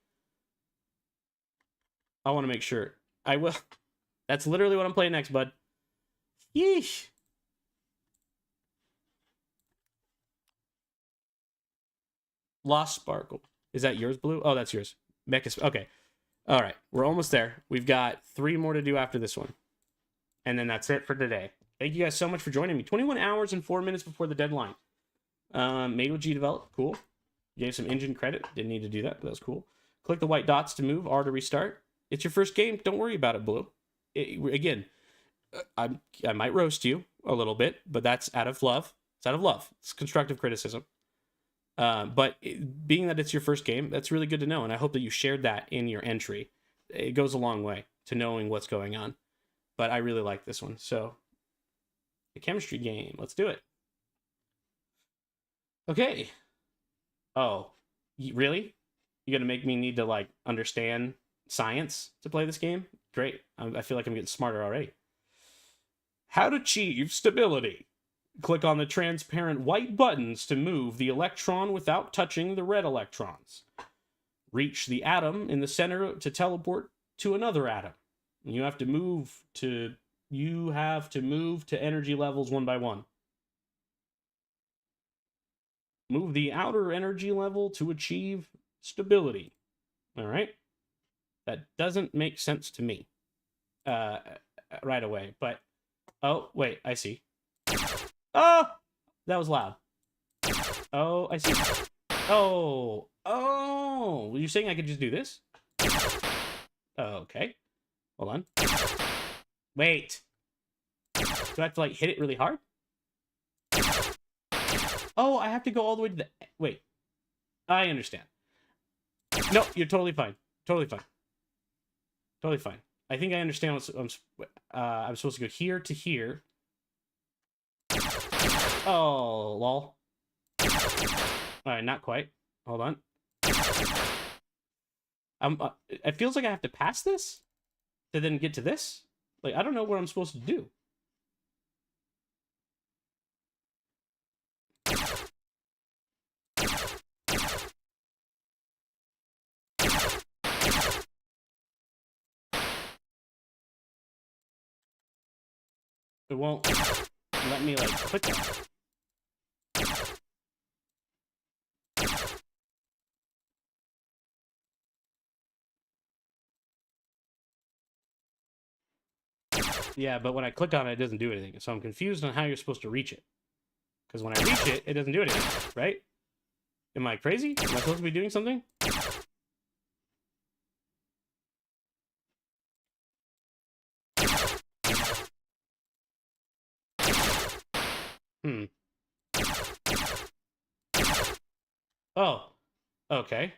I want to make sure. I will. That's literally what I'm playing next, bud. Yeesh. Lost Sparkle. Is that yours, Blue? Oh, that's yours. Mecha. Okay. All right. We're almost there. We've got 3 more to do after this one. And then that's it for today. Thank you guys so much for joining me. 21 hours and 4 minutes before the deadline. Made with Gdevelop. Cool. Gave some engine credit. Didn't need to do that, but that was cool. Click the white dots to move. R to restart. It's your first game. Don't worry about it, Blue. Again, I might roast you a little bit, but that's out of love. It's out of love. It's constructive criticism. But being that it's your first game, that's really good to know. And I hope that you shared that in your entry. It goes a long way to knowing what's going on. But I really like this one. So, the chemistry game. Let's do it. Okay. Oh, really? You gonna make me need to, like, understand science to play this game? Great. I feel like I'm getting smarter already. How to achieve stability. Click on the transparent white buttons to move the electron without touching the red electrons. Reach the atom in the center to teleport to another atom. You have to move to energy levels one by one. Move the outer energy level to achieve stability. All right. That doesn't make sense to me right away. But, oh, wait, I see. Oh, that was loud. Oh, I see. Oh, were you saying I could just do this? Okay. Hold on. Wait. Do I have to, like, hit it really hard? Oh, I have to go all the way to the... Wait. I understand. No, you're totally fine. Totally fine. Totally fine. I think I understand what I'm supposed to go here to here. Oh, lol. Alright, not quite. Hold on. It feels like I have to pass this to then get to this. Like, I don't know what I'm supposed to do. It won't let me, like, click on it. Yeah, but when I click on it, it doesn't do anything. So I'm confused on how you're supposed to reach it. Because when I reach it, it doesn't do anything, right? Am I crazy? Am I supposed to be doing something? Oh. Okay.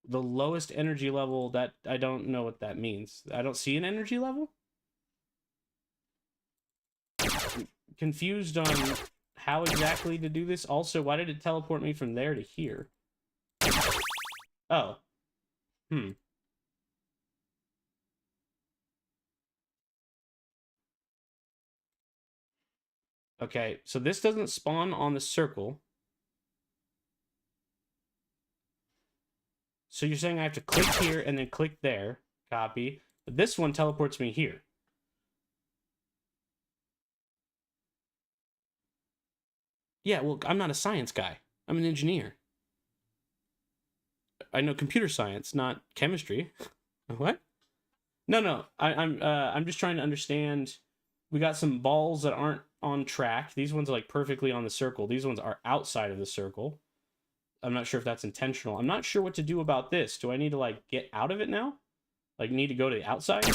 The lowest energy level, that I don't know what that means. I don't see an energy level? Confused on how exactly to do this. Also, why did it teleport me from there to here? Oh. Okay, so this doesn't spawn on the circle. So you're saying I have to click here and then click there. Copy. But this one teleports me here. Yeah, well, I'm not a science guy. I'm an engineer. I know computer science, not chemistry. What? No. I'm just trying to understand. We got some balls that aren't on track. These ones are like perfectly on the circle. These ones are outside of the circle. I'm not sure if that's intentional. I'm not sure what to do about this. Do I need to, like, get out of it now? Like, need to go to the outside?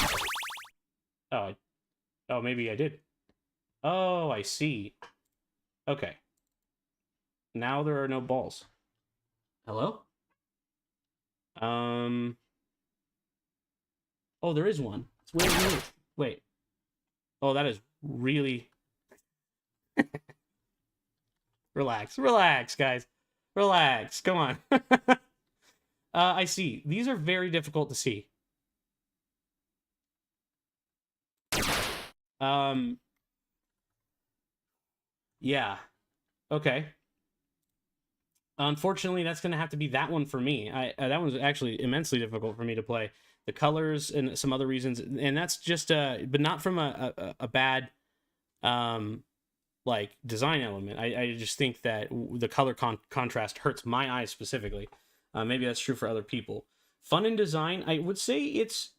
Oh, maybe I did. Oh, I see. Okay. Now there are no balls. Hello? Oh, there is one. Wait. Oh, that is really... Relax, guys. Relax. Come on. I see. These are very difficult to see. Yeah. Okay. Unfortunately, that's going to have to be that one for me. That one's actually immensely difficult for me to play. The colors and some other reasons, and that's just but not from a bad like design element. I just think that the color contrast hurts my eyes specifically. Maybe that's true for other people. Fun in design, I would say it's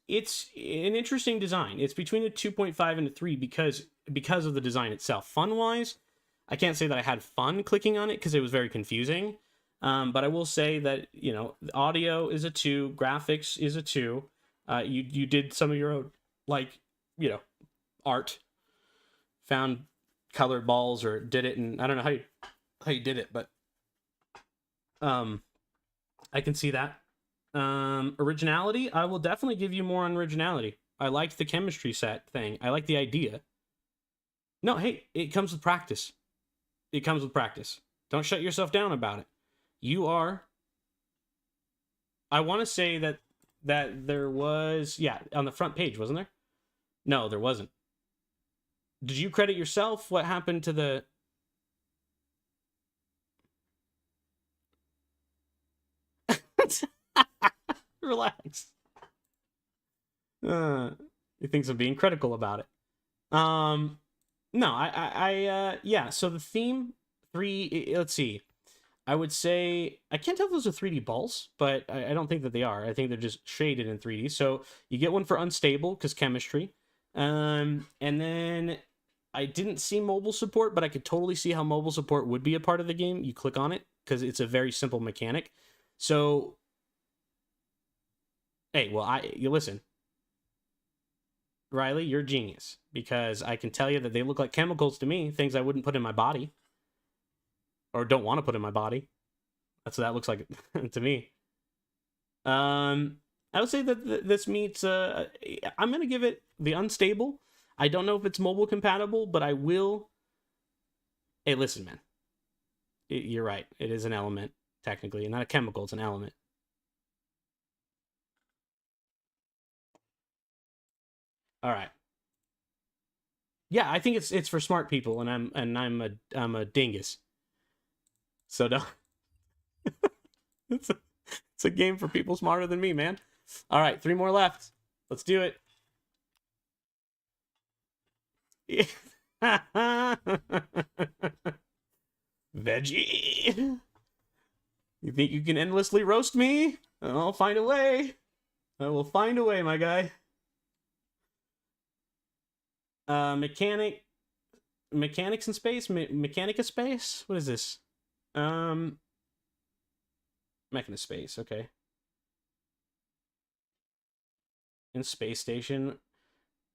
an interesting design. It's between a 2.5 and a 3 because of the design itself. Fun wise, I can't say that I had fun clicking on it because it was very confusing. But I will say that, you know, audio is a 2, graphics is a 2. You did some of your own, like, you know, art, found colored balls or did it, and I don't know how you did it, but I can see that. Originality, I will definitely give you more on originality. I liked the chemistry set thing. I like the idea. No, hey, it comes with practice. It comes with practice. Don't shut yourself down about it. You are... I want to say that there was... Yeah, on the front page, wasn't there? No, there wasn't. Did you credit yourself? What happened to the... Relax. He thinks I'm being critical about it. No, yeah. So the theme let's see. I would say I can't tell if those are 3D balls, but I don't think that they are. I think they're just shaded in 3D. So you get one for unstable because chemistry, and then I didn't see mobile support, but I could totally see how mobile support would be a part of the game. You click on it because it's a very simple mechanic. So, hey, well, you listen. Riley, you're a genius because I can tell you that they look like chemicals to me, things I wouldn't put in my body or don't want to put in my body. That's what that looks like to me. I would say that this meets. I'm gonna give it the unstable. I don't know if it's mobile compatible, but I will. Hey, listen, man. You're right. It is an element technically, not a chemical. It's an element. All right. Yeah, I think it's for smart people, and I'm a dingus. So don't. it's a game for people smarter than me, man. All right, 3 more left. Let's do it. Veggie. You think you can endlessly roast me? I'll find a way. I will find a way, my guy. Mechanics in space? Mechanica space? What is this? Mechanic space, okay. In space station.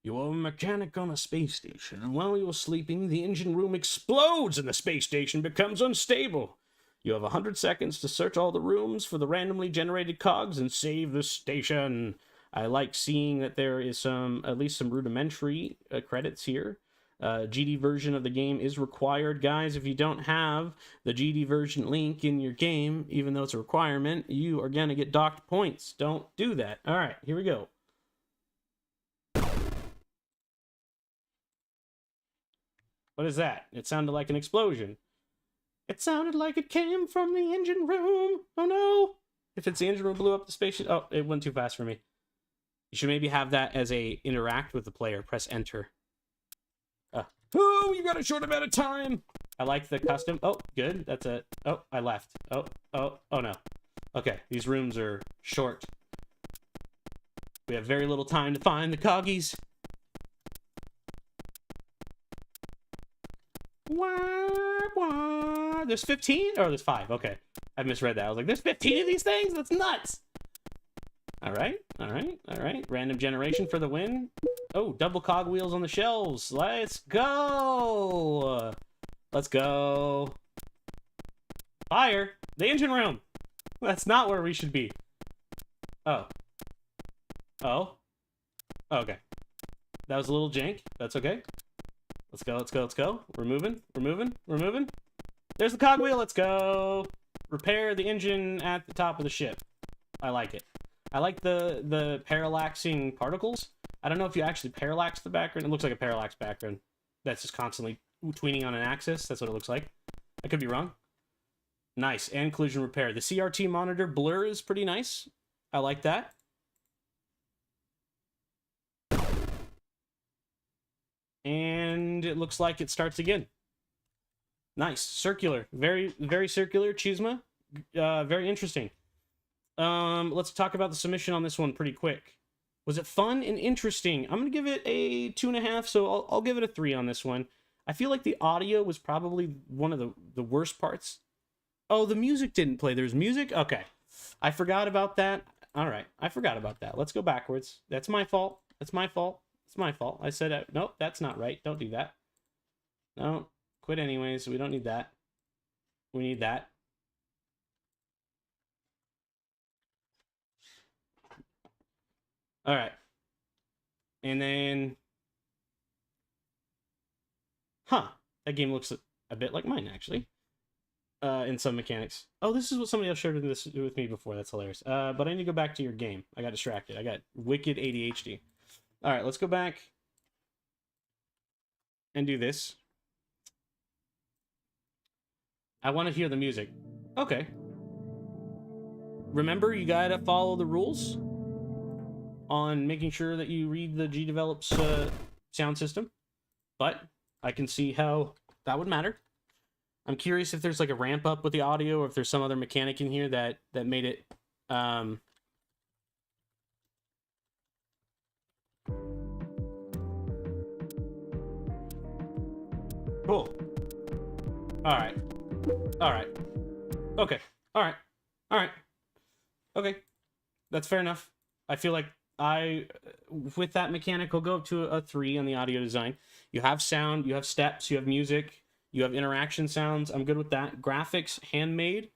You are a mechanic on a space station, and while you're sleeping, the engine room explodes and the space station becomes unstable. You have 100 seconds to search all the rooms for the randomly generated cogs and save the station. I like seeing that there is at least some rudimentary credits here. GD version of the game is required. Guys, if you don't have the GD version link in your game, even though it's a requirement, you are going to get docked points. Don't do that. All right, here we go. What is that? It sounded like an explosion. It sounded like it came from the engine room. Oh no. If it's the engine room blew up the spaceship. Oh, it went too fast for me. You should maybe have that as a interact with the player. Press enter. Oh, you got a short amount of time. I like the custom. Oh, good. That's it. Oh, I left. Oh no. Okay, these rooms are short. We have very little time to find the coggies. There's 15? Or there's 5. Okay. I misread that. I was like, there's 15 of these things? That's nuts. All right. Random generation for the win. Oh, double cog wheels on the shelves. Let's go. Let's go. Fire. The engine room. That's not where we should be. Oh. Okay. That was a little jank. That's okay. Let's go. We're moving. There's the cogwheel. Let's go. Repair the engine at the top of the ship. I like it. I like the parallaxing particles. I don't know if you actually parallax the background. It looks like a parallax background. That's just constantly tweening on an axis. That's what it looks like. I could be wrong. Nice. And collision repair. The CRT monitor blur is pretty nice. I like that. And it looks like it starts again. Nice. Circular. Very, very circular. Chisma. Very interesting. Let's talk about the submission on this one pretty quick. Was it fun and interesting? I'm going to give it a 2.5, so I'll give it a 3 on this one. I feel like the audio was probably one of the worst parts. Oh, the music didn't play. There's music? Okay. I forgot about that. All right. I forgot about that. Let's go backwards. That's my fault. It's my fault. I said, nope, that's not right. Don't do that. No, quit anyways. We don't need that. We need that. All right. And then, that game looks a bit like mine, actually. In some mechanics. Oh, this is what somebody else shared with me before. That's hilarious. But I need to go back to your game. I got distracted. I got wicked ADHD. All right, let's go back and do this. I want to hear the music. Okay. Remember, you gotta follow the rules on making sure that you read the Gdevelop's sound system. But I can see how that would matter. I'm curious if there's like a ramp up with the audio, or if there's some other mechanic in here that made it cool. All right. Okay. All right. Okay. That's fair enough. I feel like with that mechanic, will go up to a 3 on the audio design. You have sound, you have steps, you have music, you have interaction sounds. I'm good with that. Graphics, handmade,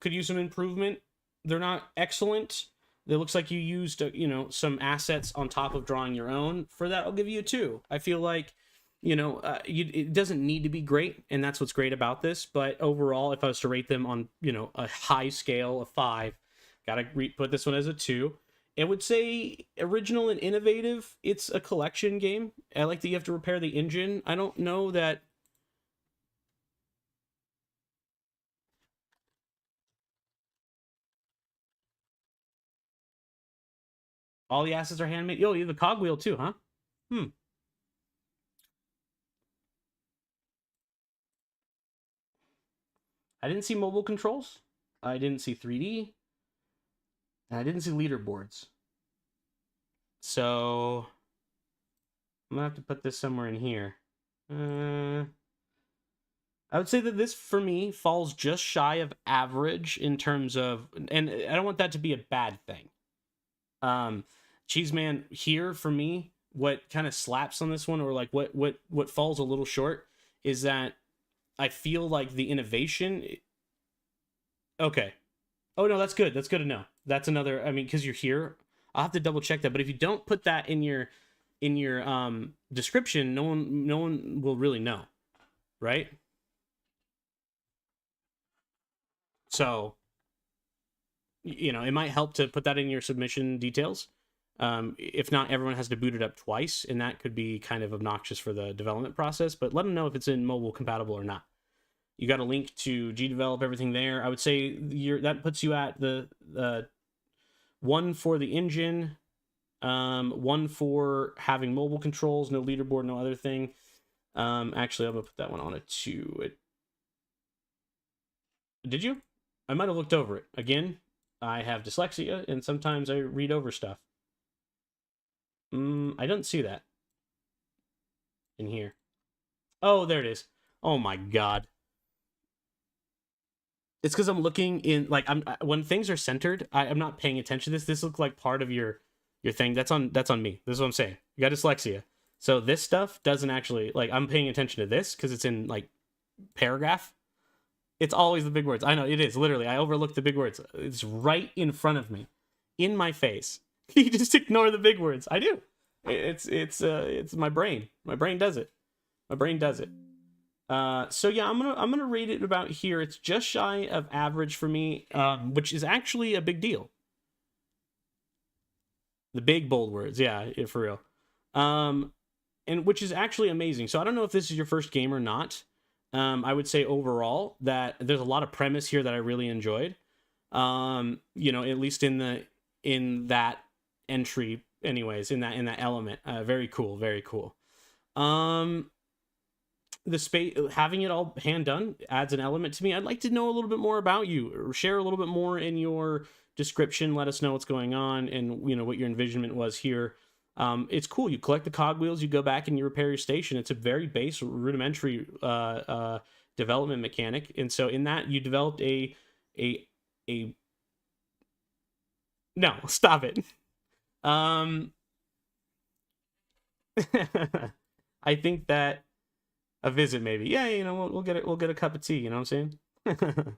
could use some improvement. They're not excellent. It looks like you used, some assets on top of drawing your own. For that, I'll give you a 2. I feel like, it doesn't need to be great, and that's what's great about this. But overall, if I was to rate them on, a high scale of 5, gotta put this one as a 2. I would say original and innovative. It's a collection game. I like that you have to repair the engine. I don't know that. All the assets are handmade. Yo, you have a cogwheel too, huh? I didn't see mobile controls. I didn't see 3D. And I didn't see leaderboards. So I'm gonna have to put this somewhere in here. I would say that this, for me, falls just shy of average in terms of, and I don't want that to be a bad thing. Cheeseman here, for me, what kind of slaps on this one, or like what falls a little short, is that I feel like the innovation. Okay. Oh no, that's good. That's good to know. That's another. I mean, because you're here, I'll have to double check that. But if you don't put that in your description, no one will really know, right? So, it might help to put that in your submission details. If not, everyone has to boot it up twice, and that could be kind of obnoxious for the development process. But let them know if it's in mobile compatible or not. You got a link to Gdevelop, everything there. I would say that puts you at the 1 for the engine, 1 for having mobile controls, no leaderboard, no other thing. Actually, I'm gonna put that one on a 2. Did you? I might have looked over it. Again, I have dyslexia, and sometimes I read over stuff. I don't see that in here. Oh, there it is. Oh my god. It's because I'm looking in, like, when things are centered, I'm not paying attention to this. This looks like part of your thing. That's on me. This is what I'm saying. You got dyslexia. So this stuff doesn't actually, like, I'm paying attention to this because it's in, like, paragraph. It's always the big words. I know, it is, literally. I overlooked the big words. It's right in front of me. In my face. You just ignore the big words. I do. It's my brain. My brain does it. So yeah, I'm gonna rate it about here. It's just shy of average for me, which is actually a big deal. The big bold words, yeah, for real. And which is actually amazing. So I don't know if this is your first game or not. I would say overall that there's a lot of premise here that I really enjoyed. At least in that entry, anyways, in that element. Very cool, very cool. The space, having it all hand done adds an element to me. I'd like to know a little bit more about you, or share a little bit more in your description. Let us know what's going on, and what your envisionment was here. It's cool. You collect the cogwheels, you go back and you repair your station. It's a very base, rudimentary development mechanic, and so in that you developed a no, stop it. I think that a visit, maybe. Yeah, we'll get it. We'll get a cup of tea. You know what I'm saying?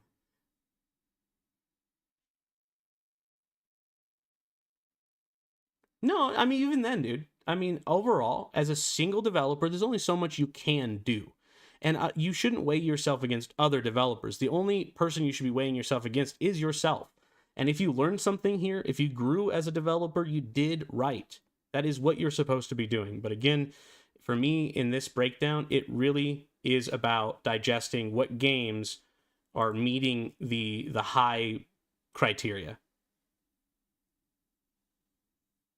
No, I mean, even then, dude. I mean, overall, as a single developer, there's only so much you can do. And you shouldn't weigh yourself against other developers. The only person you should be weighing yourself against is yourself. And if you learned something here, if you grew as a developer, you did right. That is what you're supposed to be doing. But again, for me, in this breakdown, it really is about digesting what games are meeting the high criteria.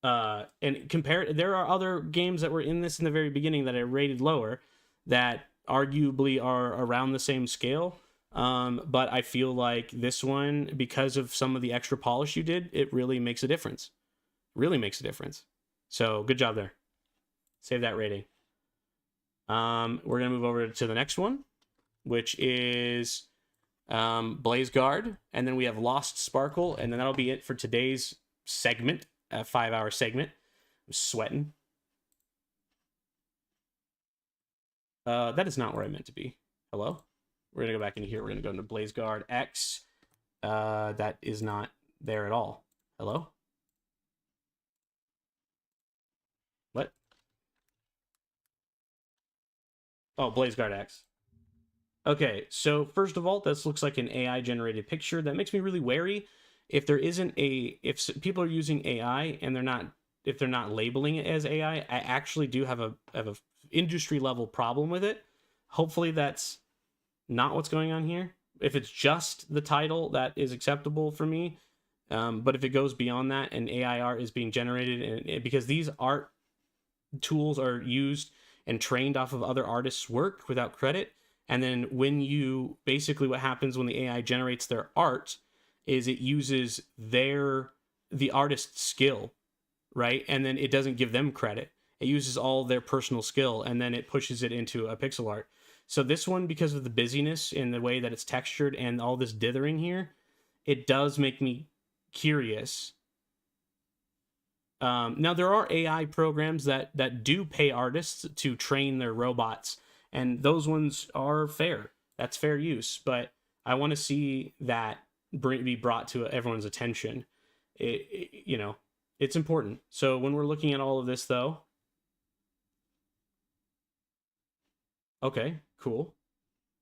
And there are other games that were in this in the very beginning that I rated lower. that arguably are around the same scale. But I feel like this one, because of some of the extra polish you did, it really makes a difference. Really makes a difference. So good job there. Save that rating. We're gonna move over to the next one, which is Blaze Guard, and then we have Lost Sparkle, and then that'll be it for today's segment, a 5-hour segment. I'm sweating. That is not where I meant to be. Hello? We're gonna go back into here. We're gonna go into Blaze Guard X. That is not there at all. Hello? What? Oh, Blaze Guard X. Okay, so first of all, this looks like an AI generated picture. That makes me really wary. If there isn't if people are using AI and if they're not labeling it as AI, I actually do have a industry level problem with it. Hopefully that's not what's going on here. If it's just the title, that is acceptable for me. But if it goes beyond that and AI art is being generated, and because these art tools are used and trained off of other artists' work without credit, and then when you basically what happens when the AI generates their art is it uses the artist's skill, right? And then it doesn't give them credit. It uses all their personal skill and then it pushes it into a pixel art. So this one, because of the busyness in the way that it's textured and all this dithering here, it does make me curious. Now there are AI programs that do pay artists to train their robots, and those ones are fair. That's fair use, but I want to see that be brought to everyone's attention. It's important. So when we're looking at all of this, though, okay, cool.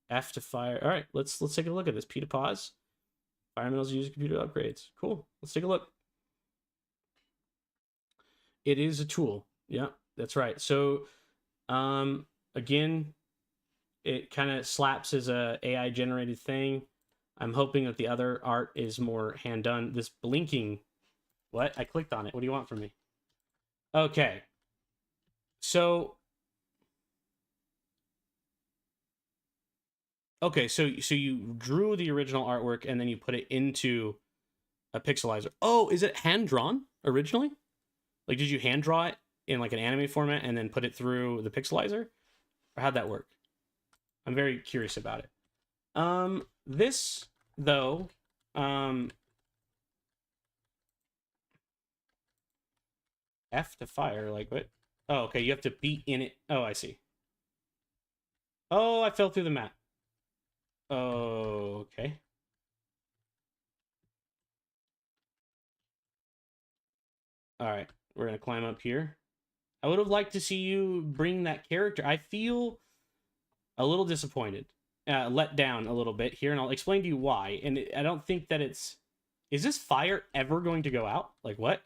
F to fire. All right, let's take a look at this. P to pause. Firemen's use computer upgrades. Cool. Let's take a look. It is a tool. Yeah, that's right. So, again, it kind of slaps as a AI generated thing. I'm hoping that the other art is more hand done. This blinking, what? I clicked on it. What do you want from me? Okay. So, you drew the original artwork and then you put it into a pixelizer. Oh, is it hand drawn originally? Like, did you hand draw it in like an anime format and then put it through the pixelizer? Or how'd that work? I'm very curious about it. This, though, F to fire, like what? Oh, okay, you have to be in it. Oh, I see. Oh, I fell through the map. Okay. Alright, we're gonna climb up here. I would have liked to see you bring that character. I feel a little disappointed. Let down a little bit here, and I'll explain to you why. And I don't think that it's... Is this fire ever going to go out? Like, what?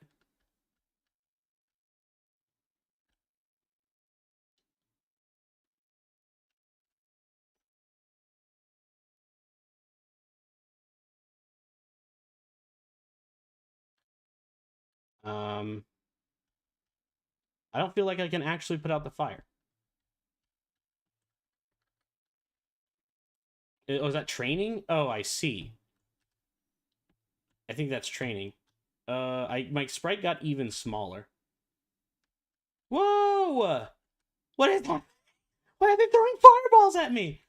I don't feel like I can actually put out the fire. Oh, is that training? Oh, I see. I think that's training. My sprite got even smaller. Whoa! What is that? Why are they throwing fireballs at me?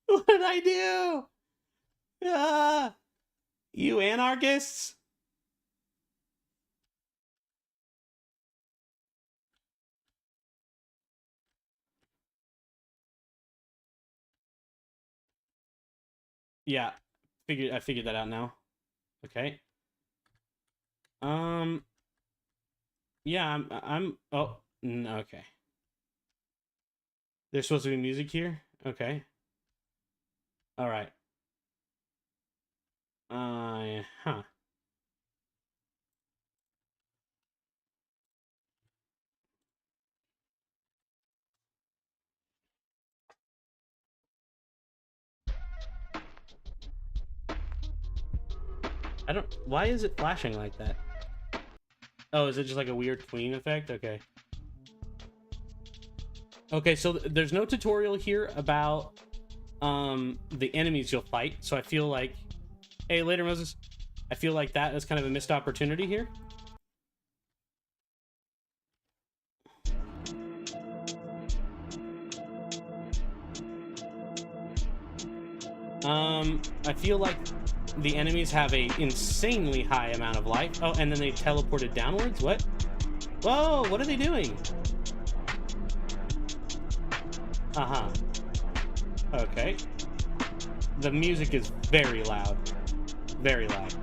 What did I do? Ah! You anarchists! Yeah, I figured that out now. Okay. Yeah, oh, okay. There's supposed to be music here? Okay. Alright. Huh. Why is it flashing like that? Oh, is it just like a weird tween effect? Okay. Okay, so there's no tutorial here about the enemies you'll fight. So I feel like, hey, later Moses. I feel like that is kind of a missed opportunity here. I feel like the enemies have a insanely high amount of life. Oh, and then they teleported downwards? What? Whoa, what are they doing? Uh-huh. Okay. The music is very loud. Very loud.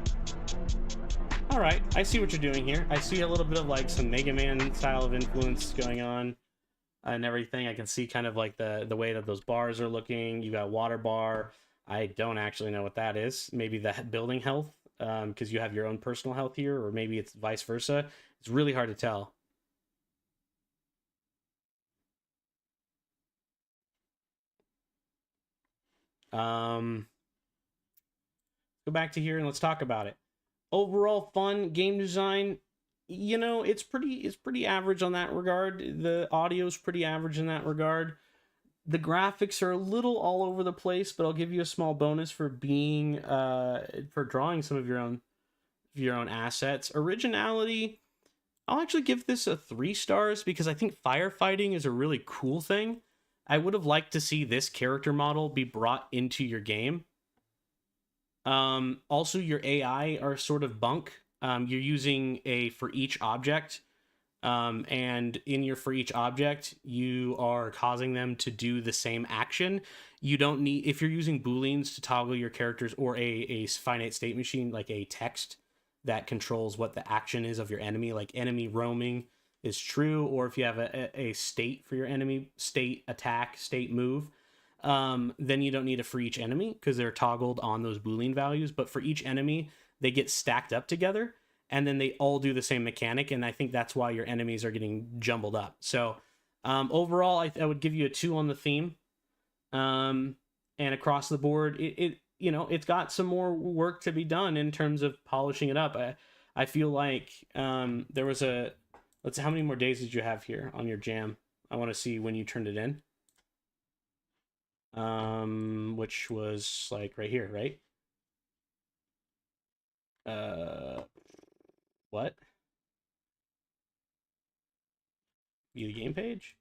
Alright, I see what you're doing here. I see a little bit of like some Mega Man style of influence going on and everything. I can see kind of like the way that those bars are looking. You got water bar. I don't actually know what that is. Maybe the building health, because you have your own personal health here, or maybe it's vice versa. It's really hard to tell. Go back to here and let's talk about it. Overall fun game design, you know, it's pretty average on that regard. The audio's pretty average in that regard. The graphics are a little all over the place, but I'll give you a small bonus for being for drawing some of your own assets. Originality, I'll actually give this a 3 stars because I think firefighting is a really cool thing. I would have liked to see this character model be brought into your game. Also, your AI are sort of bunk. You're using a for each object. And in your for each object, you are causing them to do the same action. You don't need, if you're using booleans to toggle your characters, or a finite state machine, like a text that controls what the action is of your enemy, like enemy roaming is true, or if you have a state for your enemy, state attack, state move, then you don't need a for each enemy because they're toggled on those boolean values. But for each enemy, they get stacked up together, and then they all do the same mechanic, and I think that's why your enemies are getting jumbled up. So overall, I would give you a 2 on the theme. And across the board, it's got some more work to be done in terms of polishing it up. I feel like there was let's see, how many more days did you have here on your jam? I want to see when you turned it in. Which was like right here, right? What? View the game page?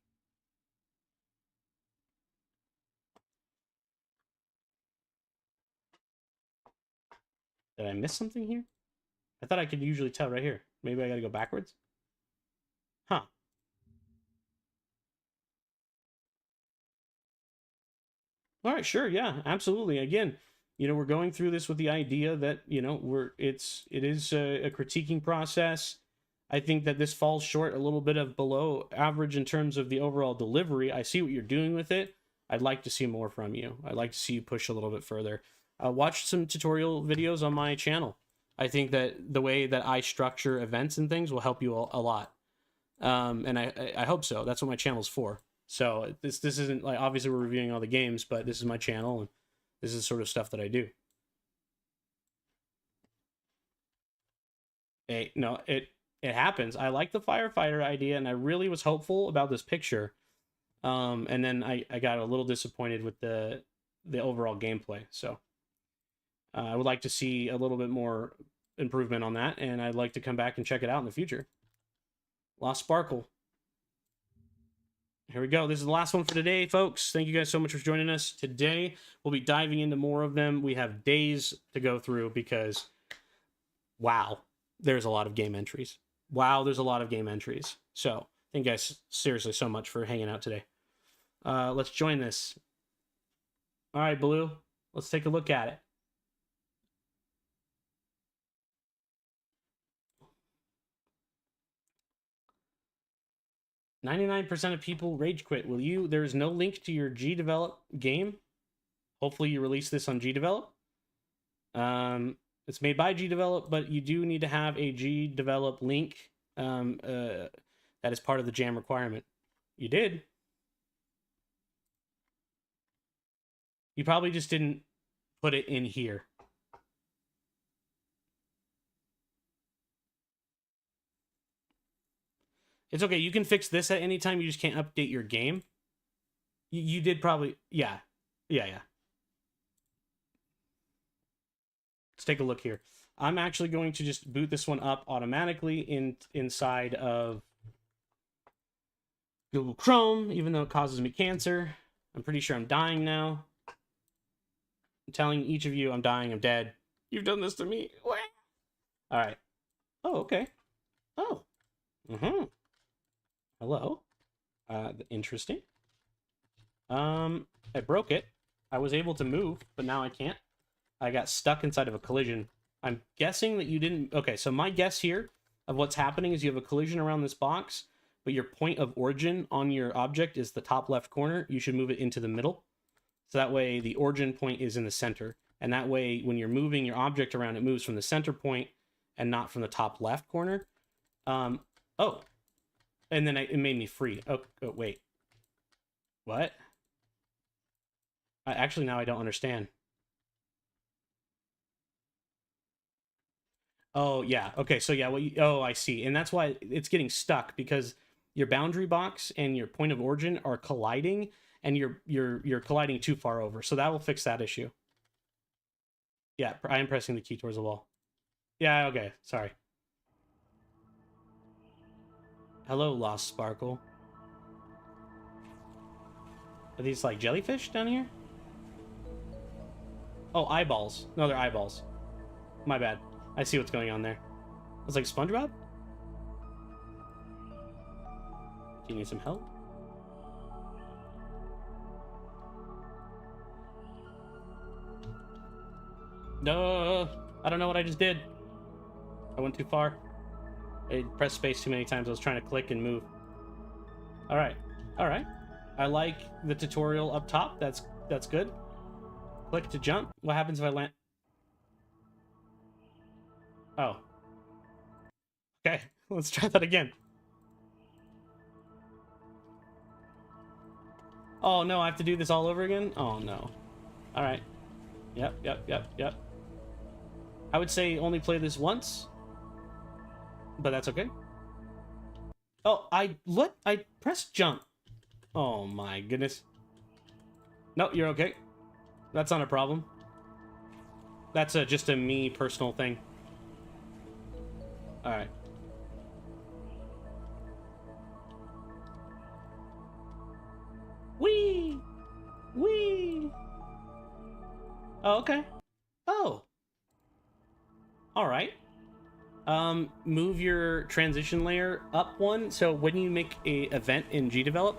Did I miss something here? I thought I could usually tell right here. Maybe I gotta go backwards? Huh. All right, sure, yeah, absolutely. Again, we're going through this with the idea that, it is a critiquing process. I think that this falls short a little bit of below average in terms of the overall delivery. I see what you're doing with it. I'd like to see more from you. I'd like to see you push a little bit further. Watch some tutorial videos on my channel. I think that the way that I structure events and things will help you a lot. And I hope so. That's what my channel's for. So this isn't like, obviously we're reviewing all the games, but this is my channel and this is sort of stuff that I do. Hey, no, it happens. I like the firefighter idea, and I really was hopeful about this picture. And then I got a little disappointed with the overall gameplay. So I would like to see a little bit more improvement on that, and I'd like to come back and check it out in the future. Lost Sparkle. Here we go. This is the last one for today, folks. Thank you guys so much for joining us. Today, we'll be diving into more of them. We have days to go through because, wow, there's a lot of game entries. Wow, there's a lot of game entries. So, thank you guys seriously so much for hanging out today. Let's join this. All right, Blue, let's take a look at it. "99% of people rage quit. Will you? There is no link to your Gdevelop game. Hopefully you release this on Gdevelop. It's made by Gdevelop, but you do need to have a Gdevelop link that is part of the jam requirement. You did. You probably just didn't put it in here. It's okay. You can fix this at any time. You just can't update your game. You did probably, yeah. Yeah. Let's take a look here. I'm actually going to just boot this one up automatically inside of Google Chrome, even though it causes me cancer. I'm pretty sure I'm dying now. I'm telling each of you I'm dying, I'm dead. You've done this to me. All right. Oh, okay. Oh. Mm-hmm. Hello. Interesting. I broke it. I was able to move, but now I can't. I got stuck inside of a collision. I'm guessing that you didn't... Okay, so my guess here of what's happening is you have a collision around this box, but your point of origin on your object is the top left corner. You should move it into the middle. So that way the origin point is in the center. And that way when you're moving your object around, it moves from the center point and not from the top left corner. Oh. And then it made me free. Oh, wait. What? Actually, now I don't understand. Oh, yeah. Okay, so yeah, oh, I see. And that's why it's getting stuck, because your boundary box and your point of origin are colliding, and you're colliding too far over. So that will fix that issue. Yeah, I am pressing the key towards the wall. Yeah, okay. Sorry. Hello, Lost Sparkle. Are these like jellyfish down here? Oh, eyeballs. No, they're eyeballs. My bad. I see what's going on there. It's like SpongeBob? Do you need some help? No, I don't know what I just did. I went too far. I pressed space too many times. I was trying to click and move. All right. I like the tutorial up top. That's good. Click to jump. What happens if I land? Oh. Okay, let's try that again. Oh no, I have to do this all over again? Oh no. All right. Yep. I would say only play this once, but that's okay. Oh, I pressed jump. Oh my goodness. No, you're okay. That's not a problem. That's just a me personal thing. All right. Wee! Oh, okay. Oh. All right. Move your transition layer up one. So when you make a event in Gdevelop,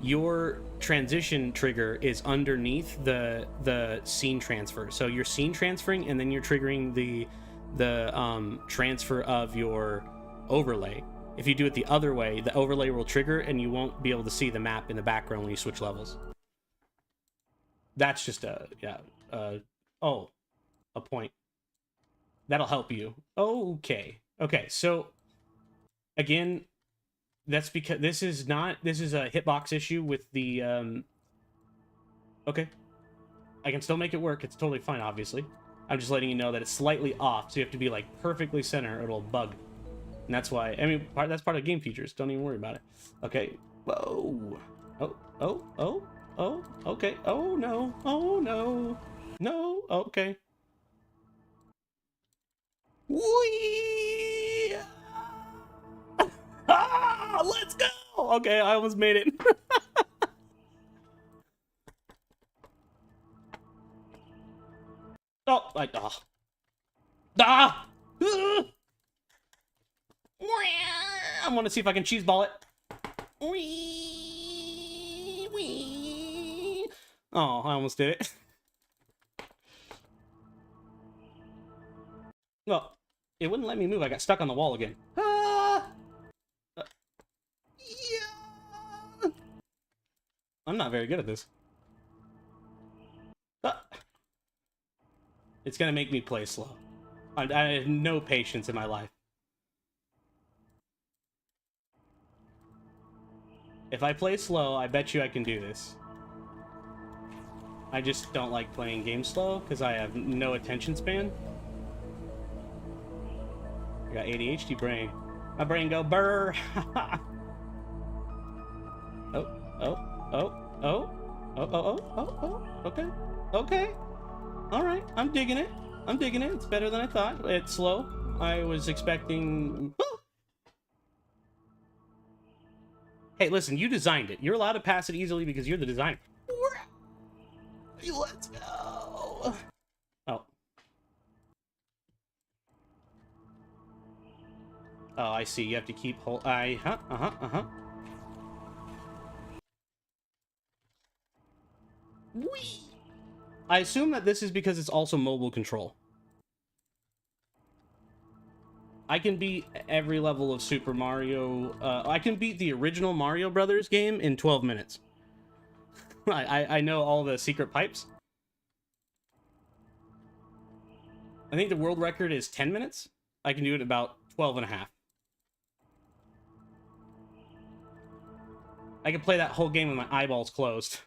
your transition trigger is underneath the scene transfer. So you're scene transferring, and then you're triggering the transfer of your overlay. If you do it the other way, the overlay will trigger, and you won't be able to see the map in the background when you switch levels. That's just a point. That'll help you. Okay. So again, that's because this is a hitbox issue with the okay. I can still make it work. It's totally fine, obviously. I'm just letting you know that it's slightly off, so you have to be like perfectly center or it'll bug. And that's why, I mean, that's part of game features. Don't even worry about it. Okay. Whoa. Oh, okay. Oh no. No, okay. Whee! Ah, let's go! Okay, I almost made it. I want to see if I can cheese ball it. Oh, I almost did it. Well, it wouldn't let me move. I got stuck on the wall again. Yeah. I'm not very good at this. It's gonna make me play slow. I have no patience in my life. If I play slow, I bet you I can do this. I just don't like playing games slow because I have no attention span. I got ADHD brain. My brain go burr. Oh. Okay. Okay. All right. I'm digging it. I'm digging it. It's better than I thought. It's slow. I was expecting... Hey, listen, you designed it. You're allowed to pass it easily because you're the designer. Let's go. Oh. Oh, I see. You have to keep hold. Whee! I assume that this is because it's also mobile control. I can beat every level of Super Mario. I can beat the original Mario Brothers game in 12 minutes. I know all the secret pipes. I think the world record is 10 minutes. I can do it in about 12 and a half. I can play that whole game with my eyeballs closed.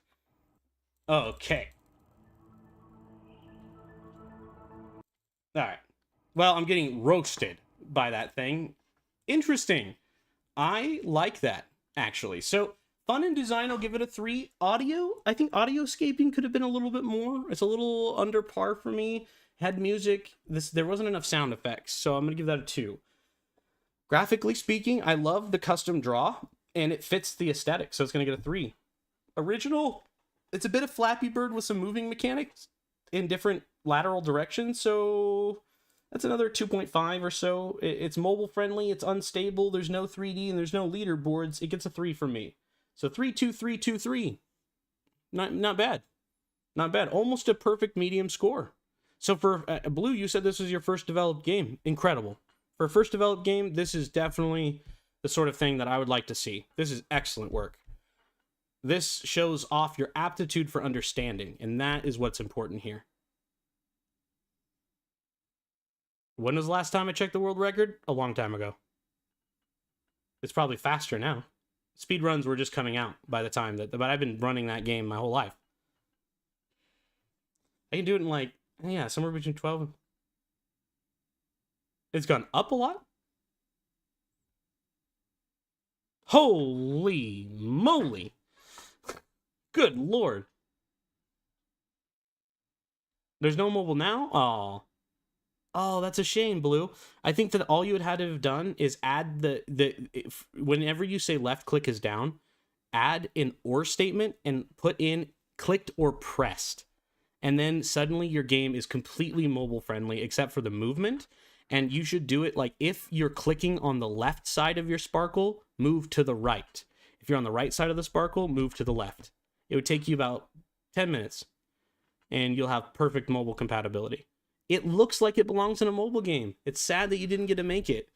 Okay. Alright. Well, I'm getting roasted by that thing. Interesting. I like that, actually. So, fun and design, I'll give it a 3. Audio, I think audioscaping could have been a little bit more. It's a little under par for me. Had music. There wasn't enough sound effects, so I'm going to give that a 2. Graphically speaking, I love the custom draw, and it fits the aesthetic, so it's going to get a 3. Original, it's a bit of Flappy Bird with some moving mechanics in different lateral directions, so that's another 2.5 or so. It's mobile friendly, it's unstable, there's no 3D, and there's no leaderboards. It gets a 3 from me. So 3, 2, 3, 2, 3. Not bad. Not bad. Almost a perfect medium score. So for Blue, you said this was your first developed game. Incredible. For a first developed game, this is definitely the sort of thing that I would like to see. This is excellent work. This shows off your aptitude for understanding, and that is what's important here. When was the last time I checked the world record? A long time ago. It's probably faster now. Speedruns were just coming out by the time that... But I've been running that game my whole life. I can do it in like... Yeah, somewhere between 12 and... It's gone up a lot? Holy moly! Good lord. There's no mobile now? Aw. Oh, that's a shame, Blue. I think that all you would have to have done is add whenever you say left click is down, add an or statement and put in clicked or pressed. And then suddenly your game is completely mobile friendly except for the movement. And you should do it like if you're clicking on the left side of your sparkle, move to the right. If you're on the right side of the sparkle, move to the left. It would take you about 10 minutes and you'll have perfect mobile compatibility. It looks like it belongs in a mobile game. It's sad that you didn't get to make it.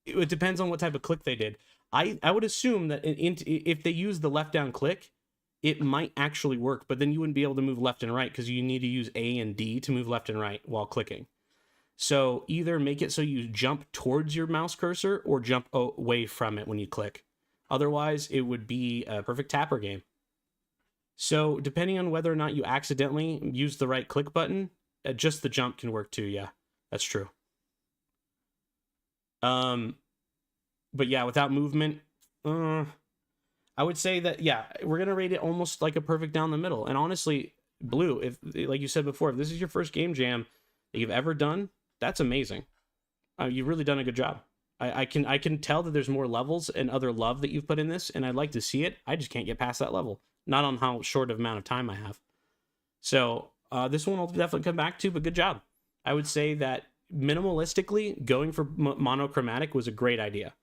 It depends on what type of click they did. I would assume that if they use the left down click, it might actually work, but then you wouldn't be able to move left and right because you need to use A and D to move left and right while clicking. So either make it so you jump towards your mouse cursor or jump away from it when you click. Otherwise, it would be a perfect tapper game. So depending on whether or not you accidentally use the right click button, just the jump can work too. Yeah, that's true. But yeah, without movement, I would say that, yeah, we're going to rate it almost like a perfect down the middle. And honestly, Blue, if, like you said before, if this is your first game jam that you've ever done, that's amazing. You've really done a good job. I can tell that there's more levels and other love that you've put in this, and I'd like to see it. I just can't get past that level. Not on how short of amount of time I have. So this one I'll definitely come back to, but good job. I would say that minimalistically, going for monochromatic was a great idea.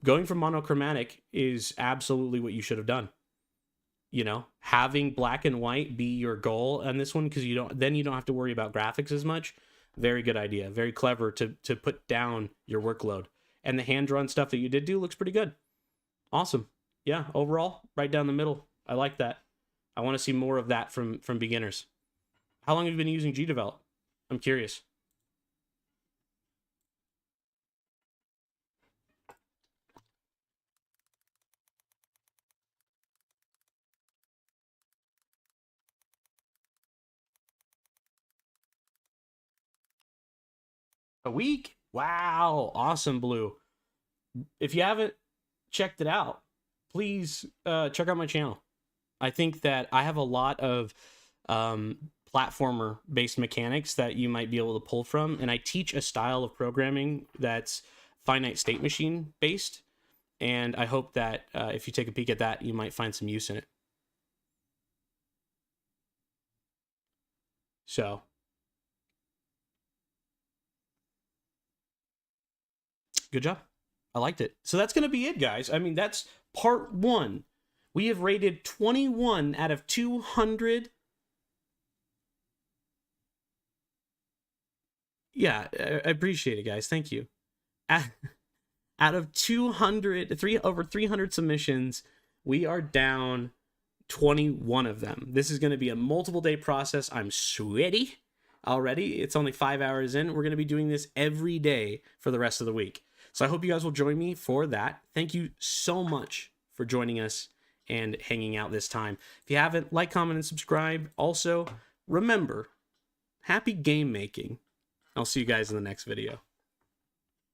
Going for monochromatic is absolutely what you should have done. You know, having black and white be your goal on this one, because you don't have to worry about graphics as much. Very good idea. Very clever to put down your workload. And the hand-drawn stuff that you did do looks pretty good. Awesome. Yeah, overall, right down the middle. I like that. I want to see more of that from beginners. How long have you been using Gdevelop? I'm curious. A week? Wow. Awesome, Blue. if you haven't checked it out, please check out my channel. I think that I have a lot of platformer based mechanics that you might be able to pull from, and I teach a style of programming that's finite state machine based, and I hope that if you take a peek at that, you might find some use in it. So good job. I liked it. So that's going to be it, guys. I mean, that's part 1. We have rated 21 out of 200. Yeah, I appreciate it, guys. Thank you. Out of 200, over 300 submissions, we are down 21 of them. This is going to be a multiple day process. I'm sweaty already. It's only 5 hours in. We're going to be doing this every day for the rest of the week. So I hope you guys will join me for that. Thank you so much for joining us and hanging out this time. If you haven't, like, comment, and subscribe. Also, remember, happy game making. I'll see you guys in the next video.